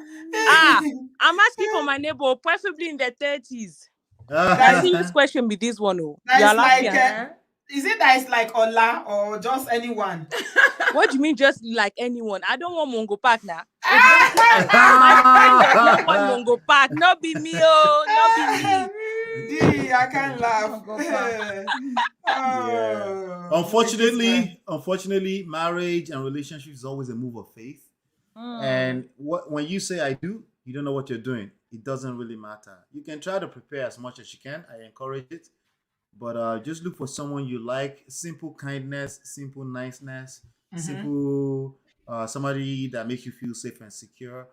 [SPEAKER 8] ah, I'm asking for my neighbor, preferably in their 30s. Now,
[SPEAKER 1] That's
[SPEAKER 8] serious question with this one. Oh,
[SPEAKER 1] that
[SPEAKER 8] you are
[SPEAKER 1] is
[SPEAKER 8] laughing
[SPEAKER 1] like
[SPEAKER 8] at me.
[SPEAKER 1] is it that it's like Ola or just anyone?
[SPEAKER 8] What do you mean, just like anyone? I don't want Mongo Park now. Exactly. My friend does not want Mongo Park. Not be me, oh, not be me.
[SPEAKER 1] D, I can't laugh.
[SPEAKER 2] Oh, go back.
[SPEAKER 3] Yeah.
[SPEAKER 1] Oh, wicked stuff.
[SPEAKER 3] Unfortunately, marriage and relationship is always a move of faith.
[SPEAKER 2] Mm.
[SPEAKER 3] And when you say I do, you don't know what you're doing. It doesn't really matter. You can try to prepare as much as you can. I encourage it. But just look for someone you like. Simple kindness, simple niceness,
[SPEAKER 1] Mhm.
[SPEAKER 3] simple somebody that makes you feel safe and secure.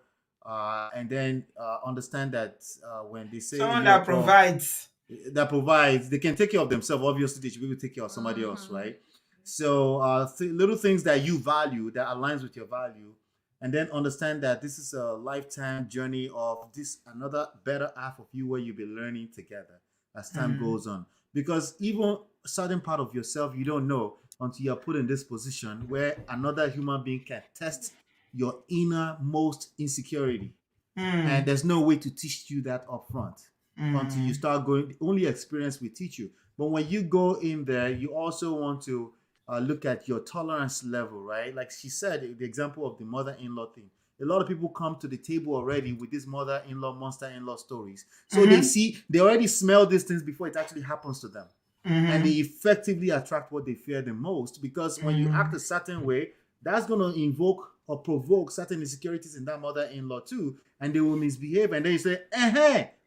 [SPEAKER 3] And then understand that when they say
[SPEAKER 1] Someone
[SPEAKER 3] your
[SPEAKER 1] that
[SPEAKER 3] call,
[SPEAKER 1] provides.
[SPEAKER 3] that provides, they can take care of themselves. Obviously, they should be able to take care of somebody else, right? So little things that you value that aligns with your value, and then understand that this is a lifetime journey of this another better half of you where you'll be learning together as time goes on. Because even a certain part of yourself you don't know until you're put in this position where another human being can test your innermost insecurity. And there's no way to teach you that up front until you start going. Only experience will teach you. But when you go in there, you also want to look at your tolerance level, right? Like she said, the example of the mother-in-law thing. A lot of people come to the table already with these mother-in-law, monster-in-law stories. So they already smell these things before it actually happens to them. And they effectively attract what they fear the most, because when you act a certain way, that's going to invoke or provoke certain insecurities in that mother-in-law too, and they will misbehave, and then you say,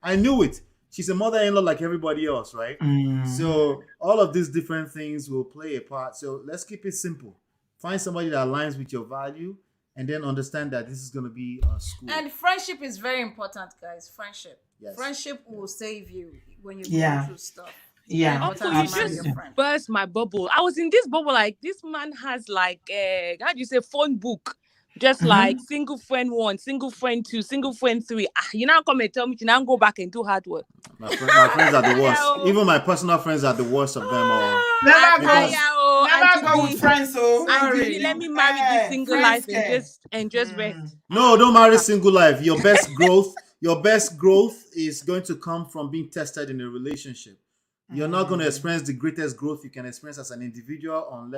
[SPEAKER 3] I knew it. She's a mother-in-law like everybody else, right? So all of these different things will play a part. So let's keep it simple. Find somebody that aligns with your value, and then understand that this is going to be a school.
[SPEAKER 2] And friendship is very important, guys. Friendship.
[SPEAKER 3] Yes.
[SPEAKER 2] Friendship will save you when you
[SPEAKER 1] Yeah.
[SPEAKER 2] go through stuff.
[SPEAKER 1] Yeah.
[SPEAKER 8] Also, you just burst my bubble. I was in this bubble, like this man has like how do you say, phone book, just like single friend 1, single friend 2, single friend 3. You now come and tell me to now go back and do hard work.
[SPEAKER 3] My friends are the worst. Even my personal friends are the worst of them all.
[SPEAKER 1] Never
[SPEAKER 8] Never
[SPEAKER 1] go with friends. So
[SPEAKER 8] let me marry this single life and just rest.
[SPEAKER 3] No, don't marry single life. Your best growth is going to come from being tested in a relationship. You're not going to experience the greatest growth you can experience as an individual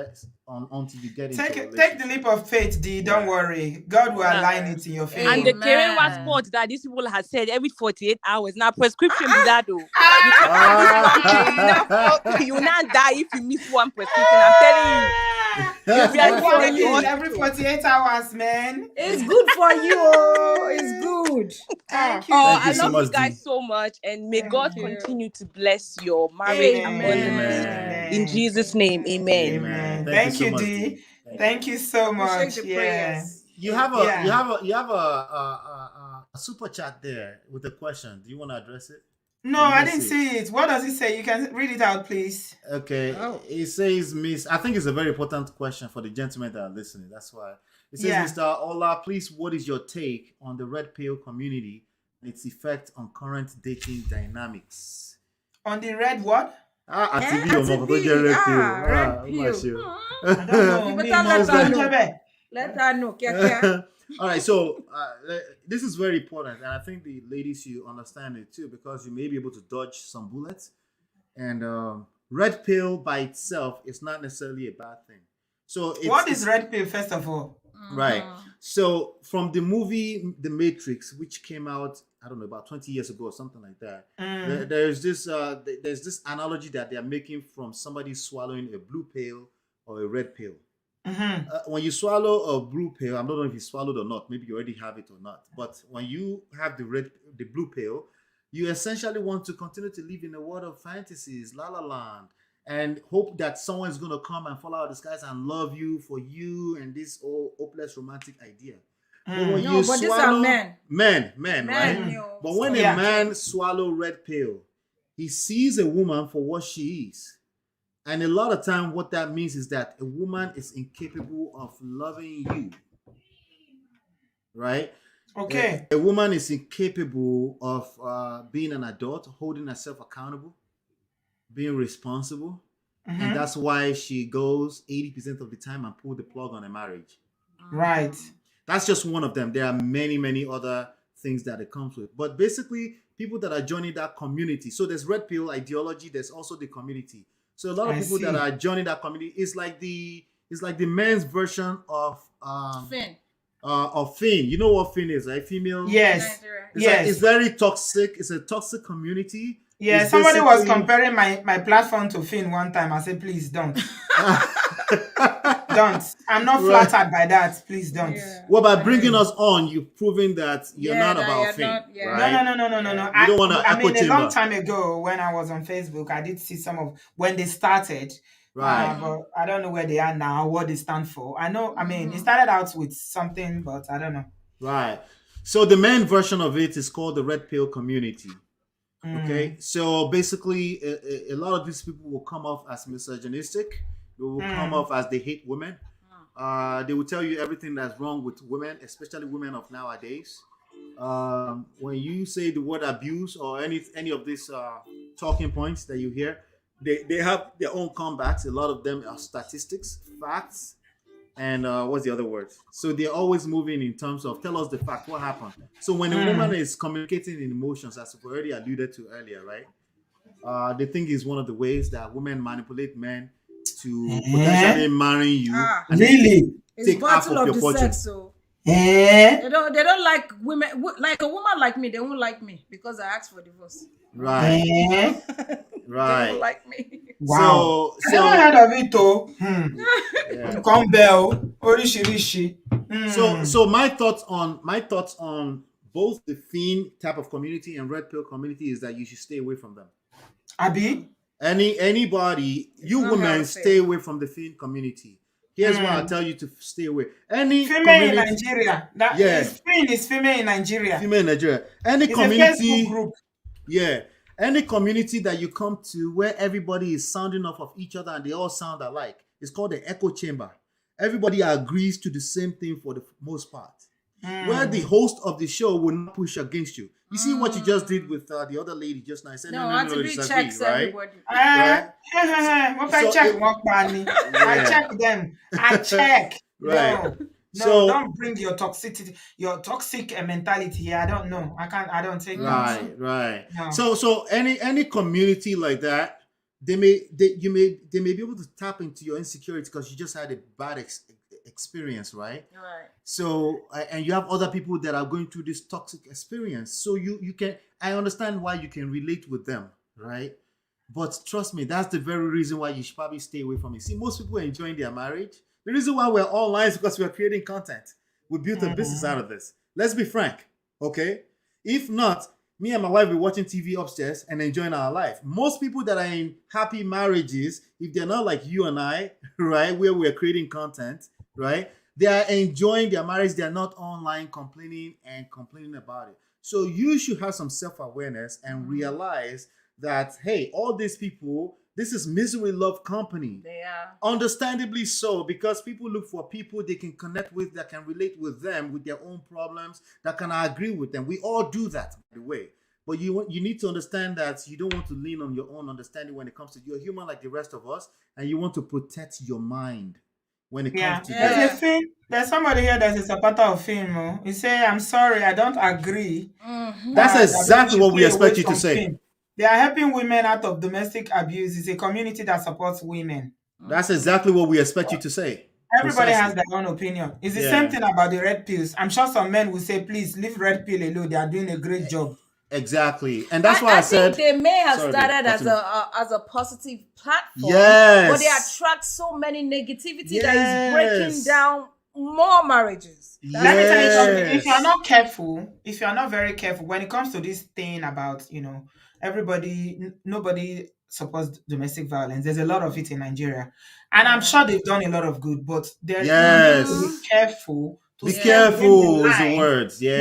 [SPEAKER 3] until you get into a relationship.
[SPEAKER 1] Take the leap of faith, D. Don't worry. God will align it in your favor.
[SPEAKER 8] And the Kerewa sport that these people have said every 48 hours. Now prescription be that though. You will not die if you miss one prescription. I'm telling you.
[SPEAKER 1] Every 48 hours, man.
[SPEAKER 2] It's good for you. Oh, it's good.
[SPEAKER 1] Thank you.
[SPEAKER 8] I love you guys so much, and may God continue to bless your marriage in Jesus' name. Amen.
[SPEAKER 1] Thank you, D. Thank you so much.
[SPEAKER 3] You have a super chat there with a question. Do you want to address it?
[SPEAKER 1] No, I didn't see it. What does it say? You can read it out, please.
[SPEAKER 3] Okay. It says, Miss, I think it's a very important question for the gentlemen that are listening. That's why. It says, Mr. Ola, please, what is your take on the red pill community and its effect on current dating dynamics?
[SPEAKER 1] On the red what?
[SPEAKER 3] Red pill.
[SPEAKER 2] You better let her know.
[SPEAKER 3] All right, so this is very important, and I think the ladies, you understand it too, because you may be able to dodge some bullets. And red pill by itself is not necessarily a bad thing. So
[SPEAKER 1] what is red pill, first of all?
[SPEAKER 3] Right. So from the movie The Matrix, which came out, I don't know, about 20 years ago or something like that, there's this analogy that they are making from somebody swallowing a blue pill or a red pill. When you swallow a blue pill, I don't know if you swallowed or not. Maybe you already have it or not. But when you have the blue pill, you essentially want to continue to live in a world of fantasies, la la land, and hope that someone's going to come and fall out of the skies and love you for you and this old hopeless romantic idea. But when you swallow, these are men, right? But when a man swallow red pill, he sees a woman for what she is. And a lot of time, what that means is that a woman is incapable of loving you, right?
[SPEAKER 1] Okay.
[SPEAKER 3] A woman is incapable of being an adult, holding herself accountable, being responsible. And that's why she goes 80% of the time and pull the plug on a marriage.
[SPEAKER 1] Right.
[SPEAKER 3] That's just one of them. There are many, many other things that it comes with. But basically, people that are joining that community. So there's red pill ideology. There's also the community. So a lot of people that are joining that community is like the men's version of
[SPEAKER 2] Finn.
[SPEAKER 3] Finn. You know what Finn is, right? Female.
[SPEAKER 1] Yes.
[SPEAKER 3] It's very toxic. It's a toxic community.
[SPEAKER 1] Yeah, somebody was comparing my platform to Finn one time. I said, please don't. Don't. I'm not flattered by that. Please don't.
[SPEAKER 3] Yeah. Well, by bringing us on, you've proven that you're not about Finn. Right?
[SPEAKER 1] No.
[SPEAKER 3] You don't want to
[SPEAKER 1] a long time ago when I was on Facebook, I did see some of when they started.
[SPEAKER 3] Right.
[SPEAKER 1] But I don't know where they are now, what they stand for. I know, it started out with something, but I don't know.
[SPEAKER 3] Right. So the main version of it is called the Red Pill Community. Okay, so basically, a lot of these people will come off as misogynistic. They will come off as they hate women. They will tell you everything that's wrong with women, especially women of nowadays. When you say the word abuse or any of these talking points that you hear, they have their own comebacks. A lot of them are statistics, facts, and what's the other word? So they're always moving in terms of tell us the fact, what happened. So when a woman is communicating in emotions, as we already alluded to earlier, right? They think is one of the ways that women manipulate men to potentially marry you and then
[SPEAKER 1] Really?
[SPEAKER 2] It's
[SPEAKER 3] take half
[SPEAKER 2] battle
[SPEAKER 3] of
[SPEAKER 2] of
[SPEAKER 3] your
[SPEAKER 2] the
[SPEAKER 3] fortune.
[SPEAKER 2] sex, so
[SPEAKER 1] Eh?
[SPEAKER 2] they don't like women like a woman like me. They won't like me because I asked for divorce.
[SPEAKER 3] Right,
[SPEAKER 1] Eh?
[SPEAKER 2] They
[SPEAKER 3] right.
[SPEAKER 2] won't like me.
[SPEAKER 1] Wow.
[SPEAKER 3] So,
[SPEAKER 1] I never
[SPEAKER 3] so
[SPEAKER 1] heard of it though.
[SPEAKER 3] yeah.
[SPEAKER 1] Come bell. Orishirishi.
[SPEAKER 3] So my thoughts on both the fiend type of community and red pill community is that you should stay away from them.
[SPEAKER 1] Abi?
[SPEAKER 3] Anybody, you
[SPEAKER 2] not
[SPEAKER 3] women,
[SPEAKER 2] healthy.
[SPEAKER 3] stay away from the fiend community. Here's why I tell you to stay away. Any
[SPEAKER 1] Female in
[SPEAKER 3] community,
[SPEAKER 1] Nigeria. That
[SPEAKER 3] yeah,
[SPEAKER 1] is Fin is female in Nigeria.
[SPEAKER 3] female in Nigeria, any
[SPEAKER 1] It's a Facebook
[SPEAKER 3] community,
[SPEAKER 1] group.
[SPEAKER 3] yeah, any community that you come to where everybody is sounding off of each other and they all sound alike, it's called the echo chamber. Everybody agrees to the same thing for the most part. Where the host of the show will not push against you. You see what you just did with the other lady just now. I said,
[SPEAKER 2] No,
[SPEAKER 3] no,
[SPEAKER 2] to be
[SPEAKER 3] disagree,
[SPEAKER 2] checks
[SPEAKER 3] right?
[SPEAKER 2] everybody.
[SPEAKER 3] Right?
[SPEAKER 1] What I
[SPEAKER 3] So
[SPEAKER 1] check
[SPEAKER 3] it-
[SPEAKER 1] one money. I
[SPEAKER 3] Yeah.
[SPEAKER 1] check them. I check.
[SPEAKER 3] Right.
[SPEAKER 1] No. No,
[SPEAKER 3] So-
[SPEAKER 1] don't bring your toxicity, your toxic mentality here. I don't know. I don't take that.
[SPEAKER 3] Right.
[SPEAKER 1] No.
[SPEAKER 3] So any community like that, they may be able to tap into your insecurity because you just had a bad experience, right?
[SPEAKER 2] Right.
[SPEAKER 3] So and you have other people that are going through this toxic experience. So you can, I understand why you can relate with them, right? But trust me, that's the very reason why you should probably stay away from it. See, most people are enjoying their marriage. The reason why we're online is because we're creating content. We built a business out of this. Let's be frank, okay? If not, me and my wife will be watching TV upstairs and enjoying our life. Most people that are in happy marriages, if they're not like you and I, right, where we're creating content, right, they are enjoying their marriage. They're not online complaining about it. So you should have some self-awareness and realize that, hey, all these people, this is misery love company.
[SPEAKER 2] They are.
[SPEAKER 3] Understandably so, because people look for people they can connect with, that can relate with them with their own problems, that can agree with them. We all do that, by the way. But you need to understand that you don't want to lean on your own understanding when it comes to, you're human like the rest of us, and you want to protect your mind when it comes to
[SPEAKER 1] There's
[SPEAKER 3] this.
[SPEAKER 1] a film. There's somebody here that's a supporter of film. Oh. He say, "I'm sorry, I don't agree."
[SPEAKER 3] That's
[SPEAKER 1] that
[SPEAKER 3] exactly
[SPEAKER 1] should
[SPEAKER 3] what we
[SPEAKER 1] stay
[SPEAKER 3] expect
[SPEAKER 1] away
[SPEAKER 3] you to
[SPEAKER 1] from
[SPEAKER 3] say.
[SPEAKER 1] film. They are helping women out of domestic abuse. It's a community that supports women.
[SPEAKER 3] That's exactly what we expect you to say.
[SPEAKER 1] Everybody has
[SPEAKER 3] Precisely.
[SPEAKER 1] their own opinion. It's the
[SPEAKER 3] Yeah.
[SPEAKER 1] same thing about the red pills. I'm sure some men will say, please leave red pill alone. They are doing a great job.
[SPEAKER 3] Exactly. And that's why I said,
[SPEAKER 2] think they may have
[SPEAKER 3] Sorry,
[SPEAKER 2] started
[SPEAKER 3] babe,
[SPEAKER 2] as a positive platform,
[SPEAKER 3] Yes.
[SPEAKER 2] but they attract so many negativity that is
[SPEAKER 3] Yes.
[SPEAKER 2] breaking down more marriages.
[SPEAKER 1] Let me tell you something.
[SPEAKER 3] Yes.
[SPEAKER 1] If you're not careful, if you're not very careful, when it comes to this thing about, nobody supports domestic violence. There's a lot of it in Nigeria. And I'm sure they've done a lot of good, but you need to be careful. To
[SPEAKER 3] Be
[SPEAKER 1] stay
[SPEAKER 3] careful
[SPEAKER 1] within
[SPEAKER 3] is the
[SPEAKER 1] line.
[SPEAKER 3] words.
[SPEAKER 1] When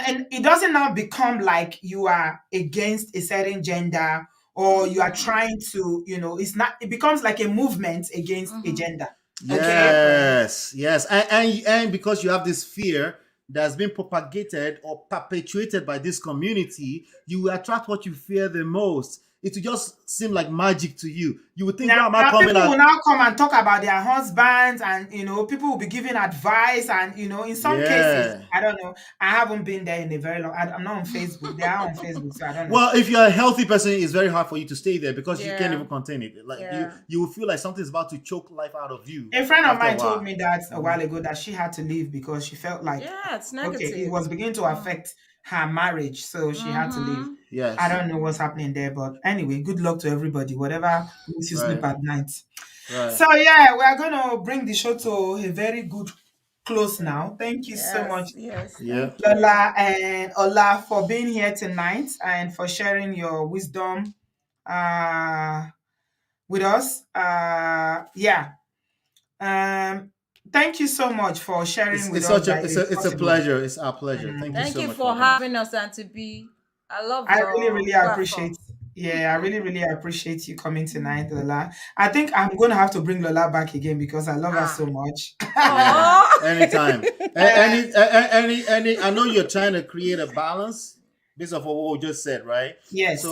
[SPEAKER 1] and it doesn't now become like you are against a certain gender or you are trying to, it becomes like a movement against a gender.
[SPEAKER 3] Yes, yes. And because you have this fear that's been propagated or perpetuated by this community, you will attract what you fear the most. It will just seem like magic to you. You would think,
[SPEAKER 1] Now,
[SPEAKER 3] why am I coming
[SPEAKER 1] people will
[SPEAKER 3] out?
[SPEAKER 1] now come and talk about their husbands, and people will be giving advice, and in some cases, I don't know. I haven't been there in a very long. I'm not on Facebook. They are on Facebook, so I don't know.
[SPEAKER 3] Well, if you're a healthy person, it's very hard for you to stay there because you can't
[SPEAKER 2] Yeah.
[SPEAKER 3] even contain it. Like
[SPEAKER 2] Yeah.
[SPEAKER 3] you will feel like something's about to choke life out of you.
[SPEAKER 1] A friend of
[SPEAKER 3] after a
[SPEAKER 1] mine told
[SPEAKER 3] while.
[SPEAKER 1] me that a while ago that she had to leave because she felt like
[SPEAKER 2] Yeah, it's negative.
[SPEAKER 1] it was beginning to affect her marriage, so she had to leave.
[SPEAKER 3] Yes.
[SPEAKER 1] I don't know what's happening there, but anyway, good luck to everybody. Whatever makes you sleep
[SPEAKER 3] Right.
[SPEAKER 1] at night.
[SPEAKER 3] Right.
[SPEAKER 1] So yeah, we are gonna bring the show to a very good close now. Thank you so much,
[SPEAKER 2] Yes.
[SPEAKER 3] Yeah.
[SPEAKER 1] Lola and Ola, for being here tonight and for sharing your wisdom with us. Thank you so much for sharing with
[SPEAKER 3] It's
[SPEAKER 1] us.
[SPEAKER 3] such a it's a pleasure. It's our pleasure. Thank you
[SPEAKER 2] Thank
[SPEAKER 3] so
[SPEAKER 2] you
[SPEAKER 3] much
[SPEAKER 2] for
[SPEAKER 3] that.
[SPEAKER 2] having us, Auntie B. I love
[SPEAKER 1] I really,
[SPEAKER 2] your
[SPEAKER 1] really
[SPEAKER 2] platform.
[SPEAKER 1] appreciate. Yeah, I really, really appreciate you coming tonight, Lola. I think I'm gonna have to bring Lola back again because I love her
[SPEAKER 2] Ah.
[SPEAKER 1] so much.
[SPEAKER 3] Yeah,
[SPEAKER 2] Oh.
[SPEAKER 3] anytime.
[SPEAKER 1] Uh,
[SPEAKER 3] Any. I know you're trying to create a balance based off of what we just said, right? So,
[SPEAKER 1] yes.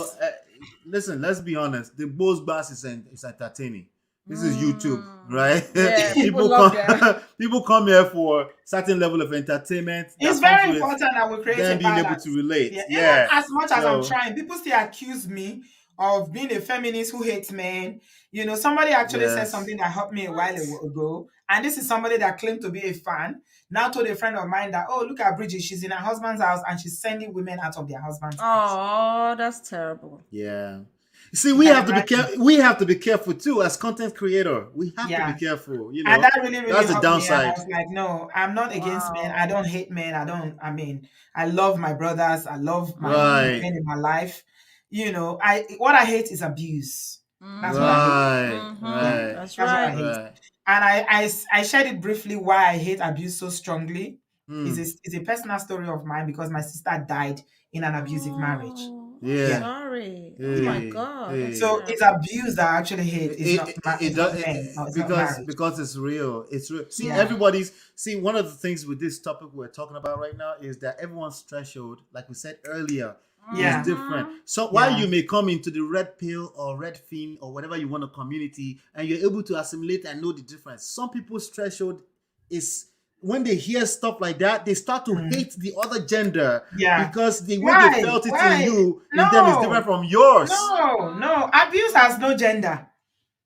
[SPEAKER 3] listen. Let's be honest. The Bose Bass is entertaining. This is YouTube,
[SPEAKER 2] Mm.
[SPEAKER 3] right?
[SPEAKER 2] Yeah, people
[SPEAKER 3] People
[SPEAKER 2] love
[SPEAKER 3] come,
[SPEAKER 2] that.
[SPEAKER 3] people come here for certain level of entertainment
[SPEAKER 1] It's
[SPEAKER 3] that comes
[SPEAKER 1] very
[SPEAKER 3] with
[SPEAKER 1] important that we create a
[SPEAKER 3] them being able to
[SPEAKER 1] balance.
[SPEAKER 3] relate.
[SPEAKER 1] Yeah, even
[SPEAKER 3] Yeah.
[SPEAKER 1] as much as I'm
[SPEAKER 3] So,
[SPEAKER 1] trying, people still accuse me of being a feminist who hates men. You know, somebody actually said
[SPEAKER 3] yes.
[SPEAKER 1] something that helped me a while
[SPEAKER 2] What?
[SPEAKER 1] ago, and this is somebody that claimed to be a fan. Now told a friend of mine that, oh, look at Bridget, she's in her husband's house and she's sending women out of their husband's house.
[SPEAKER 2] Oh, that's terrible.
[SPEAKER 3] Yeah. You see,
[SPEAKER 1] You can imagine.
[SPEAKER 3] we have to be careful too as content creator. We have to be
[SPEAKER 1] Yeah.
[SPEAKER 3] careful,
[SPEAKER 1] And that really, really
[SPEAKER 3] That's the
[SPEAKER 1] helped me. And I
[SPEAKER 3] downside.
[SPEAKER 1] was like, no, I'm not against men. I
[SPEAKER 2] Wow.
[SPEAKER 1] don't hate men. I mean, I love my brothers. I love my the
[SPEAKER 3] Right.
[SPEAKER 1] men in my life. You know, what I hate is abuse. That's what I hate.
[SPEAKER 3] Right.
[SPEAKER 1] Yeah,
[SPEAKER 3] Right.
[SPEAKER 2] That's
[SPEAKER 1] that's what I
[SPEAKER 2] right.
[SPEAKER 1] hate.
[SPEAKER 3] Right.
[SPEAKER 1] And I shared it briefly why I hate abuse so strongly.
[SPEAKER 3] Hmm.
[SPEAKER 1] It's a personal story of mine because my sister died in an abusive marriage.
[SPEAKER 2] Oh, I'm
[SPEAKER 3] Yeah.
[SPEAKER 1] Yeah.
[SPEAKER 2] sorry. Oh my
[SPEAKER 1] Yeah.
[SPEAKER 2] God, that's
[SPEAKER 3] Hey.
[SPEAKER 1] So it's
[SPEAKER 2] terrible.
[SPEAKER 1] abuse that I actually hate.
[SPEAKER 3] It
[SPEAKER 1] It's not
[SPEAKER 3] does
[SPEAKER 1] men. No, it's not
[SPEAKER 3] because
[SPEAKER 1] marriage.
[SPEAKER 3] it's real. It's real. See,
[SPEAKER 1] Yeah.
[SPEAKER 3] one of the things with this topic we're talking about right now is that everyone's threshold, like we said earlier, is
[SPEAKER 1] Yeah.
[SPEAKER 3] different.
[SPEAKER 2] Mhm.
[SPEAKER 3] So while
[SPEAKER 1] Yeah.
[SPEAKER 3] you may come into the red pill or red fin or whatever you want a community and you're able to assimilate and know the difference, some people's threshold is when they hear stuff like that, they start to
[SPEAKER 1] Mm.
[SPEAKER 3] hate the other gender
[SPEAKER 1] Yeah.
[SPEAKER 3] because the way they
[SPEAKER 1] Why?
[SPEAKER 3] felt it in
[SPEAKER 1] Why?
[SPEAKER 3] you in them is different
[SPEAKER 1] No.
[SPEAKER 3] from yours.
[SPEAKER 1] No. Abuse has no gender.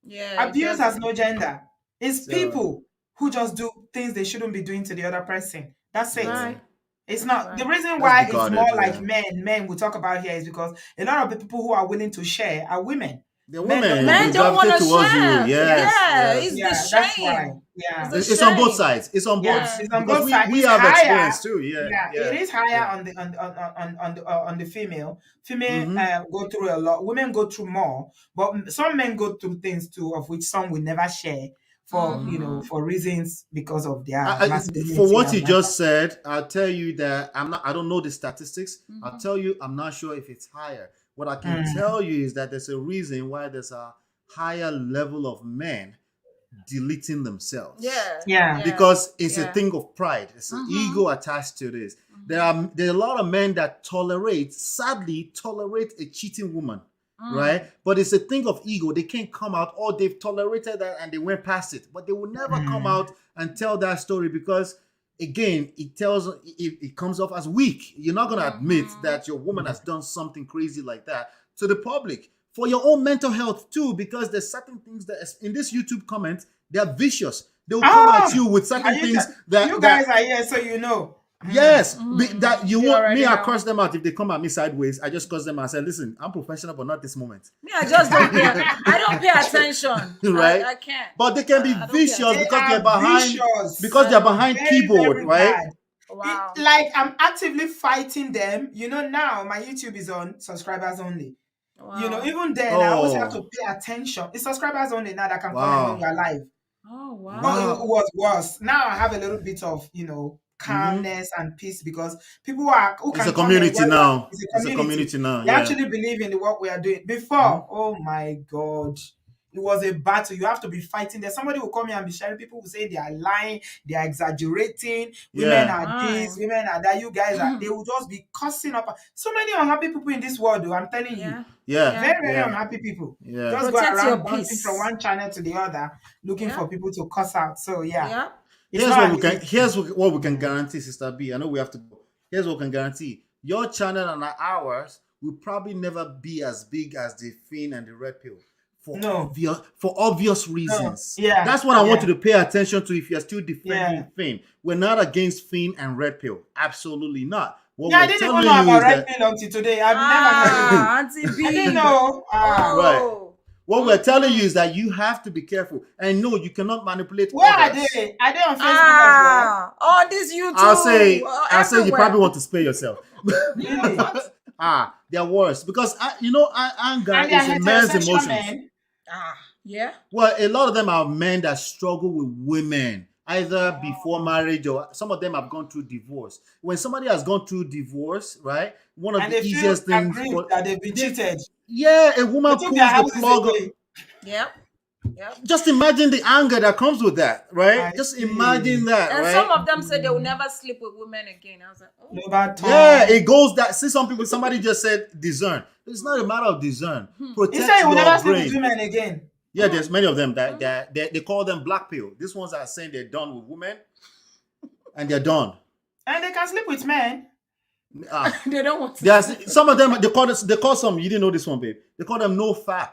[SPEAKER 2] Yeah, it
[SPEAKER 1] Abuse has
[SPEAKER 2] doesn't.
[SPEAKER 1] no gender. It's
[SPEAKER 3] So
[SPEAKER 1] people who just do things they shouldn't be doing to the other person. That's it.
[SPEAKER 3] yeah,
[SPEAKER 2] Right.
[SPEAKER 1] It's
[SPEAKER 2] That's
[SPEAKER 1] not the
[SPEAKER 2] right.
[SPEAKER 1] reason
[SPEAKER 3] let's be
[SPEAKER 1] why it's more
[SPEAKER 3] guarded.
[SPEAKER 1] like
[SPEAKER 3] Yeah,
[SPEAKER 1] men we talk about here is because a lot of the people who are willing to share are women.
[SPEAKER 3] the
[SPEAKER 1] Men don't
[SPEAKER 3] women
[SPEAKER 1] want
[SPEAKER 3] they
[SPEAKER 2] Men
[SPEAKER 1] to.
[SPEAKER 2] don't want
[SPEAKER 3] gravitate
[SPEAKER 2] to
[SPEAKER 3] towards you.
[SPEAKER 2] share.
[SPEAKER 1] Yeah.
[SPEAKER 3] Yes,
[SPEAKER 2] Yeah,
[SPEAKER 3] yes.
[SPEAKER 2] it's the
[SPEAKER 1] Yeah, that's why.
[SPEAKER 2] shame.
[SPEAKER 1] Yeah.
[SPEAKER 2] It's the
[SPEAKER 3] It's on both
[SPEAKER 2] shame.
[SPEAKER 3] sides. It's on both
[SPEAKER 1] Yeah,
[SPEAKER 2] Yeah.
[SPEAKER 1] it's on
[SPEAKER 3] because
[SPEAKER 1] both sides.
[SPEAKER 3] we
[SPEAKER 1] It's
[SPEAKER 3] have
[SPEAKER 1] higher.
[SPEAKER 3] experience too. Yeah,
[SPEAKER 1] Yeah, it
[SPEAKER 3] yeah,
[SPEAKER 1] is higher
[SPEAKER 3] yeah.
[SPEAKER 1] on the female. Female
[SPEAKER 3] Mm-hmm.
[SPEAKER 1] go through a lot. Women go through more, but some men go through things too, of which some will never share for
[SPEAKER 2] Mm-hmm.
[SPEAKER 1] for reasons because of their
[SPEAKER 3] For
[SPEAKER 1] masculinity
[SPEAKER 3] what
[SPEAKER 1] and
[SPEAKER 3] you
[SPEAKER 1] that.
[SPEAKER 3] just said, I'll tell you that I'm not. I don't know the statistics. I'll
[SPEAKER 2] Mm-hmm.
[SPEAKER 3] tell you, I'm not sure if it's higher. What I can
[SPEAKER 1] Mm,
[SPEAKER 3] tell you is that there's a reason why there's a higher level of men deleting themselves.
[SPEAKER 2] Yeah.
[SPEAKER 1] yeah.
[SPEAKER 3] Because it's a
[SPEAKER 2] Yeah.
[SPEAKER 3] thing of pride. It's an
[SPEAKER 2] Mm-hmm.
[SPEAKER 3] ego attached to this. There are a lot of men that sadly tolerate a cheating woman, right? But it's a thing of ego. They can't come out, or they've tolerated that and they went past it. But they will never come
[SPEAKER 1] Mm,
[SPEAKER 3] out and tell that story because again, it comes off as weak. You're not gonna admit that your woman has done something crazy like that to the public for your own mental health too, because there's certain things that in this YouTube comment, they're vicious. They'll come at
[SPEAKER 1] Oh,
[SPEAKER 3] you with
[SPEAKER 1] are
[SPEAKER 3] certain
[SPEAKER 1] you
[SPEAKER 3] things
[SPEAKER 1] you guys are here, so you know.
[SPEAKER 3] yes, that you
[SPEAKER 2] You
[SPEAKER 3] want
[SPEAKER 2] already
[SPEAKER 3] me. I
[SPEAKER 2] know.
[SPEAKER 3] curse them out if they come at me sideways. I just curse them and say, "Listen, I'm professional, but not this moment."
[SPEAKER 2] Me, I just don't pay. I don't pay attention.
[SPEAKER 3] Right?
[SPEAKER 2] I can't.
[SPEAKER 3] But they can be
[SPEAKER 2] I don't pay
[SPEAKER 3] vicious
[SPEAKER 2] attention.
[SPEAKER 1] They
[SPEAKER 3] because
[SPEAKER 1] are
[SPEAKER 3] they're behind
[SPEAKER 1] vicious.
[SPEAKER 3] behind
[SPEAKER 1] Very,
[SPEAKER 3] keyboard,
[SPEAKER 1] very
[SPEAKER 3] right?
[SPEAKER 1] bad.
[SPEAKER 2] Wow.
[SPEAKER 1] Like I'm actively fighting them. You know, now my YouTube is on subscribers only. You know,
[SPEAKER 2] Wow.
[SPEAKER 1] even then I always have to
[SPEAKER 3] Oh,
[SPEAKER 1] pay attention. It's subscribers only now that can comment when
[SPEAKER 3] wow,
[SPEAKER 1] you're live.
[SPEAKER 2] Oh wow.
[SPEAKER 1] But it
[SPEAKER 3] wow.
[SPEAKER 1] was worse. Now I have a little bit of,
[SPEAKER 3] Mm-hmm.
[SPEAKER 1] calmness and peace because people who
[SPEAKER 3] It's a
[SPEAKER 1] can comment
[SPEAKER 3] community
[SPEAKER 1] while
[SPEAKER 3] now.
[SPEAKER 1] it's a
[SPEAKER 3] It's a
[SPEAKER 1] community.
[SPEAKER 3] community now.
[SPEAKER 1] They
[SPEAKER 3] Yeah.
[SPEAKER 1] actually believe in the work we are doing.
[SPEAKER 3] Mm-hmm.
[SPEAKER 1] Before, oh my God, it was a battle. You have to be fighting. There's somebody who come here and be sharing. People will say they are lying, they are exaggerating, women
[SPEAKER 3] Yeah.
[SPEAKER 1] are this,
[SPEAKER 2] Right.
[SPEAKER 1] women are that, you guys are, they will just be cussing up. So many unhappy people in this world, though, I'm telling you.
[SPEAKER 2] Yeah.
[SPEAKER 3] Yeah.
[SPEAKER 1] Very, very
[SPEAKER 3] Yeah.
[SPEAKER 1] unhappy people.
[SPEAKER 3] Yeah.
[SPEAKER 1] Just go
[SPEAKER 2] Protect your
[SPEAKER 1] around bouncing from
[SPEAKER 2] peace.
[SPEAKER 1] one channel to the other, looking
[SPEAKER 2] Yeah.
[SPEAKER 1] for people to cuss out. So yeah,
[SPEAKER 2] Yeah.
[SPEAKER 1] it's not an easy thing.
[SPEAKER 3] Here's what we can guarantee, Sister B. I know we have to go. Here's what we can guarantee. Your channel and ours will probably never be as big as the Fin and the Red Pill
[SPEAKER 1] No.
[SPEAKER 3] for obvious
[SPEAKER 1] No.
[SPEAKER 3] reasons.
[SPEAKER 1] Yeah.
[SPEAKER 3] That's what I want
[SPEAKER 1] Yeah.
[SPEAKER 3] you to pay attention to if you're still defending
[SPEAKER 1] Yeah.
[SPEAKER 3] Fin. We're not against Fin and Red Pill. Absolutely not. What
[SPEAKER 1] Yeah, I
[SPEAKER 3] we're
[SPEAKER 1] didn't
[SPEAKER 3] telling
[SPEAKER 1] even know
[SPEAKER 3] you
[SPEAKER 1] about
[SPEAKER 3] is
[SPEAKER 1] Red
[SPEAKER 3] that
[SPEAKER 1] Pill until today. I've never heard of it.
[SPEAKER 2] Auntie B.
[SPEAKER 1] I didn't know.
[SPEAKER 3] right.
[SPEAKER 2] Oh.
[SPEAKER 3] What we're telling you is that you have to be careful. And no, you cannot manipulate
[SPEAKER 1] Where are
[SPEAKER 3] others.
[SPEAKER 1] they? Are they on Facebook as well?
[SPEAKER 2] On this YouTube.
[SPEAKER 3] I'll say you
[SPEAKER 2] everywhere.
[SPEAKER 3] probably want to spare yourself.
[SPEAKER 1] Really?
[SPEAKER 3] They're worse because anger
[SPEAKER 1] And they are
[SPEAKER 3] is a man's
[SPEAKER 1] heterosexual
[SPEAKER 3] emotions.
[SPEAKER 1] men.
[SPEAKER 2] Yeah.
[SPEAKER 3] Well, a lot of them are men that struggle with women. either before marriage or some of them have gone through divorce. When somebody has gone through divorce, right? One of
[SPEAKER 1] And
[SPEAKER 3] the
[SPEAKER 1] they feel
[SPEAKER 3] easiest things
[SPEAKER 1] aggrieved
[SPEAKER 3] for
[SPEAKER 1] that they've been
[SPEAKER 3] they,
[SPEAKER 1] cheated.
[SPEAKER 3] yeah, a
[SPEAKER 1] They
[SPEAKER 3] woman
[SPEAKER 1] took their
[SPEAKER 3] pulls the
[SPEAKER 1] houses
[SPEAKER 3] plug.
[SPEAKER 1] away.
[SPEAKER 2] Yep. Yep.
[SPEAKER 3] Just imagine the anger that comes with that,
[SPEAKER 1] I
[SPEAKER 3] right? Just imagine
[SPEAKER 1] see.
[SPEAKER 3] that,
[SPEAKER 2] And some
[SPEAKER 3] right?
[SPEAKER 2] of them said they will never sleep with women again. I was like, oh.
[SPEAKER 1] No bad
[SPEAKER 3] Yeah,
[SPEAKER 1] tongue.
[SPEAKER 3] it goes that. See, some people, somebody just said discern. It's not a matter of discern.
[SPEAKER 1] He said
[SPEAKER 3] Protect
[SPEAKER 1] he will never
[SPEAKER 3] your
[SPEAKER 1] sleep with
[SPEAKER 3] brain.
[SPEAKER 1] women again.
[SPEAKER 3] Yeah, there's many of them that they call them black pill. These ones are saying they're done with women and they're done.
[SPEAKER 1] And they can sleep with men.
[SPEAKER 3] Ah,
[SPEAKER 2] They don't want to.
[SPEAKER 3] there's some of them they call some. You didn't know this one, babe. They call them no fap.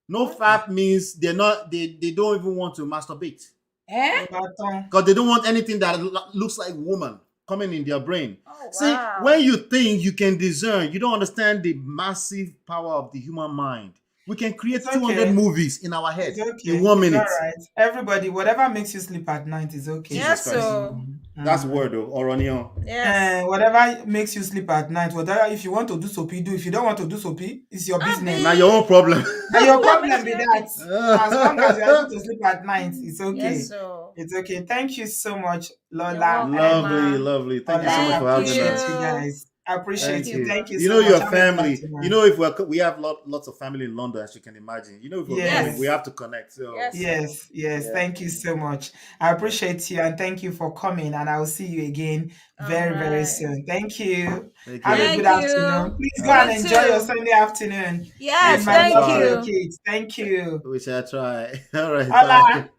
[SPEAKER 3] No fap means they don't even want to masturbate
[SPEAKER 2] Eh?
[SPEAKER 1] No bad tongue.
[SPEAKER 3] because they don't want anything that looks like woman coming in their brain.
[SPEAKER 2] Oh,
[SPEAKER 3] See,
[SPEAKER 2] wow.
[SPEAKER 3] when you think you can discern, you don't understand the massive power of the human mind. We can create
[SPEAKER 1] It's
[SPEAKER 3] 200
[SPEAKER 1] okay.
[SPEAKER 3] movies in our head
[SPEAKER 1] It's okay.
[SPEAKER 3] in 1 minute.
[SPEAKER 1] It's all right. Everybody, whatever makes you sleep at night is okay.
[SPEAKER 3] Jesus
[SPEAKER 2] Yes,
[SPEAKER 3] Christ.
[SPEAKER 2] so.
[SPEAKER 3] That's word though, Oronio.
[SPEAKER 2] Yes.
[SPEAKER 1] Whatever makes you sleep at night, whatever, if you want to do soapy, do. If you don't want to do soapy, it's your business.
[SPEAKER 3] Now your own problem.
[SPEAKER 1] And your
[SPEAKER 2] What
[SPEAKER 1] problem
[SPEAKER 2] makes
[SPEAKER 1] be
[SPEAKER 2] you
[SPEAKER 1] that. As long as you're able to sleep at night, it's okay.
[SPEAKER 2] Yes, so.
[SPEAKER 1] It's okay. Thank you so much, Lola.
[SPEAKER 2] welcome,
[SPEAKER 3] Lovely,
[SPEAKER 2] Ma.
[SPEAKER 3] lovely. Thank you
[SPEAKER 1] Ola.
[SPEAKER 3] so much
[SPEAKER 1] I
[SPEAKER 3] for having
[SPEAKER 1] appreciate
[SPEAKER 3] us.
[SPEAKER 1] you guys. I appreciate
[SPEAKER 3] Thank
[SPEAKER 1] you.
[SPEAKER 3] you.
[SPEAKER 1] Thank you
[SPEAKER 3] You
[SPEAKER 1] so
[SPEAKER 3] know
[SPEAKER 1] much.
[SPEAKER 3] your
[SPEAKER 1] Have a good
[SPEAKER 3] family.
[SPEAKER 1] afternoon.
[SPEAKER 3] You know if we have lots of family in London, as you can imagine. You know if we're
[SPEAKER 1] Yes.
[SPEAKER 3] coming, we have to connect. So
[SPEAKER 2] Yes.
[SPEAKER 1] Yes, yes.
[SPEAKER 3] Yeah.
[SPEAKER 1] Thank you so much. I appreciate you and thank you for coming. And I will see you again very, very
[SPEAKER 2] Alright.
[SPEAKER 1] soon. Thank you.
[SPEAKER 3] thank
[SPEAKER 1] Have a
[SPEAKER 3] you.
[SPEAKER 2] Thank
[SPEAKER 1] good
[SPEAKER 2] you.
[SPEAKER 1] afternoon. Please go
[SPEAKER 3] You
[SPEAKER 1] and enjoy your
[SPEAKER 2] too.
[SPEAKER 1] Sunday afternoon
[SPEAKER 2] Yes,
[SPEAKER 1] with my
[SPEAKER 2] thank
[SPEAKER 3] try.
[SPEAKER 1] lovely
[SPEAKER 2] you.
[SPEAKER 1] kids. Thank you.
[SPEAKER 3] We shall try. All right,
[SPEAKER 1] Ola,
[SPEAKER 3] bye.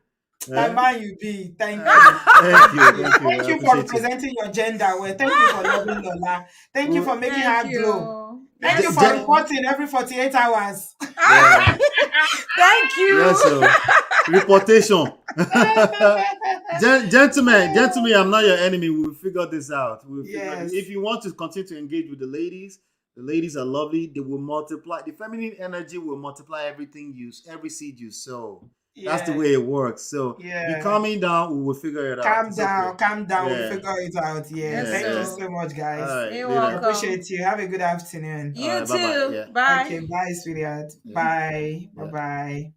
[SPEAKER 1] the man you be. Thank
[SPEAKER 3] Uh,
[SPEAKER 1] you.
[SPEAKER 3] thank you, thank you.
[SPEAKER 1] Thank
[SPEAKER 3] I
[SPEAKER 1] you for
[SPEAKER 3] appreciate you.
[SPEAKER 1] presenting your gender well. Thank you for loving Lola. Thank you for making her
[SPEAKER 2] Thank
[SPEAKER 1] glow.
[SPEAKER 2] you.
[SPEAKER 1] Thank you
[SPEAKER 2] Yes,
[SPEAKER 1] for
[SPEAKER 2] so.
[SPEAKER 1] reporting every 48 hours.
[SPEAKER 3] Yeah.
[SPEAKER 2] Thank you.
[SPEAKER 3] Yes, so reportation. Gentlemen, I'm not your enemy. We'll figure this out.
[SPEAKER 1] Yes.
[SPEAKER 3] If you want to continue to engage with the ladies are lovely. They will multiply. The feminine energy will multiply every seed you sow. That's the
[SPEAKER 1] Yeah.
[SPEAKER 3] way it works. So be
[SPEAKER 1] Yeah.
[SPEAKER 3] calming down. We will figure it out.
[SPEAKER 1] Calm
[SPEAKER 3] It's
[SPEAKER 1] down,
[SPEAKER 3] okay.
[SPEAKER 1] calm down. We'll
[SPEAKER 3] Yeah.
[SPEAKER 1] figure it out. Yeah.
[SPEAKER 2] Yes,
[SPEAKER 1] Thank you
[SPEAKER 2] so.
[SPEAKER 1] so much, guys.
[SPEAKER 3] All right.
[SPEAKER 2] You're
[SPEAKER 3] later.
[SPEAKER 1] I
[SPEAKER 2] welcome.
[SPEAKER 1] appreciate you. Have a good afternoon.
[SPEAKER 2] You
[SPEAKER 3] All right, bye-bye.
[SPEAKER 2] too.
[SPEAKER 3] Yeah.
[SPEAKER 2] Bye.
[SPEAKER 1] Okay, bye, sweetheart.
[SPEAKER 3] Yeah.
[SPEAKER 1] Bye.
[SPEAKER 3] Yeah.
[SPEAKER 1] Bye-bye.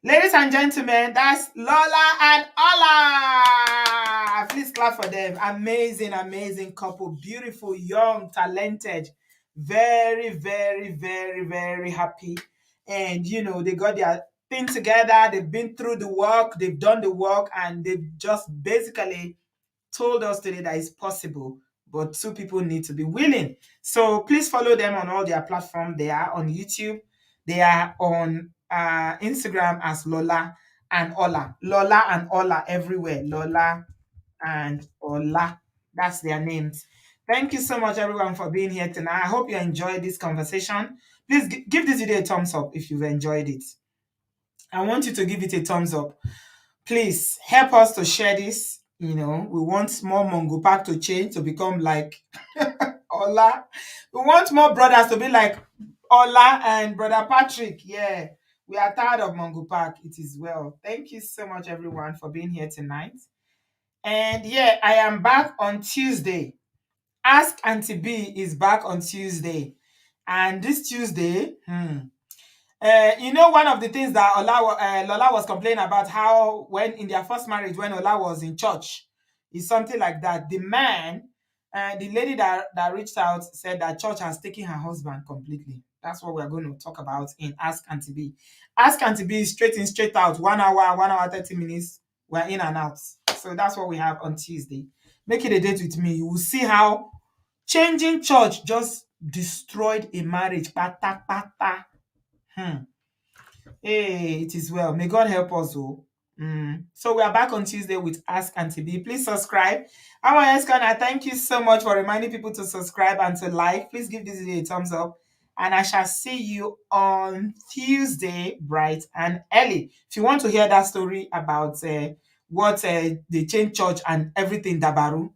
[SPEAKER 1] Ladies and gentlemen, that's Lola and Ola. Please clap for them. Amazing, amazing couple. Beautiful, young, talented. Very, very, very, very happy. And, they got their thing together. They've been through the work. They've done the work. And they've just basically told us today that it's possible. But two people need to be willing. So please follow them on all their platforms. They are on YouTube. They are on Instagram as Lola and Ola. Lola and Ola everywhere. Lola and Ola. That's their names. Thank you so much, everyone, for being here tonight. I hope you enjoyed this conversation. Please give this video a thumbs up if you've enjoyed it. I want you to give it a thumbs up. Please help us to share this. We want more Mongo Park to change to become like Ola. We want more brothers to be like Ola and Brother Patrick. Yeah, we are tired of Mongo Park. It is well. Thank you so much, everyone, for being here tonight. And yeah, I am back on Tuesday. Ask Auntie B is back on Tuesday. And this Tuesday, one of the things that Lola was complaining about, how when in their first marriage, when Ola was in church, is something like that. The man, the lady that reached out said that church has taken her husband completely. That's what we're going to talk about in Ask Auntie B. Ask Auntie B is straight in, straight out. 1 hour, 30 minutes. We're in and out. So that's what we have on Tuesday. Make it a date with me. You will see how changing church just destroyed a marriage. Pata, pata. Hey, it is well. May God help us. So we are back on Tuesday with Ask Auntie B. Please subscribe. I'm Eskan. I thank you so much for reminding people to subscribe and to like. Please give this video a thumbs up. And I shall see you on Tuesday, bright and early. If you want to hear that story about what they changed church and everything, Dabaru,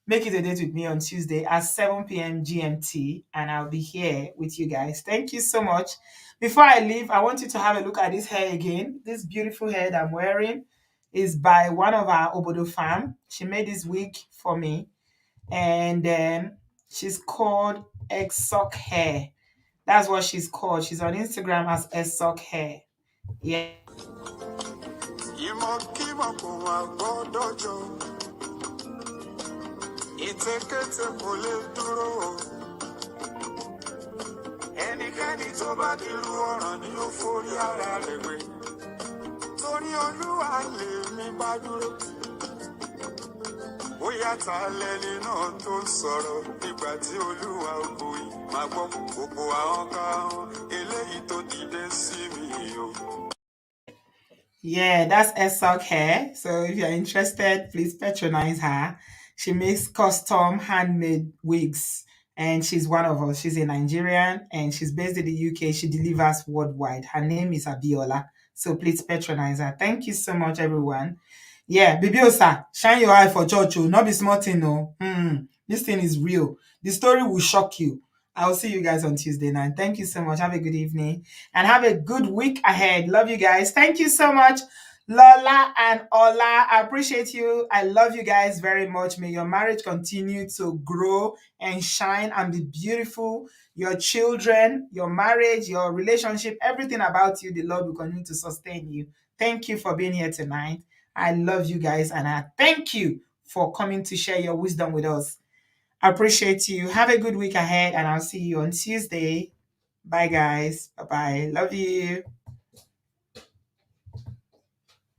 [SPEAKER 1] make it a date with me on Tuesday at 7 p.m. GMT, and I'll be here with you guys. Thank you so much. Before I leave, I want you to have a look at this hair again. This beautiful hair that I'm wearing is by one of our Obodo fam. She made this wig for me, and she's called Exoc Hair. That's what she's called. She's on Instagram as Exoc Hair. Yeah. ẹnikẹ́ni tó bá di ru ọ̀ràn ni ó forí ara rẹ̀ gbé torí olúwa lèmi bá dúró bóyá ta lẹni náà tó sọ̀rọ̀ nígbà tí olúwa kò yí máa gbọ́ gbogbo àwọn kan eléyìí tó dìde sí mi o. Yeah, that's Esok hair. So if you're interested, please patronize her. She makes custom handmade wigs and she's one of us. She's a Nigerian and she's based in the UK. She delivers worldwide. Her name is Abiola. So please patronize her. Thank you so much, everyone. Yeah, Bibiosa, shine your eye for church. Not be smart, no. This thing is real. The story will shock you. I'll see you guys on Tuesday night. Thank you so much. Have a good evening and have a good week ahead. Love you guys. Thank you so much, Lola and Ola. I appreciate you. I love you guys very much. May your marriage continue to grow and shine and be beautiful. Your children, your marriage, your relationship, everything about you, the Lord will continue to sustain you. Thank you for being here tonight. I love you guys and I thank you for coming to share your wisdom with us. I appreciate you. Have a good week ahead and I'll see you on Tuesday. Bye, guys. Bye-bye. Love you.